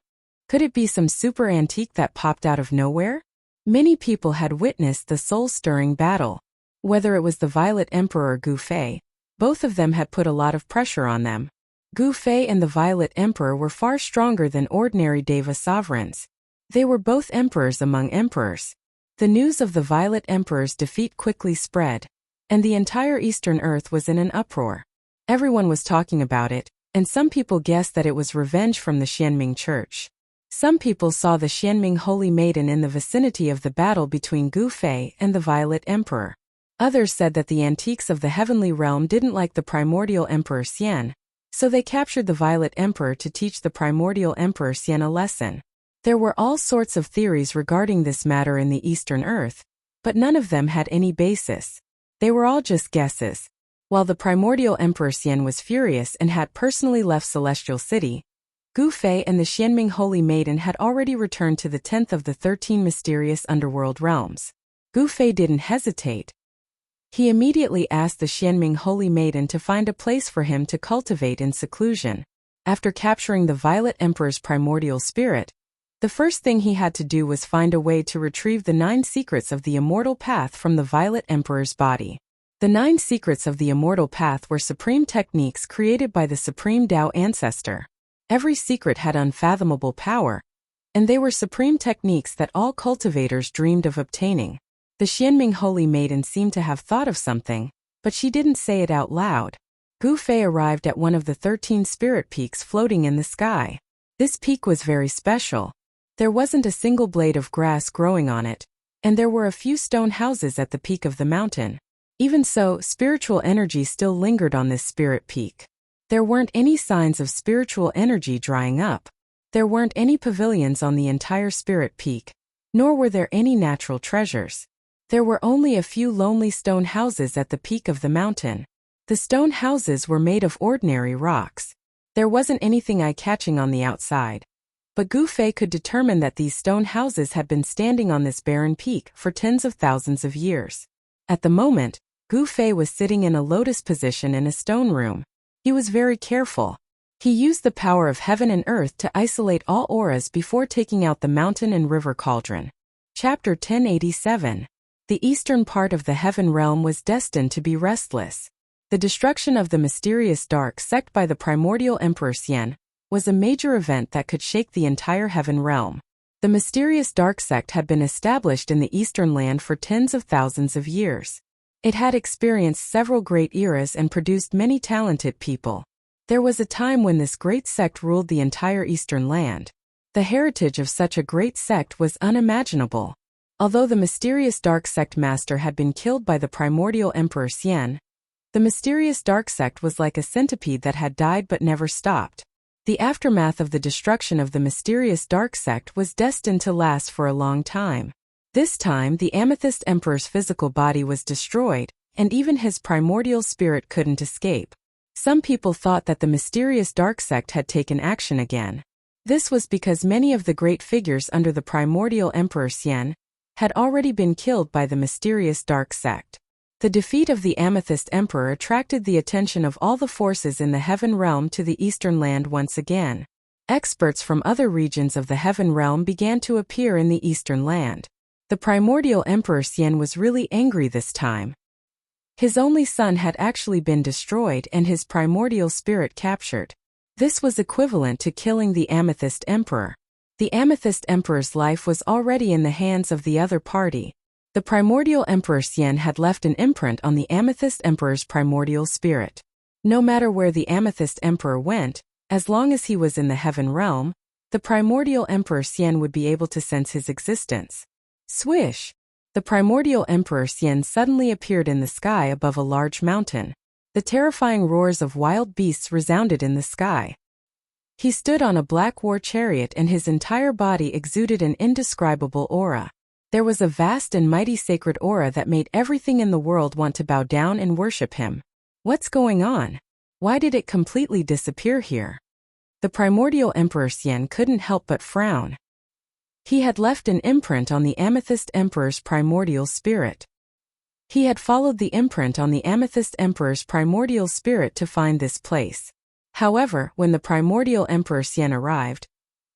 Could it be some super antique that popped out of nowhere? Many people had witnessed the soul-stirring battle. Whether it was the Violet Emperor or Gu Fei, both of them had put a lot of pressure on them. Gu Fei and the Violet Emperor were far stronger than ordinary Deva sovereigns. They were both emperors among emperors. The news of the Violet Emperor's defeat quickly spread, and the entire Eastern Earth was in an uproar. Everyone was talking about it, and some people guessed that it was revenge from the Xianming Church. Some people saw the Xianming Holy Maiden in the vicinity of the battle between Gu Fei and the Violet Emperor. Others said that the antiques of the heavenly realm didn't like the primordial Emperor Xian, so they captured the Violet Emperor to teach the primordial Emperor Xian a lesson. There were all sorts of theories regarding this matter in the Eastern Earth, but none of them had any basis. They were all just guesses. While the primordial Emperor Xian was furious and had personally left Celestial City, Gu Fei and the Xianming Holy Maiden had already returned to the 10th of the 13 mysterious underworld realms. Gu Fei didn't hesitate. He immediately asked the Xianming Holy Maiden to find a place for him to cultivate in seclusion. After capturing the Violet Emperor's primordial spirit, the first thing he had to do was find a way to retrieve the 9 secrets of the immortal path from the Violet Emperor's body. The 9 secrets of the immortal path were supreme techniques created by the Supreme Tao ancestor. Every secret had unfathomable power, and they were supreme techniques that all cultivators dreamed of obtaining. The Xianming Holy Maiden seemed to have thought of something, but she didn't say it out loud. Gu Fei arrived at one of the 13 spirit peaks floating in the sky. This peak was very special. There wasn't a single blade of grass growing on it, and there were a few stone houses at the peak of the mountain. Even so, spiritual energy still lingered on this spirit peak. There weren't any signs of spiritual energy drying up. There weren't any pavilions on the entire spirit peak, nor were there any natural treasures. There were only a few lonely stone houses at the peak of the mountain. The stone houses were made of ordinary rocks. There wasn't anything eye-catching on the outside. But Gu Fei could determine that these stone houses had been standing on this barren peak for tens of thousands of years. At the moment, Gu Fei was sitting in a lotus position in a stone room. He was very careful. He used the power of heaven and earth to isolate all auras before taking out the mountain and river cauldron. Chapter 1087. The eastern part of the heaven realm was destined to be restless. The destruction of the mysterious dark sect by the primordial Emperor Xian was a major event that could shake the entire heaven realm. The mysterious dark sect had been established in the eastern land for tens of thousands of years. It had experienced several great eras and produced many talented people. There was a time when this great sect ruled the entire eastern land. The heritage of such a great sect was unimaginable. Although the mysterious dark sect master had been killed by the primordial Emperor Xian, the mysterious dark sect was like a centipede that had died but never stopped. The aftermath of the destruction of the mysterious dark sect was destined to last for a long time. This time, the Amethyst Emperor's physical body was destroyed, and even his primordial spirit couldn't escape. Some people thought that the mysterious dark sect had taken action again. This was because many of the great figures under the primordial Emperor Xian had already been killed by the mysterious dark sect. The defeat of the Amethyst Emperor attracted the attention of all the forces in the Heaven Realm to the Eastern Land once again. Experts from other regions of the Heaven Realm began to appear in the Eastern Land. The primordial Emperor Xian was really angry this time. His only son had actually been destroyed and his primordial spirit captured. This was equivalent to killing the Amethyst Emperor. The Amethyst Emperor's life was already in the hands of the other party. The primordial Emperor Xian had left an imprint on the Amethyst Emperor's primordial spirit. No matter where the Amethyst Emperor went, as long as he was in the Heaven Realm, the primordial Emperor Xian would be able to sense his existence. Swish! The primordial Emperor Xian suddenly appeared in the sky above a large mountain. The terrifying roars of wild beasts resounded in the sky. He stood on a black war chariot and his entire body exuded an indescribable aura. There was a vast and mighty sacred aura that made everything in the world want to bow down and worship him. What's going on? Why did it completely disappear here? The primordial Emperor Xian couldn't help but frown. He had left an imprint on the Amethyst Emperor's primordial spirit. He had followed the imprint on the Amethyst Emperor's primordial spirit to find this place. However, when the primordial Emperor Xian arrived,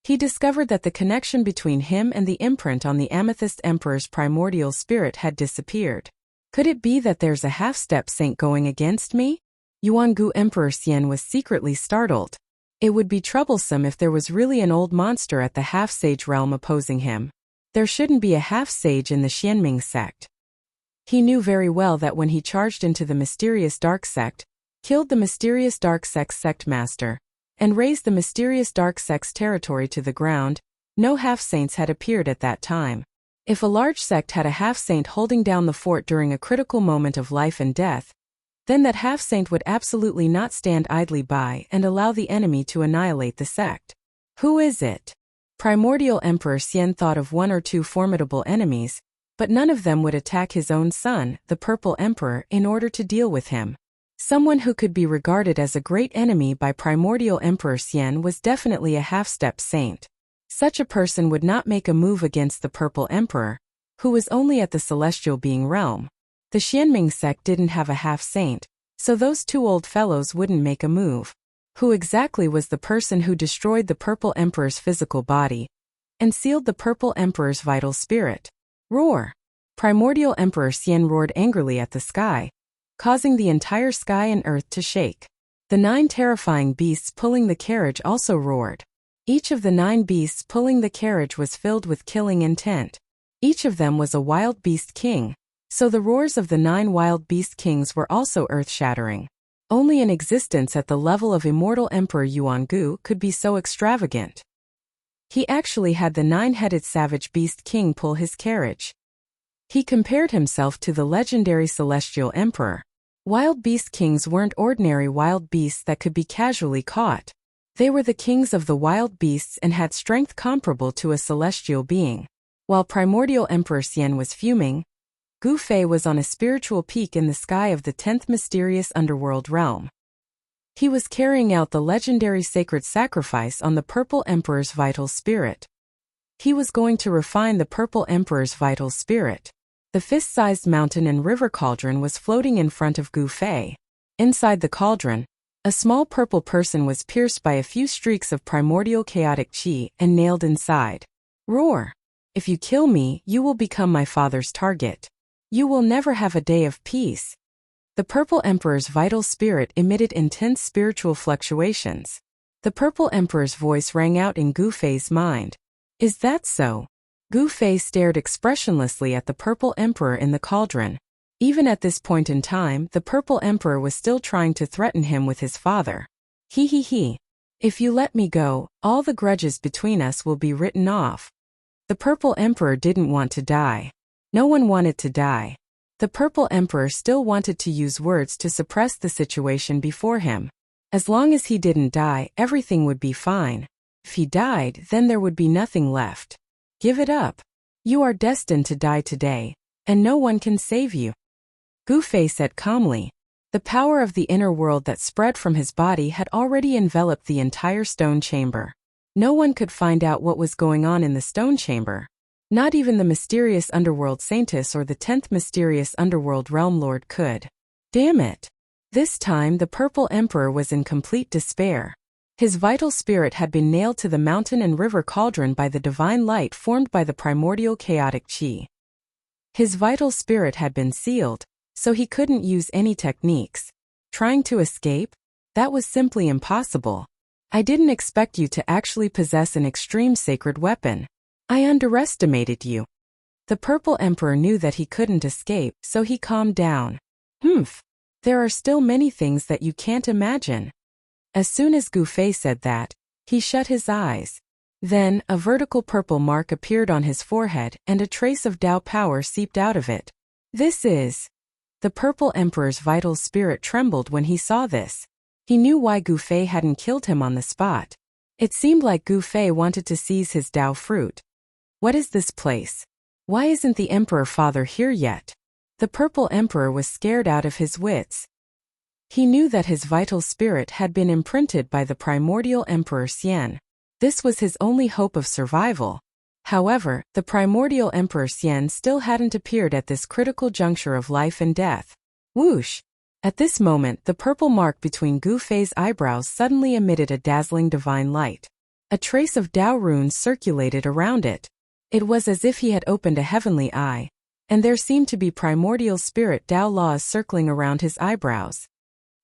he discovered that the connection between him and the imprint on the Amethyst Emperor's primordial spirit had disappeared. Could it be that there's a half-step saint going against me? Yuangu Emperor Xian was secretly startled. It would be troublesome if there was really an old monster at the half-sage realm opposing him. There shouldn't be a half-sage in the Xianming sect. He knew very well that when he charged into the mysterious dark sect, killed the mysterious dark sect's sect master, and razed the mysterious dark sect's territory to the ground, no half-saints had appeared at that time. If a large sect had a half-saint holding down the fort during a critical moment of life and death, then that half-saint would absolutely not stand idly by and allow the enemy to annihilate the sect. Who is it? Primordial Emperor Xian thought of one or two formidable enemies, but none of them would attack his own son, the Purple Emperor, in order to deal with him. Someone who could be regarded as a great enemy by primordial Emperor Xian was definitely a half-step saint. Such a person would not make a move against the Purple Emperor, who was only at the celestial being realm. The Xianming sect didn't have a half-saint, so those two old fellows wouldn't make a move. Who exactly was the person who destroyed the Purple Emperor's physical body and sealed the Purple Emperor's vital spirit? Roar! Primordial Emperor Xian roared angrily at the sky, causing the entire sky and earth to shake. The 9 terrifying beasts pulling the carriage also roared. Each of the 9 beasts pulling the carriage was filled with killing intent. Each of them was a wild beast king, so the roars of the 9 wild beast kings were also earth-shattering. Only an existence at the level of immortal Emperor Yuangu could be so extravagant. He actually had the 9-headed savage beast king pull his carriage. He compared himself to the legendary celestial emperor. Wild beast kings weren't ordinary wild beasts that could be casually caught. They were the kings of the wild beasts and had strength comparable to a celestial being. While primordial Emperor Xian was fuming, Gu Fei was on a spiritual peak in the sky of the 10th mysterious underworld realm. He was carrying out the legendary sacred sacrifice on the Purple Emperor's vital spirit. He was going to refine the Purple Emperor's vital spirit. The fist-sized mountain and river cauldron was floating in front of Gu Fei. Inside the cauldron, a small purple person was pierced by a few streaks of primordial chaotic chi and nailed inside. Roar! If you kill me, you will become my father's target. You will never have a day of peace. The Purple Emperor's vital spirit emitted intense spiritual fluctuations. The Purple Emperor's voice rang out in Gu Fei's mind. Is that so? Gu Fei stared expressionlessly at the Purple Emperor in the cauldron. Even at this point in time, the Purple Emperor was still trying to threaten him with his father. He. If you let me go, all the grudges between us will be written off. The Purple Emperor didn't want to die. No one wanted to die. The Purple Emperor still wanted to use words to suppress the situation before him. As long as he didn't die, everything would be fine. If he died, then there would be nothing left. Give it up. You are destined to die today, and no one can save you. Gu Fei said calmly. The power of the inner world that spread from his body had already enveloped the entire stone chamber. No one could find out what was going on in the stone chamber. Not even the mysterious underworld Saintess or the 10th mysterious underworld realm lord could. Damn it! This time the Purple Emperor was in complete despair. His vital spirit had been nailed to the mountain and river cauldron by the divine light formed by the primordial chaotic chi. His vital spirit had been sealed, so he couldn't use any techniques. Trying to escape? That was simply impossible. I didn't expect you to actually possess an extreme sacred weapon. I underestimated you. The Purple Emperor knew that he couldn't escape, so he calmed down. There are still many things that you can't imagine. As soon as Gu Fei said that, he shut his eyes. Then, a vertical purple mark appeared on his forehead and a trace of Tao power seeped out of it. This is... The Purple Emperor's vital spirit trembled when he saw this. He knew why Gu Fei hadn't killed him on the spot. It seemed like Gu Fei wanted to seize his Tao fruit. What is this place? Why isn't the Emperor Father here yet? The Purple Emperor was scared out of his wits. He knew that his vital spirit had been imprinted by the primordial Emperor Xian. This was his only hope of survival. However, the primordial Emperor Xian still hadn't appeared at this critical juncture of life and death. Whoosh! At this moment, the purple mark between Gu Fei's eyebrows suddenly emitted a dazzling divine light. A trace of Tao runes circulated around it. It was as if he had opened a heavenly eye, and there seemed to be primordial spirit Tao laws circling around his eyebrows.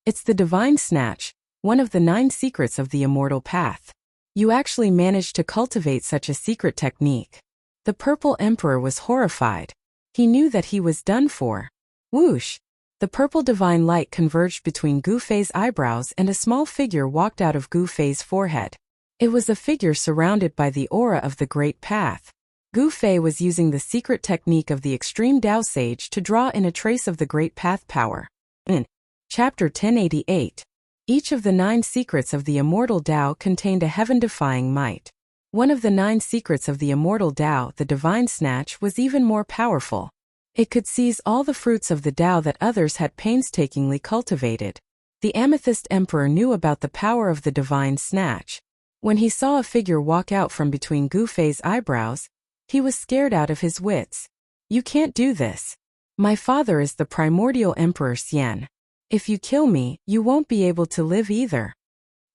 It's the divine snatch, one of the 9 secrets of the immortal path. You actually managed to cultivate such a secret technique. The Purple Emperor was horrified. He knew that he was done for. Whoosh! The purple divine light converged between Gu Fei's eyebrows and a small figure walked out of Gu Fei's forehead. It was a figure surrounded by the aura of the Great Path. Gu Fei was using the secret technique of the extreme Tao Sage to draw in a trace of the Great Path power. In Chapter 1088, each of the 9 secrets of the immortal Tao contained a heaven-defying might. One of the 9 secrets of the immortal Tao, the divine snatch, was even more powerful. It could seize all the fruits of the Tao that others had painstakingly cultivated. The Amethyst Emperor knew about the power of the divine snatch. When he saw a figure walk out from between Gu Fei's eyebrows, he was scared out of his wits. You can't do this. My father is the primordial Emperor Xian. If you kill me, you won't be able to live either.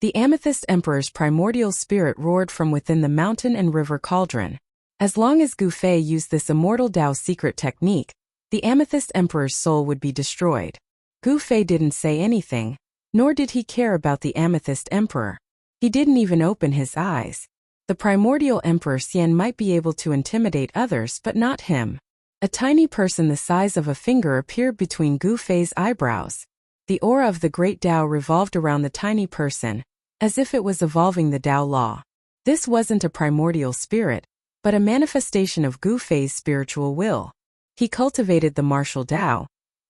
The Amethyst Emperor's primordial spirit roared from within the mountain and river cauldron. As long as Gu Fei used this immortal Tao secret technique, the Amethyst Emperor's soul would be destroyed. Gu Fei didn't say anything, nor did he care about the Amethyst Emperor. He didn't even open his eyes. The primordial Emperor Xian might be able to intimidate others but not him. A tiny person the size of a finger appeared between Gu Fei's eyebrows. The aura of the great Tao revolved around the tiny person, as if it was evolving the Tao law. This wasn't a primordial spirit, but a manifestation of Gu Fei's spiritual will. He cultivated the martial Tao,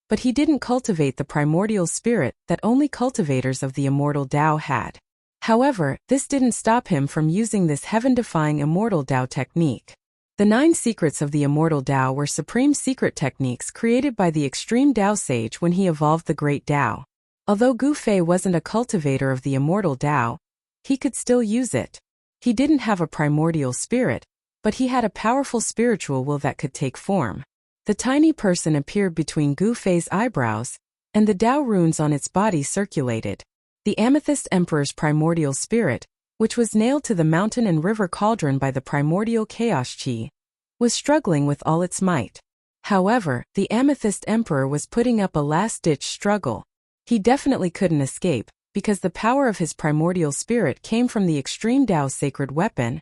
but he didn't cultivate the primordial spirit that only cultivators of the immortal Tao had. However, this didn't stop him from using this heaven-defying immortal Tao technique. The 9 secrets of the immortal Tao were supreme secret techniques created by the extreme Tao Sage when he evolved the great Tao. Although Gu Fei wasn't a cultivator of the immortal Tao, he could still use it. He didn't have a primordial spirit, but he had a powerful spiritual will that could take form. The tiny person appeared between Gu Fei's eyebrows, and the Tao runes on its body circulated. The Amethyst Emperor's primordial spirit, which was nailed to the mountain and river cauldron by the primordial chaos chi, was struggling with all its might. However, the Amethyst Emperor was putting up a last-ditch struggle. He definitely couldn't escape, because the power of his primordial spirit came from the extreme Tao sacred weapon,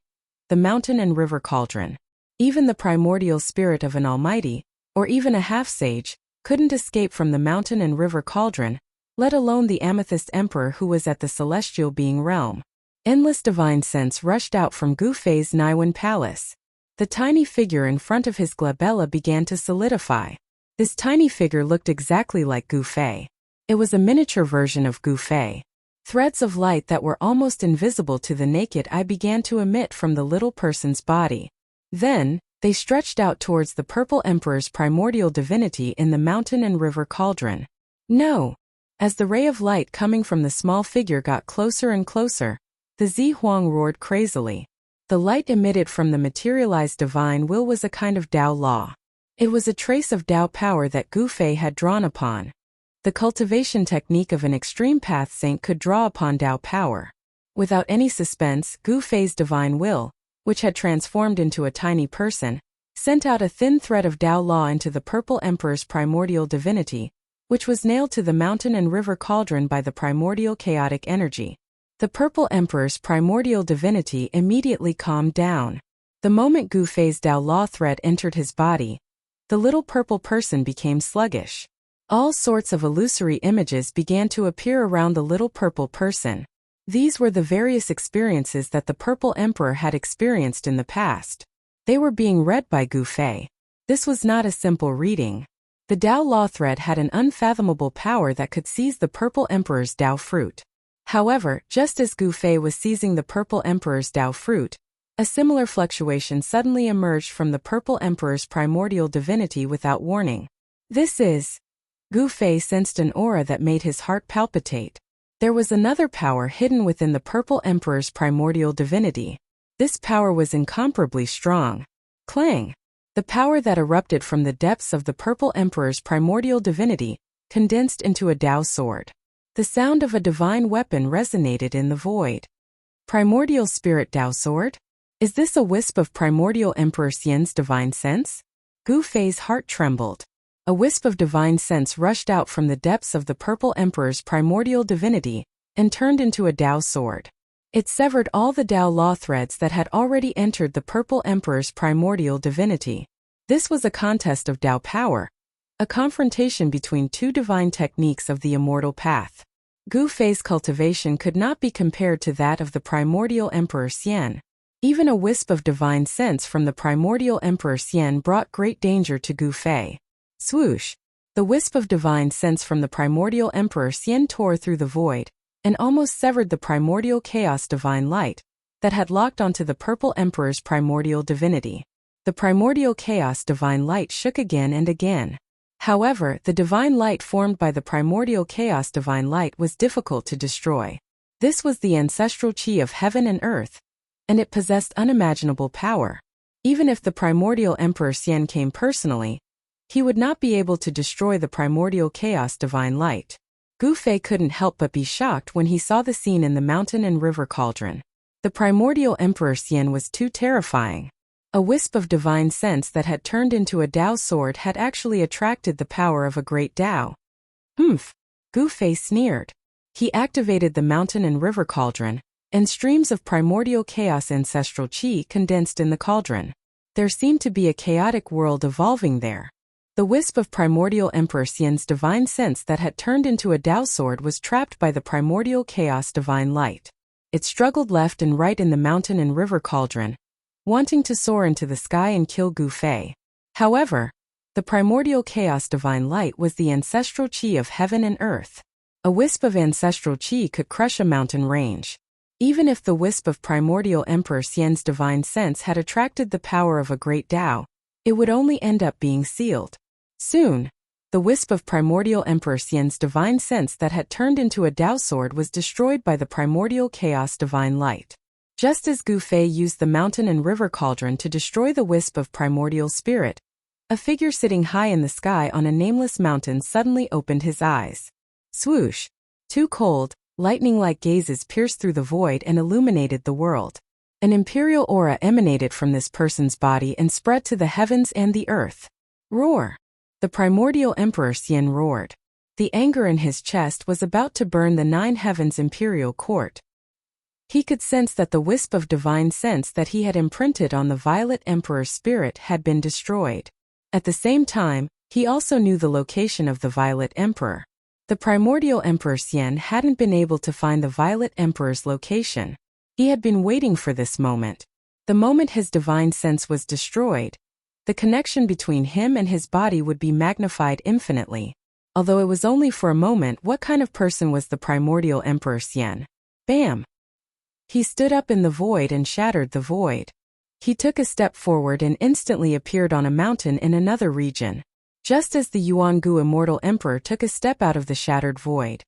the mountain and river cauldron. Even the primordial spirit of an almighty, or even a half-sage, couldn't escape from the mountain and river cauldron, let alone the Amethyst Emperor who was at the celestial being realm. Endless divine sense rushed out from Gu Fei's Niwen Palace. The tiny figure in front of his glabella began to solidify. This tiny figure looked exactly like Gu Fei. It was a miniature version of Gu Fei. Threads of light that were almost invisible to the naked eye began to emit from the little person's body. Then, They stretched out towards the Purple Emperor's primordial divinity in the mountain and river cauldron. No! As the ray of light coming from the small figure got closer and closer, the Zi Huang roared crazily. The light emitted from the materialized divine will was a kind of Tao law. It was a trace of Tao power that Gu Fei had drawn upon. The cultivation technique of an extreme path saint could draw upon Tao power. Without any suspense, Gu Fei's divine will, which had transformed into a tiny person, sent out a thin thread of Tao law into the Purple Emperor's primordial divinity, which was nailed to the mountain and river cauldron by the primordial chaotic energy. The Purple Emperor's primordial divinity immediately calmed down. The moment Gu Fei's Tao law thread entered his body, the little purple person became sluggish. All sorts of illusory images began to appear around the little purple person. These were the various experiences that the Purple Emperor had experienced in the past. They were being read by Gu Fei. This was not a simple reading. The Tao law thread had an unfathomable power that could seize the Purple Emperor's Tao fruit. However, just as Gu Fei was seizing the Purple Emperor's Tao fruit, a similar fluctuation suddenly emerged from the Purple Emperor's primordial divinity without warning. Gu Fei sensed an aura that made his heart palpitate. There was another power hidden within the Purple Emperor's primordial divinity. This power was incomparably strong. Clang! The power that erupted from the depths of the Purple Emperor's primordial divinity condensed into a Tao sword. The sound of a divine weapon resonated in the void. Primordial Spirit Tao Sword? Is this a wisp of Primordial Emperor Xian's divine sense? Gu Fei's heart trembled. A wisp of divine sense rushed out from the depths of the Purple Emperor's primordial divinity and turned into a Tao sword. It severed all the Tao law threads that had already entered the Purple Emperor's primordial divinity. This was a contest of Tao power, a confrontation between two divine techniques of the immortal path. Gu Fei's cultivation could not be compared to that of the primordial Emperor Xian. Even a wisp of divine sense from the primordial Emperor Xian brought great danger to Gu Fei. Swoosh! The wisp of divine sense from the primordial Emperor Xian tore through the void and almost severed the primordial chaos divine light that had locked onto the Purple Emperor's primordial divinity. The primordial chaos divine light shook again and again. However, the divine light formed by the primordial chaos divine light was difficult to destroy. This was the ancestral qi of heaven and earth, and it possessed unimaginable power. Even if the primordial Emperor Xian came personally, he would not be able to destroy the primordial chaos divine light. Gu Fei couldn't help but be shocked when he saw the scene in the mountain and river cauldron. The primordial Emperor Xian was too terrifying. A wisp of divine sense that had turned into a Tao sword had actually attracted the power of a great Tao. Humph! Gu Fei sneered. He activated the mountain and river cauldron, and streams of primordial chaos ancestral qi condensed in the cauldron. There seemed to be a chaotic world evolving there. The wisp of primordial Emperor Xian's divine sense that had turned into a Tao sword was trapped by the primordial chaos divine light. It struggled left and right in the mountain and river cauldron, wanting to soar into the sky and kill Gu Fei. However, the primordial chaos divine light was the ancestral qi of heaven and earth. A wisp of ancestral qi could crush a mountain range. Even if the wisp of primordial Emperor Xian's divine sense had attracted the power of a great Tao, it would only end up being sealed. Soon, the wisp of primordial Emperor Xian's divine sense that had turned into a Tao sword was destroyed by the primordial chaos divine light. Just as Gu Fei used the mountain and river cauldron to destroy the wisp of primordial spirit, a figure sitting high in the sky on a nameless mountain suddenly opened his eyes. Swoosh! Two cold, lightning-like gazes pierced through the void and illuminated the world. An imperial aura emanated from this person's body and spread to the heavens and the earth. Roar! The primordial Emperor Xian roared. The anger in his chest was about to burn the 9 heavens imperial court. He could sense that the wisp of divine sense that he had imprinted on the Violet Emperor's spirit had been destroyed. At the same time, he also knew the location of the Violet Emperor. The primordial Emperor Xian hadn't been able to find the Violet Emperor's location. He had been waiting for this moment. The moment his divine sense was destroyed, the connection between him and his body would be magnified infinitely. Although it was only for a moment, what kind of person was the primordial Emperor Xian? Bam! He stood up in the void and shattered the void. He took a step forward and instantly appeared on a mountain in another region. Just as the Yuan-Gu immortal emperor took a step out of the shattered void,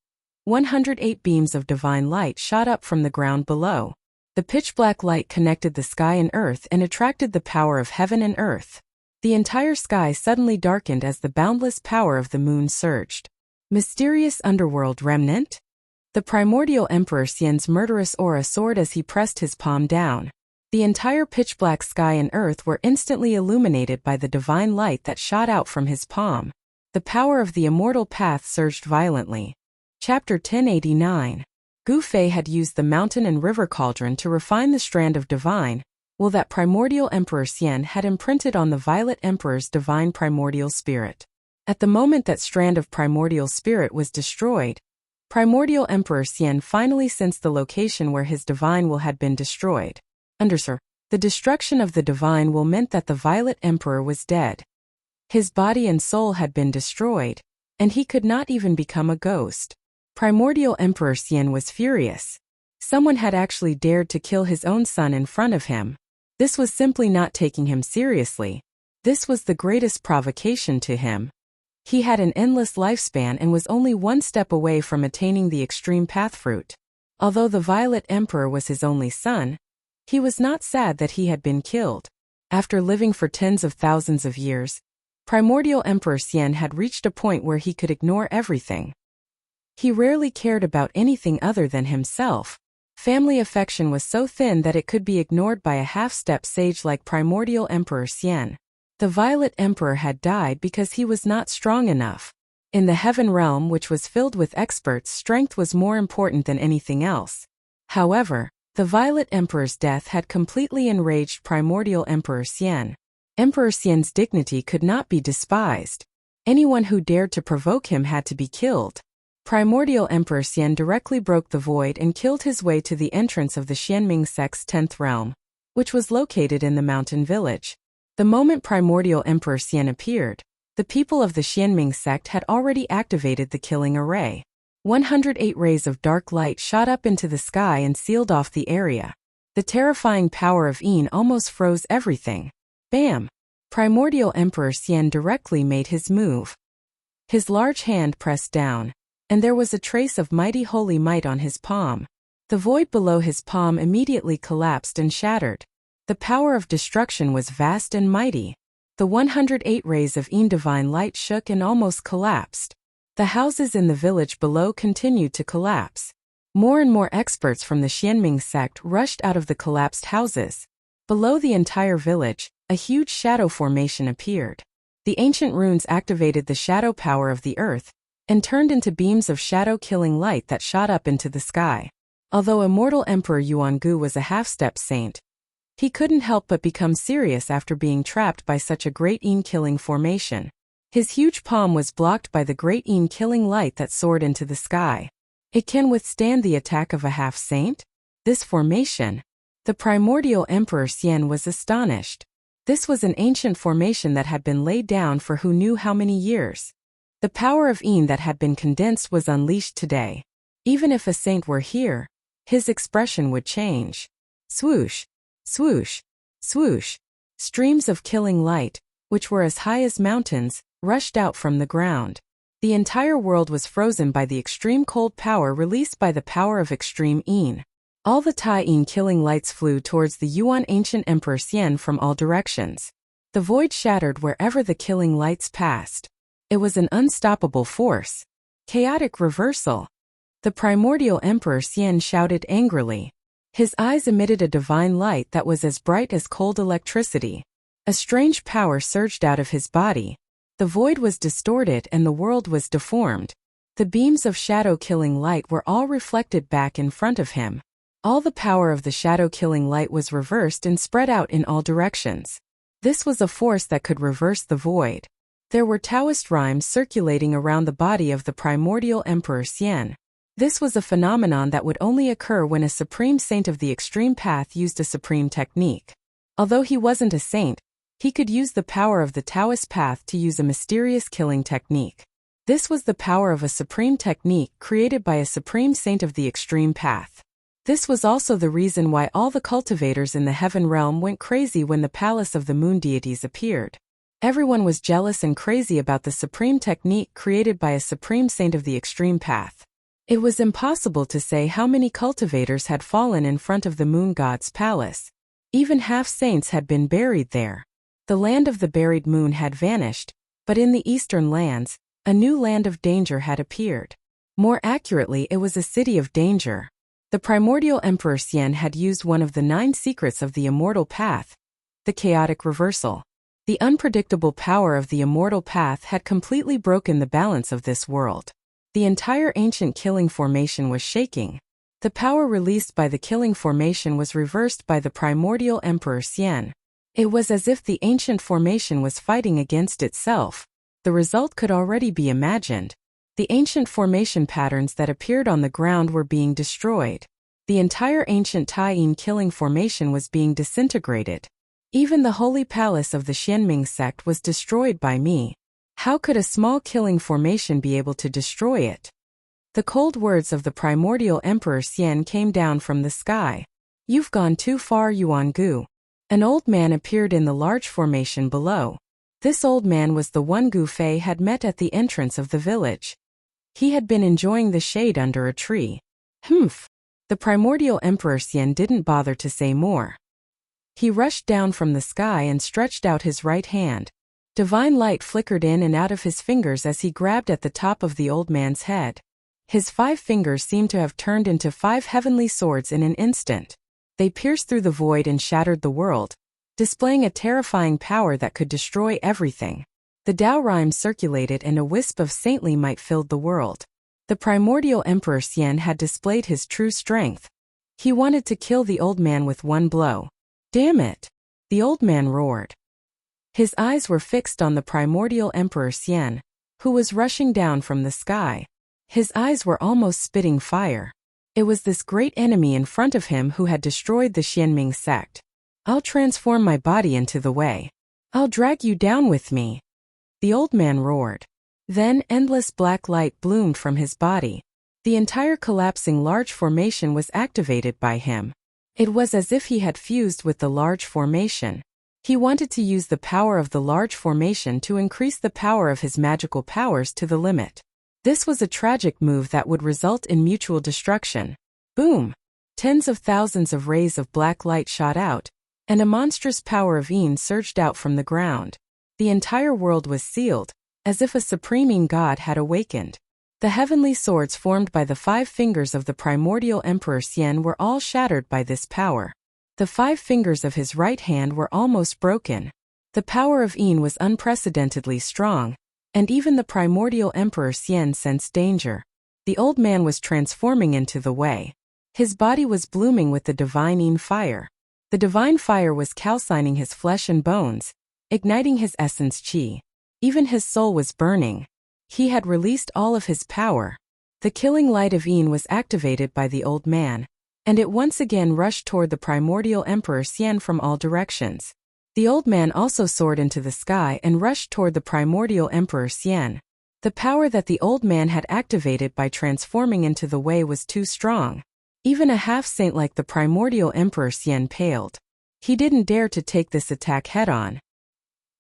108 beams of divine light shot up from the ground below. The pitch-black light connected the sky and earth and attracted the power of heaven and earth. The entire sky suddenly darkened as the boundless power of the moon surged. Mysterious underworld remnant? The primordial Emperor Xian's murderous aura soared as he pressed his palm down. The entire pitch-black sky and earth were instantly illuminated by the divine light that shot out from his palm. The power of the immortal path surged violently. Chapter 1089. Gu Fei had used the mountain and river cauldron to refine the strand of divine will that primordial Emperor Xian had imprinted on the Violet Emperor's divine primordial spirit. At the moment that strand of primordial spirit was destroyed, primordial Emperor Xian finally sensed the location where his divine will had been destroyed. The destruction of the divine will meant that the Violet Emperor was dead. His body and soul had been destroyed, and he could not even become a ghost. Primordial Emperor Xian was furious. Someone had actually dared to kill his own son in front of him. This was simply not taking him seriously. This was the greatest provocation to him. He had an endless lifespan and was only one step away from attaining the extreme path fruit. Although the Violet Emperor was his only son, he was not sad that he had been killed. After living for tens of thousands of years, Primordial Emperor Xian had reached a point where he could ignore everything. He rarely cared about anything other than himself. Family affection was so thin that it could be ignored by a half-step sage like Primordial Emperor Xian. The Violet Emperor had died because he was not strong enough. In the Heaven Realm, which was filled with experts, strength was more important than anything else. However, the Violet Emperor's death had completely enraged Primordial Emperor Xian. Emperor Xian's dignity could not be despised. Anyone who dared to provoke him had to be killed. Primordial Emperor Xian directly broke the void and killed his way to the entrance of the Xianming sect's 10th realm, which was located in the mountain village. The moment Primordial Emperor Xian appeared, the people of the Xianming sect had already activated the killing array. 108 rays of dark light shot up into the sky and sealed off the area. The terrifying power of Yin almost froze everything. Bam! Primordial Emperor Xian directly made his move. His large hand pressed down, and there was a trace of mighty holy might on his palm. The void below his palm immediately collapsed and shattered. The power of destruction was vast and mighty. The 108 rays of Yin divine light shook and almost collapsed. The houses in the village below continued to collapse. More and more experts from the Xianming sect rushed out of the collapsed houses. Below the entire village, a huge shadow formation appeared. The ancient runes activated the shadow power of the earth and turned into beams of shadow-killing light that shot up into the sky. Although immortal Emperor Yuan-Gu was a half-step saint, he couldn't help but become serious after being trapped by such a great Yin-killing formation. His huge palm was blocked by the great Yin-killing light that soared into the sky. It can withstand the attack of a half-saint? This formation? The primordial Emperor Xian was astonished. This was an ancient formation that had been laid down for who knew how many years. The power of Yin that had been condensed was unleashed today. Even if a saint were here, his expression would change. Swoosh, swoosh, swoosh. Streams of killing light, which were as high as mountains, rushed out from the ground. The entire world was frozen by the extreme cold power released by the power of extreme Yin. All the Tai Yin killing lights flew towards the Yuan ancient Emperor Xian from all directions. The void shattered wherever the killing lights passed. It was an unstoppable force. Chaotic reversal. The primordial Emperor Xian shouted angrily. His eyes emitted a divine light that was as bright as cold electricity. A strange power surged out of his body. The void was distorted and the world was deformed. The beams of shadow-killing light were all reflected back in front of him. All the power of the shadow-killing light was reversed and spread out in all directions. This was a force that could reverse the void. There were Taoist rhymes circulating around the body of the primordial Emperor Xian. This was a phenomenon that would only occur when a supreme saint of the extreme path used a supreme technique. Although he wasn't a saint, he could use the power of the Taoist path to use a mysterious killing technique. This was the power of a supreme technique created by a supreme saint of the extreme path. This was also the reason why all the cultivators in the heaven realm went crazy when the palace of the moon deities appeared. Everyone was jealous and crazy about the supreme technique created by a supreme saint of the extreme path. It was impossible to say how many cultivators had fallen in front of the moon god's palace. Even half-saints had been buried there. The land of the buried moon had vanished, but in the eastern lands, a new land of danger had appeared. More accurately, it was a city of danger. The primordial Emperor Xian had used one of the 9 secrets of the immortal path, the chaotic reversal. The unpredictable power of the immortal path had completely broken the balance of this world. The entire ancient killing formation was shaking. The power released by the killing formation was reversed by the primordial Emperor Xian. It was as if the ancient formation was fighting against itself. The result could already be imagined. The ancient formation patterns that appeared on the ground were being destroyed. The entire ancient Tai-Yin killing formation was being disintegrated. Even the holy palace of the Xianming sect was destroyed by me. How could a small killing formation be able to destroy it? The cold words of the primordial Emperor Xian came down from the sky. You've gone too far, Yuan Gu. An old man appeared in the large formation below. This old man was the one Gu Fei had met at the entrance of the village. He had been enjoying the shade under a tree. Humph! The primordial Emperor Xian didn't bother to say more. He rushed down from the sky and stretched out his right hand. Divine light flickered in and out of his fingers as he grabbed at the top of the old man's head. His 5 fingers seemed to have turned into 5 heavenly swords in an instant. They pierced through the void and shattered the world, displaying a terrifying power that could destroy everything. The Tao rhyme circulated and a wisp of saintly might filled the world. The primordial Emperor Xian had displayed his true strength. He wanted to kill the old man with one blow. Damn it! The old man roared. His eyes were fixed on the primordial Emperor Xian, who was rushing down from the sky. His eyes were almost spitting fire. It was this great enemy in front of him who had destroyed the Xianming sect. I'll transform my body into the way. I'll drag you down with me. The old man roared. Then endless black light bloomed from his body. The entire collapsing large formation was activated by him. It was as if he had fused with the large formation. He wanted to use the power of the large formation to increase the power of his magical powers to the limit. This was a tragic move that would result in mutual destruction. Boom! Tens of thousands of rays of black light shot out, and a monstrous power of Yin surged out from the ground. The entire world was sealed, as if a supreme god had awakened. The heavenly swords formed by the 5 fingers of the primordial Emperor Xian were all shattered by this power. The 5 fingers of his right hand were almost broken. The power of Yin was unprecedentedly strong, and even the primordial Emperor Xian sensed danger. The old man was transforming into the way. His body was blooming with the divine Yin fire. The divine fire was calcining his flesh and bones, igniting his essence qi. Even his soul was burning. He had released all of his power. The killing light of Yin was activated by the old man, and it once again rushed toward the primordial Emperor Xian from all directions. The old man also soared into the sky and rushed toward the primordial Emperor Xian. The power that the old man had activated by transforming into the way was too strong. Even a half-saint like the primordial Emperor Xian paled. He didn't dare to take this attack head-on.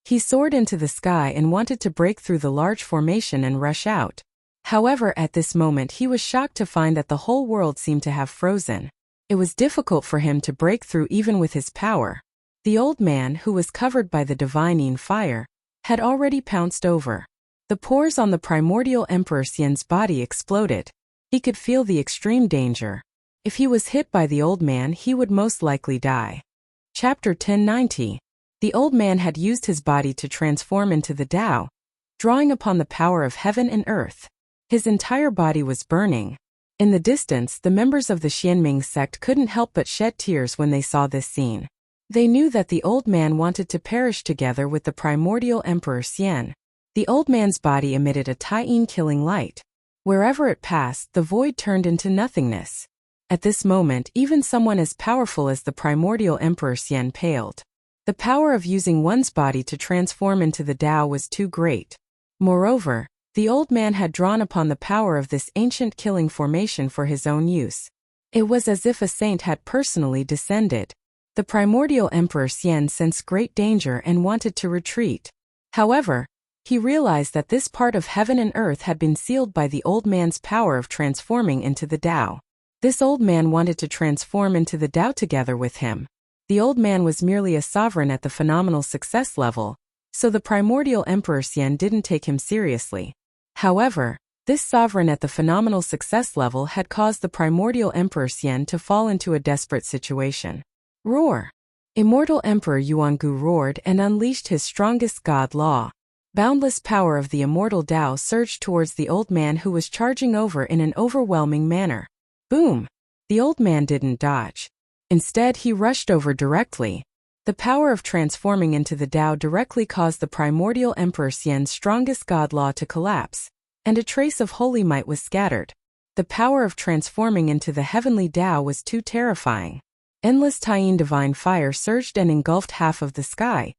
He soared into the sky and wanted to break through the large formation and rush out. However, at this moment he was shocked to find that the whole world seemed to have frozen. It was difficult for him to break through even with his power. The old man, who was covered by the divine Yin fire, had already pounced over. The pores on the primordial Emperor Xian's body exploded. He could feel the extreme danger. If he was hit by the old man, he would most likely die. Chapter 1090. The old man had used his body to transform into the Tao, drawing upon the power of heaven and earth. His entire body was burning. In the distance, the members of the Xianming sect couldn't help but shed tears when they saw this scene. They knew that the old man wanted to perish together with the primordial Emperor Xian. The old man's body emitted a Tai-Yin killing light. Wherever it passed, the void turned into nothingness. At this moment, even someone as powerful as the primordial Emperor Xian paled. The power of using one's body to transform into the Tao was too great. Moreover, the old man had drawn upon the power of this ancient killing formation for his own use. It was as if a saint had personally descended. The primordial Emperor Xian sensed great danger and wanted to retreat. However, he realized that this part of heaven and earth had been sealed by the old man's power of transforming into the Tao. This old man wanted to transform into the Tao together with him. The old man was merely a sovereign at the phenomenal success level, so the primordial Emperor Xian didn't take him seriously. However, this sovereign at the phenomenal success level had caused the primordial Emperor Xian to fall into a desperate situation. Roar! Immortal Emperor Yuangu roared and unleashed his strongest god law. Boundless power of the immortal Tao surged towards the old man who was charging over in an overwhelming manner. Boom! The old man didn't dodge. Instead, he rushed over directly. The power of transforming into the Tao directly caused the primordial Emperor Xian's strongest god law to collapse, and a trace of holy might was scattered. The power of transforming into the heavenly Tao was too terrifying. Endless Taiyin divine fire surged and engulfed half of the sky,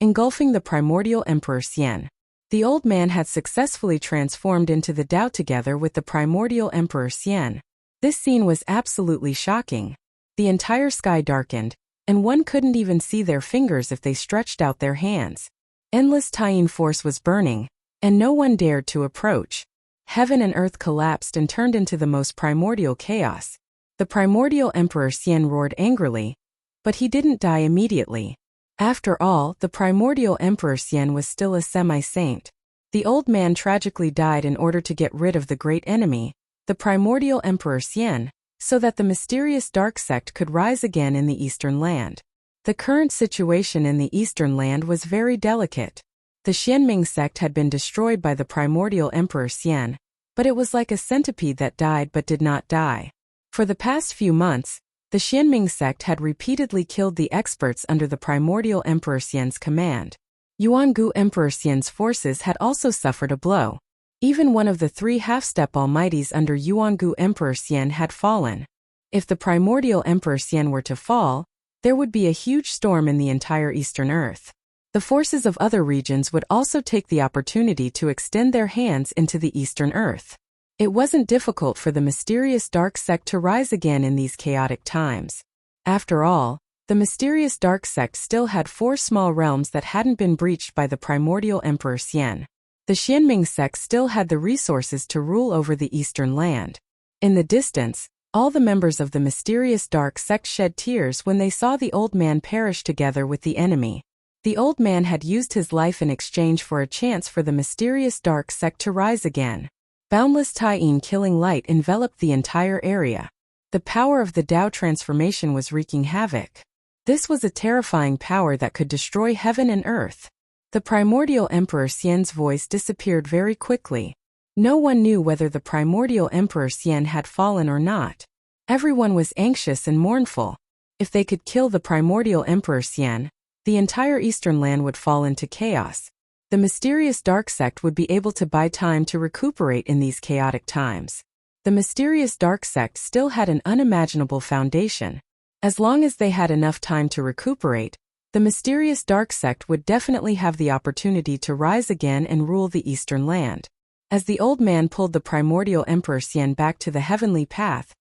engulfing the primordial Emperor Xian. The old man had successfully transformed into the Tao together with the primordial Emperor Xian. This scene was absolutely shocking. The entire sky darkened, and one couldn't even see their fingers if they stretched out their hands. Endless Taiyin force was burning, and no one dared to approach. Heaven and earth collapsed and turned into the most primordial chaos. The primordial Emperor Xian roared angrily, but he didn't die immediately. After all, the primordial Emperor Xian was still a semi-saint. The old man tragically died in order to get rid of the great enemy, the primordial Emperor Xian, so that the mysterious dark sect could rise again in the Eastern Land. The current situation in the Eastern Land was very delicate. The Xianming sect had been destroyed by the primordial Emperor Xian, but it was like a centipede that died but did not die. For the past few months, the Xianming sect had repeatedly killed the experts under the primordial Emperor Xian's command. Yuangu Emperor Xian's forces had also suffered a blow. Even one of the 3 half-step almighties under Yuangu Emperor Xian had fallen. If the primordial Emperor Xian were to fall, there would be a huge storm in the entire Eastern Earth. The forces of other regions would also take the opportunity to extend their hands into the Eastern Earth. It wasn't difficult for the mysterious dark sect to rise again in these chaotic times. After all, the mysterious dark sect still had 4 small realms that hadn't been breached by the primordial Emperor Xian. The Xianming sect still had the resources to rule over the Eastern Land. In the distance, all the members of the mysterious dark sect shed tears when they saw the old man perish together with the enemy. The old man had used his life in exchange for a chance for the mysterious dark sect to rise again. Boundless Taiyin killing light enveloped the entire area. The power of the Tao transformation was wreaking havoc. This was a terrifying power that could destroy heaven and earth. The primordial Emperor Xian's voice disappeared very quickly. No one knew whether the primordial Emperor Xian had fallen or not. Everyone was anxious and mournful. If they could kill the primordial Emperor Xian, the entire Eastern Land would fall into chaos. The mysterious dark sect would be able to buy time to recuperate in these chaotic times. The mysterious dark sect still had an unimaginable foundation. As long as they had enough time to recuperate, the mysterious dark sect would definitely have the opportunity to rise again and rule the Eastern Land. As the old man pulled the primordial Emperor Xian back to the heavenly path,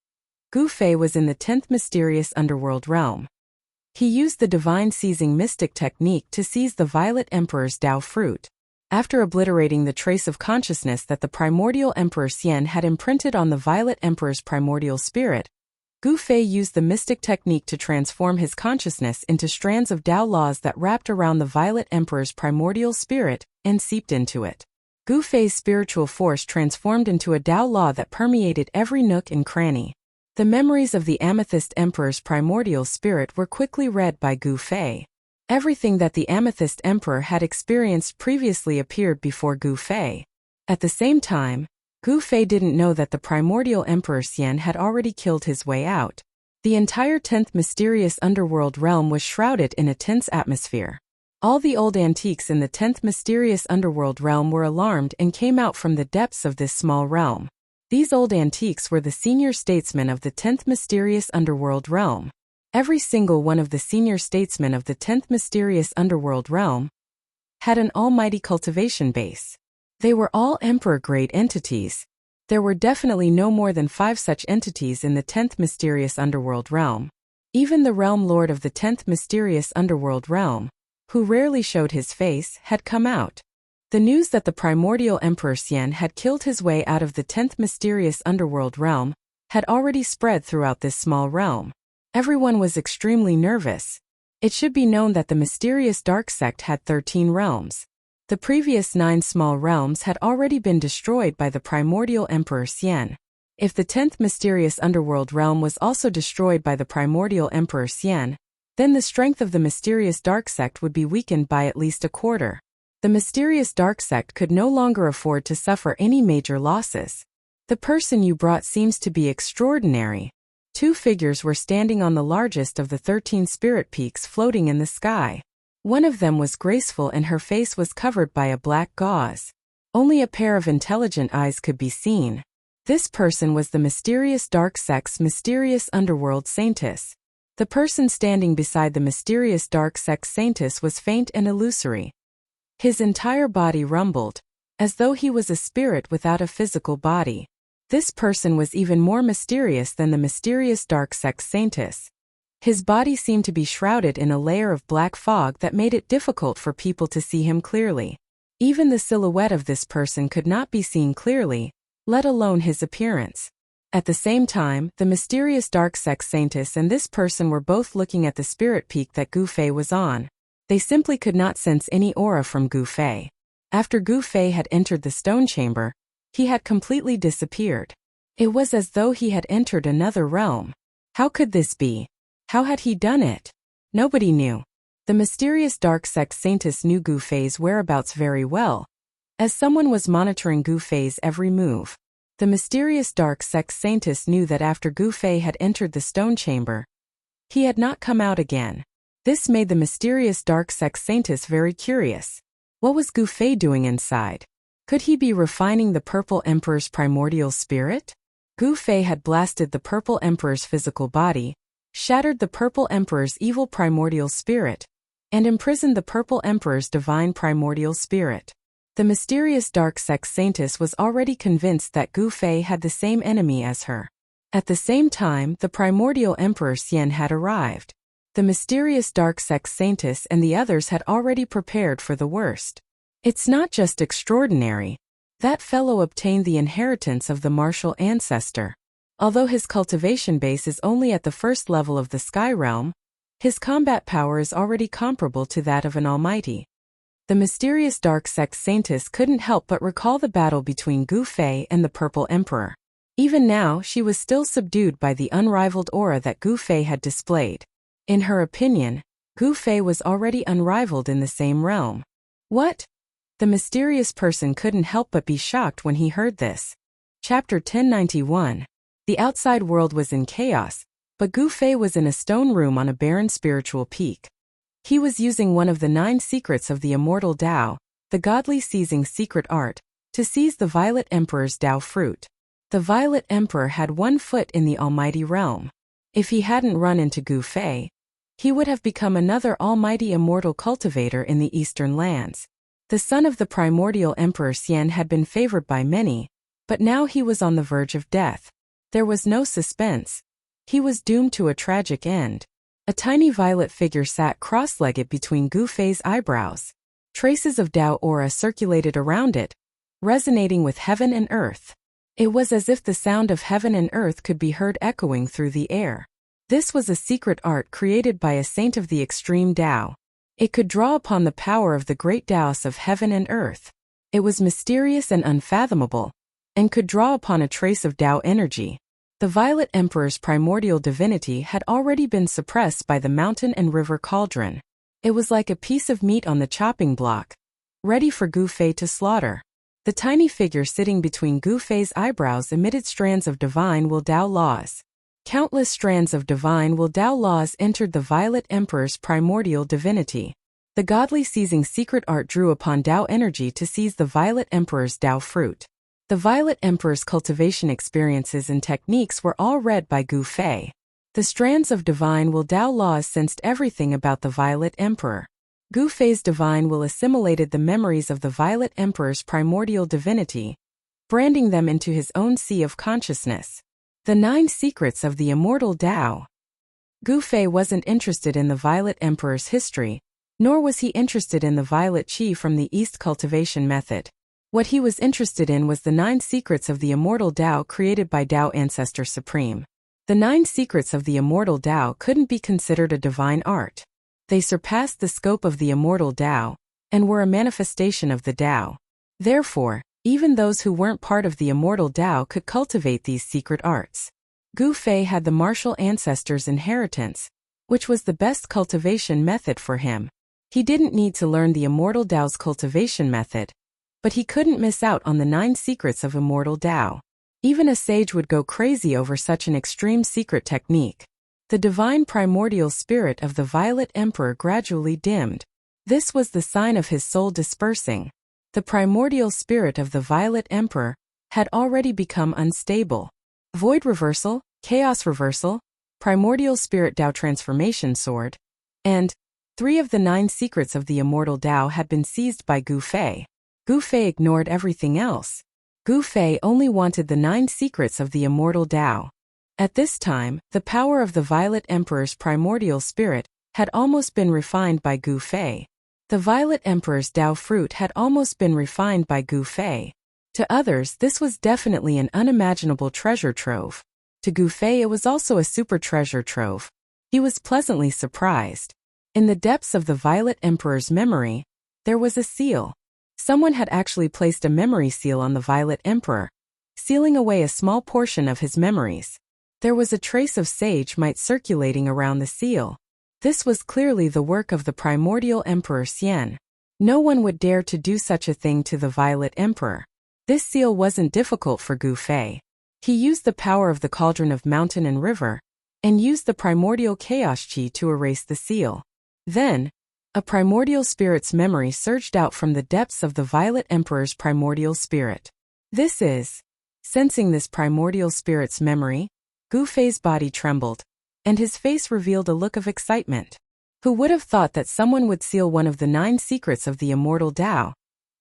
Gu Fei was in the 10th mysterious underworld realm. He used the divine seizing mystic technique to seize the Violet Emperor's Tao fruit. After obliterating the trace of consciousness that the primordial Emperor Xian had imprinted on the Violet Emperor's primordial spirit, Gu Fei used the mystic technique to transform his consciousness into strands of Tao laws that wrapped around the Violet Emperor's primordial spirit and seeped into it. Gu Fei's spiritual force transformed into a Tao law that permeated every nook and cranny. The memories of the Amethyst Emperor's primordial spirit were quickly read by Gu Fei. Everything that the Amethyst Emperor had experienced previously appeared before Gu Fei. At the same time, Gu Fei didn't know that the primordial Emperor Xian had already killed his way out. The entire 10th mysterious underworld realm was shrouded in a tense atmosphere. All the old antiques in the 10th mysterious underworld realm were alarmed and came out from the depths of this small realm. These old antiques were the senior statesmen of the 10th mysterious underworld realm. Every single one of the senior statesmen of the 10th mysterious underworld realm had an almighty cultivation base. They were all emperor-grade entities. There were definitely no more than 5 such entities in the 10th mysterious underworld realm. Even the realm lord of the 10th mysterious underworld realm, who rarely showed his face, had come out. The news that the primordial Emperor Xian had killed his way out of the 10th mysterious underworld realm had already spread throughout this small realm. Everyone was extremely nervous. It should be known that the mysterious dark sect had 13 realms. The previous 9 small realms had already been destroyed by the primordial Emperor Xian. If the 10th mysterious underworld realm was also destroyed by the primordial Emperor Xian, then the strength of the mysterious dark sect would be weakened by at least a quarter. The mysterious dark sect could no longer afford to suffer any major losses. The person you brought seems to be extraordinary. 2 figures were standing on the largest of the 13 spirit peaks floating in the sky. One of them was graceful and her face was covered by a black gauze. Only a pair of intelligent eyes could be seen. This person was the mysterious dark sect's mysterious underworld saintess. The person standing beside the mysterious dark sect saintess was faint and illusory. His entire body rumbled, as though he was a spirit without a physical body. This person was even more mysterious than the mysterious dark sect saintess. His body seemed to be shrouded in a layer of black fog that made it difficult for people to see him clearly. Even the silhouette of this person could not be seen clearly, let alone his appearance. At the same time, the mysterious dark sect saintess and this person were both looking at the spirit peak that Gu Fei was on. They simply could not sense any aura from Gu Fei. After Gu Fei had entered the stone chamber, he had completely disappeared. It was as though he had entered another realm. How could this be? How had he done it? Nobody knew. The mysterious dark sect saintess knew Gu Fei's whereabouts very well, as someone was monitoring Gu Fei's every move. The mysterious dark sect saintess knew that after Gu Fei had entered the stone chamber, he had not come out again. This made the mysterious dark sect saintess very curious. What was Gu Fei doing inside? Could he be refining the Purple Emperor's primordial spirit? Gu Fei had blasted the Purple Emperor's physical body, shattered the Purple Emperor's evil primordial spirit, and imprisoned the Purple Emperor's divine primordial spirit. The mysterious dark sect saintess was already convinced that Gu Fei had the same enemy as her. At the same time, the primordial Emperor Xian had arrived. The mysterious dark sect saintess and the others had already prepared for the worst. It's not just extraordinary. That fellow obtained the inheritance of the martial ancestor. Although his cultivation base is only at the first level of the sky realm, his combat power is already comparable to that of an almighty. The mysterious dark sect saintess couldn't help but recall the battle between Gu Fei and the Purple Emperor. Even now, she was still subdued by the unrivaled aura that Gu Fei had displayed. In her opinion, Gu Fei was already unrivaled in the same realm. What? The mysterious person couldn't help but be shocked when he heard this. Chapter 1091. The outside world was in chaos, but Gu Fei was in a stone room on a barren spiritual peak. He was using one of the 9 secrets of the immortal Tao, the godly seizing secret art, to seize the Violet Emperor's Tao fruit. The Violet Emperor had 1 foot in the almighty realm. If he hadn't run into Gu Fei, he would have become another almighty immortal cultivator in the eastern lands. The son of the primordial Emperor Xian had been favored by many, but now he was on the verge of death. There was no suspense. He was doomed to a tragic end. A tiny violet figure sat cross-legged between Gu Fei's eyebrows. Traces of Tao aura circulated around it, resonating with heaven and earth. It was as if the sound of heaven and earth could be heard echoing through the air. This was a secret art created by a saint of the extreme Tao. It could draw upon the power of the great Taos of heaven and earth. It was mysterious and unfathomable, and could draw upon a trace of Tao energy. The Violet Emperor's primordial divinity had already been suppressed by the mountain and river cauldron. It was like a piece of meat on the chopping block, ready for Gu Fei to slaughter. The tiny figure sitting between Gu Fei's eyebrows emitted strands of divine will Tao laws. Countless strands of divine will Tao laws entered the Violet Emperor's primordial divinity. The godly seizing secret art drew upon Tao energy to seize the Violet Emperor's Tao fruit. The Violet Emperor's cultivation experiences and techniques were all read by Gu Fei. The strands of divine will Tao laws sensed everything about the Violet Emperor. Gu Fei's divine will assimilated the memories of the Violet Emperor's primordial divinity, branding them into his own sea of consciousness. The 9 Secrets of the Immortal Tao. Gu Fei wasn't interested in the Violet Emperor's history, nor was he interested in the Violet Qi from the East cultivation method. What he was interested in was the 9 Secrets of the Immortal Tao created by Tao Ancestor Supreme. The 9 Secrets of the Immortal Tao couldn't be considered a divine art. They surpassed the scope of the Immortal Tao, and were a manifestation of the Tao. Therefore, even those who weren't part of the Immortal Tao could cultivate these secret arts. Gu Fei had the martial ancestor's inheritance, which was the best cultivation method for him. He didn't need to learn the Immortal Tao's cultivation method, but he couldn't miss out on the 9 Secrets of Immortal Tao. Even a sage would go crazy over such an extreme secret technique. The divine primordial spirit of the Violet Emperor gradually dimmed. This was the sign of his soul dispersing. The primordial spirit of the Violet Emperor had already become unstable. Void reversal, chaos reversal, primordial spirit Tao transformation sword, and 3 of the 9 secrets of the Immortal Tao had been seized by Gu Fei. Gu Fei ignored everything else. Gu Fei only wanted the 9 secrets of the Immortal Tao. At this time, the power of the Violet Emperor's primordial spirit had almost been refined by Gu Fei. The Violet Emperor's Tao fruit had almost been refined by Gu Fei. To others, this was definitely an unimaginable treasure trove. To Gu Fei, it was also a super treasure trove. He was pleasantly surprised. In the depths of the Violet Emperor's memory, there was a seal. Someone had actually placed a memory seal on the Violet Emperor, sealing away a small portion of his memories. There was a trace of sage might circulating around the seal. This was clearly the work of the primordial Emperor Xian. No one would dare to do such a thing to the Violet Emperor. This seal wasn't difficult for Gu Fei. He used the power of the cauldron of mountain and river, and used the primordial chaos qi to erase the seal. Then, a primordial spirit's memory surged out from the depths of the Violet Emperor's primordial spirit. Sensing this primordial spirit's memory, Gu Fei's body trembled, and his face revealed a look of excitement. Who would have thought that someone would seal one of the 9 secrets of the Immortal Tao,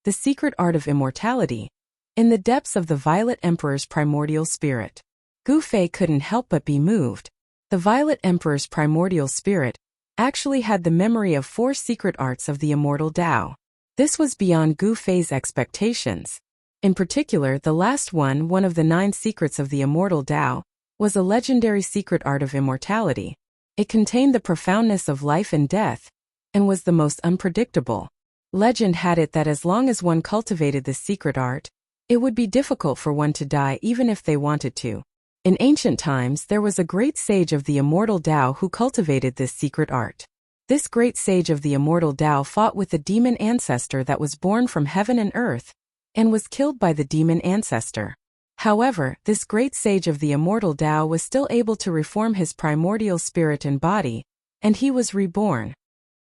the secret art of immortality, in the depths of the Violet Emperor's primordial spirit? Gu Fei couldn't help but be moved. The Violet Emperor's primordial spirit actually had the memory of 4 secret arts of the Immortal Tao. This was beyond Gu Fei's expectations. In particular, the last one of the 9 secrets of the Immortal Tao, was a legendary secret art of immortality. It contained the profoundness of life and death, and was the most unpredictable. Legend had it that as long as one cultivated this secret art, it would be difficult for one to die even if they wanted to. In ancient times, there was a great sage of the Immortal Tao who cultivated this secret art. This great sage of the Immortal Tao fought with the demon ancestor that was born from heaven and earth, and was killed by the demon ancestor. However, this great sage of the Immortal Tao was still able to reform his primordial spirit and body, and he was reborn.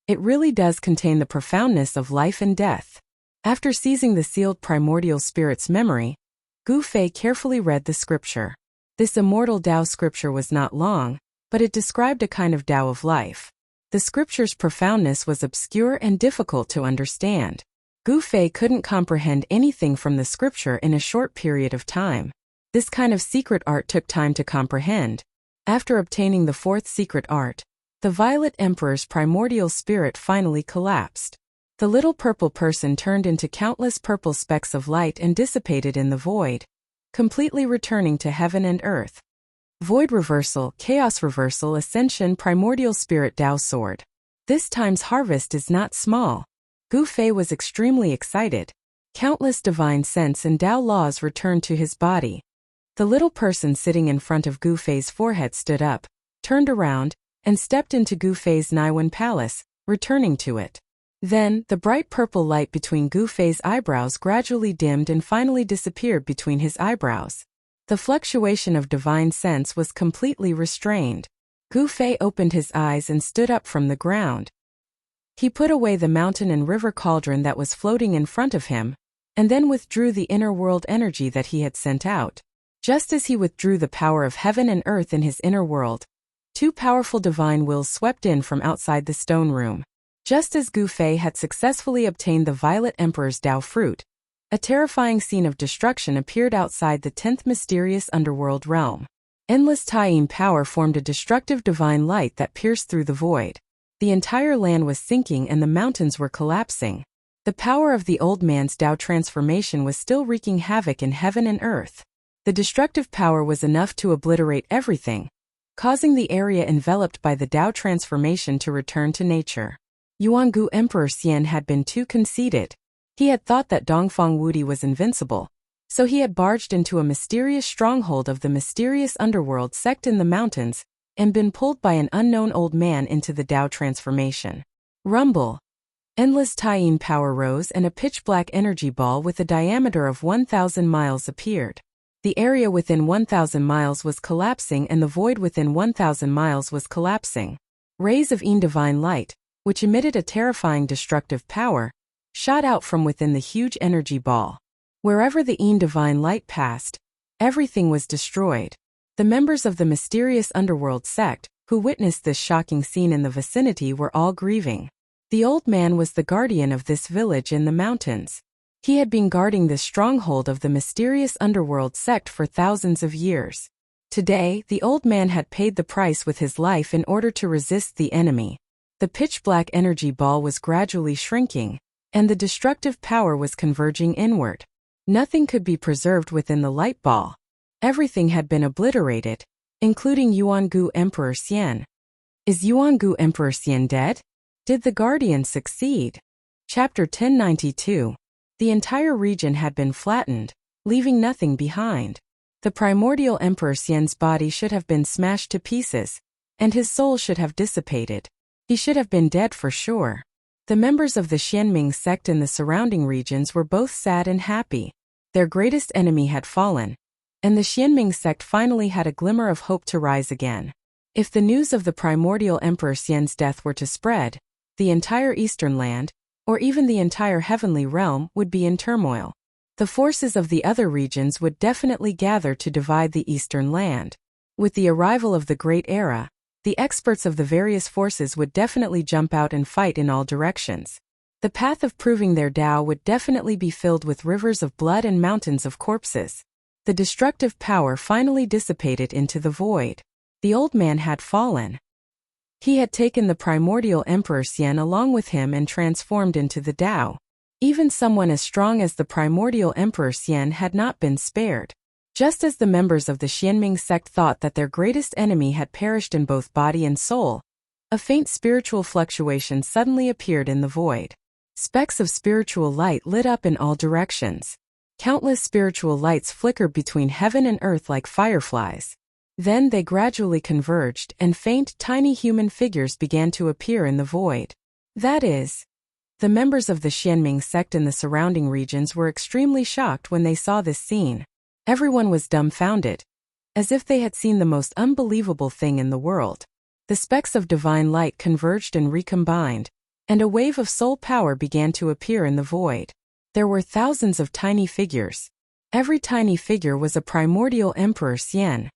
It really does contain the profoundness of life and death. After seizing the sealed primordial spirit's memory, Gu Fei carefully read the scripture. This Immortal Tao scripture was not long, but it described a kind of Tao of life. The scripture's profoundness was obscure and difficult to understand. Gu Fei couldn't comprehend anything from the scripture in a short period of time. This kind of secret art took time to comprehend. After obtaining the 4th secret art, the Violet Emperor's primordial spirit finally collapsed. The little purple person turned into countless purple specks of light and dissipated in the void, completely returning to heaven and earth. Void reversal, chaos reversal, ascension, primordial spirit Tao sword. This time's harvest is not small. Gu Fei was extremely excited. Countless divine sense and Tao laws returned to his body. The little person sitting in front of Gu Fei's forehead stood up, turned around, and stepped into Gu Fei's Naiwan palace, returning to it. Then, the bright purple light between Gu Fei's eyebrows gradually dimmed and finally disappeared between his eyebrows. The fluctuation of divine sense was completely restrained. Gu Fei opened his eyes and stood up from the ground. He put away the mountain and river cauldron that was floating in front of him, and then withdrew the inner world energy that he had sent out. Just as he withdrew the power of heaven and earth in his inner world, 2 powerful divine wills swept in from outside the stone room. Just as Gu Fei had successfully obtained the Violet Emperor's Tao fruit, A terrifying scene of destruction appeared outside the 10th mysterious underworld realm. Endless Tyene power formed a destructive divine light that pierced through the void. The entire land was sinking and the mountains were collapsing. The power of the old man's Tao transformation was still wreaking havoc in heaven and earth. The destructive power was enough to obliterate everything, causing the area enveloped by the Tao transformation to return to nature. Yuangu Emperor Xian had been too conceited. He had thought that Dongfang Wudi was invincible, so he had barged into a mysterious stronghold of the mysterious underworld sect in the mountains and been pulled by an unknown old man into the Tao transformation. Rumble. Endless Tyene power rose and a pitch-black energy ball with a diameter of 1,000 miles appeared. The area within 1,000 miles was collapsing and the void within 1,000 miles was collapsing. Rays of Een divine light, which emitted a terrifying destructive power, shot out from within the huge energy ball. Wherever the Een divine light passed, everything was destroyed. The members of the mysterious underworld sect, who witnessed this shocking scene in the vicinity, were all grieving. The old man was the guardian of this village in the mountains. He had been guarding this stronghold of the mysterious underworld sect for thousands of years. Today, the old man had paid the price with his life in order to resist the enemy. The pitch-black energy ball was gradually shrinking, and the destructive power was converging inward. Nothing could be preserved within the light ball. Everything had been obliterated, including Yuangu Emperor Xian. Is Yuangu Emperor Xian dead? Did the Guardian succeed? Chapter 1092. The entire region had been flattened, leaving nothing behind. The primordial Emperor Xian's body should have been smashed to pieces, and his soul should have dissipated. He should have been dead for sure. The members of the Xianming sect in the surrounding regions were both sad and happy. Their greatest enemy had fallen, and the Xianming sect finally had a glimmer of hope to rise again. If the news of the primordial Emperor Xian's death were to spread, the entire eastern land, or even the entire heavenly realm, would be in turmoil. The forces of the other regions would definitely gather to divide the eastern land. With the arrival of the Great Era, the experts of the various forces would definitely jump out and fight in all directions. The path of proving their Tao would definitely be filled with rivers of blood and mountains of corpses. The destructive power finally dissipated into the void. The old man had fallen. He had taken the primordial Emperor Xian along with him and transformed into the Tao. Even someone as strong as the primordial Emperor Xian had not been spared. Just as the members of the Xianming sect thought that their greatest enemy had perished in both body and soul, a faint spiritual fluctuation suddenly appeared in the void. Specks of spiritual light lit up in all directions. Countless spiritual lights flickered between heaven and earth like fireflies. Then they gradually converged and faint, tiny human figures began to appear in the void. That is, the members of the Xianming sect in the surrounding regions were extremely shocked when they saw this scene. Everyone was dumbfounded, as if they had seen the most unbelievable thing in the world. The specks of divine light converged and recombined, and a wave of soul power began to appear in the void. There were thousands of tiny figures. Every tiny figure was a primordial Emperor Xian.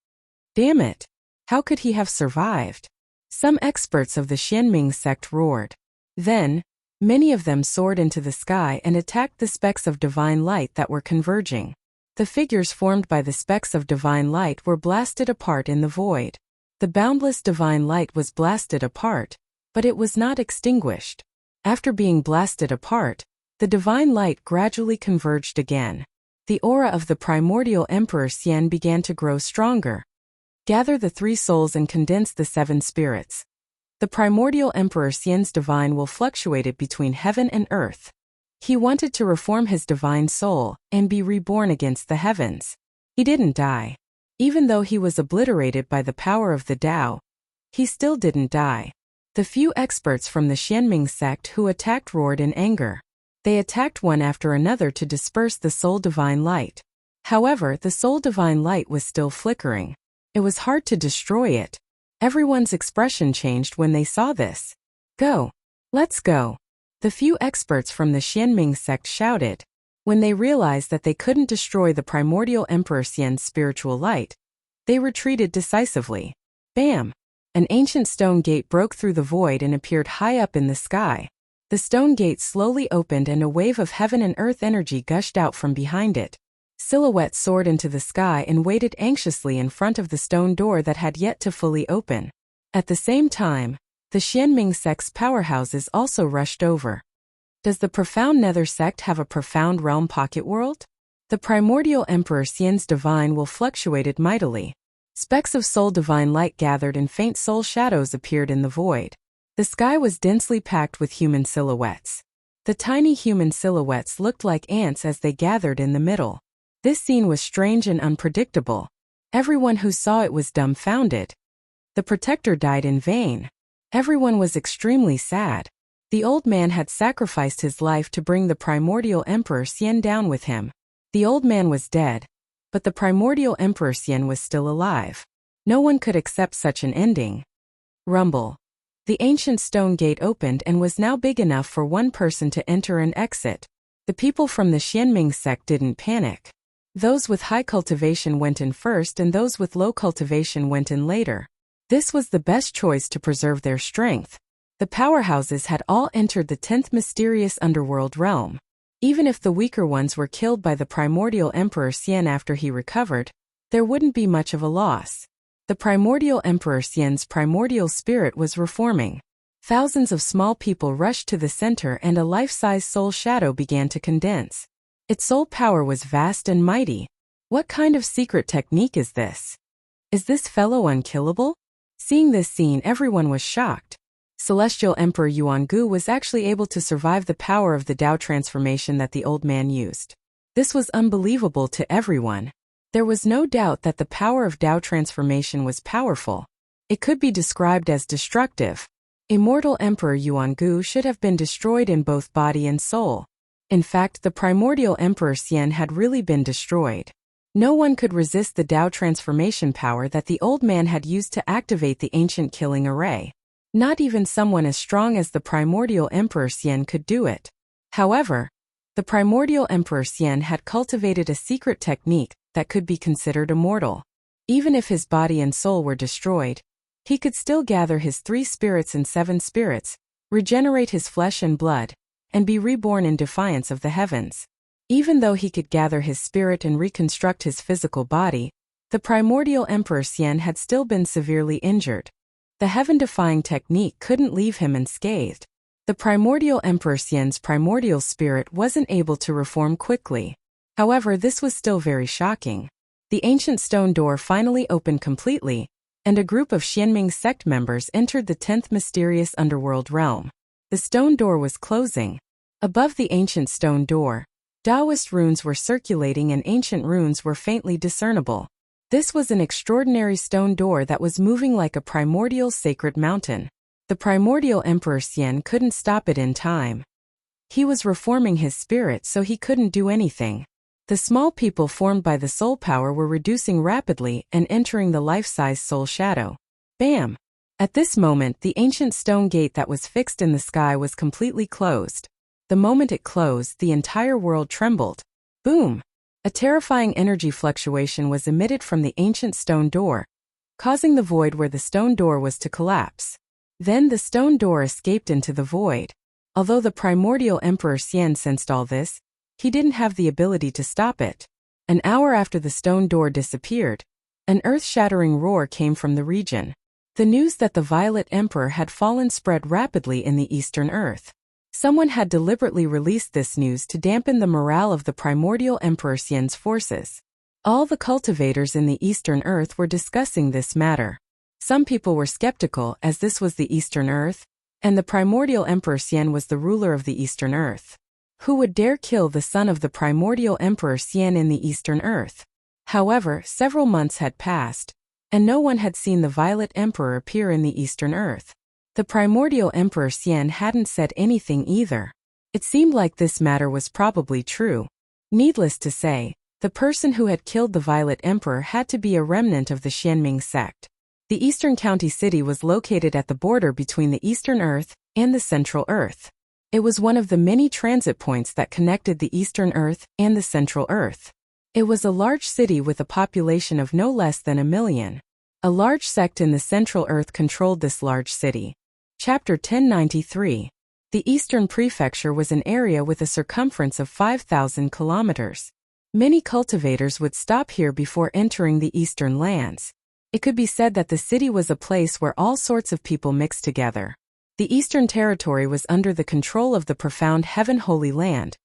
Damn it! How could he have survived? Some experts of the Xianming sect roared. Then, many of them soared into the sky and attacked the specks of divine light that were converging. The figures formed by the specks of divine light were blasted apart in the void. The boundless divine light was blasted apart, but it was not extinguished. After being blasted apart, the divine light gradually converged again. The aura of the primordial Emperor Xian began to grow stronger. Gather the 3 souls and condense the 7 spirits. The primordial Emperor Xian's divine will fluctuated between heaven and earth. He wanted to reform his divine soul and be reborn against the heavens. He didn't die. Even though he was obliterated by the power of the Tao, he still didn't die. The few experts from the Xianming sect who attacked roared in anger. They attacked one after another to disperse the soul divine light. However, the soul divine light was still flickering. It was hard to destroy it. Everyone's expression changed when they saw this. Go! Let's go! The few experts from the Xianming sect shouted. When they realized that they couldn't destroy the primordial Emperor Xian's spiritual light, they retreated decisively. Bam! An ancient stone gate broke through the void and appeared high up in the sky. The stone gate slowly opened and a wave of heaven and earth energy gushed out from behind it. Silhouettes soared into the sky and waited anxiously in front of the stone door that had yet to fully open. At the same time, the Xianming sect's powerhouses also rushed over. Does the profound Nether sect have a profound realm pocket world? The primordial Emperor Xian's divine will fluctuated mightily. Specks of soul divine light gathered and faint soul shadows appeared in the void. The sky was densely packed with human silhouettes. The tiny human silhouettes looked like ants as they gathered in the middle. This scene was strange and unpredictable. Everyone who saw it was dumbfounded. The protector died in vain. Everyone was extremely sad. The old man had sacrificed his life to bring the primordial Emperor Xian down with him. The old man was dead, but the primordial Emperor Xian was still alive. No one could accept such an ending. Rumble. The ancient stone gate opened and was now big enough for one person to enter and exit. The people from the Xianming sect didn't panic. Those with high cultivation went in first and those with low cultivation went in later. This was the best choice to preserve their strength. The powerhouses had all entered the 10th mysterious underworld realm. Even if the weaker ones were killed by the primordial Emperor Xian after he recovered, there wouldn't be much of a loss. The primordial Emperor Xian's primordial spirit was reforming. Thousands of small people rushed to the center and a life-size soul shadow began to condense. Its soul power was vast and mighty. What kind of secret technique is this? Is this fellow unkillable? Seeing this scene, everyone was shocked. Celestial Emperor Yuangu was actually able to survive the power of the Dao transformation that the old man used. This was unbelievable to everyone. There was no doubt that the power of Dao transformation was powerful. It could be described as destructive. Immortal Emperor Yuangu should have been destroyed in both body and soul. In fact, the primordial Emperor Xian had really been destroyed. No one could resist the Dao transformation power that the old man had used to activate the ancient killing array. Not even someone as strong as the primordial Emperor Xian could do it. However, the primordial Emperor Xian had cultivated a secret technique that could be considered immortal. Even if his body and soul were destroyed, he could still gather his 3 spirits and 7 spirits, regenerate his flesh and blood, and be reborn in defiance of the heavens. Even though he could gather his spirit and reconstruct his physical body, the primordial Emperor Xian had still been severely injured. The heaven-defying technique couldn't leave him unscathed. The primordial Emperor Xian's primordial spirit wasn't able to reform quickly. However, this was still very shocking. The ancient stone door finally opened completely, and a group of Xianming sect members entered the 10th mysterious underworld realm. The stone door was closing. Above the ancient stone door, Taoist runes were circulating and ancient runes were faintly discernible. This was an extraordinary stone door that was moving like a primordial sacred mountain. The primordial Emperor Xian couldn't stop it in time. He was reforming his spirit, so he couldn't do anything. The small people formed by the soul power were reducing rapidly and entering the life-size soul shadow. Bam! At this moment, the ancient stone gate that was fixed in the sky was completely closed. The moment it closed, the entire world trembled. Boom! A terrifying energy fluctuation was emitted from the ancient stone door, causing the void where the stone door was to collapse. Then the stone door escaped into the void. Although the primordial Emperor Xian sensed all this, he didn't have the ability to stop it. An hour after the stone door disappeared, an earth-shattering roar came from the region. The news that the Violet Emperor had fallen spread rapidly in the Eastern Earth. Someone had deliberately released this news to dampen the morale of the primordial Emperor Xian's forces. All the cultivators in the Eastern Earth were discussing this matter. Some people were skeptical as this was the Eastern Earth, and the primordial Emperor Xian was the ruler of the Eastern Earth. Who would dare kill the son of the primordial Emperor Xian in the Eastern Earth? However, several months had passed, and no one had seen the Violet Emperor appear in the Eastern Earth. The primordial Emperor Xian hadn't said anything either. It seemed like this matter was probably true. Needless to say, the person who had killed the Violet Emperor had to be a remnant of the Xianming sect. The Eastern County City was located at the border between the Eastern Earth and the Central Earth. It was one of the many transit points that connected the Eastern Earth and the Central Earth. It was a large city with a population of no less than 1 million. A large sect in the Central Earth controlled this large city. Chapter 1093. The Eastern Prefecture was an area with a circumference of 5,000 kilometers. Many cultivators would stop here before entering the Eastern lands. It could be said that the city was a place where all sorts of people mixed together. The Eastern Territory was under the control of the profound Heaven Holy Land,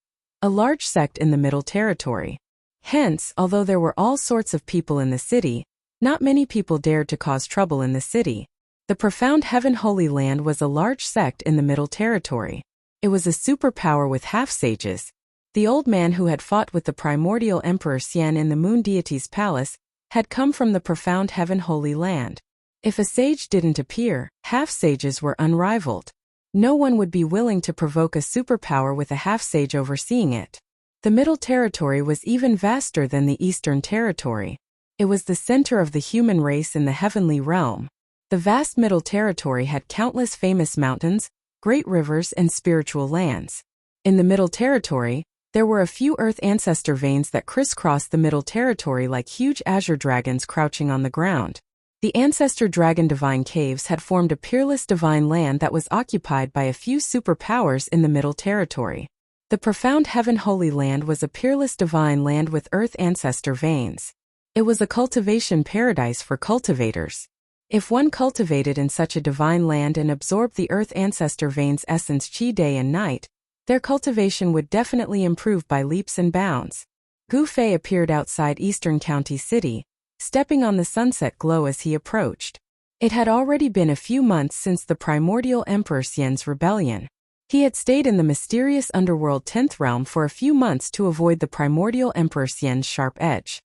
a large sect in the Middle Territory. Hence, although there were all sorts of people in the city, not many people dared to cause trouble in the city. The profound Heaven Holy Land was a large sect in the Middle Territory. It was a superpower with half-sages. The old man who had fought with the primordial Emperor Xian in the Moon Deity's palace had come from the profound Heaven Holy Land. If a sage didn't appear, half-sages were unrivaled. No one would be willing to provoke a superpower with a half-sage overseeing it. The Middle Territory was even vaster than the Eastern Territory. It was the center of the human race in the heavenly realm. The vast Middle Territory had countless famous mountains, great rivers, and spiritual lands. In the Middle Territory, there were a few Earth ancestor veins that crisscrossed the Middle Territory like huge azure dragons crouching on the ground. The ancestor dragon divine caves had formed a peerless divine land that was occupied by a few superpowers in the Middle Territory. The profound Heaven Holy Land was a peerless divine land with Earth ancestor veins. It was a cultivation paradise for cultivators. If one cultivated in such a divine land and absorbed the Earth ancestor veins' essence chi day and night, their cultivation would definitely improve by leaps and bounds. Gu Fei appeared outside Eastern County City, stepping on the sunset glow as he approached. It had already been a few months since the primordial Emperor Xian's rebellion. He had stayed in the mysterious underworld 10th realm for a few months to avoid the primordial Emperor Xian's sharp edge.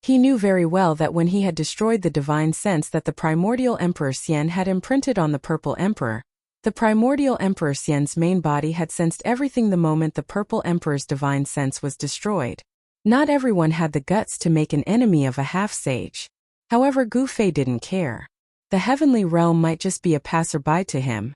He knew very well that when he had destroyed the divine sense that the primordial Emperor Xian had imprinted on the Purple Emperor, the primordial Emperor Xian's main body had sensed everything the moment the Purple Emperor's divine sense was destroyed. Not everyone had the guts to make an enemy of a half-sage. However, Gu Fei didn't care. The heavenly realm might just be a passerby to him.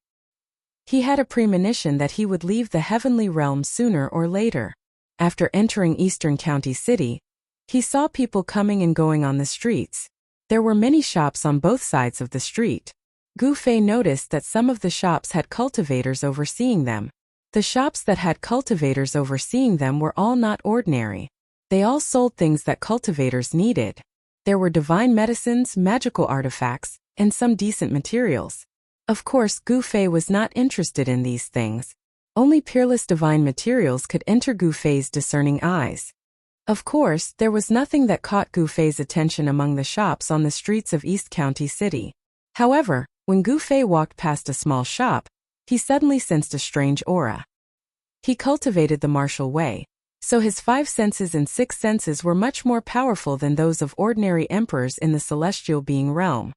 He had a premonition that he would leave the heavenly realm sooner or later. After entering Eastern County City, he saw people coming and going on the streets. There were many shops on both sides of the street. Gu Fei noticed that some of the shops had cultivators overseeing them. The shops that had cultivators overseeing them were all not ordinary. They all sold things that cultivators needed. There were divine medicines, magical artifacts, and some decent materials. Of course, Gu Fei was not interested in these things. Only peerless divine materials could enter Gu Fei's discerning eyes. Of course, there was nothing that caught Gu Fei's attention among the shops on the streets of East County City. However, when Gu Fei walked past a small shop, he suddenly sensed a strange aura. He cultivated the martial way, so his 5 senses and 6 senses were much more powerful than those of ordinary emperors in the celestial being realm.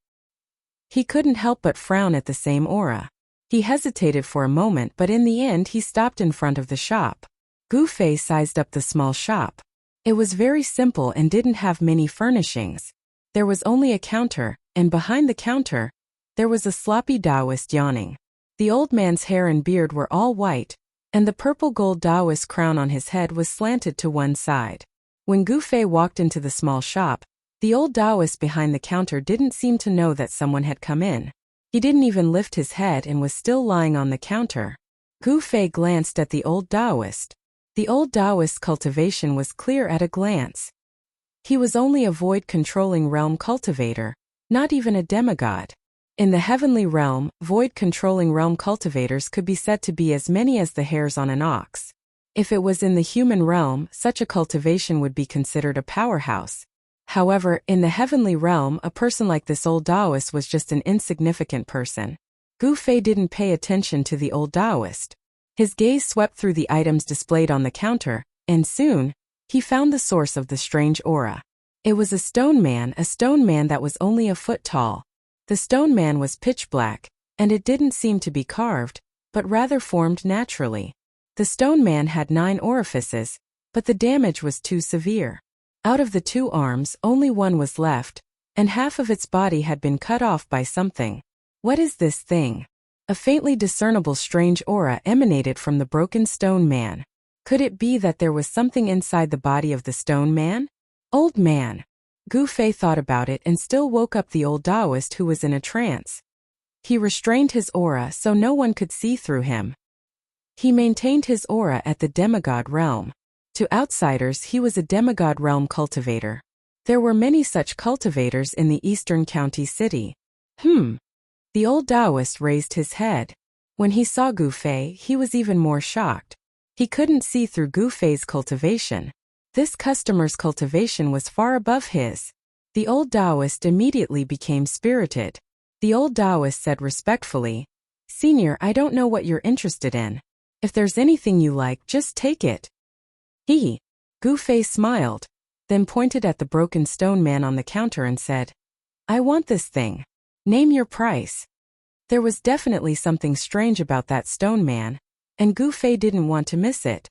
He couldn't help but frown at the same aura. He hesitated for a moment, but in the end he stopped in front of the shop. Gu Fei sized up the small shop. It was very simple and didn't have many furnishings. There was only a counter, and behind the counter, there was a sloppy Taoist yawning. The old man's hair and beard were all white, and the purple-gold Taoist crown on his head was slanted to one side. When Gu Fei walked into the small shop, the old Taoist behind the counter didn't seem to know that someone had come in. He didn't even lift his head and was still lying on the counter. Gu Fei glanced at the old Taoist. The old Taoist's cultivation was clear at a glance. He was only a void-controlling realm cultivator, not even a demigod. In the heavenly realm, void-controlling realm cultivators could be said to be as many as the hairs on an ox. If it was in the human realm, such a cultivation would be considered a powerhouse. However, in the heavenly realm, a person like this old Taoist was just an insignificant person. Gu Fei didn't pay attention to the old Taoist. His gaze swept through the items displayed on the counter, and soon, he found the source of the strange aura. It was a stone man that was only a foot tall. The stone man was pitch black, and it didn't seem to be carved, but rather formed naturally. The stone man had 9 orifices, but the damage was too severe. Out of the 2 arms, only one was left, and half of its body had been cut off by something. What is this thing? A faintly discernible strange aura emanated from the broken stone man. Could it be that there was something inside the body of the stone man? Old man. Gu Fei thought about it and still woke up the old Taoist who was in a trance. He restrained his aura so no one could see through him. He maintained his aura at the demigod realm. To outsiders, he was a demigod realm cultivator. There were many such cultivators in the eastern county city. The old Taoist raised his head. When he saw Gu Fei, he was even more shocked. He couldn't see through Gu Fei's cultivation. This customer's cultivation was far above his. The old Taoist immediately became spirited. The old Taoist said respectfully, "Senior, I don't know what you're interested in. If there's anything you like, just take it." Gu Fei smiled, then pointed at the broken stone man on the counter and said, "I want this thing. Name your price." There was definitely something strange about that stone man, and Gu Fei didn't want to miss it.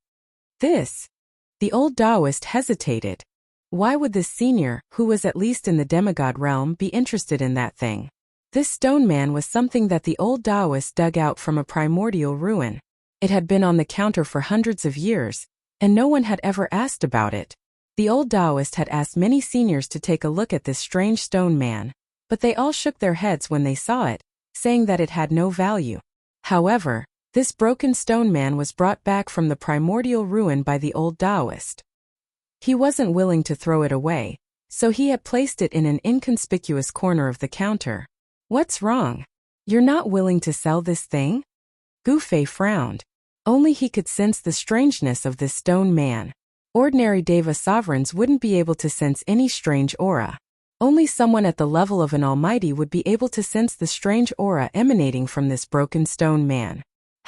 The old Taoist hesitated. Why would this senior, who was at least in the demigod realm, be interested in that thing? This stone man was something that the old Taoist dug out from a primordial ruin. It had been on the counter for hundreds of years, and no one had ever asked about it. The old Taoist had asked many seniors to take a look at this strange stone man, but they all shook their heads when they saw it, saying that it had no value. However, this broken stone man was brought back from the primordial ruin by the old Taoist. He wasn't willing to throw it away, so he had placed it in an inconspicuous corner of the counter. "What's wrong? You're not willing to sell this thing?" Gu Fei frowned. Only he could sense the strangeness of this stone man. Ordinary Deva sovereigns wouldn't be able to sense any strange aura. Only someone at the level of an almighty would be able to sense the strange aura emanating from this broken stone man.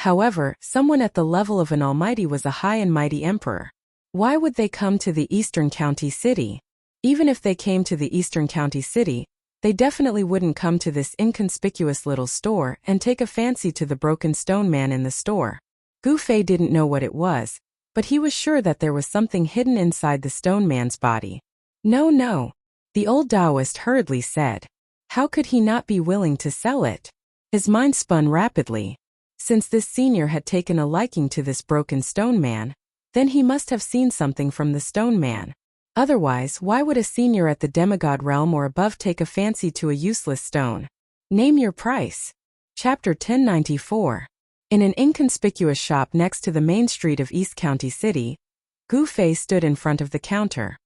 However, someone at the level of an almighty was a high and mighty emperor. Why would they come to the eastern county city? Even if they came to the eastern county city, they definitely wouldn't come to this inconspicuous little store and take a fancy to the broken stone man in the store. Gu Fei didn't know what it was, but he was sure that there was something hidden inside the stone man's body. No, the old Taoist hurriedly said. How could he not be willing to sell it? His mind spun rapidly. Since this senior had taken a liking to this broken stone man, then he must have seen something from the stone man. Otherwise, why would a senior at the demigod realm or above take a fancy to a useless stone? Name your price. Chapter 1094. In an inconspicuous shop next to the main street of East County City, Gu Fei stood in front of the counter.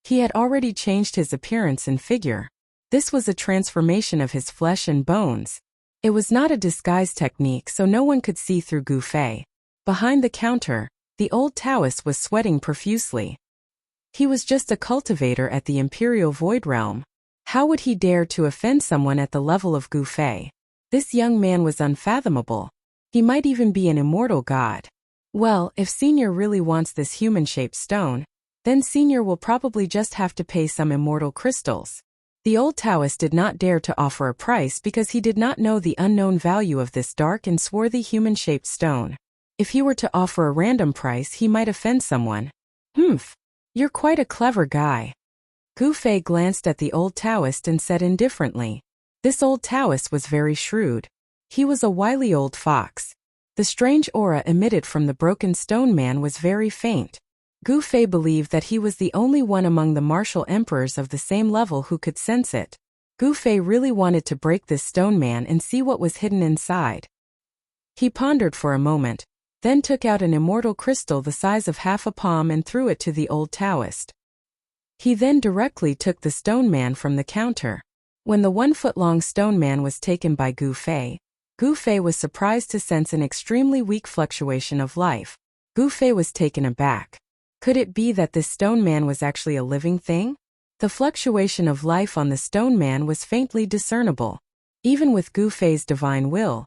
He had already changed his appearance and figure. This was a transformation of his flesh and bones. It was not a disguise technique, so no one could see through Gu Fei. Behind the counter, the old Taoist was sweating profusely. He was just a cultivator at the Imperial Void Realm. How would he dare to offend someone at the level of Gu Fei? This young man was unfathomable. He might even be an immortal god. Well, if Senior really wants this human-shaped stone, then Senior will probably just have to pay some immortal crystals. The old Taoist did not dare to offer a price because he did not know the unknown value of this dark and swarthy human-shaped stone. If he were to offer a random price, he might offend someone. You're quite a clever guy. Gu Fei glanced at the old Taoist and said indifferently. This old Taoist was very shrewd. He was a wily old fox. The strange aura emitted from the broken stone man was very faint. Gu Fei believed that he was the only one among the martial emperors of the same level who could sense it. Gu Fei really wanted to break this stone man and see what was hidden inside. He pondered for a moment, then took out an immortal crystal the size of half a palm and threw it to the old Taoist. He then directly took the stone man from the counter. When the 1-foot-long stone man was taken by Gu Fei was surprised to sense an extremely weak fluctuation of life. Gu Fei was taken aback. Could it be that this stone man was actually a living thing? The fluctuation of life on the stone man was faintly discernible. Even with Gu Fei's divine will,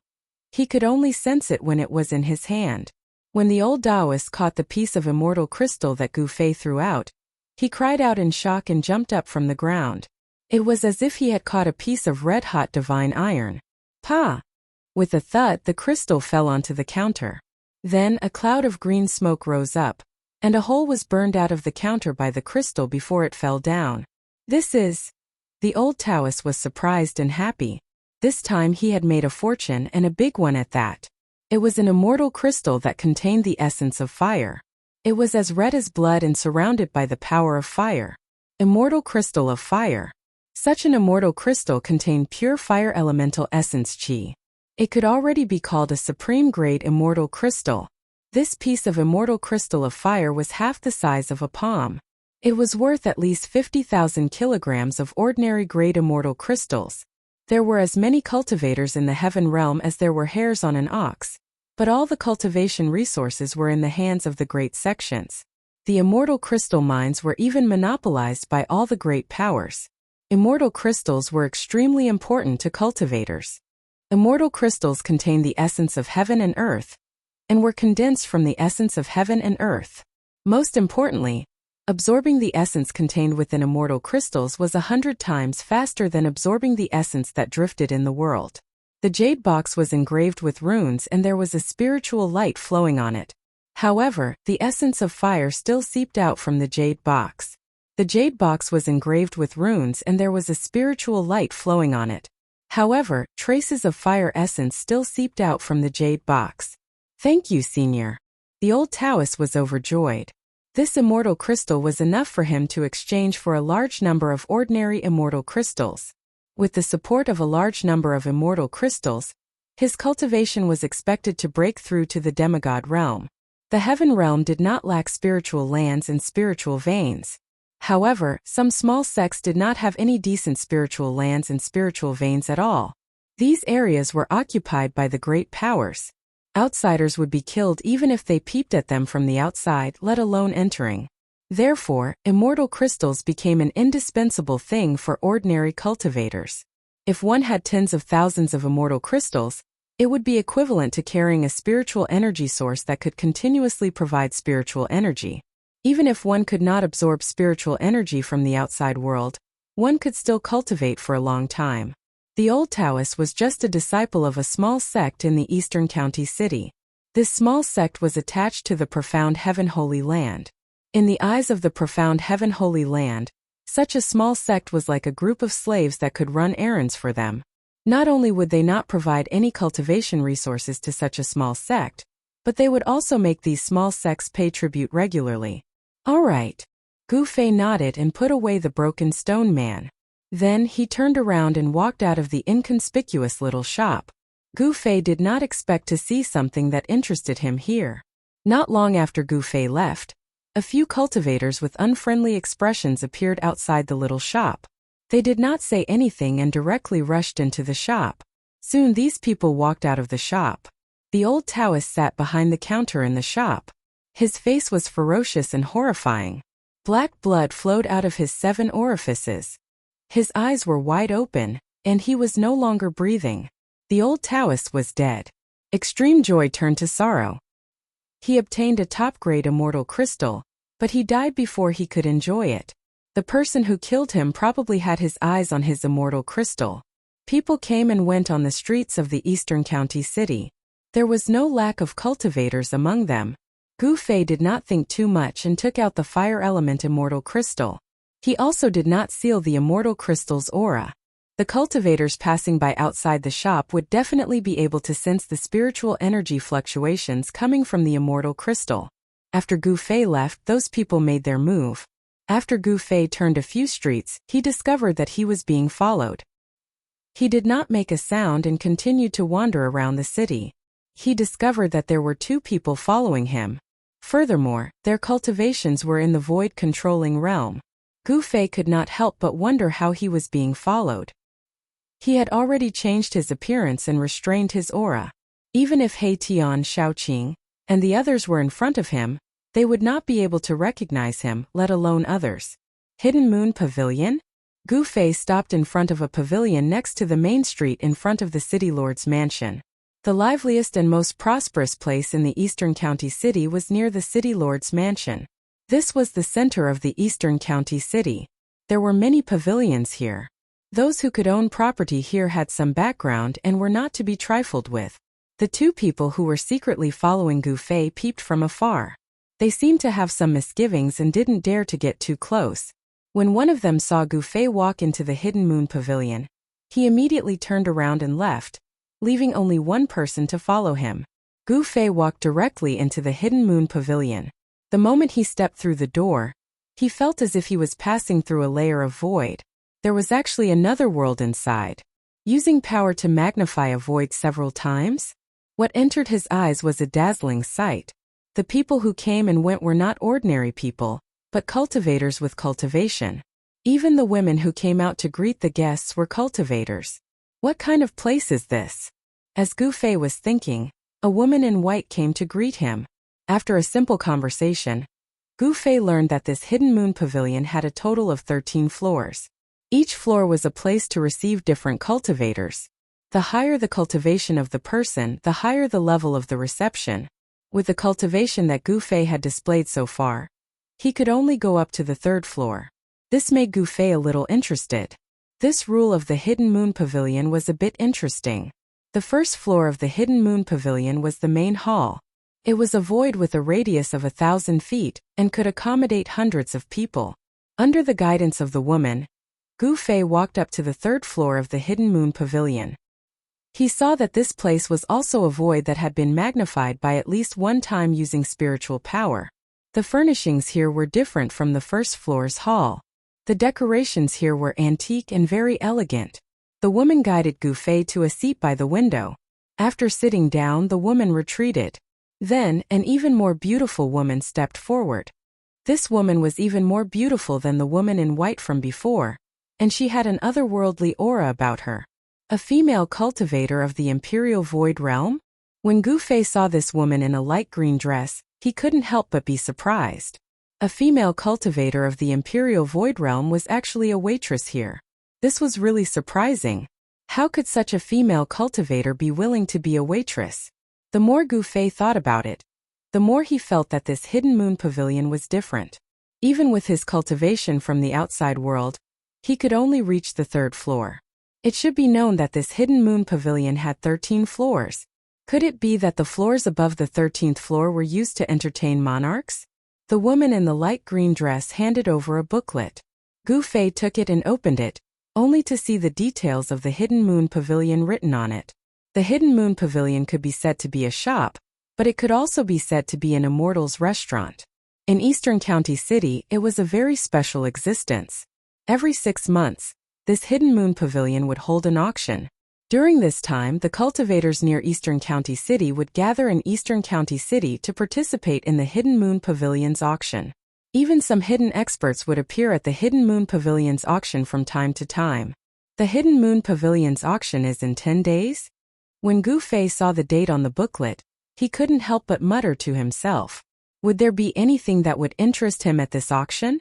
he could only sense it when it was in his hand. When the old Taoist caught the piece of immortal crystal that Gu Fei threw out, he cried out in shock and jumped up from the ground. It was as if he had caught a piece of red-hot divine iron. Pa! With a thud, the crystal fell onto the counter. Then a cloud of green smoke rose up, and a hole was burned out of the counter by the crystal before it fell down. The old Taoist was surprised and happy. This time he had made a fortune, and a big one at that. It was an immortal crystal that contained the essence of fire. It was as red as blood and surrounded by the power of fire. Immortal crystal of fire. Such an immortal crystal contained pure fire elemental essence qi. It could already be called a supreme grade immortal crystal. This piece of immortal crystal of fire was half the size of a palm. It was worth at least 50,000 kilograms of ordinary grade immortal crystals. There were as many cultivators in the heaven realm as there were hairs on an ox, but all the cultivation resources were in the hands of the great sections. The immortal crystal mines were even monopolized by all the great powers. Immortal crystals were extremely important to cultivators. Immortal crystals contain the essence of heaven and earth, and were condensed from the essence of heaven and earth. Most importantly, absorbing the essence contained within immortal crystals was 100 times faster than absorbing the essence that drifted in the world. The jade box was engraved with runes and there was a spiritual light flowing on it. However, the essence of fire still seeped out from the jade box. The jade box was engraved with runes and there was a spiritual light flowing on it. However, traces of fire essence still seeped out from the jade box. Thank you, Senior. The old Taoist was overjoyed. This immortal crystal was enough for him to exchange for a large number of ordinary immortal crystals. With the support of a large number of immortal crystals, his cultivation was expected to break through to the demigod realm. The heaven realm did not lack spiritual lands and spiritual veins. However, some small sects did not have any decent spiritual lands and spiritual veins at all. These areas were occupied by the great powers. Outsiders would be killed even if they peeped at them from the outside, let alone entering. Therefore, immortal crystals became an indispensable thing for ordinary cultivators. If one had tens of thousands of immortal crystals, it would be equivalent to carrying a spiritual energy source that could continuously provide spiritual energy. Even if one could not absorb spiritual energy from the outside world, one could still cultivate for a long time. The old Taoist was just a disciple of a small sect in the eastern county city. This small sect was attached to the profound heaven holy land. In the eyes of the profound heaven holy land, such a small sect was like a group of slaves that could run errands for them. Not only would they not provide any cultivation resources to such a small sect, but they would also make these small sects pay tribute regularly. All right. Gu Fei nodded and put away the broken stone man. Then he turned around and walked out of the inconspicuous little shop. Gu Fei did not expect to see something that interested him here. Not long after Gu Fei left, a few cultivators with unfriendly expressions appeared outside the little shop. They did not say anything and directly rushed into the shop. Soon these people walked out of the shop. The old Taoist sat behind the counter in the shop. His face was ferocious and horrifying. Black blood flowed out of his 7 orifices. His eyes were wide open, and he was no longer breathing. The old Taoist was dead. Extreme joy turned to sorrow. He obtained a top-grade immortal crystal, but he died before he could enjoy it. The person who killed him probably had his eyes on his immortal crystal. People came and went on the streets of the eastern county city. There was no lack of cultivators among them. Gu Fei did not think too much and took out the fire element immortal crystal. He also did not seal the immortal crystal's aura. The cultivators passing by outside the shop would definitely be able to sense the spiritual energy fluctuations coming from the immortal crystal. After Gu Fei left, those people made their move. After Gu Fei turned a few streets, he discovered that he was being followed. He did not make a sound and continued to wander around the city. He discovered that there were 2 people following him. Furthermore, their cultivations were in the void-controlling realm. Gu Fei could not help but wonder how he was being followed. He had already changed his appearance and restrained his aura. Even if He Tian Shaoqing and the others were in front of him, they would not be able to recognize him, let alone others. Hidden Moon Pavilion? Gu Fei stopped in front of a pavilion next to the main street in front of the city lord's mansion. The liveliest and most prosperous place in the eastern county city was near the city lord's mansion. This was the center of the eastern county city. There were many pavilions here. Those who could own property here had some background and were not to be trifled with. The 2 people who were secretly following Gu Fei peeped from afar. They seemed to have some misgivings and didn't dare to get too close. When one of them saw Gu Fei walk into the Hidden Moon Pavilion, he immediately turned around and left, leaving only one person to follow him. Gu Fei walked directly into the Hidden Moon Pavilion. The moment he stepped through the door, he felt as if he was passing through a layer of void. There was actually another world inside. Using power to magnify a void several times, what entered his eyes was a dazzling sight. The people who came and went were not ordinary people, but cultivators with cultivation. Even the women who came out to greet the guests were cultivators. What kind of place is this? As Gu Fei was thinking, a woman in white came to greet him. After a simple conversation, Gu Fei learned that this hidden moon pavilion had a total of 13 floors. Each floor was a place to receive different cultivators. The higher the cultivation of the person, the higher the level of the reception. With the cultivation that Gu Fei had displayed so far, he could only go up to the 3rd floor. This made Gu Fei a little interested. This rule of the hidden moon pavilion was a bit interesting. The 1st floor of the hidden moon pavilion was the main hall. It was a void with a radius of 1,000 feet and could accommodate hundreds of people. Under the guidance of the woman, Gu Fei walked up to the 3rd floor of the hidden moon pavilion. He saw that this place was also a void that had been magnified by at least one time using spiritual power. The furnishings here were different from the 1st floor's hall. The decorations here were antique and very elegant. The woman guided Gu Fei to a seat by the window. After sitting down, the woman retreated. Then, an even more beautiful woman stepped forward. This woman was even more beautiful than the woman in white from before, and she had an otherworldly aura about her. A female cultivator of the Imperial Void Realm? When Gu Fei saw this woman in a light green dress, he couldn't help but be surprised. A female cultivator of the Imperial Void Realm was actually a waitress here. This was really surprising. How could such a female cultivator be willing to be a waitress? The more Gu Fei thought about it, the more he felt that this hidden moon pavilion was different. Even with his cultivation from the outside world, he could only reach the 3rd floor. It should be known that this hidden moon pavilion had 13 floors. Could it be that the floors above the 13th floor were used to entertain monarchs? The woman in the light green dress handed over a booklet. Gu Fei took it and opened it, only to see the details of the hidden moon pavilion written on it. The hidden moon pavilion could be said to be a shop, but it could also be said to be an immortal's restaurant. In Eastern County City, it was a very special existence. Every 6 months, this hidden moon pavilion would hold an auction. During this time, the cultivators near Eastern County City would gather in Eastern County City to participate in the hidden moon pavilion's auction. Even some hidden experts would appear at the hidden moon pavilion's auction from time to time. The hidden moon pavilion's auction is in 10 days? When Gu Fei saw the date on the booklet, he couldn't help but mutter to himself. Would there be anything that would interest him at this auction?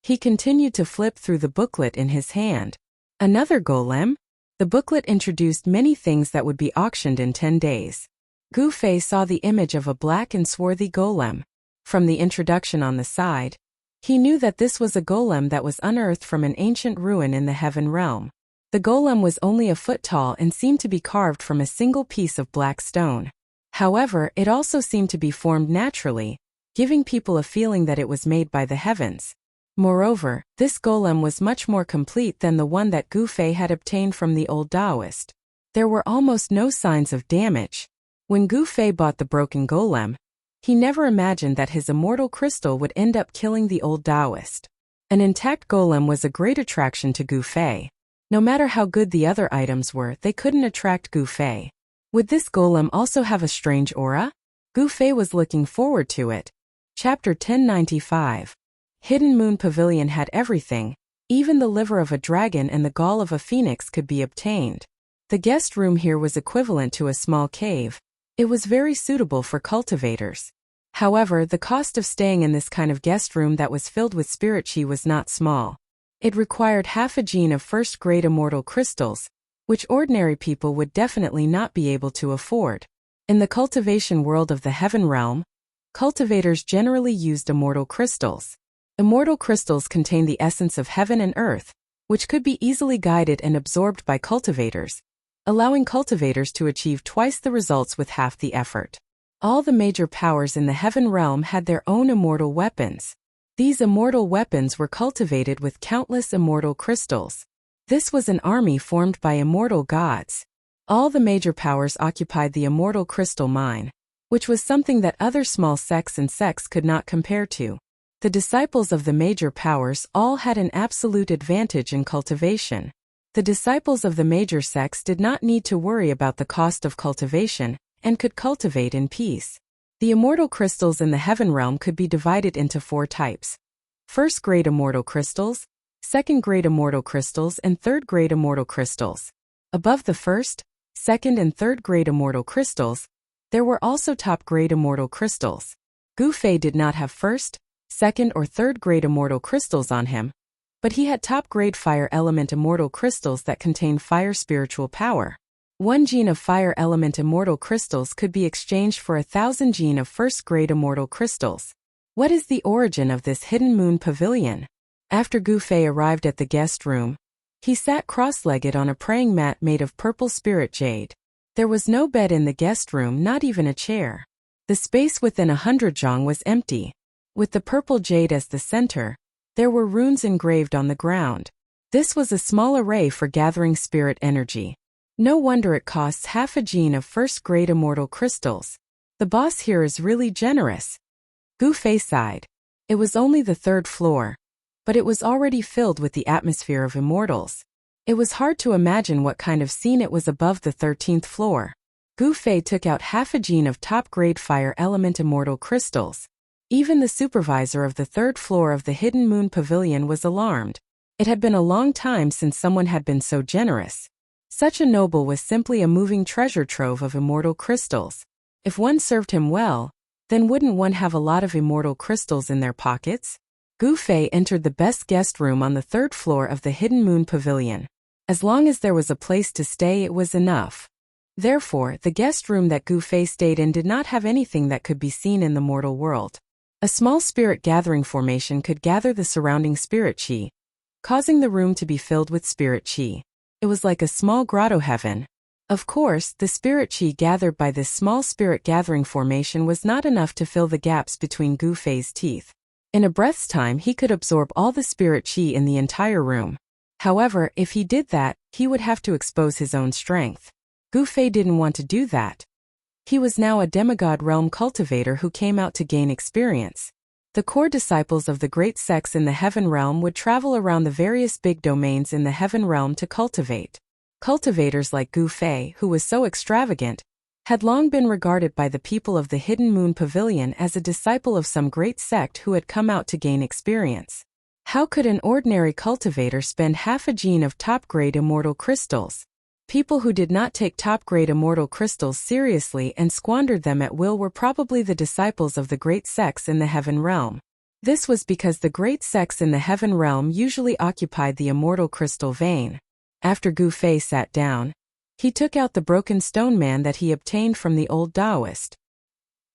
He continued to flip through the booklet in his hand. Another golem? The booklet introduced many things that would be auctioned in 10 days. Gu Fei saw the image of a black and swarthy golem. From the introduction on the side, he knew that this was a golem that was unearthed from an ancient ruin in the heaven realm. The golem was only a foot tall and seemed to be carved from a single piece of black stone. However, it also seemed to be formed naturally, giving people a feeling that it was made by the heavens. Moreover, this golem was much more complete than the one that Gu Fei had obtained from the old Taoist. There were almost no signs of damage. When Gu Fei bought the broken golem, he never imagined that his immortal crystal would end up killing the old Taoist. An intact golem was a great attraction to Gu Fei. No matter how good the other items were, they couldn't attract Gu Fei. Would this golem also have a strange aura? Gu Fei was looking forward to it. Chapter 1095. Hidden Moon Pavilion had everything. Even the liver of a dragon and the gall of a phoenix could be obtained. The guest room here was equivalent to a small cave. It was very suitable for cultivators. However, the cost of staying in this kind of guest room that was filled with spirit chi was not small. It required half a gene of first-grade immortal crystals, which ordinary people would definitely not be able to afford. In the cultivation world of the heaven realm, cultivators generally used immortal crystals. Immortal crystals contain the essence of heaven and earth, which could be easily guided and absorbed by cultivators, allowing cultivators to achieve twice the results with half the effort. All the major powers in the heaven realm had their own immortal weapons. These immortal weapons were cultivated with countless immortal crystals. This was an army formed by immortal gods. All the major powers occupied the immortal crystal mine, which was something that other small sects and sects could not compare to. The disciples of the major powers all had an absolute advantage in cultivation. The disciples of the major sects did not need to worry about the cost of cultivation and could cultivate in peace. The immortal crystals in the heaven realm could be divided into 4 types. First-grade immortal crystals, second-grade immortal crystals, and third-grade immortal crystals. Above the first, second, and third-grade immortal crystals, there were also top-grade immortal crystals. Gu Fei did not have first, second, or third-grade immortal crystals on him, but he had top-grade fire element immortal crystals that contain fire spiritual power. 1 gene of fire element immortal crystals could be exchanged for 1,000 gene of first-grade immortal crystals. What is the origin of this hidden moon pavilion? After Gu Fei arrived at the guest room, he sat cross-legged on a praying mat made of purple spirit jade. There was no bed in the guest room, not even a chair. The space within 100 zhang was empty. With the purple jade as the center, there were runes engraved on the ground. This was a small array for gathering spirit energy. No wonder it costs half a gene of first-grade immortal crystals. The boss here is really generous. Gu Fei sighed. It was only the 3rd floor, but it was already filled with the atmosphere of immortals. It was hard to imagine what kind of scene it was above the 13th floor. Gu Fei took out half a gene of top-grade fire element immortal crystals. Even the supervisor of the 3rd floor of the Hidden Moon Pavilion was alarmed. It had been a long time since someone had been so generous. Such a noble was simply a moving treasure trove of immortal crystals. If one served him well, then wouldn't one have a lot of immortal crystals in their pockets? Gu Fei entered the best guest room on the 3rd floor of the Hidden Moon Pavilion. As long as there was a place to stay, it was enough. Therefore, the guest room that Gu Fei stayed in did not have anything that could be seen in the mortal world. A small spirit gathering formation could gather the surrounding spirit qi, causing the room to be filled with spirit qi. It was like a small grotto heaven. Of course, the spirit qi gathered by this small spirit gathering formation was not enough to fill the gaps between Gu Fei's teeth. In a breath's time, he could absorb all the spirit qi in the entire room. However, if he did that, he would have to expose his own strength. Gu Fei didn't want to do that. He was now a demigod realm cultivator who came out to gain experience. The core disciples of the great sects in the heaven realm would travel around the various big domains in the heaven realm to cultivate. Cultivators like Gu Fei, who was so extravagant, had long been regarded by the people of the Hidden Moon Pavilion as a disciple of some great sect who had come out to gain experience. How could an ordinary cultivator spend half a gene of top-grade immortal crystals? People who did not take top-grade immortal crystals seriously and squandered them at will were probably the disciples of the great sects in the heaven realm. This was because the great sects in the heaven realm usually occupied the immortal crystal vein. After Gu Fei sat down, he took out the broken stone man that he obtained from the old Taoist.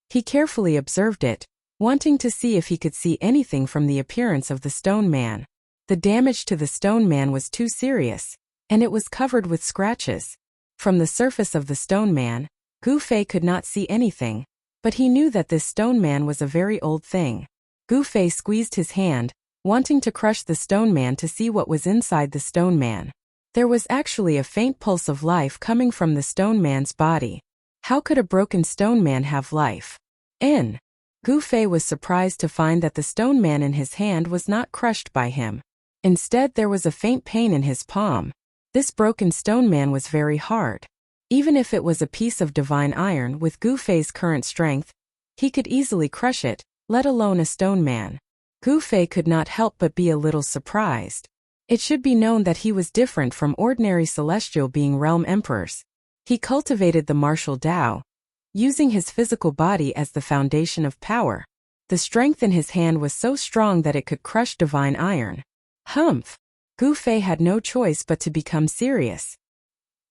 He carefully observed it, wanting to see if he could see anything from the appearance of the stone man. The damage to the stone man was too serious, and it was covered with scratches. From the surface of the stone man, Gu Fei could not see anything, but he knew that this stone man was a very old thing. Gu Fei squeezed his hand, wanting to crush the stone man to see what was inside the stone man. There was actually a faint pulse of life coming from the stone man's body. How could a broken stone man have life? Gu Fei was surprised to find that the stone man in his hand was not crushed by him. Instead, there was a faint pain in his palm. This broken stone man was very hard. Even if it was a piece of divine iron with Gu Fei's current strength, he could easily crush it, let alone a stone man. Gu Fei could not help but be a little surprised. It should be known that he was different from ordinary celestial being realm emperors. He cultivated the martial Tao, using his physical body as the foundation of power. The strength in his hand was so strong that it could crush divine iron. Humph! Gu Fei had no choice but to become serious.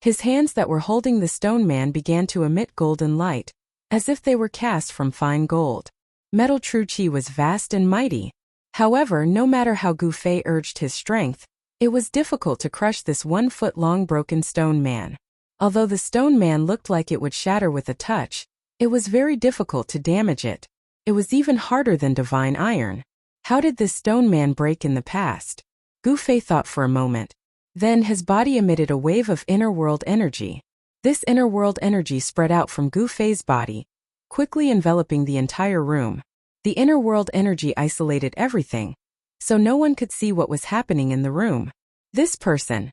His hands that were holding the stone man began to emit golden light, as if they were cast from fine gold. Metal True Qi was vast and mighty. However, no matter how Gu Fei urged his strength, it was difficult to crush this 1-foot-long broken stone man. Although the stone man looked like it would shatter with a touch, it was very difficult to damage it. It was even harder than divine iron. How did this stone man break in the past? Gu Fei thought for a moment. Then his body emitted a wave of inner world energy. This inner world energy spread out from Gu Fei's body, quickly enveloping the entire room. The inner world energy isolated everything, so no one could see what was happening in the room. This person.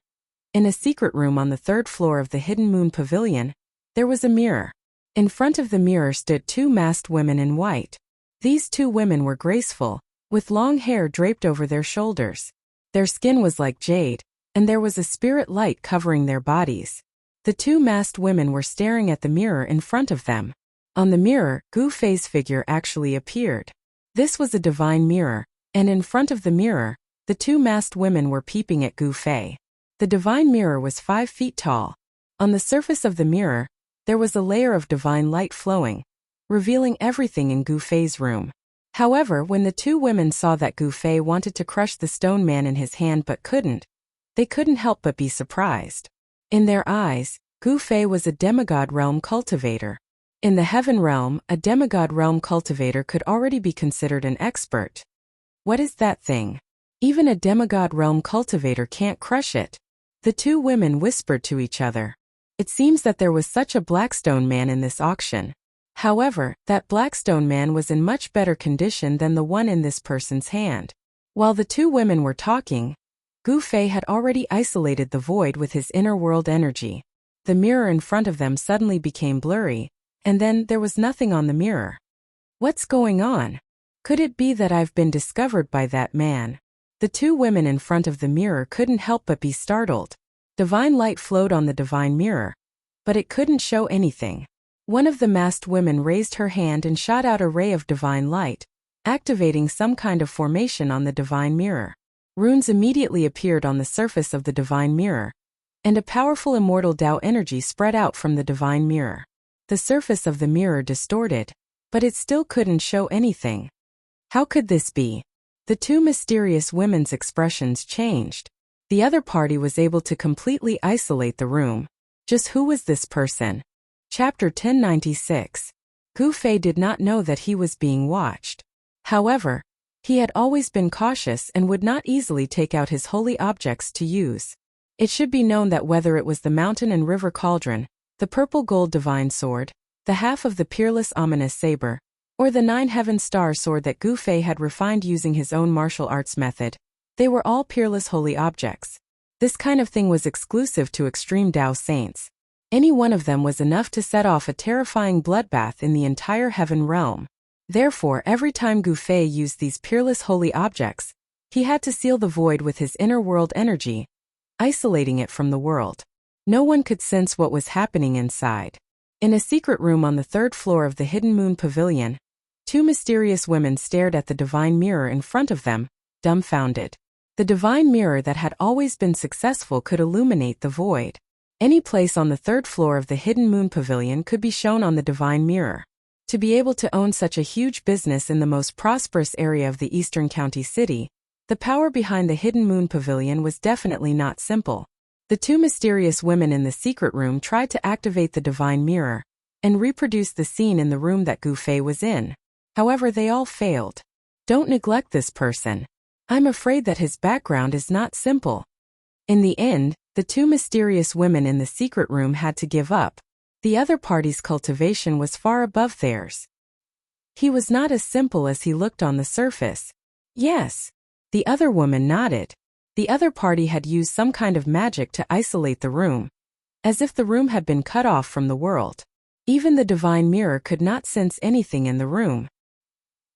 In a secret room on the 3rd floor of the Hidden Moon Pavilion, there was a mirror. In front of the mirror stood two masked women in white. These two women were graceful, with long hair draped over their shoulders. Their skin was like jade, and there was a spirit light covering their bodies. The two masked women were staring at the mirror in front of them. On the mirror, Gu Fei's figure actually appeared. This was a divine mirror, and in front of the mirror, the two masked women were peeping at Gu Fei. The divine mirror was 5 feet tall. On the surface of the mirror, there was a layer of divine light flowing, revealing everything in Gu Fei's room. However, when the two women saw that Gu Fei wanted to crush the stone man in his hand but couldn't, they couldn't help but be surprised. In their eyes, Gu Fei was a demigod realm cultivator. In the heaven realm, a demigod realm cultivator could already be considered an expert. What is that thing? Even a demigod realm cultivator can't crush it. The two women whispered to each other. It seems that there was such a blackstone man in this auction. However, that blackstone man was in much better condition than the one in this person's hand. While the two women were talking, Gu Fei had already isolated the void with his inner world energy. The mirror in front of them suddenly became blurry, and then there was nothing on the mirror. What's going on? Could it be that I've been discovered by that man? The two women in front of the mirror couldn't help but be startled. Divine light flowed on the divine mirror, but it couldn't show anything. One of the masked women raised her hand and shot out a ray of divine light, activating some kind of formation on the divine mirror. Runes immediately appeared on the surface of the divine mirror, and a powerful immortal Tao energy spread out from the divine mirror. The surface of the mirror distorted, but it still couldn't show anything. How could this be? The two mysterious women's expressions changed. The other party was able to completely isolate the room. Just who was this person? Chapter 1096. Gu Fei did not know that he was being watched. However, he had always been cautious and would not easily take out his holy objects to use. It should be known that whether it was the mountain and river cauldron, the purple gold divine sword, the half of the peerless ominous saber, or the 9 heaven star sword that Gu Fei had refined using his own martial arts method, they were all peerless holy objects. This kind of thing was exclusive to extreme Tao saints. Any one of them was enough to set off a terrifying bloodbath in the entire heaven realm. Therefore, every time Gu Fei used these peerless holy objects, he had to seal the void with his inner world energy, isolating it from the world. No one could sense what was happening inside. In a secret room on the 3rd floor of the Hidden Moon Pavilion, two mysterious women stared at the divine mirror in front of them, dumbfounded. The divine mirror that had always been successful could illuminate the void. Any place on the 3rd floor of the Hidden Moon Pavilion could be shown on the divine mirror. To be able to own such a huge business in the most prosperous area of the Eastern County City, the power behind the Hidden Moon Pavilion was definitely not simple. The two mysterious women in the secret room tried to activate the divine mirror and reproduce the scene in the room that Gu Fei was in. However, they all failed. Don't neglect this person. I'm afraid that his background is not simple. In the end, the two mysterious women in the secret room had to give up. The other party's cultivation was far above theirs. He was not as simple as he looked on the surface. Yes. The other woman nodded. The other party had used some kind of magic to isolate the room, as if the room had been cut off from the world. Even the divine mirror could not sense anything in the room.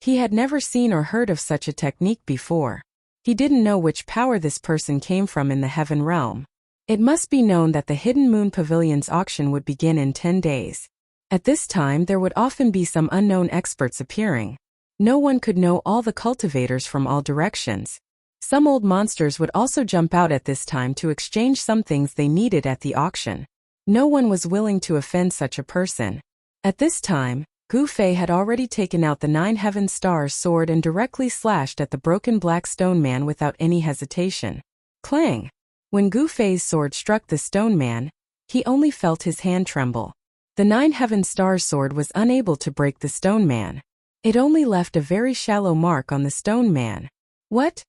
He had never seen or heard of such a technique before. He didn't know which power this person came from in the heaven realm. It must be known that the Hidden Moon Pavilion's auction would begin in 10 days. At this time there would often be some unknown experts appearing. No one could know all the cultivators from all directions. Some old monsters would also jump out at this time to exchange some things they needed at the auction. No one was willing to offend such a person. At this time, Gu Fei had already taken out the 9 heaven stars sword and directly slashed at the broken black stone man without any hesitation. Clang! When Gu Fei's sword struck the stone man, he only felt his hand tremble. The 9 heaven stars sword was unable to break the stone man. It only left a very shallow mark on the stone man. What?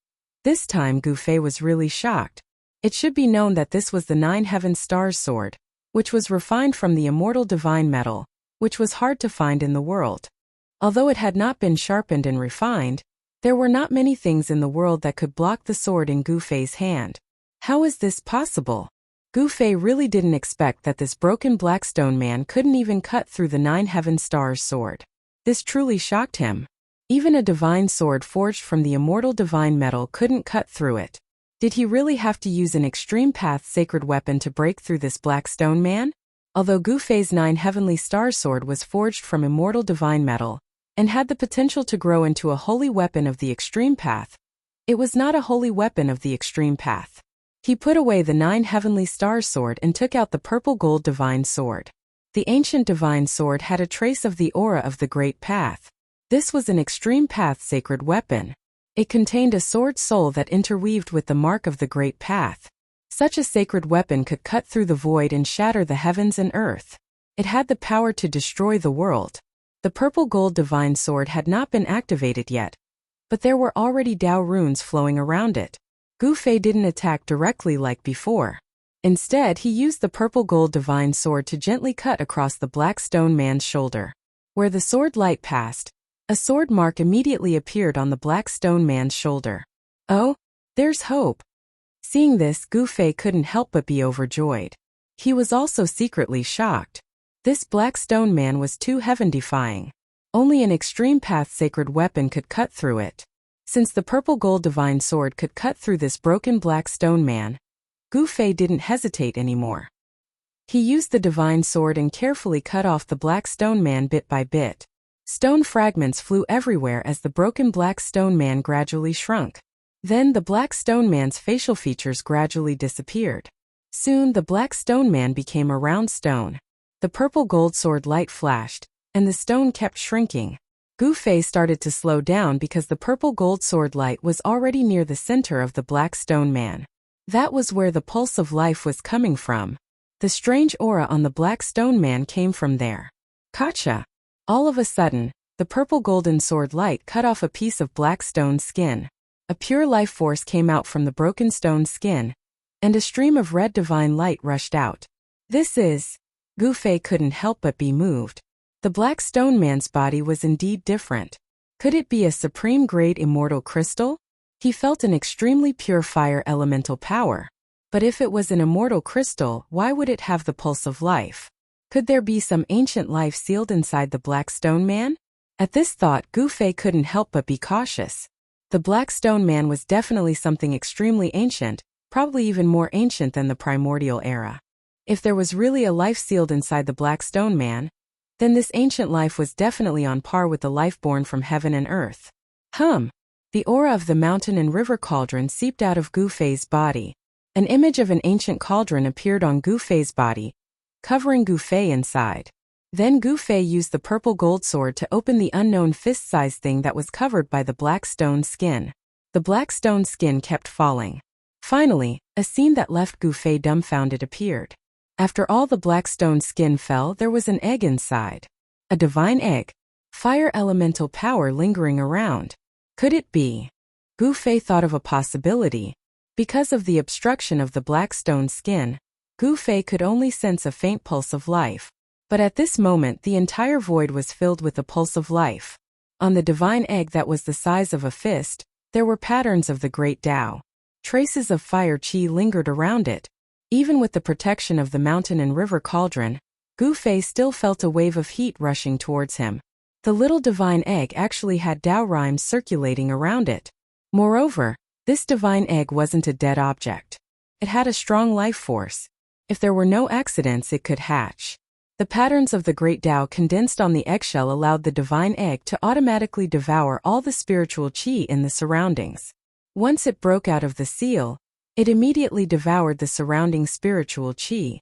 This time Gu Fei was really shocked. It should be known that this was the 9 heaven stars sword, which was refined from the immortal divine metal, which was hard to find in the world. Although it had not been sharpened and refined, there were not many things in the world that could block the sword in Gu Fei's hand. How is this possible? Gu Fei really didn't expect that this broken black stone man couldn't even cut through the 9 heaven stars sword. This truly shocked him. Even a divine sword forged from the immortal divine metal couldn't cut through it. Did he really have to use an extreme path sacred weapon to break through this black stone man? Although Gu Fei's 9 heavenly star sword was forged from immortal divine metal, and had the potential to grow into a holy weapon of the extreme path, it was not a holy weapon of the extreme path. He put away the 9 heavenly star sword and took out the purple gold divine sword. The ancient divine sword had a trace of the aura of the great path. This was an extreme path sacred weapon. It contained a sword soul that interweaved with the mark of the great path. Such a sacred weapon could cut through the void and shatter the heavens and earth. It had the power to destroy the world. The purple gold divine sword had not been activated yet, but there were already Dao runes flowing around it. Gu Fei didn't attack directly like before. Instead, he used the purple gold divine sword to gently cut across the black stone man's shoulder. Where the sword light passed, a sword mark immediately appeared on the black stone man's shoulder. Oh, there's hope. Seeing this, Gu Fei couldn't help but be overjoyed. He was also secretly shocked. This black stone man was too heaven-defying. Only an extreme path sacred weapon could cut through it. Since the purple gold divine sword could cut through this broken black stone man, Gu Fei didn't hesitate anymore. He used the divine sword and carefully cut off the black stone man bit by bit. Stone fragments flew everywhere as the broken black stone man gradually shrunk. Then the black stone man's facial features gradually disappeared. Soon the black stone man became a round stone. The purple gold sword light flashed, and the stone kept shrinking. Gu Fei started to slow down because the purple gold sword light was already near the center of the black stone man. That was where the pulse of life was coming from. The strange aura on the black stone man came from there. Gotcha! All of a sudden, the purple golden sword light cut off a piece of black stone skin. A pure life force came out from the broken stone skin, and a stream of red divine light rushed out. This is... Gu Fei couldn't help but be moved. The black stone man's body was indeed different. Could it be a supreme-grade immortal crystal? He felt an extremely pure fire elemental power. But if it was an immortal crystal, why would it have the pulse of life? Could there be some ancient life sealed inside the black stone man? At this thought, Gu Fei couldn't help but be cautious. The black stone man was definitely something extremely ancient, probably even more ancient than the primordial era. If there was really a life sealed inside the black stone man, then this ancient life was definitely on par with the life born from heaven and earth. The aura of the mountain and river cauldron seeped out of Gu Fei's body. An image of an ancient cauldron appeared on Gu Fei's body, covering Gu Fei inside. Then Gu Fei used the purple gold sword to open the unknown fist-sized thing that was covered by the black stone skin. The black stone skin kept falling. Finally, a scene that left Gu Fei dumbfounded appeared. After all the black stone skin fell, there was an egg inside. A divine egg. Fire elemental power lingering around. Could it be? Gu Fei thought of a possibility. Because of the obstruction of the black stone skin, Gu Fei could only sense a faint pulse of life. But at this moment the entire void was filled with a pulse of life. On the divine egg that was the size of a fist, there were patterns of the great Tao. Traces of fire qi lingered around it. Even with the protection of the mountain and river cauldron, Gu Fei still felt a wave of heat rushing towards him. The little divine egg actually had Tao rhymes circulating around it. Moreover, this divine egg wasn't a dead object. It had a strong life force. If there were no accidents, it could hatch. The patterns of the great Tao condensed on the eggshell allowed the divine egg to automatically devour all the spiritual qi in the surroundings. Once it broke out of the seal, it immediately devoured the surrounding spiritual qi.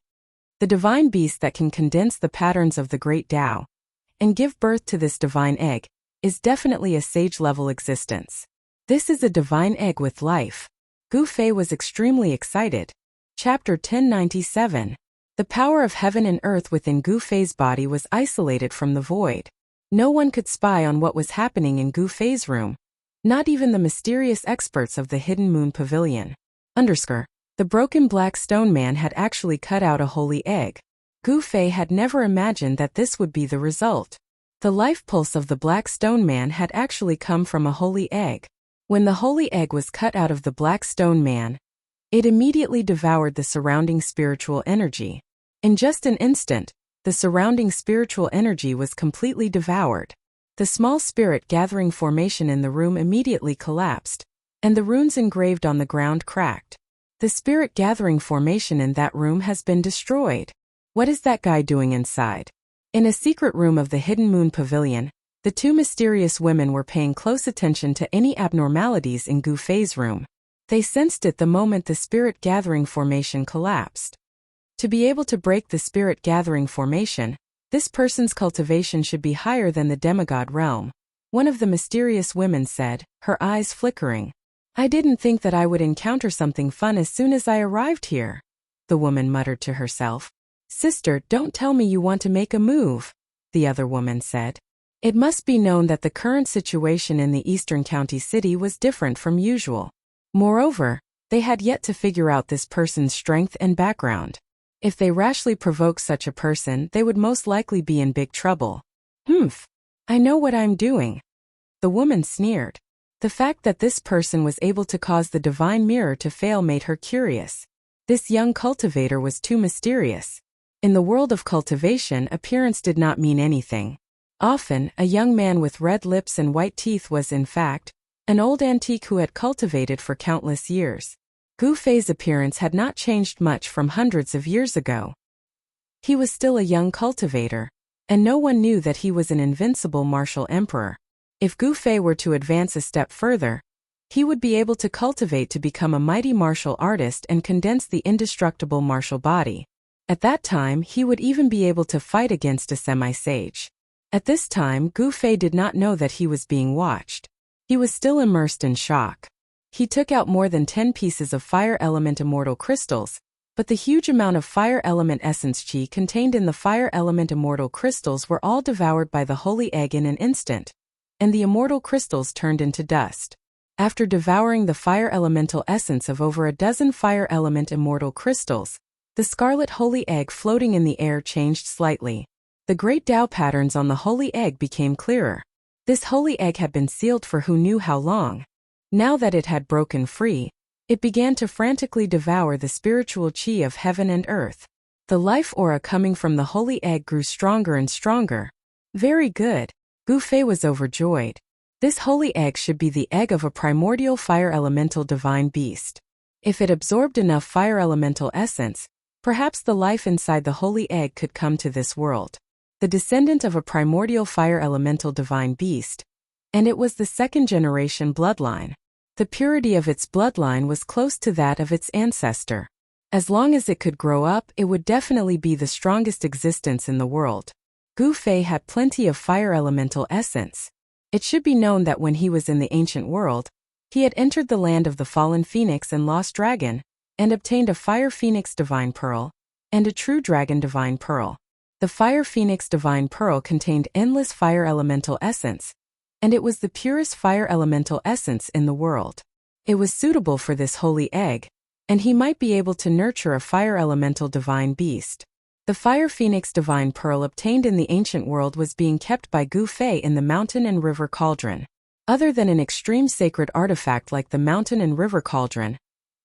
The divine beast that can condense the patterns of the great Tao and give birth to this divine egg is definitely a sage-level existence. This is a divine egg with life. Gu Fei was extremely excited. Chapter 1097. The power of heaven and earth within Gu Fei's body was isolated from the void. No one could spy on what was happening in Gu Fei's room. Not even the mysterious experts of the Hidden Moon Pavilion. The broken black stone man had actually cut out a holy egg. Gu Fei had never imagined that this would be the result. The life pulse of the black stone man had actually come from a holy egg. When the holy egg was cut out of the black stone man, It immediately devoured the surrounding spiritual energy. In just an instant, the surrounding spiritual energy was completely devoured. The small spirit gathering formation in the room immediately collapsed, and the runes engraved on the ground cracked. The spirit gathering formation in that room has been destroyed. What is that guy doing inside? In a secret room of the Hidden Moon Pavilion, the two mysterious women were paying close attention to any abnormalities in Gu Fei's room. They sensed it the moment the spirit gathering formation collapsed. To be able to break the spirit gathering formation, this person's cultivation should be higher than the demigod realm. One of the mysterious women said, her eyes flickering. I didn't think that I would encounter something fun as soon as I arrived here. The woman muttered to herself. Sister, don't tell me you want to make a move, the other woman said. It must be known that the current situation in the Eastern County City was different from usual. Moreover, they had yet to figure out this person's strength and background. If they rashly provoked such a person, they would most likely be in big trouble. I know what I'm doing. The woman sneered. The fact that this person was able to cause the divine mirror to fail made her curious. This young cultivator was too mysterious. In the world of cultivation, appearance did not mean anything. Often, a young man with red lips and white teeth was, in fact, an old antique who had cultivated for countless years. Gu Fei's appearance had not changed much from hundreds of years ago. He was still a young cultivator, and no one knew that he was an invincible martial emperor. If Gu Fei were to advance a step further, he would be able to cultivate to become a mighty martial artist and condense the indestructible martial body. At that time, he would even be able to fight against a semi-sage. At this time, Gu Fei did not know that he was being watched. He was still immersed in shock. He took out more than 10 pieces of fire element immortal crystals, but the huge amount of fire element essence chi contained in the fire element immortal crystals were all devoured by the holy egg in an instant, and the immortal crystals turned into dust. After devouring the fire elemental essence of over a dozen fire element immortal crystals, the scarlet holy egg floating in the air changed slightly. The great Tao patterns on the holy egg became clearer. This holy egg had been sealed for who knew how long. Now that it had broken free, it began to frantically devour the spiritual chi of heaven and earth. The life aura coming from the holy egg grew stronger and stronger. Very good. Gu Fei was overjoyed. This holy egg should be the egg of a primordial fire elemental divine beast. If it absorbed enough fire elemental essence, perhaps the life inside the holy egg could come to this world. The descendant of a primordial fire elemental divine beast, and it was the second-generation bloodline. The purity of its bloodline was close to that of its ancestor. As long as it could grow up, it would definitely be the strongest existence in the world. Gu Fei had plenty of fire elemental essence. It should be known that when he was in the ancient world, he had entered the land of the fallen phoenix and lost dragon, and obtained a fire phoenix divine pearl, and a true dragon divine pearl. The fire phoenix divine pearl contained endless fire elemental essence, and it was the purest fire elemental essence in the world. It was suitable for this holy egg, and he might be able to nurture a fire elemental divine beast. The fire phoenix divine pearl obtained in the ancient world was being kept by Gu Fei in the mountain and river cauldron. Other than an extreme sacred artifact like the mountain and river cauldron,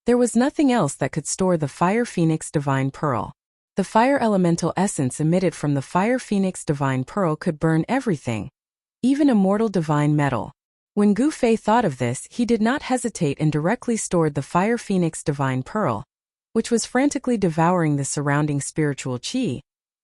there was nothing else that could store the fire phoenix divine pearl. The fire elemental essence emitted from the fire phoenix divine pearl could burn everything, even immortal divine metal. When Gu Fei thought of this, he did not hesitate and directly stored the fire phoenix divine pearl, which was frantically devouring the surrounding spiritual chi,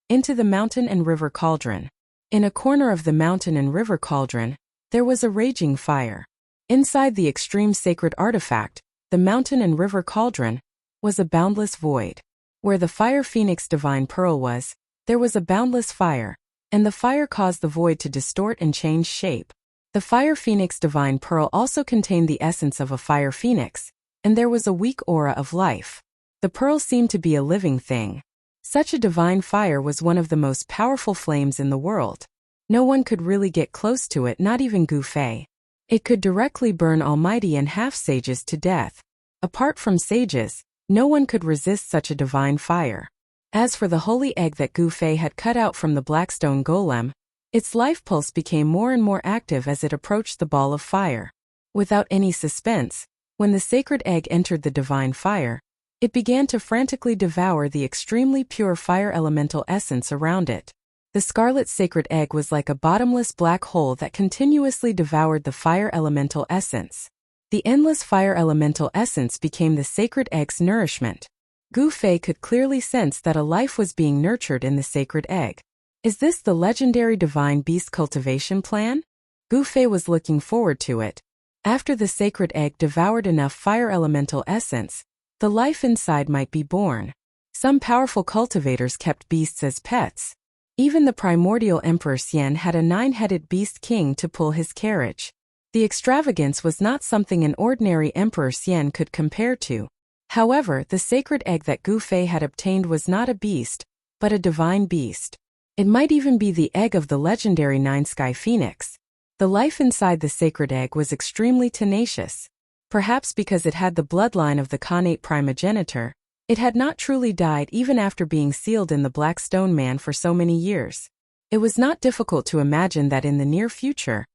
into the mountain and river cauldron. In a corner of the mountain and river cauldron, there was a raging fire. Inside the extreme sacred artifact, the mountain and river cauldron, was a boundless void. Where the fire phoenix divine pearl was, there was a boundless fire, and the fire caused the void to distort and change shape. The fire phoenix divine pearl also contained the essence of a fire phoenix, and there was a weak aura of life. The pearl seemed to be a living thing. Such a divine fire was one of the most powerful flames in the world. No one could really get close to it, not even Gu Fei. It could directly burn almighty and half-sages to death. Apart from sages, no one could resist such a divine fire. As for the holy egg that Gu Fei had cut out from the blackstone golem, its life pulse became more and more active as it approached the ball of fire. Without any suspense, when the sacred egg entered the divine fire, It began to frantically devour the extremely pure fire elemental essence around it. The scarlet sacred egg was like a bottomless black hole that continuously devoured the fire elemental essence. The endless fire elemental essence became the sacred egg's nourishment. Gu Fei could clearly sense that a life was being nurtured in the sacred egg. Is this the legendary divine beast cultivation plan? Gu Fei was looking forward to it. After the sacred egg devoured enough fire elemental essence, the life inside might be born. Some powerful cultivators kept beasts as pets. Even the primordial Emperor Xian had a 9-headed beast king to pull his carriage. The extravagance was not something an ordinary Emperor Xian could compare to. However, the sacred egg that Gu Fei had obtained was not a beast, but a divine beast. It might even be the egg of the legendary Nine-Sky Phoenix. The life inside the sacred egg was extremely tenacious. Perhaps because it had the bloodline of the Khanate primogenitor, it had not truly died even after being sealed in the Black Stone Man for so many years. It was not difficult to imagine that in the near future,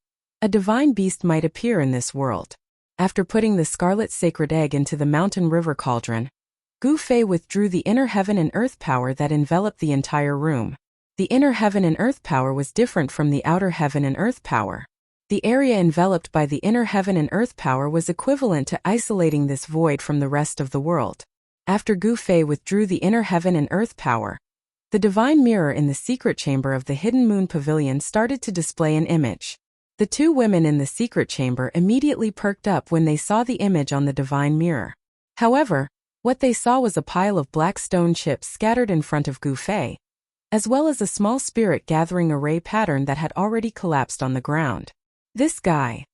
a divine beast might appear in this world. After putting the scarlet sacred egg into the mountain river cauldron, Gu Fei withdrew the inner heaven and earth power that enveloped the entire room. The inner heaven and earth power was different from the outer heaven and earth power. The area enveloped by the inner heaven and earth power was equivalent to isolating this void from the rest of the world. After Gu Fei withdrew the inner heaven and earth power, the divine mirror in the secret chamber of the Hidden Moon Pavilion started to display an image. The two women in the secret chamber immediately perked up when they saw the image on the divine mirror. However, what they saw was a pile of black stone chips scattered in front of Gu Fei, as well as a small spirit gathering array pattern that had already collapsed on the ground. This guy.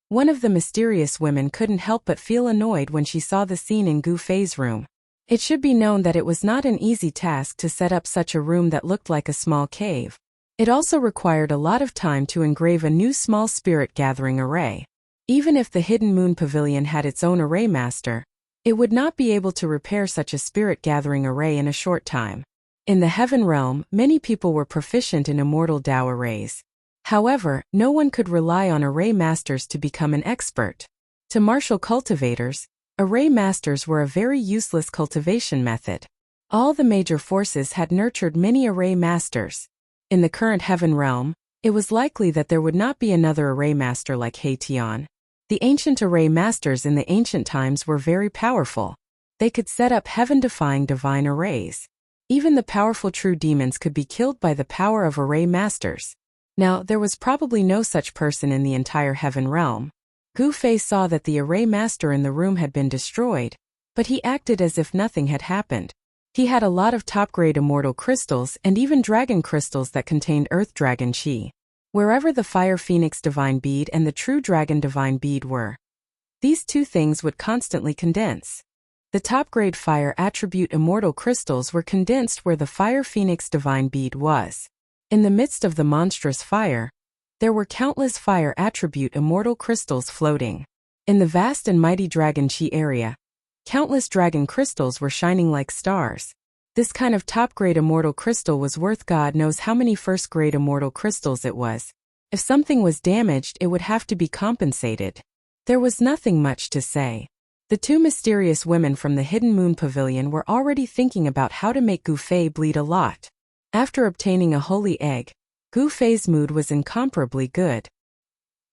One of the mysterious women couldn't help but feel annoyed when she saw the scene in Gu Fei's room. It should be known that it was not an easy task to set up such a room that looked like a small cave. It also required a lot of time to engrave a new small spirit gathering array. Even if the Hidden Moon Pavilion had its own array master, it would not be able to repair such a spirit gathering array in a short time. In the Heaven Realm, many people were proficient in immortal Dao arrays. However, no one could rely on array masters to become an expert. To martial cultivators, array masters were a very useless cultivation method. All the major forces had nurtured many array masters. In the current Heaven Realm, it was likely that there would not be another array master like He Tian. The ancient array masters in the ancient times were very powerful. They could set up heaven-defying divine arrays. Even the powerful true demons could be killed by the power of array masters. Now, there was probably no such person in the entire Heaven Realm. Gu Fei saw that the array master in the room had been destroyed, but he acted as if nothing had happened. He had a lot of top-grade immortal crystals and even dragon crystals that contained Earth Dragon Chi. Wherever the Fire Phoenix Divine Bead and the True Dragon Divine Bead were, these two things would constantly condense. The top-grade Fire Attribute Immortal Crystals were condensed where the Fire Phoenix Divine Bead was. In the midst of the monstrous fire, there were countless Fire Attribute Immortal Crystals floating. In the vast and mighty Dragon Chi area, countless dragon crystals were shining like stars. This kind of top-grade immortal crystal was worth God knows how many first-grade immortal crystals it was. If something was damaged, it would have to be compensated. There was nothing much to say. The two mysterious women from the Hidden Moon Pavilion were already thinking about how to make Gu Fei bleed a lot. After obtaining a holy egg, Gu Fei's mood was incomparably good.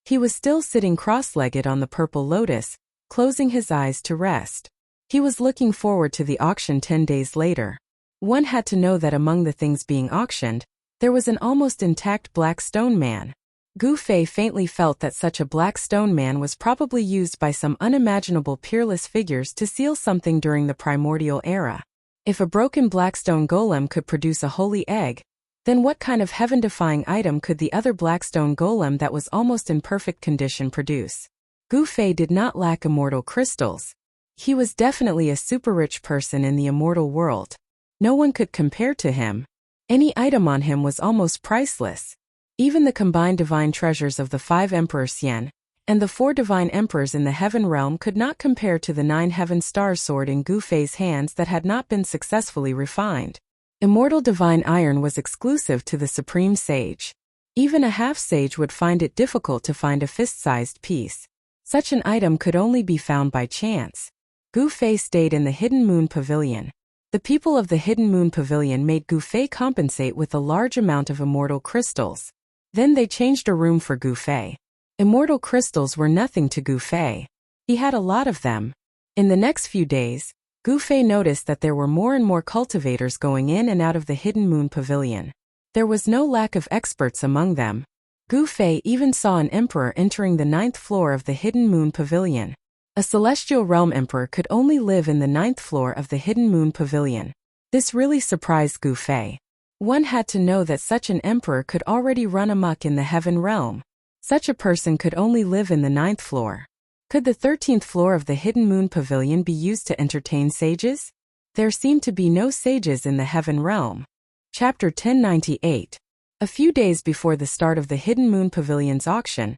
He was still sitting cross-legged on the purple lotus, closing his eyes to rest. He was looking forward to the auction 10 days later. One had to know that among the things being auctioned, there was an almost intact black stone man. Gu Fei faintly felt that such a black stone man was probably used by some unimaginable peerless figures to seal something during the primordial era. If a broken blackstone golem could produce a holy egg, then what kind of heaven-defying item could the other blackstone golem that was almost in perfect condition produce? Gu Fei did not lack immortal crystals. He was definitely a super-rich person in the immortal world. No one could compare to him. Any item on him was almost priceless. Even the combined divine treasures of the 5 Emperor Xian and the 4 divine emperors in the Heaven Realm could not compare to the 9 heaven star sword in Gu Fei's hands that had not been successfully refined. Immortal divine iron was exclusive to the supreme sage. Even a half-sage would find it difficult to find a fist-sized piece. Such an item could only be found by chance. Gu Fei stayed in the Hidden Moon Pavilion. The people of the Hidden Moon Pavilion made Gu Fei compensate with a large amount of immortal crystals. Then they changed a room for Gu Fei. Immortal crystals were nothing to Gu Fei. He had a lot of them. In the next few days, Gu Fei noticed that there were more and more cultivators going in and out of the Hidden Moon Pavilion. There was no lack of experts among them. Gu Fei even saw an emperor entering the 9th floor of the Hidden Moon Pavilion. A celestial realm emperor could only live in the 9th floor of the Hidden Moon Pavilion. This really surprised Gu Fei. One had to know that such an emperor could already run amok in the heaven realm. Such a person could only live in the 9th floor. Could the 13th floor of the Hidden Moon Pavilion be used to entertain sages? There seemed to be no sages in the heaven realm. Chapter 1098. A few days before the start of the Hidden Moon Pavilion's auction,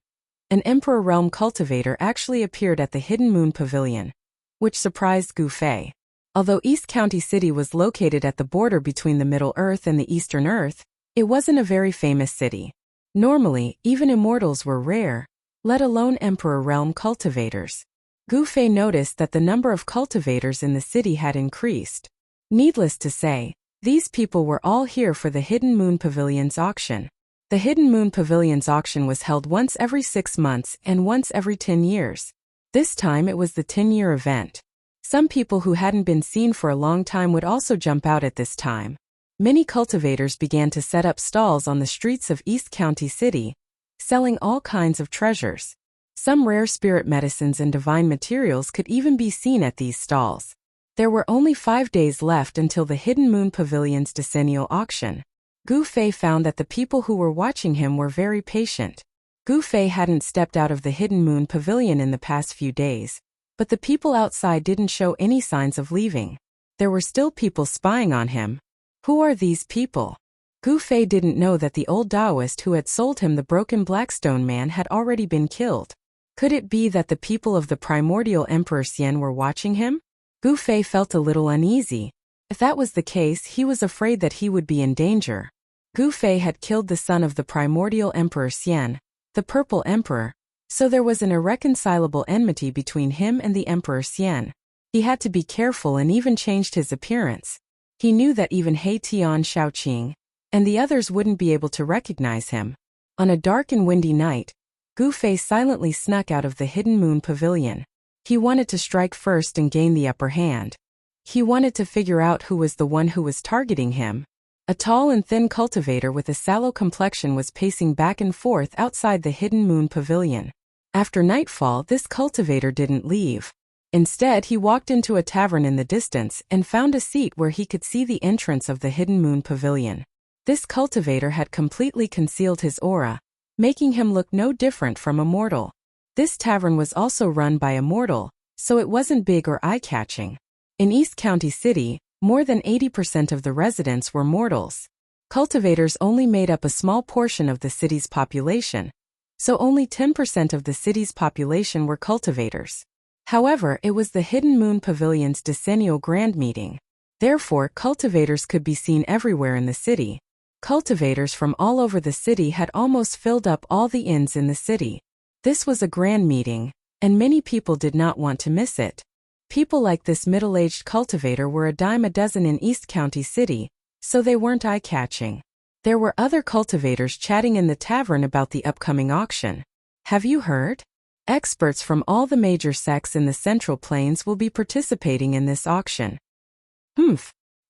an Emperor Realm cultivator actually appeared at the Hidden Moon Pavilion, which surprised Gu Fei. Although East County City was located at the border between the Middle Earth and the Eastern Earth, it wasn't a very famous city. Normally, even immortals were rare, let alone Emperor Realm cultivators. Gu Fei noticed that the number of cultivators in the city had increased. Needless to say, these people were all here for the Hidden Moon Pavilion's auction. The Hidden Moon Pavilion's auction was held once every 6 months and once every 10 years. This time it was the 10-year event. Some people who hadn't been seen for a long time would also jump out at this time. Many cultivators began to set up stalls on the streets of East County City, selling all kinds of treasures. Some rare spirit medicines and divine materials could even be seen at these stalls. There were only 5 days left until the Hidden Moon Pavilion's decennial auction. Gu Fei found that the people who were watching him were very patient. Gu Fei hadn't stepped out of the Hidden Moon Pavilion in the past few days, but the people outside didn't show any signs of leaving. There were still people spying on him. Who are these people? Gu Fei didn't know that the old Taoist who had sold him the broken Blackstone man had already been killed. Could it be that the people of the primordial Emperor Xian were watching him? Gu Fei felt a little uneasy. If that was the case, he was afraid that he would be in danger. Gu Fei had killed the son of the primordial Emperor Xian, the Purple Emperor, so there was an irreconcilable enmity between him and the Emperor Xian. He had to be careful and even changed his appearance. He knew that even He Tian Shaoqing and the others wouldn't be able to recognize him. On a dark and windy night, Gu Fei silently snuck out of the Hidden Moon Pavilion. He wanted to strike first and gain the upper hand. He wanted to figure out who was the one who was targeting him. A tall and thin cultivator with a sallow complexion was pacing back and forth outside the Hidden Moon Pavilion. After nightfall, this cultivator didn't leave. Instead, he walked into a tavern in the distance and found a seat where he could see the entrance of the Hidden Moon Pavilion. This cultivator had completely concealed his aura, making him look no different from a mortal. This tavern was also run by a mortal, so it wasn't big or eye-catching. In East County City, more than 80% of the residents were mortals. Cultivators only made up a small portion of the city's population, so only 10% of the city's population were cultivators. However, it was the Hidden Moon Pavilion's decennial grand meeting. Therefore, cultivators could be seen everywhere in the city. Cultivators from all over the city had almost filled up all the inns in the city. This was a grand meeting, and many people did not want to miss it. People like this middle-aged cultivator were a dime a dozen in East County City, so they weren't eye-catching. There were other cultivators chatting in the tavern about the upcoming auction. Have you heard? Experts from all the major sects in the Central Plains will be participating in this auction.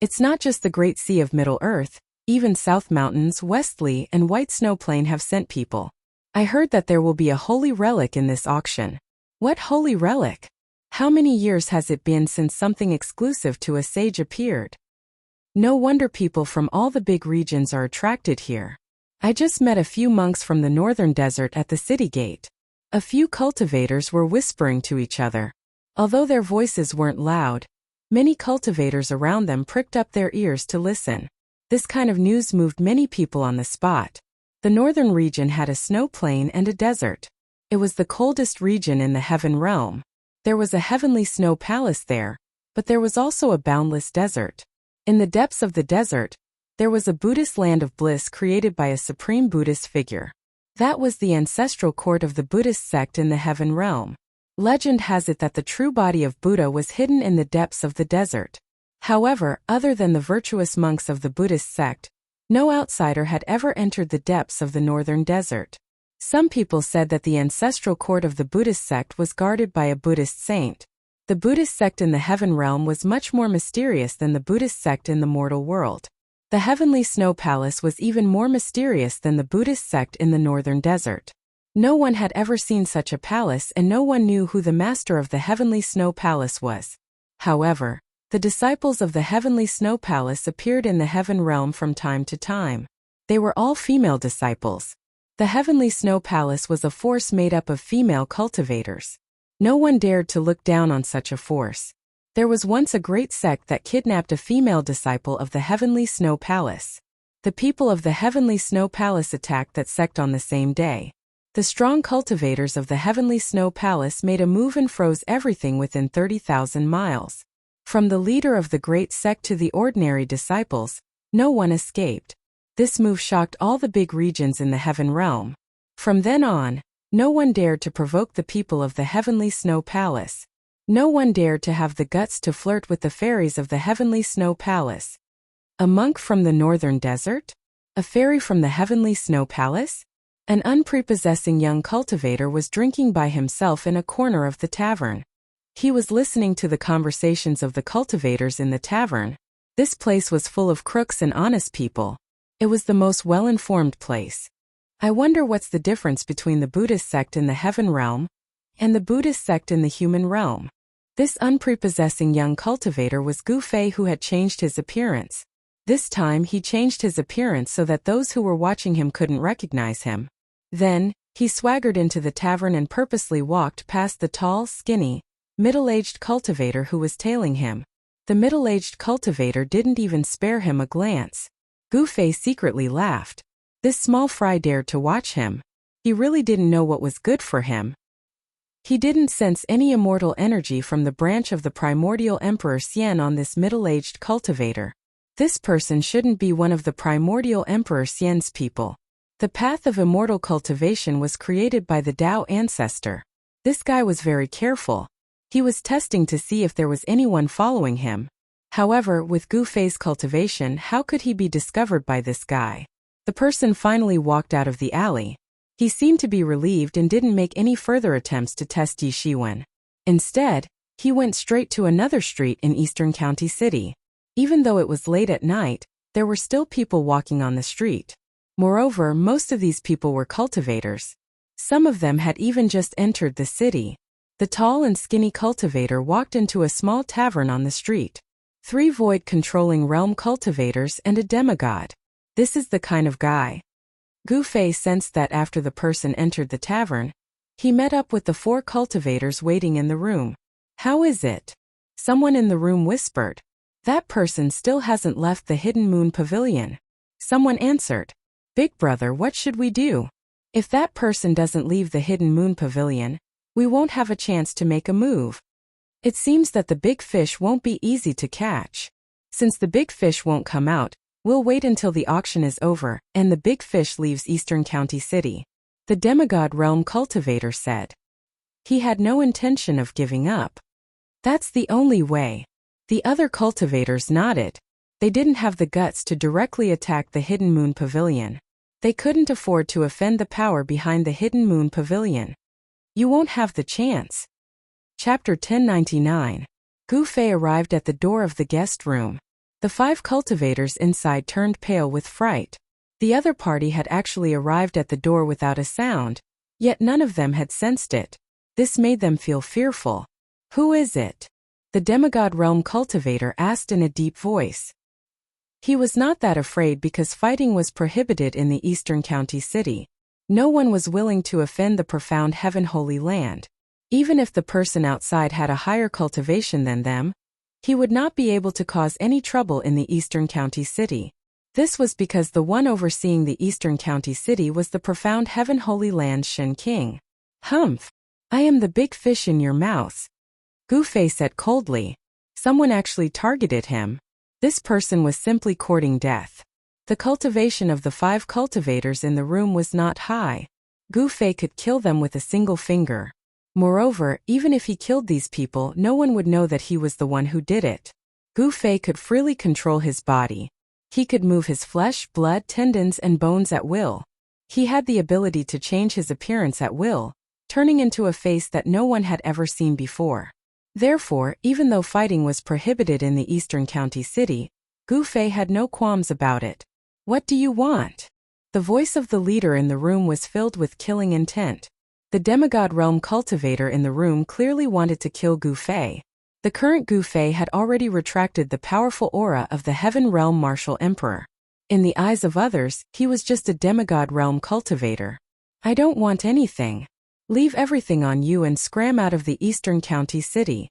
It's not just the Great Sea of Middle Earth, even South Mountains, Westly, and White Snow Plain have sent people. I heard that there will be a holy relic in this auction. What holy relic? How many years has it been since something exclusive to a sage appeared? No wonder people from all the big regions are attracted here. I just met a few monks from the northern desert at the city gate. A few cultivators were whispering to each other. Although their voices weren't loud, many cultivators around them pricked up their ears to listen. This kind of news moved many people on the spot. The northern region had a snow plain and a desert. It was the coldest region in the heaven realm. There was a heavenly snow palace there, but there was also a boundless desert. In the depths of the desert, there was a Buddhist land of bliss created by a supreme Buddhist figure. That was the ancestral court of the Buddhist sect in the heaven realm. Legend has it that the true body of Buddha was hidden in the depths of the desert. However, other than the virtuous monks of the Buddhist sect, no outsider had ever entered the depths of the northern desert. Some people said that the ancestral court of the Buddhist sect was guarded by a Buddhist saint. The Buddhist sect in the heaven realm was much more mysterious than the Buddhist sect in the mortal world. The heavenly snow palace was even more mysterious than the Buddhist sect in the northern desert. No one had ever seen such a palace, and no one knew who the master of the heavenly snow palace was. However, the disciples of the heavenly snow palace appeared in the heaven realm from time to time. They were all female disciples. The heavenly snow palace was a force made up of female cultivators. No one dared to look down on such a force. There was once a great sect that kidnapped a female disciple of the heavenly snow palace. The people of the heavenly snow palace attacked that sect on the same day. The strong cultivators of the heavenly snow palace made a move and froze everything within 30,000 miles. From the leader of the great sect to the ordinary disciples, no one escaped. This move shocked all the big regions in the heaven realm. From then on, no one dared to provoke the people of the heavenly snow palace. No one dared to have the guts to flirt with the fairies of the heavenly snow palace. A monk from the northern desert? A fairy from the heavenly snow palace? An unprepossessing young cultivator was drinking by himself in a corner of the tavern. He was listening to the conversations of the cultivators in the tavern. This place was full of crooks and honest people. It was the most well-informed place. I wonder what's the difference between the Buddhist sect in the heaven realm and the Buddhist sect in the human realm. This unprepossessing young cultivator was Gu Fei, who had changed his appearance. This time he changed his appearance so that those who were watching him couldn't recognize him. Then, he swaggered into the tavern and purposely walked past the tall, skinny, middle-aged cultivator who was tailing him. The middle-aged cultivator didn't even spare him a glance. Gu Fei secretly laughed. This small fry dared to watch him. He really didn't know what was good for him. He didn't sense any immortal energy from the branch of the primordial Emperor Xian on this middle-aged cultivator. This person shouldn't be one of the primordial Emperor Xian's people. The path of immortal cultivation was created by the Tao ancestor. This guy was very careful. He was testing to see if there was anyone following him. However, with Gu Fei's cultivation, how could he be discovered by this guy? The person finally walked out of the alley. He seemed to be relieved and didn't make any further attempts to test Yi Shiwen. Instead, he went straight to another street in Eastern County City. Even though it was late at night, there were still people walking on the street. Moreover, most of these people were cultivators. Some of them had even just entered the city. The tall and skinny cultivator walked into a small tavern on the street. 3 void-controlling realm cultivators and a demigod. This is the kind of guy. Gu Fei sensed that after the person entered the tavern, he met up with the 4 cultivators waiting in the room. "How is it?" Someone in the room whispered. "That person still hasn't left the Hidden Moon Pavilion." Someone answered. "Big brother, what should we do? If that person doesn't leave the Hidden Moon Pavilion, we won't have a chance to make a move. It seems that the big fish won't be easy to catch. Since the big fish won't come out, we'll wait until the auction is over and the big fish leaves Eastern County City," the demigod realm cultivator said. He had no intention of giving up. "That's the only way." The other cultivators nodded. They didn't have the guts to directly attack the Hidden Moon Pavilion. They couldn't afford to offend the power behind the Hidden Moon Pavilion. "You won't have the chance." Chapter 1099. Gu Fei arrived at the door of the guest room. The 5 cultivators inside turned pale with fright. The other party had actually arrived at the door without a sound, yet none of them had sensed it. This made them feel fearful. "Who is it?" the demigod realm cultivator asked in a deep voice. He was not that afraid because fighting was prohibited in the Eastern County City. No one was willing to offend the profound Heaven Holy Land. Even if the person outside had a higher cultivation than them, he would not be able to cause any trouble in the Eastern County City. This was because the one overseeing the Eastern County City was the profound Heaven Holy Land's Shen King. "Humph! I am the big fish in your mouth," Gu Fei said coldly. Someone actually targeted him. This person was simply courting death. The cultivation of the 5 cultivators in the room was not high. Gu Fei could kill them with a single finger. Moreover, even if he killed these people, no one would know that he was the one who did it. Gu Fei could freely control his body. He could move his flesh, blood, tendons, and bones at will. He had the ability to change his appearance at will, turning into a face that no one had ever seen before. Therefore, even though fighting was prohibited in the Eastern County City, Gu Fei had no qualms about it. "What do you want?" The voice of the leader in the room was filled with killing intent. The demigod realm cultivator in the room clearly wanted to kill Gu Fei. The current Gu Fei had already retracted the powerful aura of the Heaven Realm Martial Emperor. In the eyes of others, he was just a demigod realm cultivator. "I don't want anything. Leave everything on you and scram out of the Eastern County City,"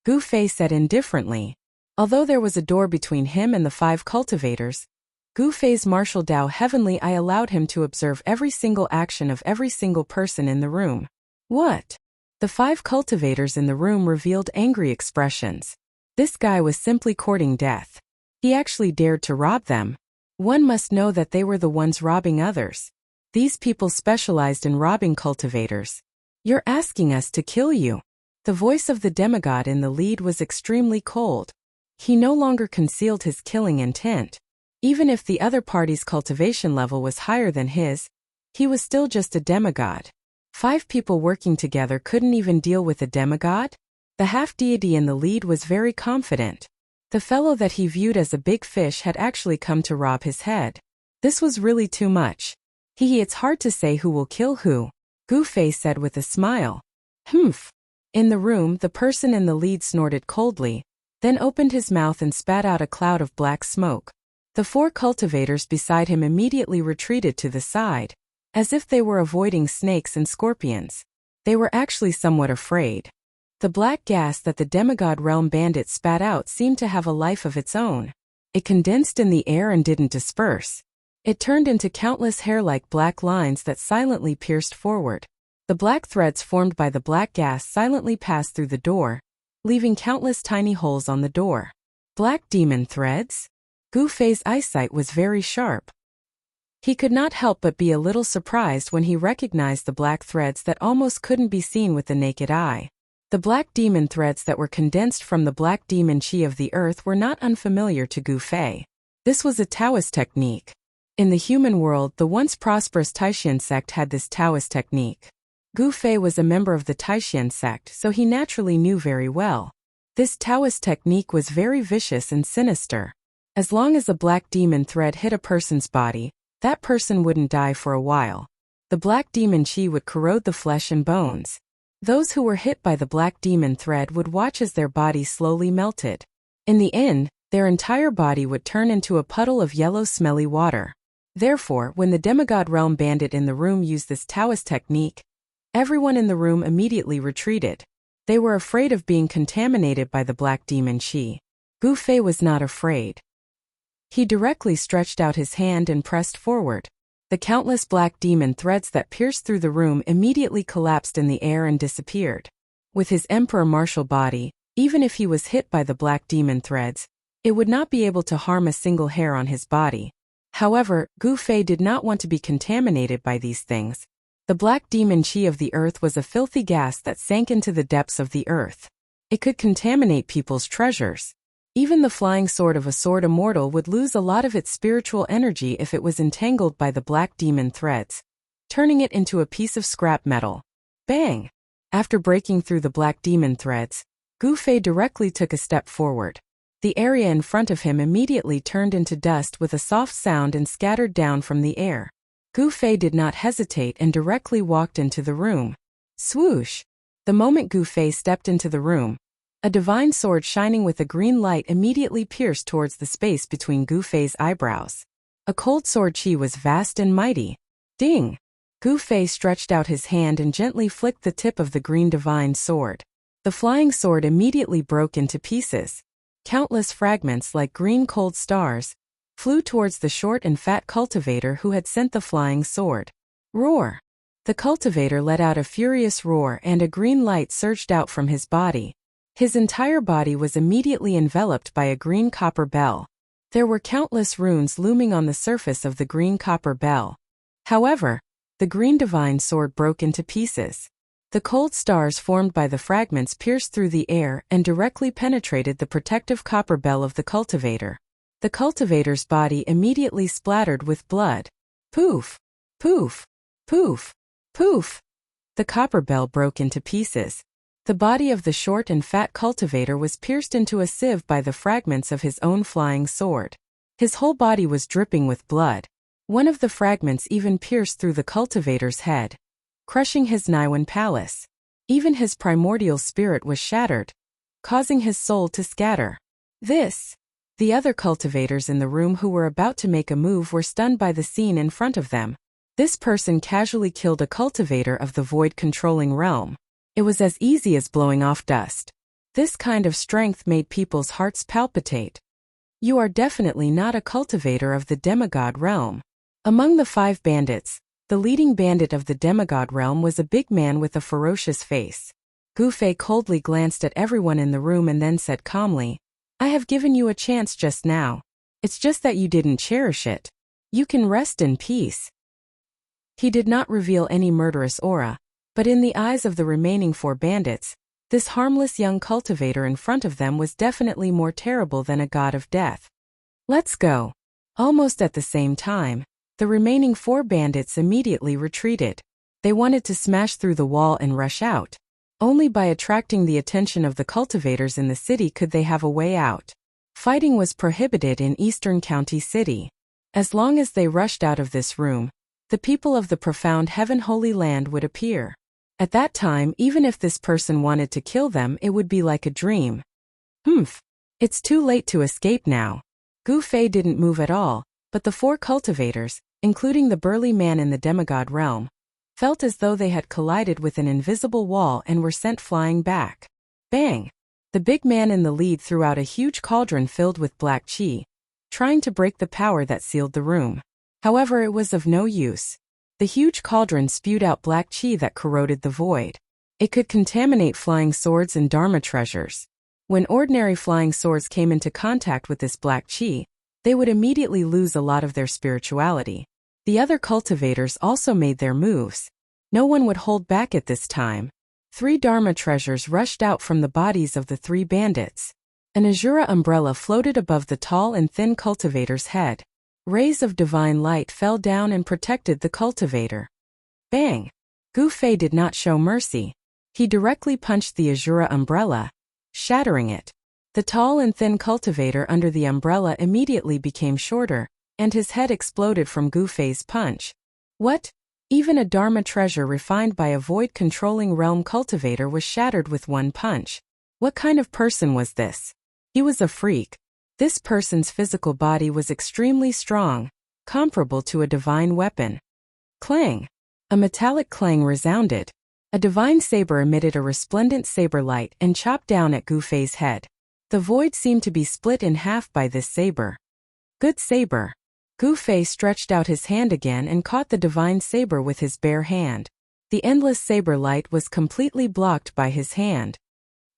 Gu Fei said indifferently. Although there was a door between him and the 5 cultivators, Gu Fei's martial Dao Heavenly Eye allowed him to observe every single action of every single person in the room. "What?" The 5 cultivators in the room revealed angry expressions. This guy was simply courting death. He actually dared to rob them. One must know that they were the ones robbing others. These people specialized in robbing cultivators. "You're asking us to kill you." The voice of the demigod in the lead was extremely cold. He no longer concealed his killing intent. Even if the other party's cultivation level was higher than his, he was still just a demigod. 5 people working together couldn't even deal with a demigod? The half-deity in the lead was very confident. The fellow that he viewed as a big fish had actually come to rob his head. This was really too much. It's hard to say who will kill who," Gu Fei said with a smile. "Humph." In the room, the person in the lead snorted coldly, then opened his mouth and spat out a cloud of black smoke. The 4 cultivators beside him immediately retreated to the side, as if they were avoiding snakes and scorpions. They were actually somewhat afraid. The black gas that the demigod realm bandit spat out seemed to have a life of its own. It condensed in the air and didn't disperse. It turned into countless hair-like black lines that silently pierced forward. The black threads formed by the black gas silently passed through the door, leaving countless tiny holes on the door. Black demon threads? Gu Fei's eyesight was very sharp. He could not help but be a little surprised when he recognized the black threads that almost couldn't be seen with the naked eye. The black demon threads that were condensed from the black demon chi of the earth were not unfamiliar to Gu Fei. This was a Taoist technique. In the human world, the once prosperous Taishan sect had this Taoist technique. Gu Fei was a member of the Taishan sect, so he naturally knew very well. This Taoist technique was very vicious and sinister. As long as a black demon thread hit a person's body, that person wouldn't die for a while. The black demon chi would corrode the flesh and bones. Those who were hit by the black demon thread would watch as their body slowly melted. In the end, their entire body would turn into a puddle of yellow smelly water. Therefore, when the demigod realm bandit in the room used this Taoist technique, everyone in the room immediately retreated. They were afraid of being contaminated by the black demon chi. Gu Fei was not afraid. He directly stretched out his hand and pressed forward. The countless black demon threads that pierced through the room immediately collapsed in the air and disappeared. With his emperor martial body, even if he was hit by the black demon threads, it would not be able to harm a single hair on his body. However, Gu Fei did not want to be contaminated by these things. The black demon chi of the earth was a filthy gas that sank into the depths of the earth. It could contaminate people's treasures. Even the flying sword of a sword immortal would lose a lot of its spiritual energy if it was entangled by the black demon threads, turning it into a piece of scrap metal. Bang! After breaking through the black demon threads, Gu Fei directly took a step forward. The area in front of him immediately turned into dust with a soft sound and scattered down from the air. Gu Fei did not hesitate and directly walked into the room. Swoosh! The moment Gu Fei stepped into the room, a divine sword shining with a green light immediately pierced towards the space between Gu Fei's eyebrows. A cold sword chi was vast and mighty. Ding! Gu Fei stretched out his hand and gently flicked the tip of the green divine sword. The flying sword immediately broke into pieces. Countless fragments like green cold stars flew towards the short and fat cultivator who had sent the flying sword. Roar! The cultivator let out a furious roar and a green light surged out from his body. His entire body was immediately enveloped by a green copper bell. There were countless runes looming on the surface of the green copper bell. However, the green divine sword broke into pieces. The cold stars formed by the fragments pierced through the air and directly penetrated the protective copper bell of the cultivator. The cultivator's body immediately splattered with blood. Poof! Poof! Poof! Poof! The copper bell broke into pieces. The body of the short and fat cultivator was pierced into a sieve by the fragments of his own flying sword. His whole body was dripping with blood. One of the fragments even pierced through the cultivator's head, crushing his Niwan palace. Even his primordial spirit was shattered, causing his soul to scatter. The other cultivators in the room who were about to make a move were stunned by the scene in front of them. This person casually killed a cultivator of the void-controlling realm. It was as easy as blowing off dust. This kind of strength made people's hearts palpitate. You are definitely not a cultivator of the demigod realm. Among the 5 bandits, the leading bandit of the demigod realm was a big man with a ferocious face. Gu Fei coldly glanced at everyone in the room and then said calmly, "I have given you a chance just now. It's just that you didn't cherish it. You can rest in peace." He did not reveal any murderous aura, but in the eyes of the remaining 4 bandits, this harmless young cultivator in front of them was definitely more terrible than a god of death. "Let's go." Almost at the same time, the remaining 4 bandits immediately retreated. They wanted to smash through the wall and rush out. Only by attracting the attention of the cultivators in the city could they have a way out. Fighting was prohibited in Eastern County City. As long as they rushed out of this room, the people of the profound Heaven Holy Land would appear. At that time, even if this person wanted to kill them, it would be like a dream. It's too late to escape now. Gu Fei didn't move at all, but the 4 cultivators, including the burly man in the demigod realm, felt as though they had collided with an invisible wall and were sent flying back. Bang! The big man in the lead threw out a huge cauldron filled with black qi, trying to break the power that sealed the room. However, it was of no use. The huge cauldron spewed out black qi that corroded the void. It could contaminate flying swords and dharma treasures. When ordinary flying swords came into contact with this black qi, they would immediately lose a lot of their spirituality. The other cultivators also made their moves. No one would hold back at this time. 3 dharma treasures rushed out from the bodies of the 3 bandits. An azura umbrella floated above the tall and thin cultivator's head. Rays of divine light fell down and protected the cultivator. Bang! Gu Fei did not show mercy. He directly punched the azura umbrella, shattering it. The tall and thin cultivator under the umbrella immediately became shorter, and his head exploded from Gu Fei's punch. What? Even a dharma treasure refined by a void-controlling realm cultivator was shattered with one punch. What kind of person was this? He was a freak. This person's physical body was extremely strong, comparable to a divine weapon. Clang! A metallic clang resounded. A divine saber emitted a resplendent saber light and chopped down at Gu Fei's head. The void seemed to be split in half by this saber. Good saber. Gu Fei stretched out his hand again and caught the divine saber with his bare hand. The endless saber light was completely blocked by his hand.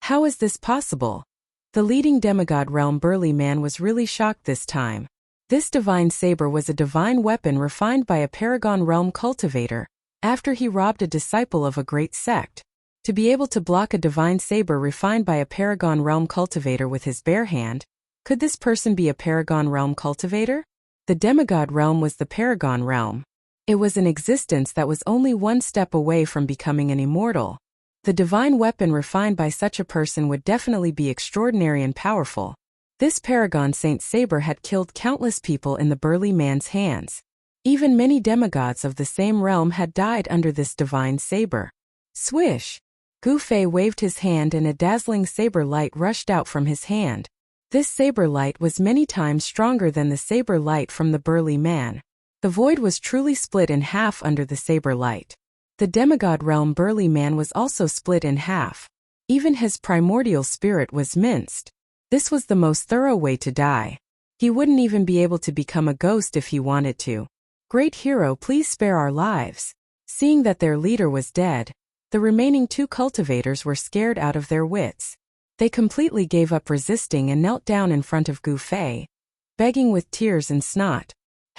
How is this possible? The leading demigod realm burly man was really shocked this time. This divine saber was a divine weapon refined by a paragon realm cultivator, after he robbed a disciple of a great sect. To be able to block a divine saber refined by a paragon realm cultivator with his bare hand, could this person be a paragon realm cultivator? The demigod realm was the paragon realm. It was an existence that was only one step away from becoming an immortal. The divine weapon refined by such a person would definitely be extraordinary and powerful. This paragon Saint Saber had killed countless people in the burly man's hands. Even many demigods of the same realm had died under this divine saber. Swish! Gu Fei waved his hand and a dazzling saber light rushed out from his hand. This saber light was many times stronger than the saber light from the burly man. The void was truly split in half under the saber light. The demigod realm burly man was also split in half. Even his primordial spirit was minced. This was the most thorough way to die. He wouldn't even be able to become a ghost if he wanted to. Great hero, please spare our lives. Seeing that their leader was dead, the remaining 2 cultivators were scared out of their wits. They completely gave up resisting and knelt down in front of Gu Fei, begging with tears and snot.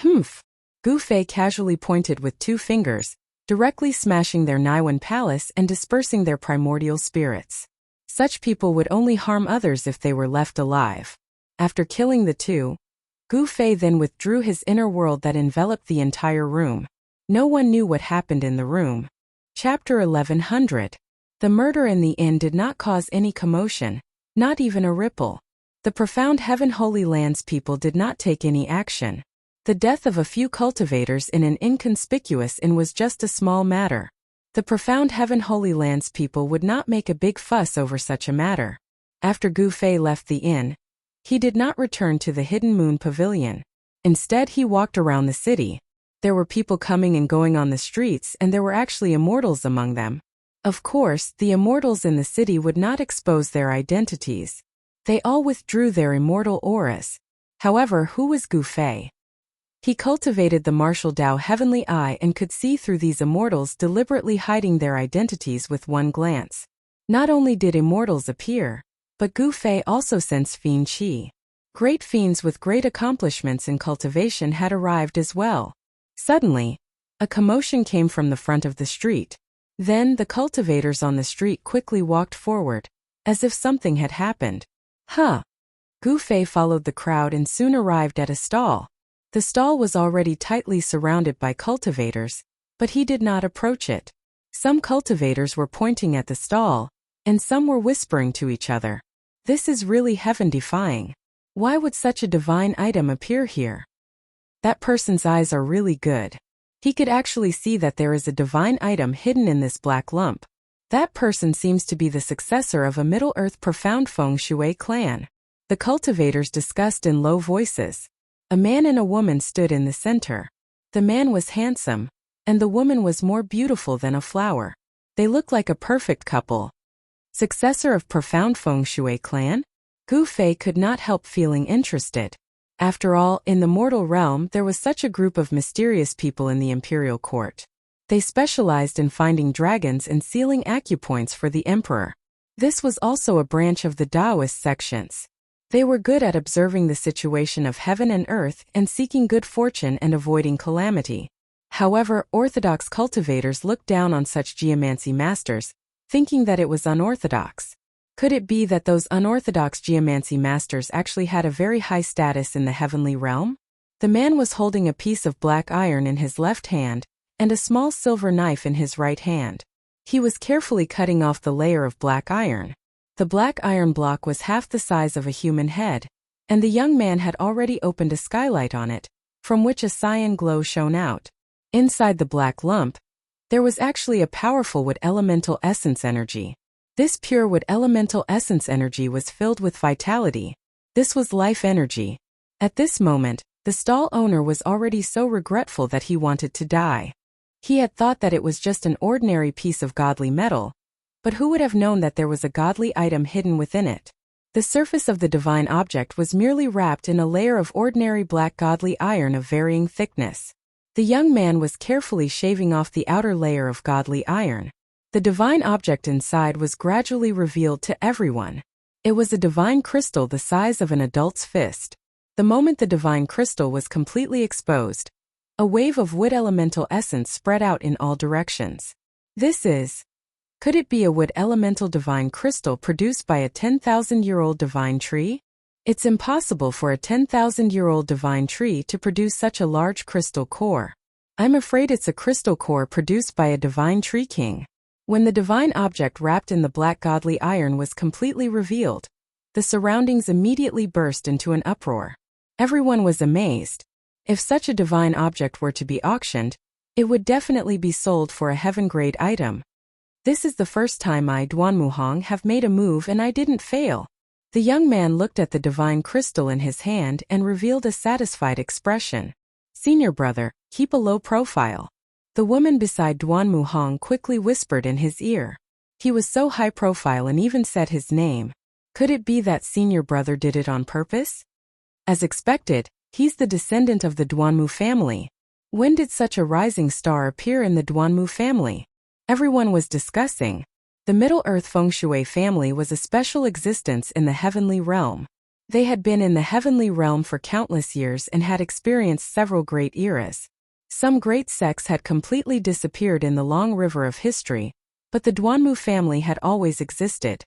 Gu Fei casually pointed with 2 fingers, directly smashing their Niwen palace and dispersing their primordial spirits. Such people would only harm others if they were left alive. After killing the two, Gu Fei then withdrew his inner world that enveloped the entire room. No one knew what happened in the room. Chapter 1100. The murder in the inn did not cause any commotion, not even a ripple. The profound Heaven Holy Lands people did not take any action. The death of a few cultivators in an inconspicuous inn was just a small matter. The profound Heaven Holy Lands people would not make a big fuss over such a matter. After Gu Fei left the inn, he did not return to the Hidden Moon Pavilion. Instead, he walked around the city. There were people coming and going on the streets, and there were actually immortals among them. Of course, the immortals in the city would not expose their identities. They all withdrew their immortal auras. However, who was Gu Fei? He cultivated the martial Dao Heavenly Eye and could see through these immortals deliberately hiding their identities with one glance. Not only did immortals appear, but Gu Fei also sensed fiend qi. Great fiends with great accomplishments in cultivation had arrived as well. Suddenly, a commotion came from the front of the street. Then the cultivators on the street quickly walked forward, as if something had happened. Gu Fei followed the crowd and soon arrived at a stall. The stall was already tightly surrounded by cultivators, but he did not approach it. Some cultivators were pointing at the stall, and some were whispering to each other. This is really heaven-defying. Why would such a divine item appear here? That person's eyes are really good. He could actually see that there is a divine item hidden in this black lump. That person seems to be the successor of a Middle-earth profound feng shui clan. The cultivators discussed in low voices. A man and a woman stood in the center. The man was handsome, and the woman was more beautiful than a flower. They looked like a perfect couple. Successor of profound feng shui clan? Gu Fei could not help feeling interested. After all, in the mortal realm there was such a group of mysterious people in the imperial court. They specialized in finding dragons and sealing acupoints for the emperor. This was also a branch of the Taoist sections. They were good at observing the situation of heaven and earth and seeking good fortune and avoiding calamity. However, orthodox cultivators looked down on such geomancy masters, thinking that it was unorthodox. Could it be that those unorthodox geomancy masters actually had a very high status in the heavenly realm? The man was holding a piece of black iron in his left hand, and a small silver knife in his right hand. He was carefully cutting off the layer of black iron. The black iron block was half the size of a human head, and the young man had already opened a skylight on it, from which a cyan glow shone out. Inside the black lump, there was actually a powerful wood elemental essence energy. This pure wood elemental essence energy was filled with vitality. This was life energy. At this moment, the stall owner was already so regretful that he wanted to die. He had thought that it was just an ordinary piece of godly metal, but who would have known that there was a godly item hidden within it? The surface of the divine object was merely wrapped in a layer of ordinary black godly iron of varying thickness. The young man was carefully shaving off the outer layer of godly iron. The divine object inside was gradually revealed to everyone. It was a divine crystal the size of an adult's fist. The moment the divine crystal was completely exposed, a wave of wood elemental essence spread out in all directions. Could it be a wood elemental divine crystal produced by a 10,000-year-old divine tree? It's impossible for a 10,000-year-old divine tree to produce such a large crystal core. I'm afraid it's a crystal core produced by a divine tree king. When the divine object wrapped in the black godly iron was completely revealed, the surroundings immediately burst into an uproar. Everyone was amazed. If such a divine object were to be auctioned, it would definitely be sold for a heaven-grade item. This is the first time I, Duanmuhang, have made a move and I didn't fail. The young man looked at the divine crystal in his hand and revealed a satisfied expression. Senior brother, keep a low profile. The woman beside Duanmuhang quickly whispered in his ear. He was so high profile and even said his name. Could it be that senior brother did it on purpose? As expected, he's the descendant of the Duanmu family. When did such a rising star appear in the Duanmu family? Everyone was discussing. The Middle-earth Feng Shui family was a special existence in the heavenly realm. They had been in the heavenly realm for countless years and had experienced several great eras. Some great sects had completely disappeared in the long river of history, but the Duanmu family had always existed.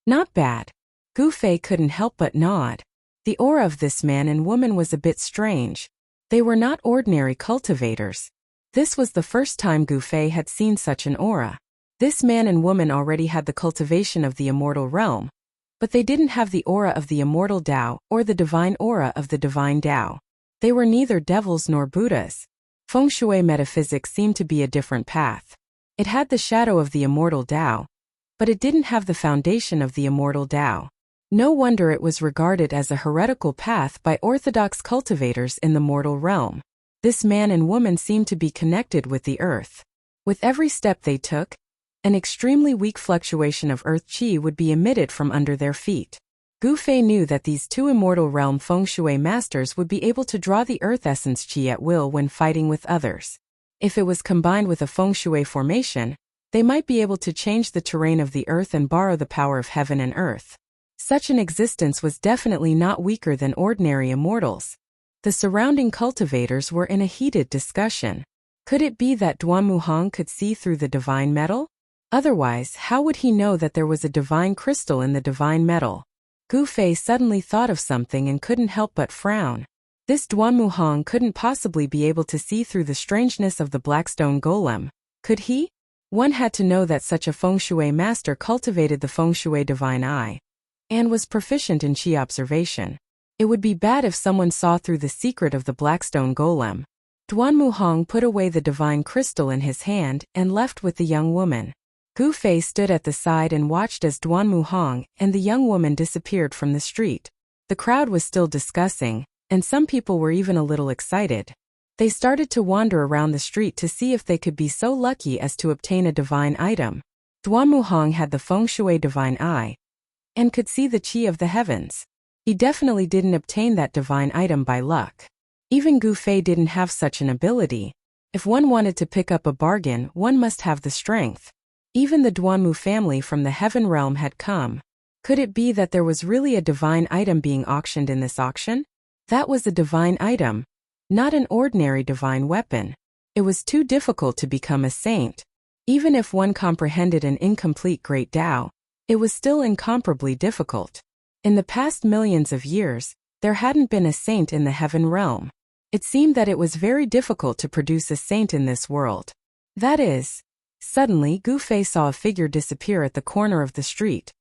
Not bad. Gu Fei couldn't help but nod. The aura of this man and woman was a bit strange. They were not ordinary cultivators. This was the first time Gu Fei had seen such an aura. This man and woman already had the cultivation of the immortal realm, but they didn't have the aura of the immortal Tao or the divine aura of the divine Tao. They were neither devils nor Buddhas. Feng Shui metaphysics seemed to be a different path. It had the shadow of the immortal Tao, but it didn't have the foundation of the immortal Tao. No wonder it was regarded as a heretical path by orthodox cultivators in the mortal realm. This man and woman seemed to be connected with the earth. With every step they took, an extremely weak fluctuation of earth qi would be emitted from under their feet. Gu Fei knew that these two immortal realm feng shui masters would be able to draw the earth essence qi at will when fighting with others. If it was combined with a feng shui formation, they might be able to change the terrain of the earth and borrow the power of heaven and earth. Such an existence was definitely not weaker than ordinary immortals. The surrounding cultivators were in a heated discussion. Could it be that Duanmu Hong could see through the divine metal? Otherwise, how would he know that there was a divine crystal in the divine metal? Gu Fei suddenly thought of something and couldn't help but frown. This Duanmu Hong couldn't possibly be able to see through the strangeness of the Blackstone Golem, could he? One had to know that such a feng shui master cultivated the feng shui divine eye and was proficient in qi observation. It would be bad if someone saw through the secret of the Blackstone Golem. Duanmu Hong put away the divine crystal in his hand and left with the young woman. Gu Fei stood at the side and watched as Duanmu Hong and the young woman disappeared from the street. The crowd was still discussing, and some people were even a little excited. They started to wander around the street to see if they could be so lucky as to obtain a divine item. Duanmu Hong had the feng shui divine eye and could see the qi of the heavens. He definitely didn't obtain that divine item by luck. Even Gu Fei didn't have such an ability. If one wanted to pick up a bargain, one must have the strength. Even the Duanmu family from the heaven realm had come. Could it be that there was really a divine item being auctioned in this auction? That was a divine item, not an ordinary divine weapon. It was too difficult to become a saint. Even if one comprehended an incomplete great Tao, it was still incomparably difficult. In the past millions of years, there hadn't been a saint in the heaven realm. It seemed that it was very difficult to produce a saint in this world. That is, suddenly Gu Fei saw a figure disappear at the corner of the street.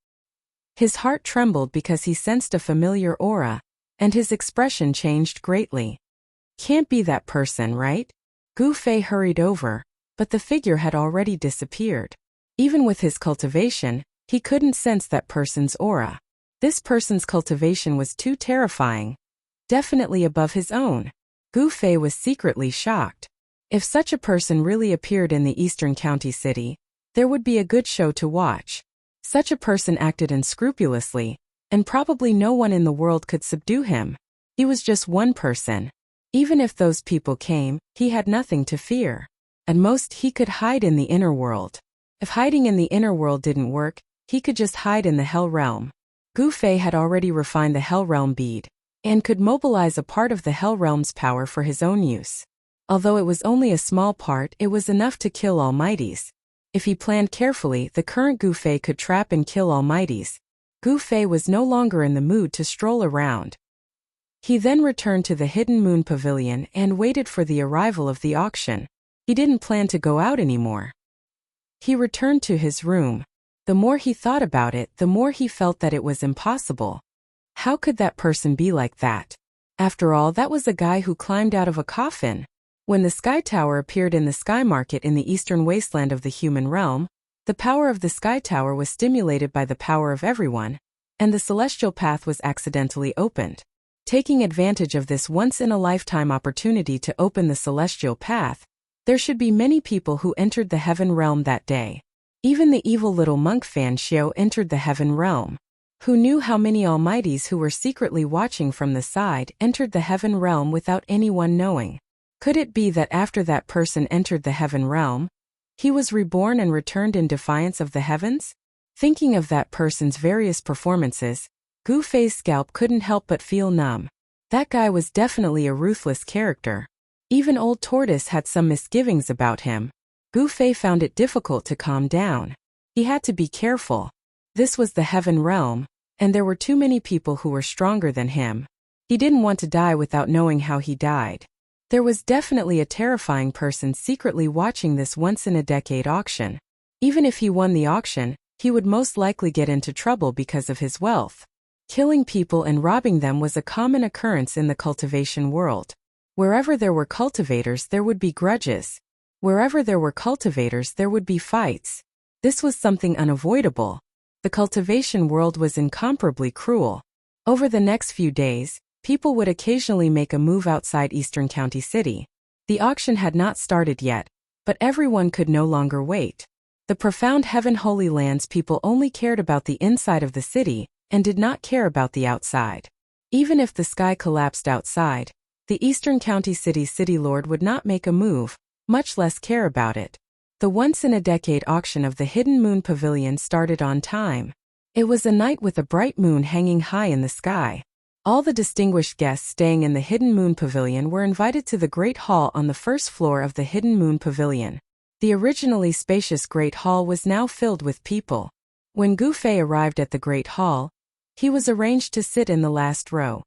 His heart trembled because he sensed a familiar aura, and his expression changed greatly. Can't be that person, right? Gu Fei hurried over, but the figure had already disappeared. Even with his cultivation, he couldn't sense that person's aura. This person's cultivation was too terrifying. Definitely above his own. Gu Fei was secretly shocked. If such a person really appeared in the eastern county city, there would be a good show to watch. Such a person acted unscrupulously, and probably no one in the world could subdue him. He was just one person. Even if those people came, he had nothing to fear. At most, he could hide in the inner world. If hiding in the inner world didn't work, he could just hide in the hell realm. Gu Fei had already refined the hell realm bead, and could mobilize a part of the hell realm's power for his own use. Although it was only a small part, it was enough to kill almighties. If he planned carefully, the current Gu Fei could trap and kill almighties. Gu Fei was no longer in the mood to stroll around. He then returned to the Hidden Moon Pavilion and waited for the arrival of the auction. He didn't plan to go out anymore. He returned to his room. The more he thought about it, the more he felt that it was impossible. How could that person be like that? After all, that was a guy who climbed out of a coffin. When the Sky Tower appeared in the Sky Market in the eastern wasteland of the human realm, the power of the Sky Tower was stimulated by the power of everyone, and the celestial path was accidentally opened. Taking advantage of this once-in-a-lifetime opportunity to open the celestial path, there should be many people who entered the heaven realm that day. Even the evil little monk Fan Xiao entered the heaven realm. Who knew how many almighties who were secretly watching from the side entered the heaven realm without anyone knowing? Could it be that after that person entered the heaven realm, he was reborn and returned in defiance of the heavens? Thinking of that person's various performances, Gu Fei's scalp couldn't help but feel numb. That guy was definitely a ruthless character. Even old Tortoise had some misgivings about him. Gu Fei found it difficult to calm down. He had to be careful. This was the heaven realm, and there were too many people who were stronger than him. He didn't want to die without knowing how he died. There was definitely a terrifying person secretly watching this once-in-a-decade auction. Even if he won the auction, he would most likely get into trouble because of his wealth. Killing people and robbing them was a common occurrence in the cultivation world. Wherever there were cultivators, there would be grudges. Wherever there were cultivators, there would be fights. This was something unavoidable. The cultivation world was incomparably cruel. Over the next few days, people would occasionally make a move outside Eastern County City. The auction had not started yet, but everyone could no longer wait. The profound Heaven Holy Lands people only cared about the inside of the city and did not care about the outside. Even if the sky collapsed outside, the Eastern County City Lord would not make a move, much less care about it. The once-in-a-decade auction of the Hidden Moon Pavilion started on time. It was a night with a bright moon hanging high in the sky. All the distinguished guests staying in the Hidden Moon Pavilion were invited to the Great Hall on the first floor of the Hidden Moon Pavilion. The originally spacious Great Hall was now filled with people. When Gu Fei arrived at the Great Hall, he was arranged to sit in the last row.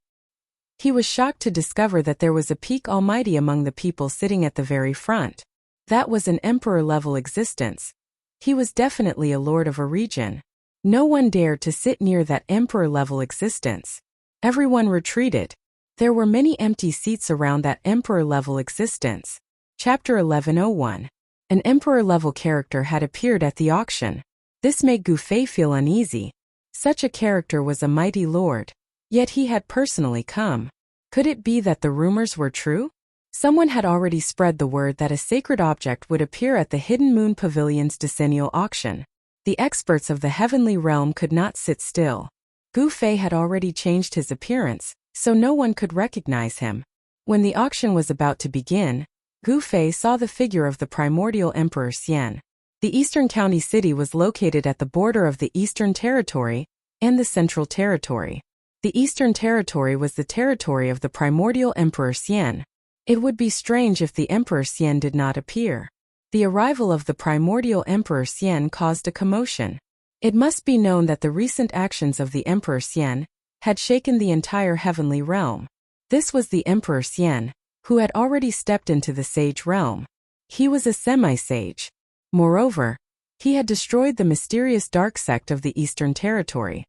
He was shocked to discover that there was a peak almighty among the people sitting at the very front. That was an emperor-level existence. He was definitely a lord of a region. No one dared to sit near that emperor-level existence. Everyone retreated. There were many empty seats around that emperor-level existence. Chapter 1101. An emperor-level character had appeared at the auction. This made Gu Fei feel uneasy. Such a character was a mighty lord. Yet he had personally come. Could it be that the rumors were true? Someone had already spread the word that a sacred object would appear at the Hidden Moon Pavilion's decennial auction. The experts of the heavenly realm could not sit still. Gu Fei had already changed his appearance, so no one could recognize him. When the auction was about to begin, Gu Fei saw the figure of the primordial Emperor Xian. The Eastern County City was located at the border of the Eastern Territory and the Central Territory. The Eastern Territory was the territory of the primordial Emperor Xian. It would be strange if the Emperor Xian did not appear. The arrival of the primordial Emperor Xian caused a commotion. It must be known that the recent actions of the Emperor Xian had shaken the entire heavenly realm. This was the Emperor Xian, who had already stepped into the sage realm. He was a semi-sage. Moreover, he had destroyed the mysterious dark sect of the Eastern Territory.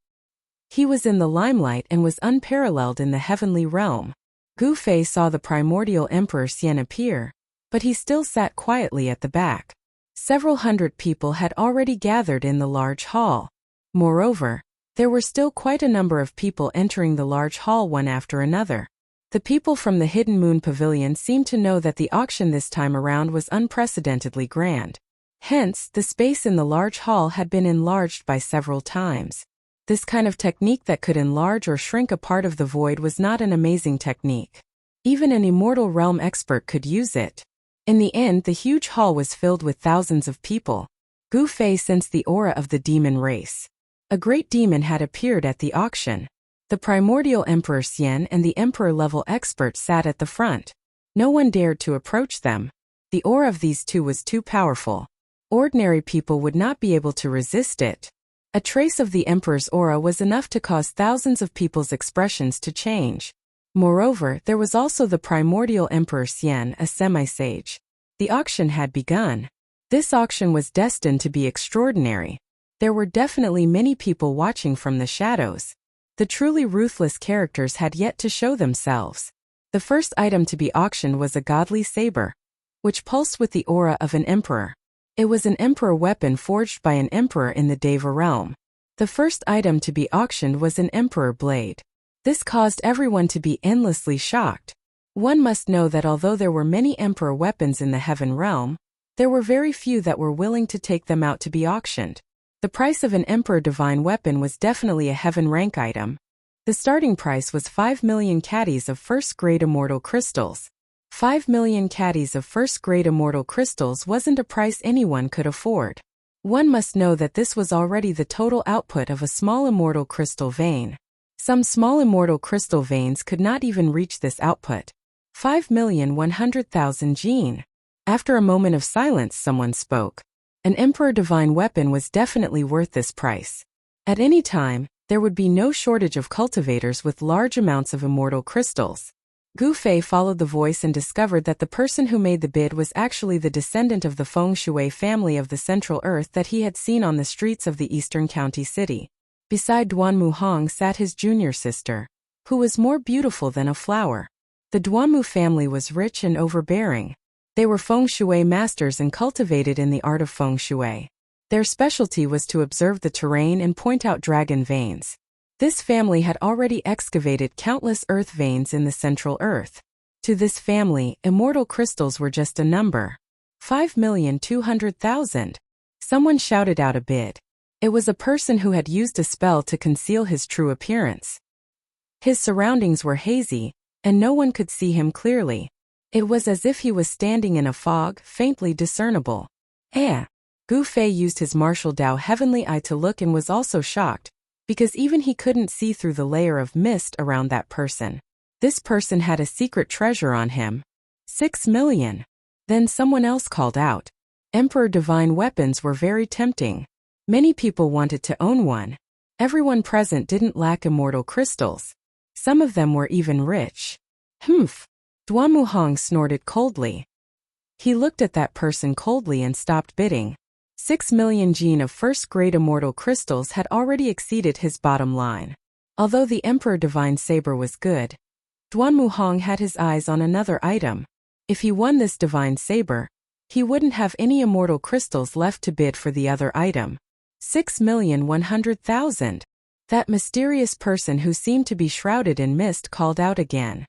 He was in the limelight and was unparalleled in the heavenly realm. Gu Fei saw the primordial Emperor Xian appear, but he still sat quietly at the back. Several hundred people had already gathered in the large hall. Moreover, there were still quite a number of people entering the large hall one after another. The people from the Hidden Moon Pavilion seemed to know that the auction this time around was unprecedentedly grand. Hence, the space in the large hall had been enlarged by several times. This kind of technique that could enlarge or shrink a part of the void was not an amazing technique. Even an immortal realm expert could use it. In the end, the huge hall was filled with thousands of people. Gu Fei sensed the aura of the demon race. A great demon had appeared at the auction. The primordial Emperor Xian and the emperor-level expert sat at the front. No one dared to approach them. The aura of these two was too powerful. Ordinary people would not be able to resist it. A trace of the emperor's aura was enough to cause thousands of people's expressions to change. Moreover, there was also the primordial Emperor Xian, a semi-sage. The auction had begun. This auction was destined to be extraordinary. There were definitely many people watching from the shadows. The truly ruthless characters had yet to show themselves. The first item to be auctioned was a godly saber, which pulsed with the aura of an emperor. It was an emperor weapon forged by an emperor in the Deva realm. The first item to be auctioned was an emperor blade. This caused everyone to be endlessly shocked. One must know that although there were many emperor weapons in the heaven realm, there were very few that were willing to take them out to be auctioned. The price of an emperor divine weapon was definitely a heaven rank item. The starting price was 5 million caddies of first-grade immortal crystals. 5 million caddies of first-grade immortal crystals wasn't a price anyone could afford. One must know that this was already the total output of a small immortal crystal vein. Some small immortal crystal veins could not even reach this output. 5,100,000 Gene. After a moment of silence, someone spoke. An Emperor Divine Weapon was definitely worth this price. At any time, there would be no shortage of cultivators with large amounts of immortal crystals. Gu Fei followed the voice and discovered that the person who made the bid was actually the descendant of the Feng Shui family of the Central Earth that he had seen on the streets of the Eastern County City. Beside Duanmu Hong sat his junior sister, who was more beautiful than a flower. The Duanmu family was rich and overbearing. They were Feng Shui masters and cultivated in the art of Feng Shui. Their specialty was to observe the terrain and point out dragon veins. This family had already excavated countless earth veins in the Central Earth. To this family, immortal crystals were just a number. 5,200,000. Someone shouted out a bid. It was a person who had used a spell to conceal his true appearance. His surroundings were hazy, and no one could see him clearly. It was as if he was standing in a fog, faintly discernible. Gu Fei used his martial Dao heavenly eye to look and was also shocked, because even he couldn't see through the layer of mist around that person. This person had a secret treasure on him. 6 million. Then someone else called out. Emperor Divine Weapons were very tempting. Many people wanted to own one. Everyone present didn't lack immortal crystals. Some of them were even rich. Duanmu Hong snorted coldly. He looked at that person coldly and stopped bidding. 6 million Gene of first-grade immortal crystals had already exceeded his bottom line. Although the Emperor Divine Saber was good, Duanmu Hong had his eyes on another item. If he won this Divine Saber, he wouldn't have any immortal crystals left to bid for the other item. 6,100,000. That mysterious person who seemed to be shrouded in mist called out again.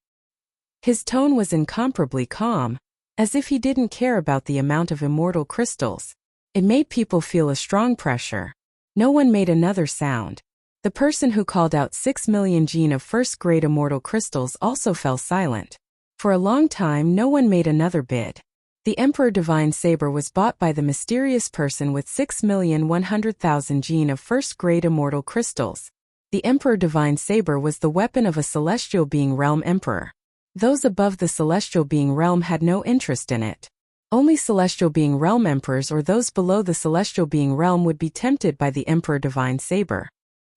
His tone was incomparably calm, as if he didn't care about the amount of immortal crystals. It made people feel a strong pressure. No one made another sound. The person who called out 6 million Gene of first-grade immortal crystals also fell silent. For a long time no one made another bid. The Emperor Divine Saber was bought by the mysterious person with 6,100,000 Gene of first-grade immortal crystals. The Emperor Divine Saber was the weapon of a Celestial Being Realm Emperor. Those above the Celestial Being Realm had no interest in it. Only Celestial Being Realm Emperors or those below the Celestial Being Realm would be tempted by the Emperor Divine Saber.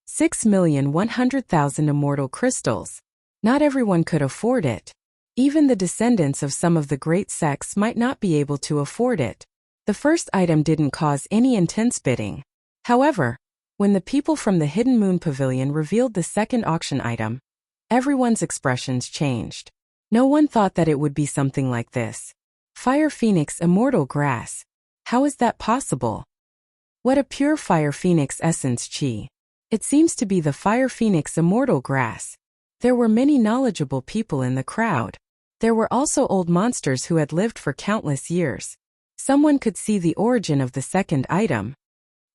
6,100,000 immortal crystals. Not everyone could afford it. Even the descendants of some of the great sects might not be able to afford it. The first item didn't cause any intense bidding. However, when the people from the Hidden Moon Pavilion revealed the second auction item, everyone's expressions changed. No one thought that it would be something like this. Fire Phoenix Immortal Grass. How is that possible? What a pure Fire Phoenix essence chi. It seems to be the Fire Phoenix Immortal Grass. There were many knowledgeable people in the crowd. There were also old monsters who had lived for countless years. Someone could see the origin of the second item.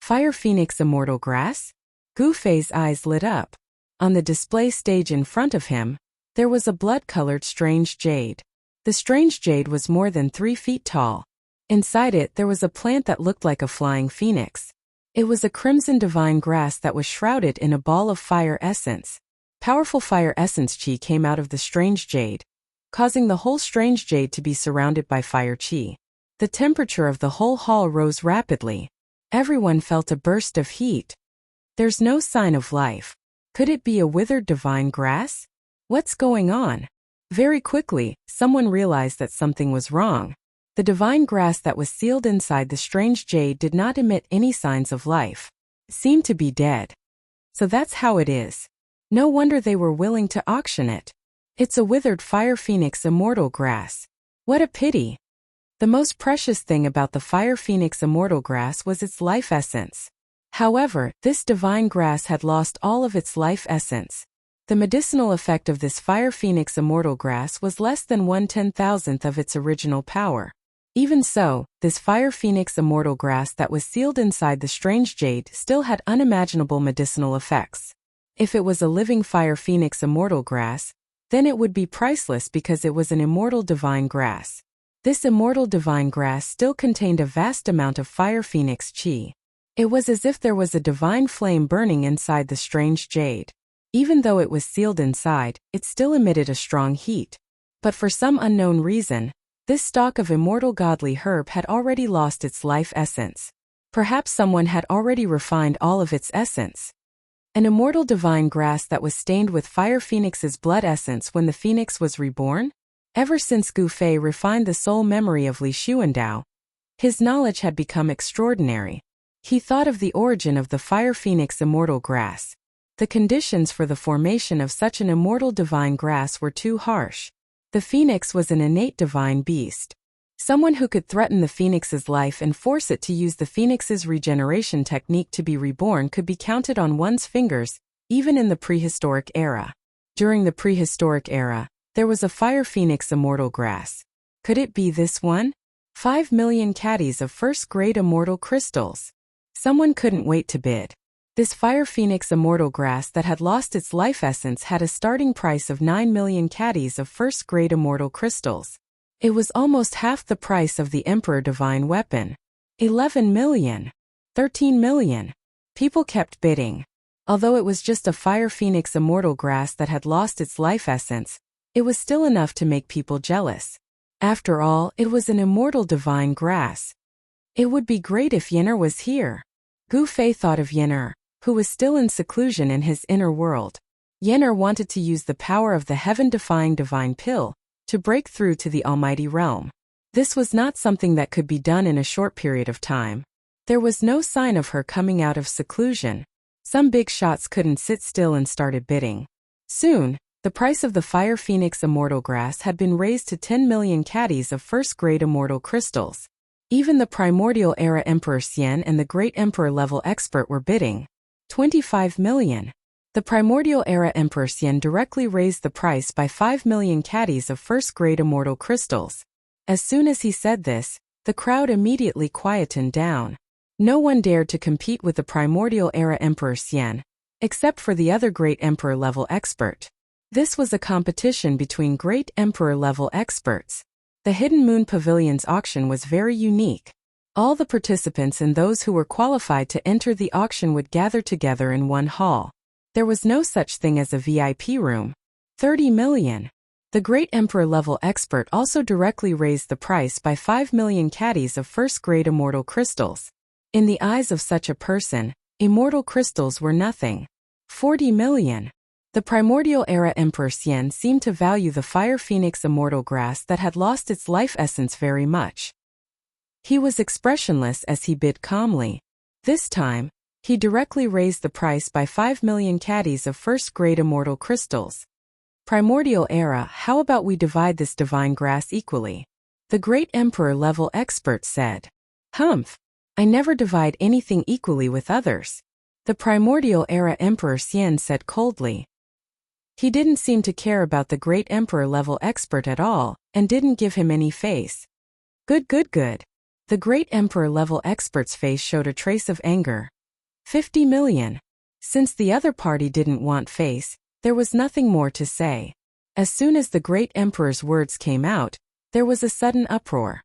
Fire Phoenix Immortal Grass? Gu Fei's eyes lit up. On the display stage in front of him, there was a blood-colored strange jade. The strange jade was more than 3 feet tall. Inside it there was a plant that looked like a flying phoenix. It was a crimson divine grass that was shrouded in a ball of fire essence. Powerful fire essence chi came out of the strange jade, causing the whole strange jade to be surrounded by fire chi. The temperature of the whole hall rose rapidly. Everyone felt a burst of heat. There's no sign of life. Could it be a withered divine grass? What's going on? Very quickly, someone realized that something was wrong. The divine grass that was sealed inside the strange jade did not emit any signs of life. It seemed to be dead. So that's how it is. No wonder they were willing to auction it. It's a withered Fire Phoenix Immortal Grass. What a pity. The most precious thing about the Fire Phoenix Immortal Grass was its life essence. However, this divine grass had lost all of its life essence. The medicinal effect of this Fire Phoenix Immortal Grass was less than 1/10,000th of its original power. Even so, this Fire Phoenix Immortal Grass that was sealed inside the strange jade still had unimaginable medicinal effects. If it was a living Fire Phoenix Immortal Grass, then it would be priceless because it was an immortal divine grass. This immortal divine grass still contained a vast amount of Fire Phoenix chi. It was as if there was a divine flame burning inside the strange jade. Even though it was sealed inside, it still emitted a strong heat. But for some unknown reason, this stalk of immortal godly herb had already lost its life essence. Perhaps someone had already refined all of its essence. An immortal divine grass that was stained with Fire Phoenix's blood essence when the phoenix was reborn? Ever since Gu Fei refined the soul memory of Li Xuandao, his knowledge had become extraordinary. He thought of the origin of the Fire Phoenix immortal grass. The conditions for the formation of such an immortal divine grass were too harsh. The phoenix was an innate divine beast. Someone who could threaten the phoenix's life and force it to use the phoenix's regeneration technique to be reborn could be counted on one's fingers, even in the prehistoric era. During the prehistoric era, there was a Fire Phoenix immortal grass. Could it be this one? 5 million caddies of first-grade immortal crystals. Someone couldn't wait to bid. This Fire Phoenix immortal grass that had lost its life essence had a starting price of 9 million caddies of first-grade immortal crystals. It was almost half the price of the Emperor Divine Weapon. 11 million. 13 million. People kept bidding. Although it was just a Fire Phoenix immortal grass that had lost its life essence, it was still enough to make people jealous. After all, it was an immortal divine grass. It would be great if Yen'er was here. Gu Fei thought of Yen'er, who was still in seclusion in his inner world. Yen'er wanted to use the power of the heaven-defying divine pill to break through to the almighty realm. This was not something that could be done in a short period of time. There was no sign of her coming out of seclusion. Some big shots couldn't sit still and started bidding. Soon, the price of the Fire Phoenix immortal grass had been raised to 10 million caddies of first-grade immortal crystals. Even the primordial era Emperor Xian and the great emperor level expert were bidding. 25 million. The primordial era Emperor Xian directly raised the price by 5 million caddies of first-grade immortal crystals. As soon as he said this, the crowd immediately quietened down. No one dared to compete with the primordial era Emperor Xian, except for the other great emperor level expert. This was a competition between great emperor level experts. The Hidden Moon Pavilion's auction was very unique. All the participants and those who were qualified to enter the auction would gather together in one hall. There was no such thing as a VIP room. 30 million. The great emperor level expert also directly raised the price by 5 million caddies of first-grade immortal crystals. In the eyes of such a person, immortal crystals were nothing. 40 million. The primordial era Emperor Xian seemed to value the Fire Phoenix immortal grass that had lost its life essence very much. He was expressionless as he bid calmly. This time, he directly raised the price by 5 million caddies of first-grade immortal crystals. Primordial era, how about we divide this divine grass equally? The great emperor level expert said. Humph! I never divide anything equally with others. The primordial era Emperor Xian said coldly. He didn't seem to care about the great emperor level expert at all, and didn't give him any face. Good. The great emperor level expert's face showed a trace of anger. 50 million. Since the other party didn't want face, there was nothing more to say. As soon as the great emperor's words came out, there was a sudden uproar.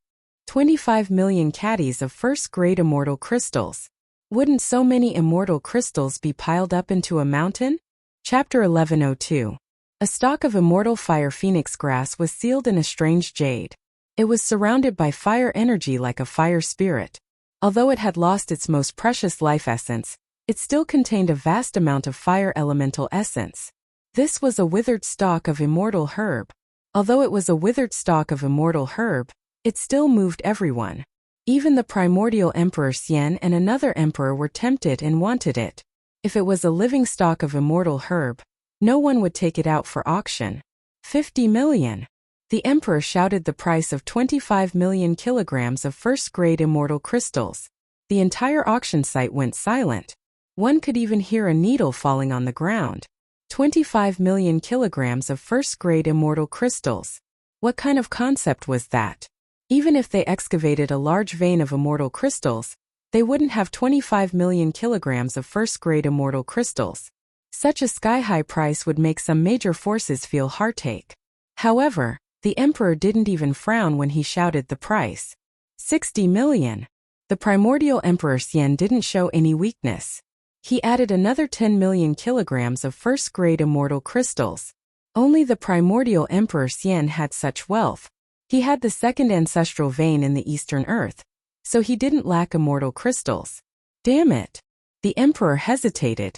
25 million caddies of first-grade immortal crystals. Wouldn't so many immortal crystals be piled up into a mountain? Chapter 1102. A stalk of immortal Fire Phoenix grass was sealed in a strange jade. It was surrounded by fire energy like a fire spirit. Although it had lost its most precious life essence, it still contained a vast amount of fire elemental essence. This was a withered stalk of immortal herb. Although it was a withered stalk of immortal herb, it still moved everyone. Even the primordial Emperor Xian and another emperor were tempted and wanted it. If it was a living stalk of immortal herb, no one would take it out for auction. 50 million. The emperor shouted the price of 25 million kilograms of first-grade immortal crystals. The entire auction site went silent. One could even hear a needle falling on the ground. 25 million kilograms of first-grade immortal crystals. What kind of concept was that? Even if they excavated a large vein of immortal crystals, they wouldn't have 25 million kilograms of first-grade immortal crystals. Such a sky-high price would make some major forces feel heartache. However, the emperor didn't even frown when he shouted the price. 60 million. The primordial Emperor Xian didn't show any weakness. He added another 10 million kilograms of first-grade immortal crystals. Only the primordial Emperor Xian had such wealth. He had the second ancestral vein in the Eastern Earth, so he didn't lack immortal crystals. Damn it! The Emperor hesitated.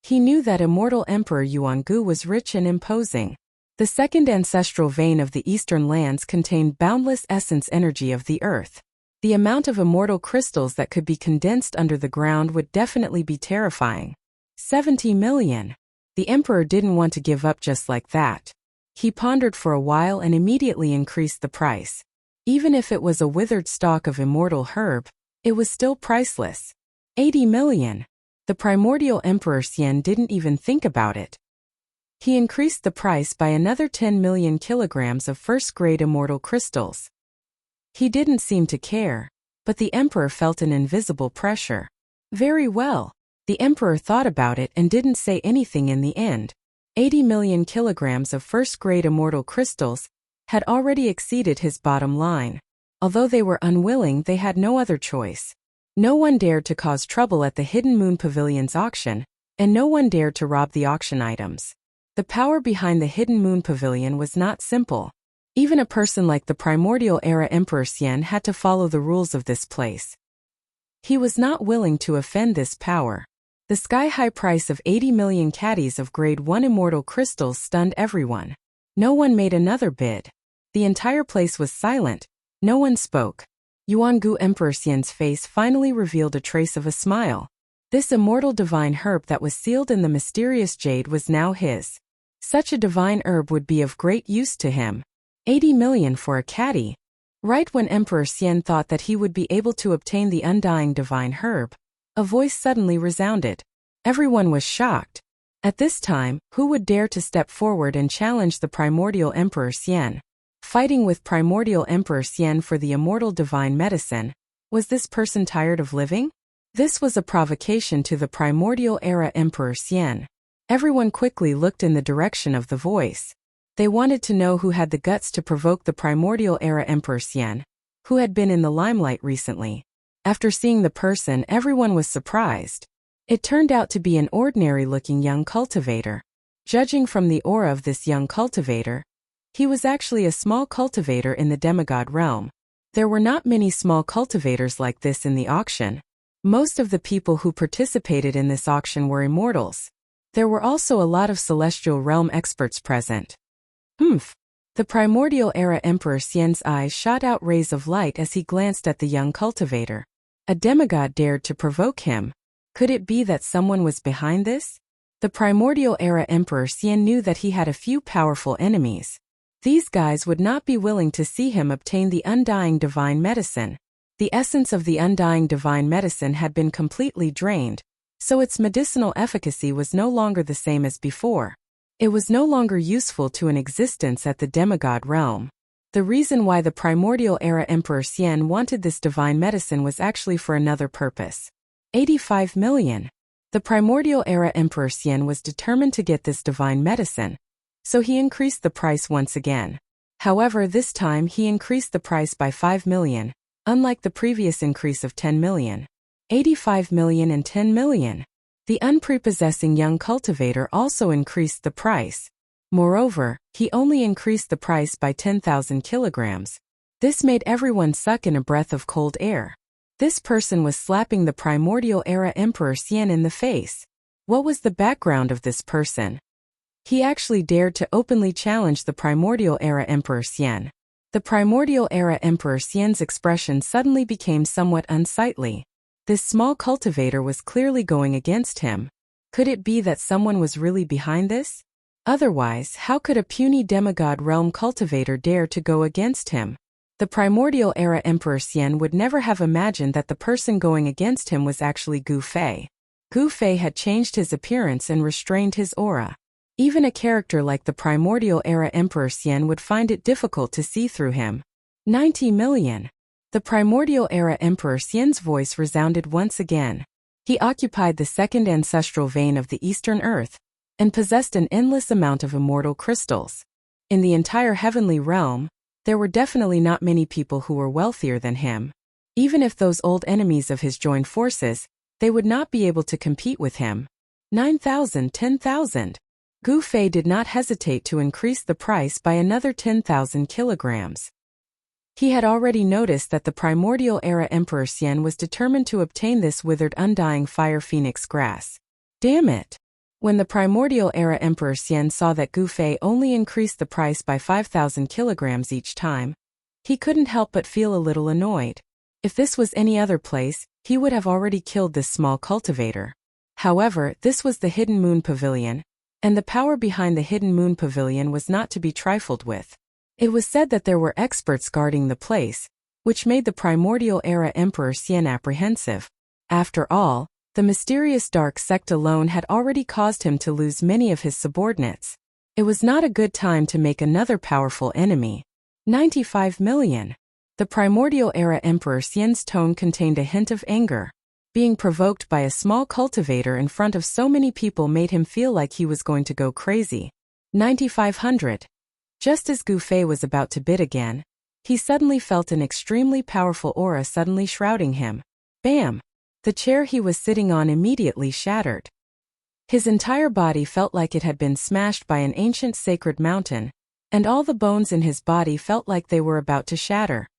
He knew that immortal Emperor Yuangu was rich and imposing. The second ancestral vein of the Eastern lands contained boundless essence energy of the Earth. The amount of immortal crystals that could be condensed under the ground would definitely be terrifying. 70 million. The Emperor didn't want to give up just like that. He pondered for a while and immediately increased the price. Even if it was a withered stalk of immortal herb, it was still priceless. 80 million. The primordial Emperor Xian didn't even think about it. He increased the price by another 10 million kilograms of first-grade immortal crystals. He didn't seem to care, but the Emperor felt an invisible pressure. Very well. The Emperor thought about it and didn't say anything in the end. 80 million kilograms of first-grade immortal crystals had already exceeded his bottom line. Although they were unwilling, they had no other choice. No one dared to cause trouble at the Hidden Moon Pavilion's auction, and no one dared to rob the auction items. The power behind the Hidden Moon Pavilion was not simple. Even a person like the primordial era Emperor Xian had to follow the rules of this place. He was not willing to offend this power. The sky-high price of 80 million caddies of Grade 1 immortal crystals stunned everyone. No one made another bid. The entire place was silent. No one spoke. Yuangu Emperor Xian's face finally revealed a trace of a smile. This immortal divine herb that was sealed in the mysterious jade was now his. Such a divine herb would be of great use to him. 80 million for a caddy. Right when Emperor Xian thought that he would be able to obtain the undying divine herb, a voice suddenly resounded. Everyone was shocked. At this time, who would dare to step forward and challenge the primordial Emperor Xian? Fighting with primordial Emperor Xian for the immortal divine medicine. Was this person tired of living? This was a provocation to the primordial era Emperor Xian. Everyone quickly looked in the direction of the voice. They wanted to know who had the guts to provoke the primordial era Emperor Xian, who had been in the limelight recently. After seeing the person, everyone was surprised. It turned out to be an ordinary-looking young cultivator. Judging from the aura of this young cultivator, he was actually a small cultivator in the demigod realm. There were not many small cultivators like this in the auction. Most of the people who participated in this auction were immortals. There were also a lot of celestial realm experts present. The primordial era Emperor Xian's eyes shot out rays of light as he glanced at the young cultivator. A demigod dared to provoke him. Could it be that someone was behind this? The primordial era Emperor Xian knew that he had a few powerful enemies. These guys would not be willing to see him obtain the undying divine medicine. The essence of the undying divine medicine had been completely drained, so its medicinal efficacy was no longer the same as before. It was no longer useful to an existence at the demigod realm. The reason why the primordial era Emperor Xian wanted this divine medicine was actually for another purpose. 85 million. The primordial era Emperor Xian was determined to get this divine medicine, so he increased the price once again. However, this time he increased the price by 5 million, unlike the previous increase of 10 million. 85 million and 10 million. The unprepossessing young cultivator also increased the price. Moreover, he only increased the price by 10,000 kilograms. This made everyone suck in a breath of cold air. This person was slapping the primordial era Emperor Xian in the face. What was the background of this person? He actually dared to openly challenge the primordial era Emperor Xian. The primordial era Emperor Xian's expression suddenly became somewhat unsightly. This small cultivator was clearly going against him. Could it be that someone was really behind this? Otherwise, how could a puny demigod realm cultivator dare to go against him? The primordial era Emperor Xian would never have imagined that the person going against him was actually Gu Fei. Gu Fei had changed his appearance and restrained his aura. Even a character like the primordial era Emperor Xian would find it difficult to see through him. 90 million. The primordial era Emperor Xian's voice resounded once again. He occupied the second ancestral vein of the Eastern Earth, and possessed an endless amount of immortal crystals. In the entire heavenly realm, there were definitely not many people who were wealthier than him. Even if those old enemies of his joined forces, they would not be able to compete with him. 9,000, 10,000. Gu Fei did not hesitate to increase the price by another 10,000 kilograms. He had already noticed that the primordial era Emperor Xian was determined to obtain this withered undying fire phoenix grass. Damn it! When the primordial era Emperor Xian saw that Gu Fei only increased the price by 5,000 kilograms each time, he couldn't help but feel a little annoyed. If this was any other place, he would have already killed this small cultivator. However, this was the Hidden Moon Pavilion, and the power behind the Hidden Moon Pavilion was not to be trifled with. It was said that there were experts guarding the place, which made the primordial era Emperor Xian apprehensive. After all, the mysterious dark sect alone had already caused him to lose many of his subordinates. It was not a good time to make another powerful enemy. 95 million. The primordial era Emperor Xian's tone contained a hint of anger. Being provoked by a small cultivator in front of so many people made him feel like he was going to go crazy. 9,500. Just as Gu Fei was about to bid again, he suddenly felt an extremely powerful aura suddenly shrouding him. Bam! The chair he was sitting on immediately shattered. His entire body felt like it had been smashed by an ancient sacred mountain, and all the bones in his body felt like they were about to shatter.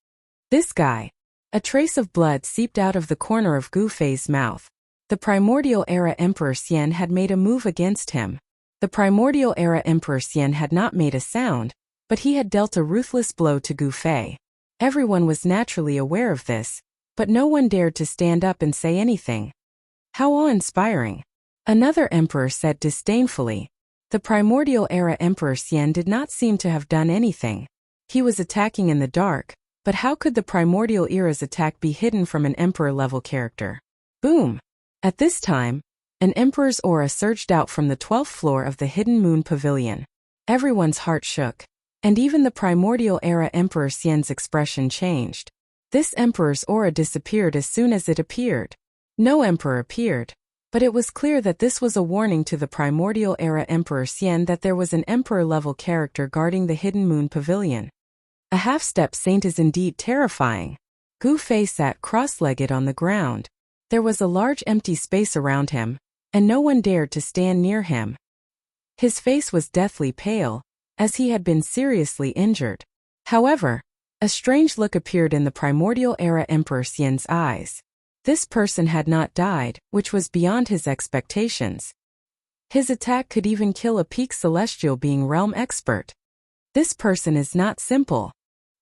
This guy. A trace of blood seeped out of the corner of Gu Fei's mouth. The primordial era Emperor Xian had made a move against him. The primordial era Emperor Xian had not made a sound, but he had dealt a ruthless blow to Gu Fei. Everyone was naturally aware of this, but no one dared to stand up and say anything. How awe-inspiring. Another emperor said disdainfully. The primordial era Emperor Xian did not seem to have done anything. He was attacking in the dark, but how could the primordial era's attack be hidden from an emperor-level character? Boom! At this time, an emperor's aura surged out from the 12th floor of the Hidden Moon Pavilion. Everyone's heart shook, and even the primordial era Emperor Xian's expression changed. This emperor's aura disappeared as soon as it appeared. No emperor appeared, but it was clear that this was a warning to the primordial era Emperor Xian that there was an emperor-level character guarding the Hidden Moon Pavilion. A half-step saint is indeed terrifying. Gu Fei sat cross-legged on the ground. There was a large empty space around him, and no one dared to stand near him. His face was deathly pale, as he had been seriously injured. However, a strange look appeared in the primordial era Emperor Xian's eyes. This person had not died, which was beyond his expectations. His attack could even kill a peak celestial being realm expert. This person is not simple.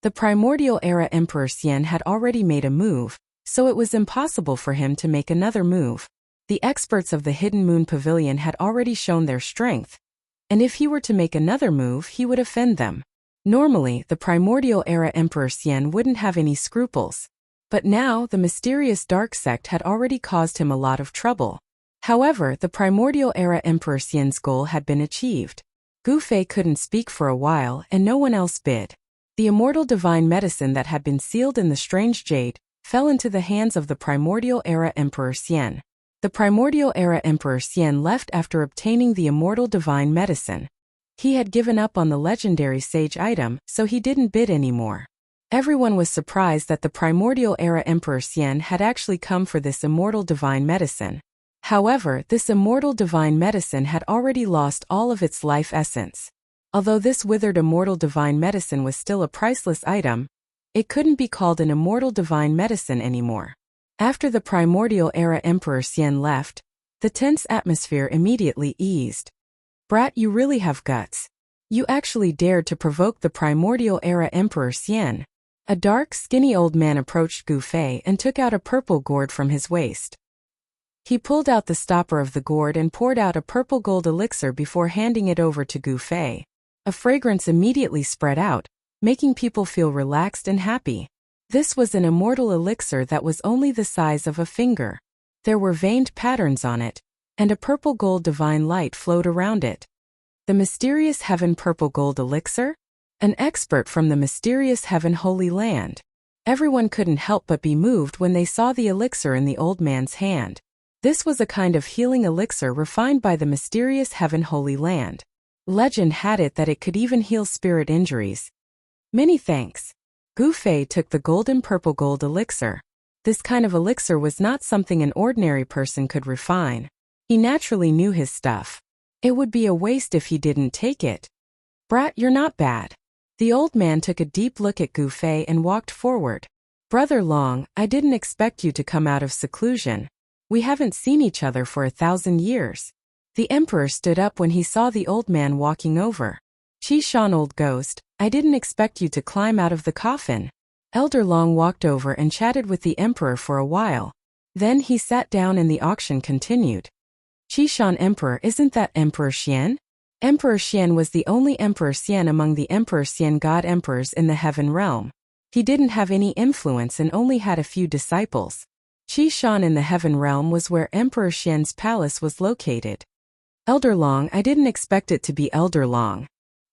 The primordial era Emperor Xian had already made a move, so it was impossible for him to make another move. The experts of the Hidden Moon Pavilion had already shown their strength, and if he were to make another move he would offend them. Normally, the primordial era Emperor Xian wouldn't have any scruples, but now the mysterious dark sect had already caused him a lot of trouble. However, the primordial era Emperor Xian's goal had been achieved. Gu Fei couldn't speak for a while and no one else bid. The immortal divine medicine that had been sealed in the strange jade fell into the hands of the primordial era Emperor Xian. The primordial era Emperor Xian left after obtaining the immortal divine medicine. He had given up on the legendary sage item, so he didn't bid anymore. Everyone was surprised that the primordial era Emperor Xian had actually come for this immortal divine medicine. However, this immortal divine medicine had already lost all of its life essence. Although this withered immortal divine medicine was still a priceless item, it couldn't be called an immortal divine medicine anymore. After the primordial era Emperor Xian left, the tense atmosphere immediately eased. Brat, you really have guts. You actually dared to provoke the primordial era Emperor Xian. A dark, skinny old man approached Gu Fei and took out a purple gourd from his waist. He pulled out the stopper of the gourd and poured out a purple gold elixir before handing it over to Gu Fei. A fragrance immediately spread out, making people feel relaxed and happy. This was an immortal elixir that was only the size of a finger. There were veined patterns on it, and a purple gold divine light flowed around it. The mysterious heaven purple gold elixir? An expert from the mysterious heaven Holy Land. Everyone couldn't help but be moved when they saw the elixir in the old man's hand. This was a kind of healing elixir refined by the mysterious heaven Holy Land. Legend had it that it could even heal spirit injuries. Many thanks. Gu Fei took the golden purple gold elixir. This kind of elixir was not something an ordinary person could refine. He naturally knew his stuff. It would be a waste if he didn't take it. Brat, you're not bad. The old man took a deep look at Gu Fei and walked forward. Brother Long, I didn't expect you to come out of seclusion. We haven't seen each other for 1,000 years. The emperor stood up when he saw the old man walking over. Qi Shan, old ghost, I didn't expect you to climb out of the coffin. Elder Long walked over and chatted with the emperor for a while. Then he sat down and the auction continued. Qi Shan, Emperor, isn't that Emperor Xian? Emperor Xian was the only Emperor Xian among the Emperor Xian god emperors in the heaven realm. He didn't have any influence and only had a few disciples. Qi Shan in the heaven realm was where Emperor Xian's palace was located. Elder Long, I didn't expect it to be Elder Long.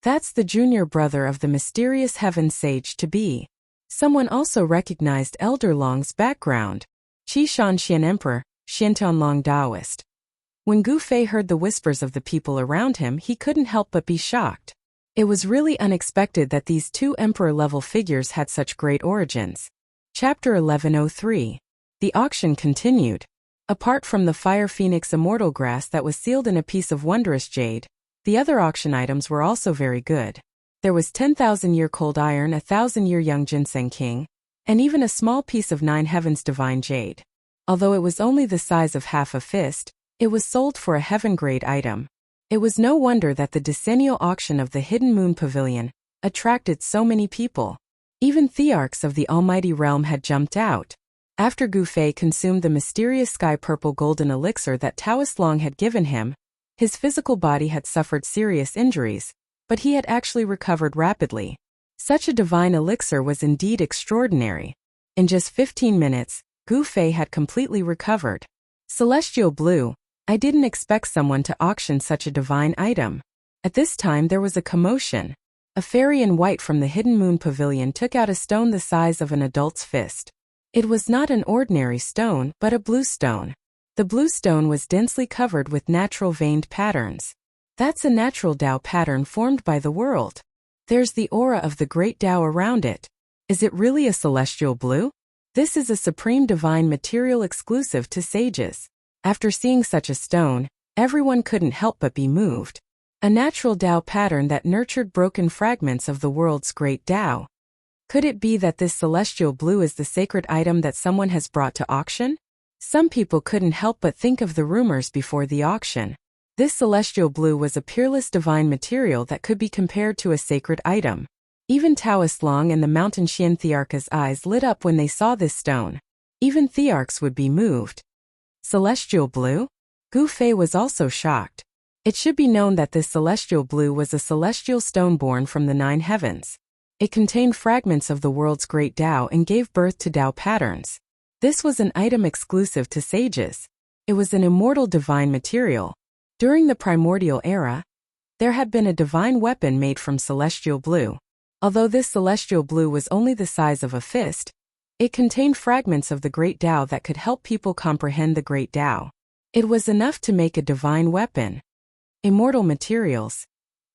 That's the junior brother of the mysterious heaven sage to be. Someone also recognized Elder Long's background. Qi Shan, Xian Emperor, Xiantian Long Taoist. When Gu Fei heard the whispers of the people around him, he couldn't help but be shocked. It was really unexpected that these two emperor-level figures had such great origins. Chapter 1103. The auction continued. Apart from the Fire Phoenix immortal grass that was sealed in a piece of wondrous jade, the other auction items were also very good. There was 10,000-year cold iron, 1,000-year young ginseng king, and even a small piece of 9 heavens divine jade. Although it was only the size of half a fist, it was sold for a heaven-grade item. It was no wonder that the decennial auction of the Hidden Moon Pavilion attracted so many people. Even thearchs of the Almighty Realm had jumped out. After Gu Fei consumed the mysterious sky-purple golden elixir that Taoist Long had given him, his physical body had suffered serious injuries, but he had actually recovered rapidly. Such a divine elixir was indeed extraordinary. In just 15 minutes, Gu Fei had completely recovered. Celestial Blue, I didn't expect someone to auction such a divine item. At this time there was a commotion. A fairy in white from the Hidden Moon Pavilion took out a stone the size of an adult's fist. It was not an ordinary stone, but a blue stone. The blue stone was densely covered with natural veined patterns. That's a natural Tao pattern formed by the world. There's the aura of the great Tao around it. Is it really a celestial blue? This is a supreme divine material exclusive to sages. After seeing such a stone, everyone couldn't help but be moved. A natural Tao pattern that nurtured broken fragments of the world's great Tao. Could it be that this celestial blue is the sacred item that someone has brought to auction? Some people couldn't help but think of the rumors before the auction. This celestial blue was a peerless divine material that could be compared to a sacred item. Even Taoist Long and the Mountain Xian Thearch's eyes lit up when they saw this stone. Even Thearchs would be moved. Celestial blue? Gu Fei was also shocked. It should be known that this celestial blue was a celestial stone born from the 9 heavens. It contained fragments of the world's great Tao and gave birth to Tao patterns. This was an item exclusive to sages. It was an immortal divine material. During the primordial era, there had been a divine weapon made from celestial blue. Although this celestial blue was only the size of a fist, it contained fragments of the great Tao that could help people comprehend the great Tao. It was enough to make a divine weapon. Immortal materials.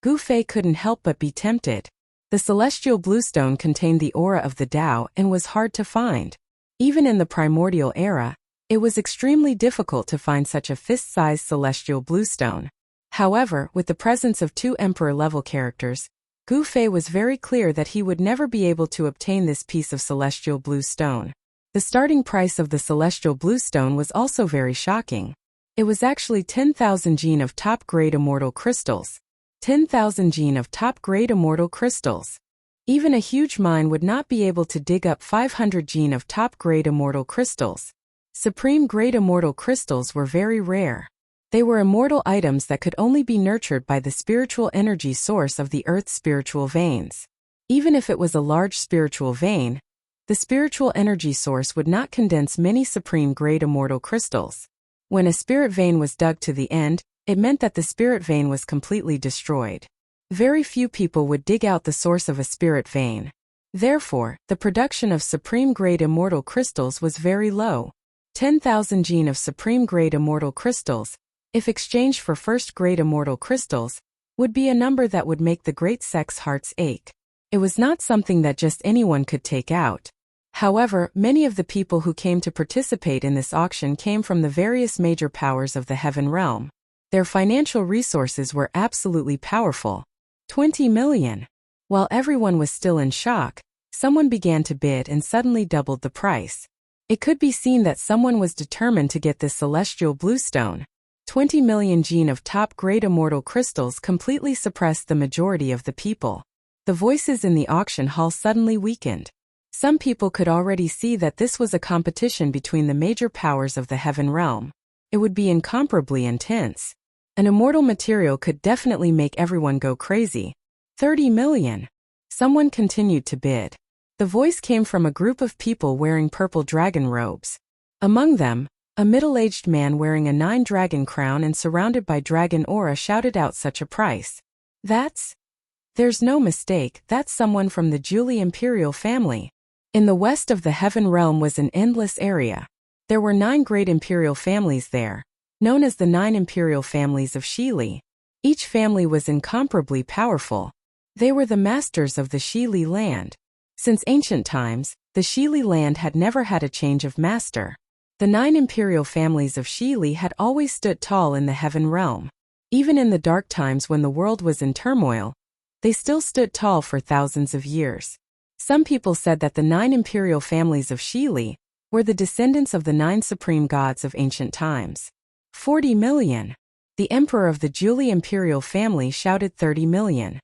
Gu Fei couldn't help but be tempted. The celestial blue stone contained the aura of the Tao and was hard to find. Even in the primordial era, it was extremely difficult to find such a fist-sized celestial blue stone. However, with the presence of 2 emperor-level characters, Gu Fei was very clear that he would never be able to obtain this piece of celestial blue stone. The starting price of the celestial blue stone was also very shocking. It was actually 10,000 gene of top-grade immortal crystals. 10,000 gene of top-grade immortal crystals. Even a huge mine would not be able to dig up 500 gene of top-grade immortal crystals. Supreme-grade immortal crystals were very rare. They were immortal items that could only be nurtured by the spiritual energy source of the Earth's spiritual veins. Even if it was a large spiritual vein, the spiritual energy source would not condense many supreme-grade immortal crystals. When a spirit vein was dug to the end, it meant that the spirit vein was completely destroyed. Very few people would dig out the source of a spirit vein. Therefore, the production of supreme-grade immortal crystals was very low. 10,000 gene of supreme-grade immortal crystals, if exchanged for first-grade immortal crystals, would be a number that would make the great sect's hearts ache. It was not something that just anyone could take out. However, many of the people who came to participate in this auction came from the various major powers of the heaven realm. Their financial resources were absolutely powerful. 20 million. While everyone was still in shock, someone began to bid and suddenly doubled the price. It could be seen that someone was determined to get this celestial bluestone. 20 million gene of top-grade immortal crystals completely suppressed the majority of the people. The voices in the auction hall suddenly weakened. Some people could already see that this was a competition between the major powers of the heaven realm. It would be incomparably intense. An immortal material could definitely make everyone go crazy. 30 million. Someone continued to bid. The voice came from a group of people wearing purple dragon robes. Among them, a middle-aged man wearing a 9-dragon crown and surrounded by dragon aura shouted out such a price. There's no mistake, that's someone from the Julie imperial family. In the west of the heaven realm was an endless area. There were 9 great imperial families there, known as the 9 imperial families of Shili. Each family was incomparably powerful. They were the masters of the Shili land. Since ancient times, the Shili land had never had a change of master. The 9 imperial families of Shili had always stood tall in the heaven realm. Even in the dark times when the world was in turmoil, they still stood tall for thousands of years. Some people said that the 9 imperial families of Shili were the descendants of the 9 supreme gods of ancient times. 40 million. The emperor of the Julie imperial family shouted 30 million.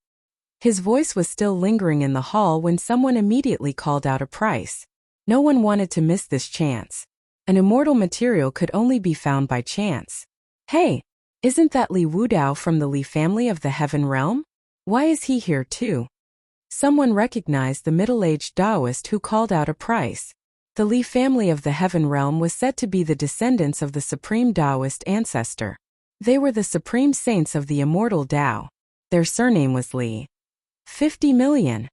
His voice was still lingering in the hall when someone immediately called out a price. No one wanted to miss this chance. An immortal material could only be found by chance. Hey, isn't that Li Wudao from the Li family of the heaven realm? Why is he here too? Someone recognized the middle-aged Taoist who called out a price. The Li family of the heaven realm was said to be the descendants of the supreme Taoist ancestor. They were the supreme saints of the immortal Tao. Their surname was Li. 50 million.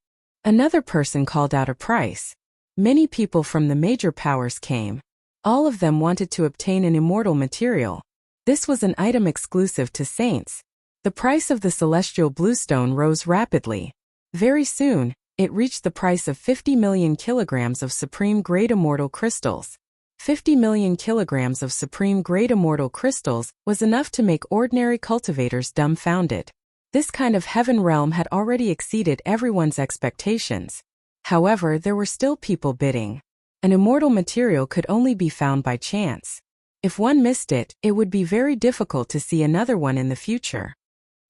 Another person called out a price. Many people from the major powers came. All of them wanted to obtain an immortal material. This was an item exclusive to saints. The price of the celestial bluestone rose rapidly. Very soon, it reached the price of 50 million kilograms of supreme-grade immortal crystals. 50 million kilograms of supreme-grade immortal crystals was enough to make ordinary cultivators dumbfounded. This kind of heaven realm had already exceeded everyone's expectations. However, there were still people bidding. An immortal material could only be found by chance. If one missed it, it would be very difficult to see another one in the future.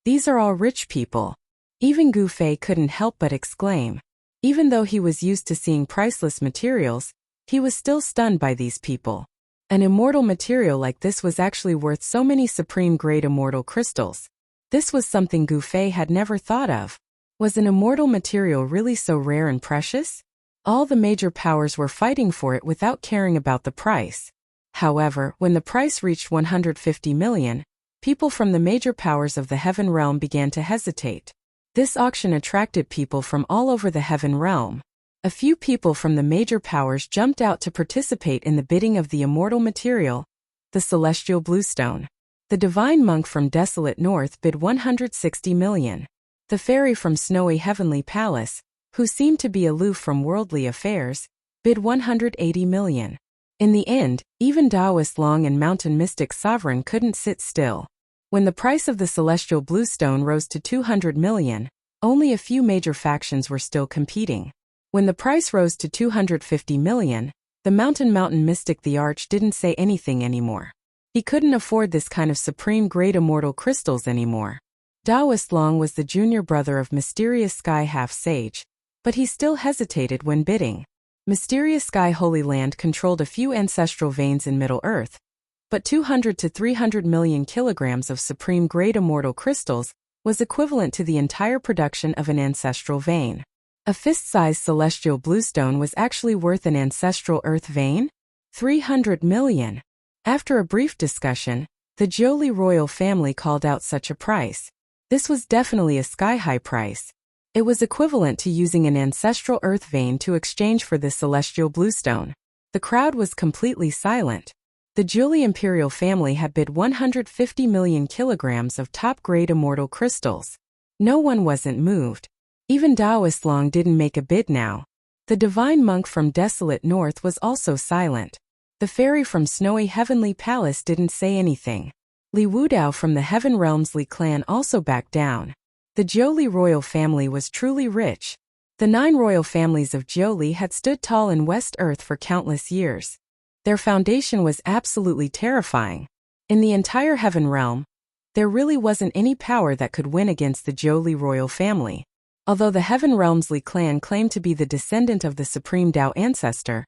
These are all rich people. Even Gu Fei couldn't help but exclaim. Even though he was used to seeing priceless materials, he was still stunned by these people. An immortal material like this was actually worth so many supreme-grade immortal crystals. This was something Gu Fei had never thought of. Was an immortal material really so rare and precious? All the major powers were fighting for it without caring about the price. However, when the price reached 150 million, people from the major powers of the heaven realm began to hesitate. This auction attracted people from all over the heaven realm. A few people from the major powers jumped out to participate in the bidding of the immortal material, the celestial bluestone. The divine monk from Desolate North bid 160 million. The fairy from Snowy Heavenly Palace, who seemed to be aloof from worldly affairs, bid 180 million. In the end, even Taoist Long and Mountain Mystic Sovereign couldn't sit still. When the price of the celestial bluestone rose to 200 million, only a few major factions were still competing. When the price rose to 250 million, the Mountain Mystic the Arch didn't say anything anymore. He couldn't afford this kind of supreme-grade immortal crystals anymore. Taoist Long was the junior brother of Mysterious Sky Half-Sage, but he still hesitated when bidding. Mysterious Sky Holy Land controlled a few ancestral veins in Middle-earth, but 200 to 300 million kilograms of supreme-grade immortal crystals was equivalent to the entire production of an ancestral vein. A fist-sized celestial bluestone was actually worth an ancestral earth vein? 300 million. After a brief discussion, the Jolie royal family called out such a price. This was definitely a sky-high price. It was equivalent to using an ancestral earth vein to exchange for this celestial bluestone. The crowd was completely silent. The Jolie imperial family had bid 150 million kilograms of top-grade immortal crystals. No one wasn't moved. Even Taoist Long didn't make a bid now. The divine monk from Desolate North was also silent. The fairy from Snowy Heavenly Palace didn't say anything. Li Wudao from the Heaven Realms Li clan also backed down. The Jiuli royal family was truly rich. The 9 royal families of Jiuli had stood tall in West Earth for countless years. Their foundation was absolutely terrifying. In the entire Heaven Realm, there really wasn't any power that could win against the Jiuli royal family. Although the Heaven Realms Li clan claimed to be the descendant of the supreme Tao ancestor,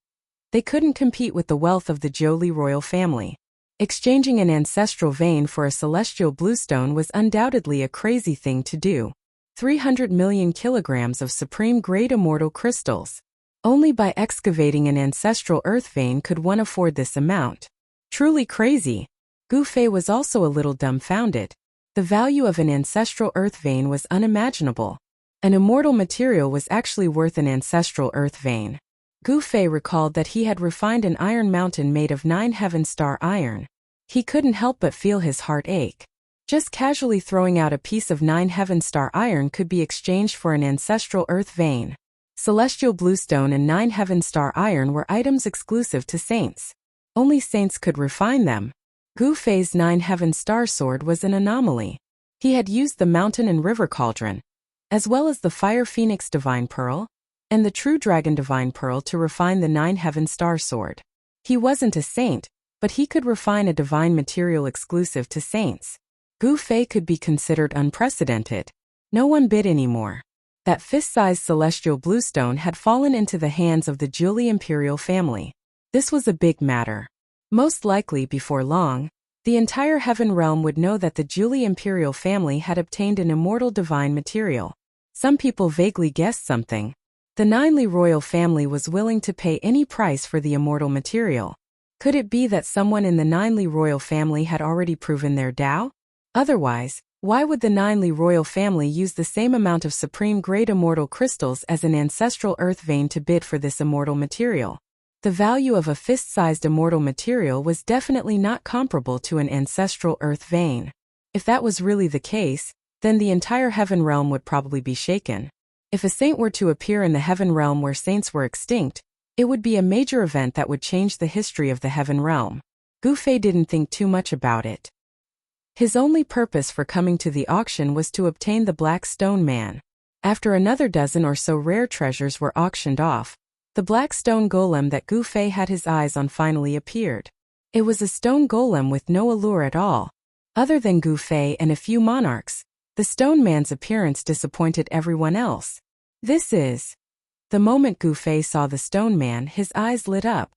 they couldn't compete with the wealth of the Jiuli royal family. Exchanging an ancestral vein for a celestial bluestone was undoubtedly a crazy thing to do. 300 million kilograms of supreme-grade immortal crystals. Only by excavating an ancestral earth vein could one afford this amount. Truly crazy. Gu Fei was also a little dumbfounded. The value of an ancestral earth vein was unimaginable. An immortal material was actually worth an ancestral earth vein. Gu Fei recalled that he had refined an iron mountain made of 9 heaven star iron. He couldn't help but feel his heart ache. Just casually throwing out a piece of 9 heaven star iron could be exchanged for an ancestral earth vein. Celestial bluestone and 9 heaven star iron were items exclusive to saints. Only saints could refine them. Gu Fei's 9 heaven star sword was an anomaly. He had used the mountain and river cauldron, as well as the fire phoenix divine pearl, and the true dragon divine pearl to refine the 9 heaven star sword. He wasn't a saint, but he could refine a divine material exclusive to saints. Gu Fei could be considered unprecedented. No one bid anymore. That fist-sized celestial bluestone had fallen into the hands of the Jiuli imperial family. This was a big matter. Most likely before long, the entire Heaven Realm would know that the Jiuli imperial family had obtained an immortal divine material. Some people vaguely guessed something. The 9 Li royal family was willing to pay any price for the immortal material. Could it be that someone in the 9 Li royal family had already proven their Tao? Otherwise, why would the 9 Li royal family use the same amount of supreme-grade immortal crystals as an ancestral earth vein to bid for this immortal material? The value of a fist-sized immortal material was definitely not comparable to an ancestral earth vein. If that was really the case, then the entire Heaven Realm would probably be shaken. If a saint were to appear in the Heaven Realm where saints were extinct, it would be a major event that would change the history of the Heaven Realm. Gu Fei didn't think too much about it. His only purpose for coming to the auction was to obtain the Black Stone Man. After another dozen or so rare treasures were auctioned off, the black stone golem that Gu Fei had his eyes on finally appeared. It was a stone golem with no allure at all. Other than Gu Fei and a few monarchs, the stone man's appearance disappointed everyone else. This is... The moment Gu Fei saw the stone man, his eyes lit up.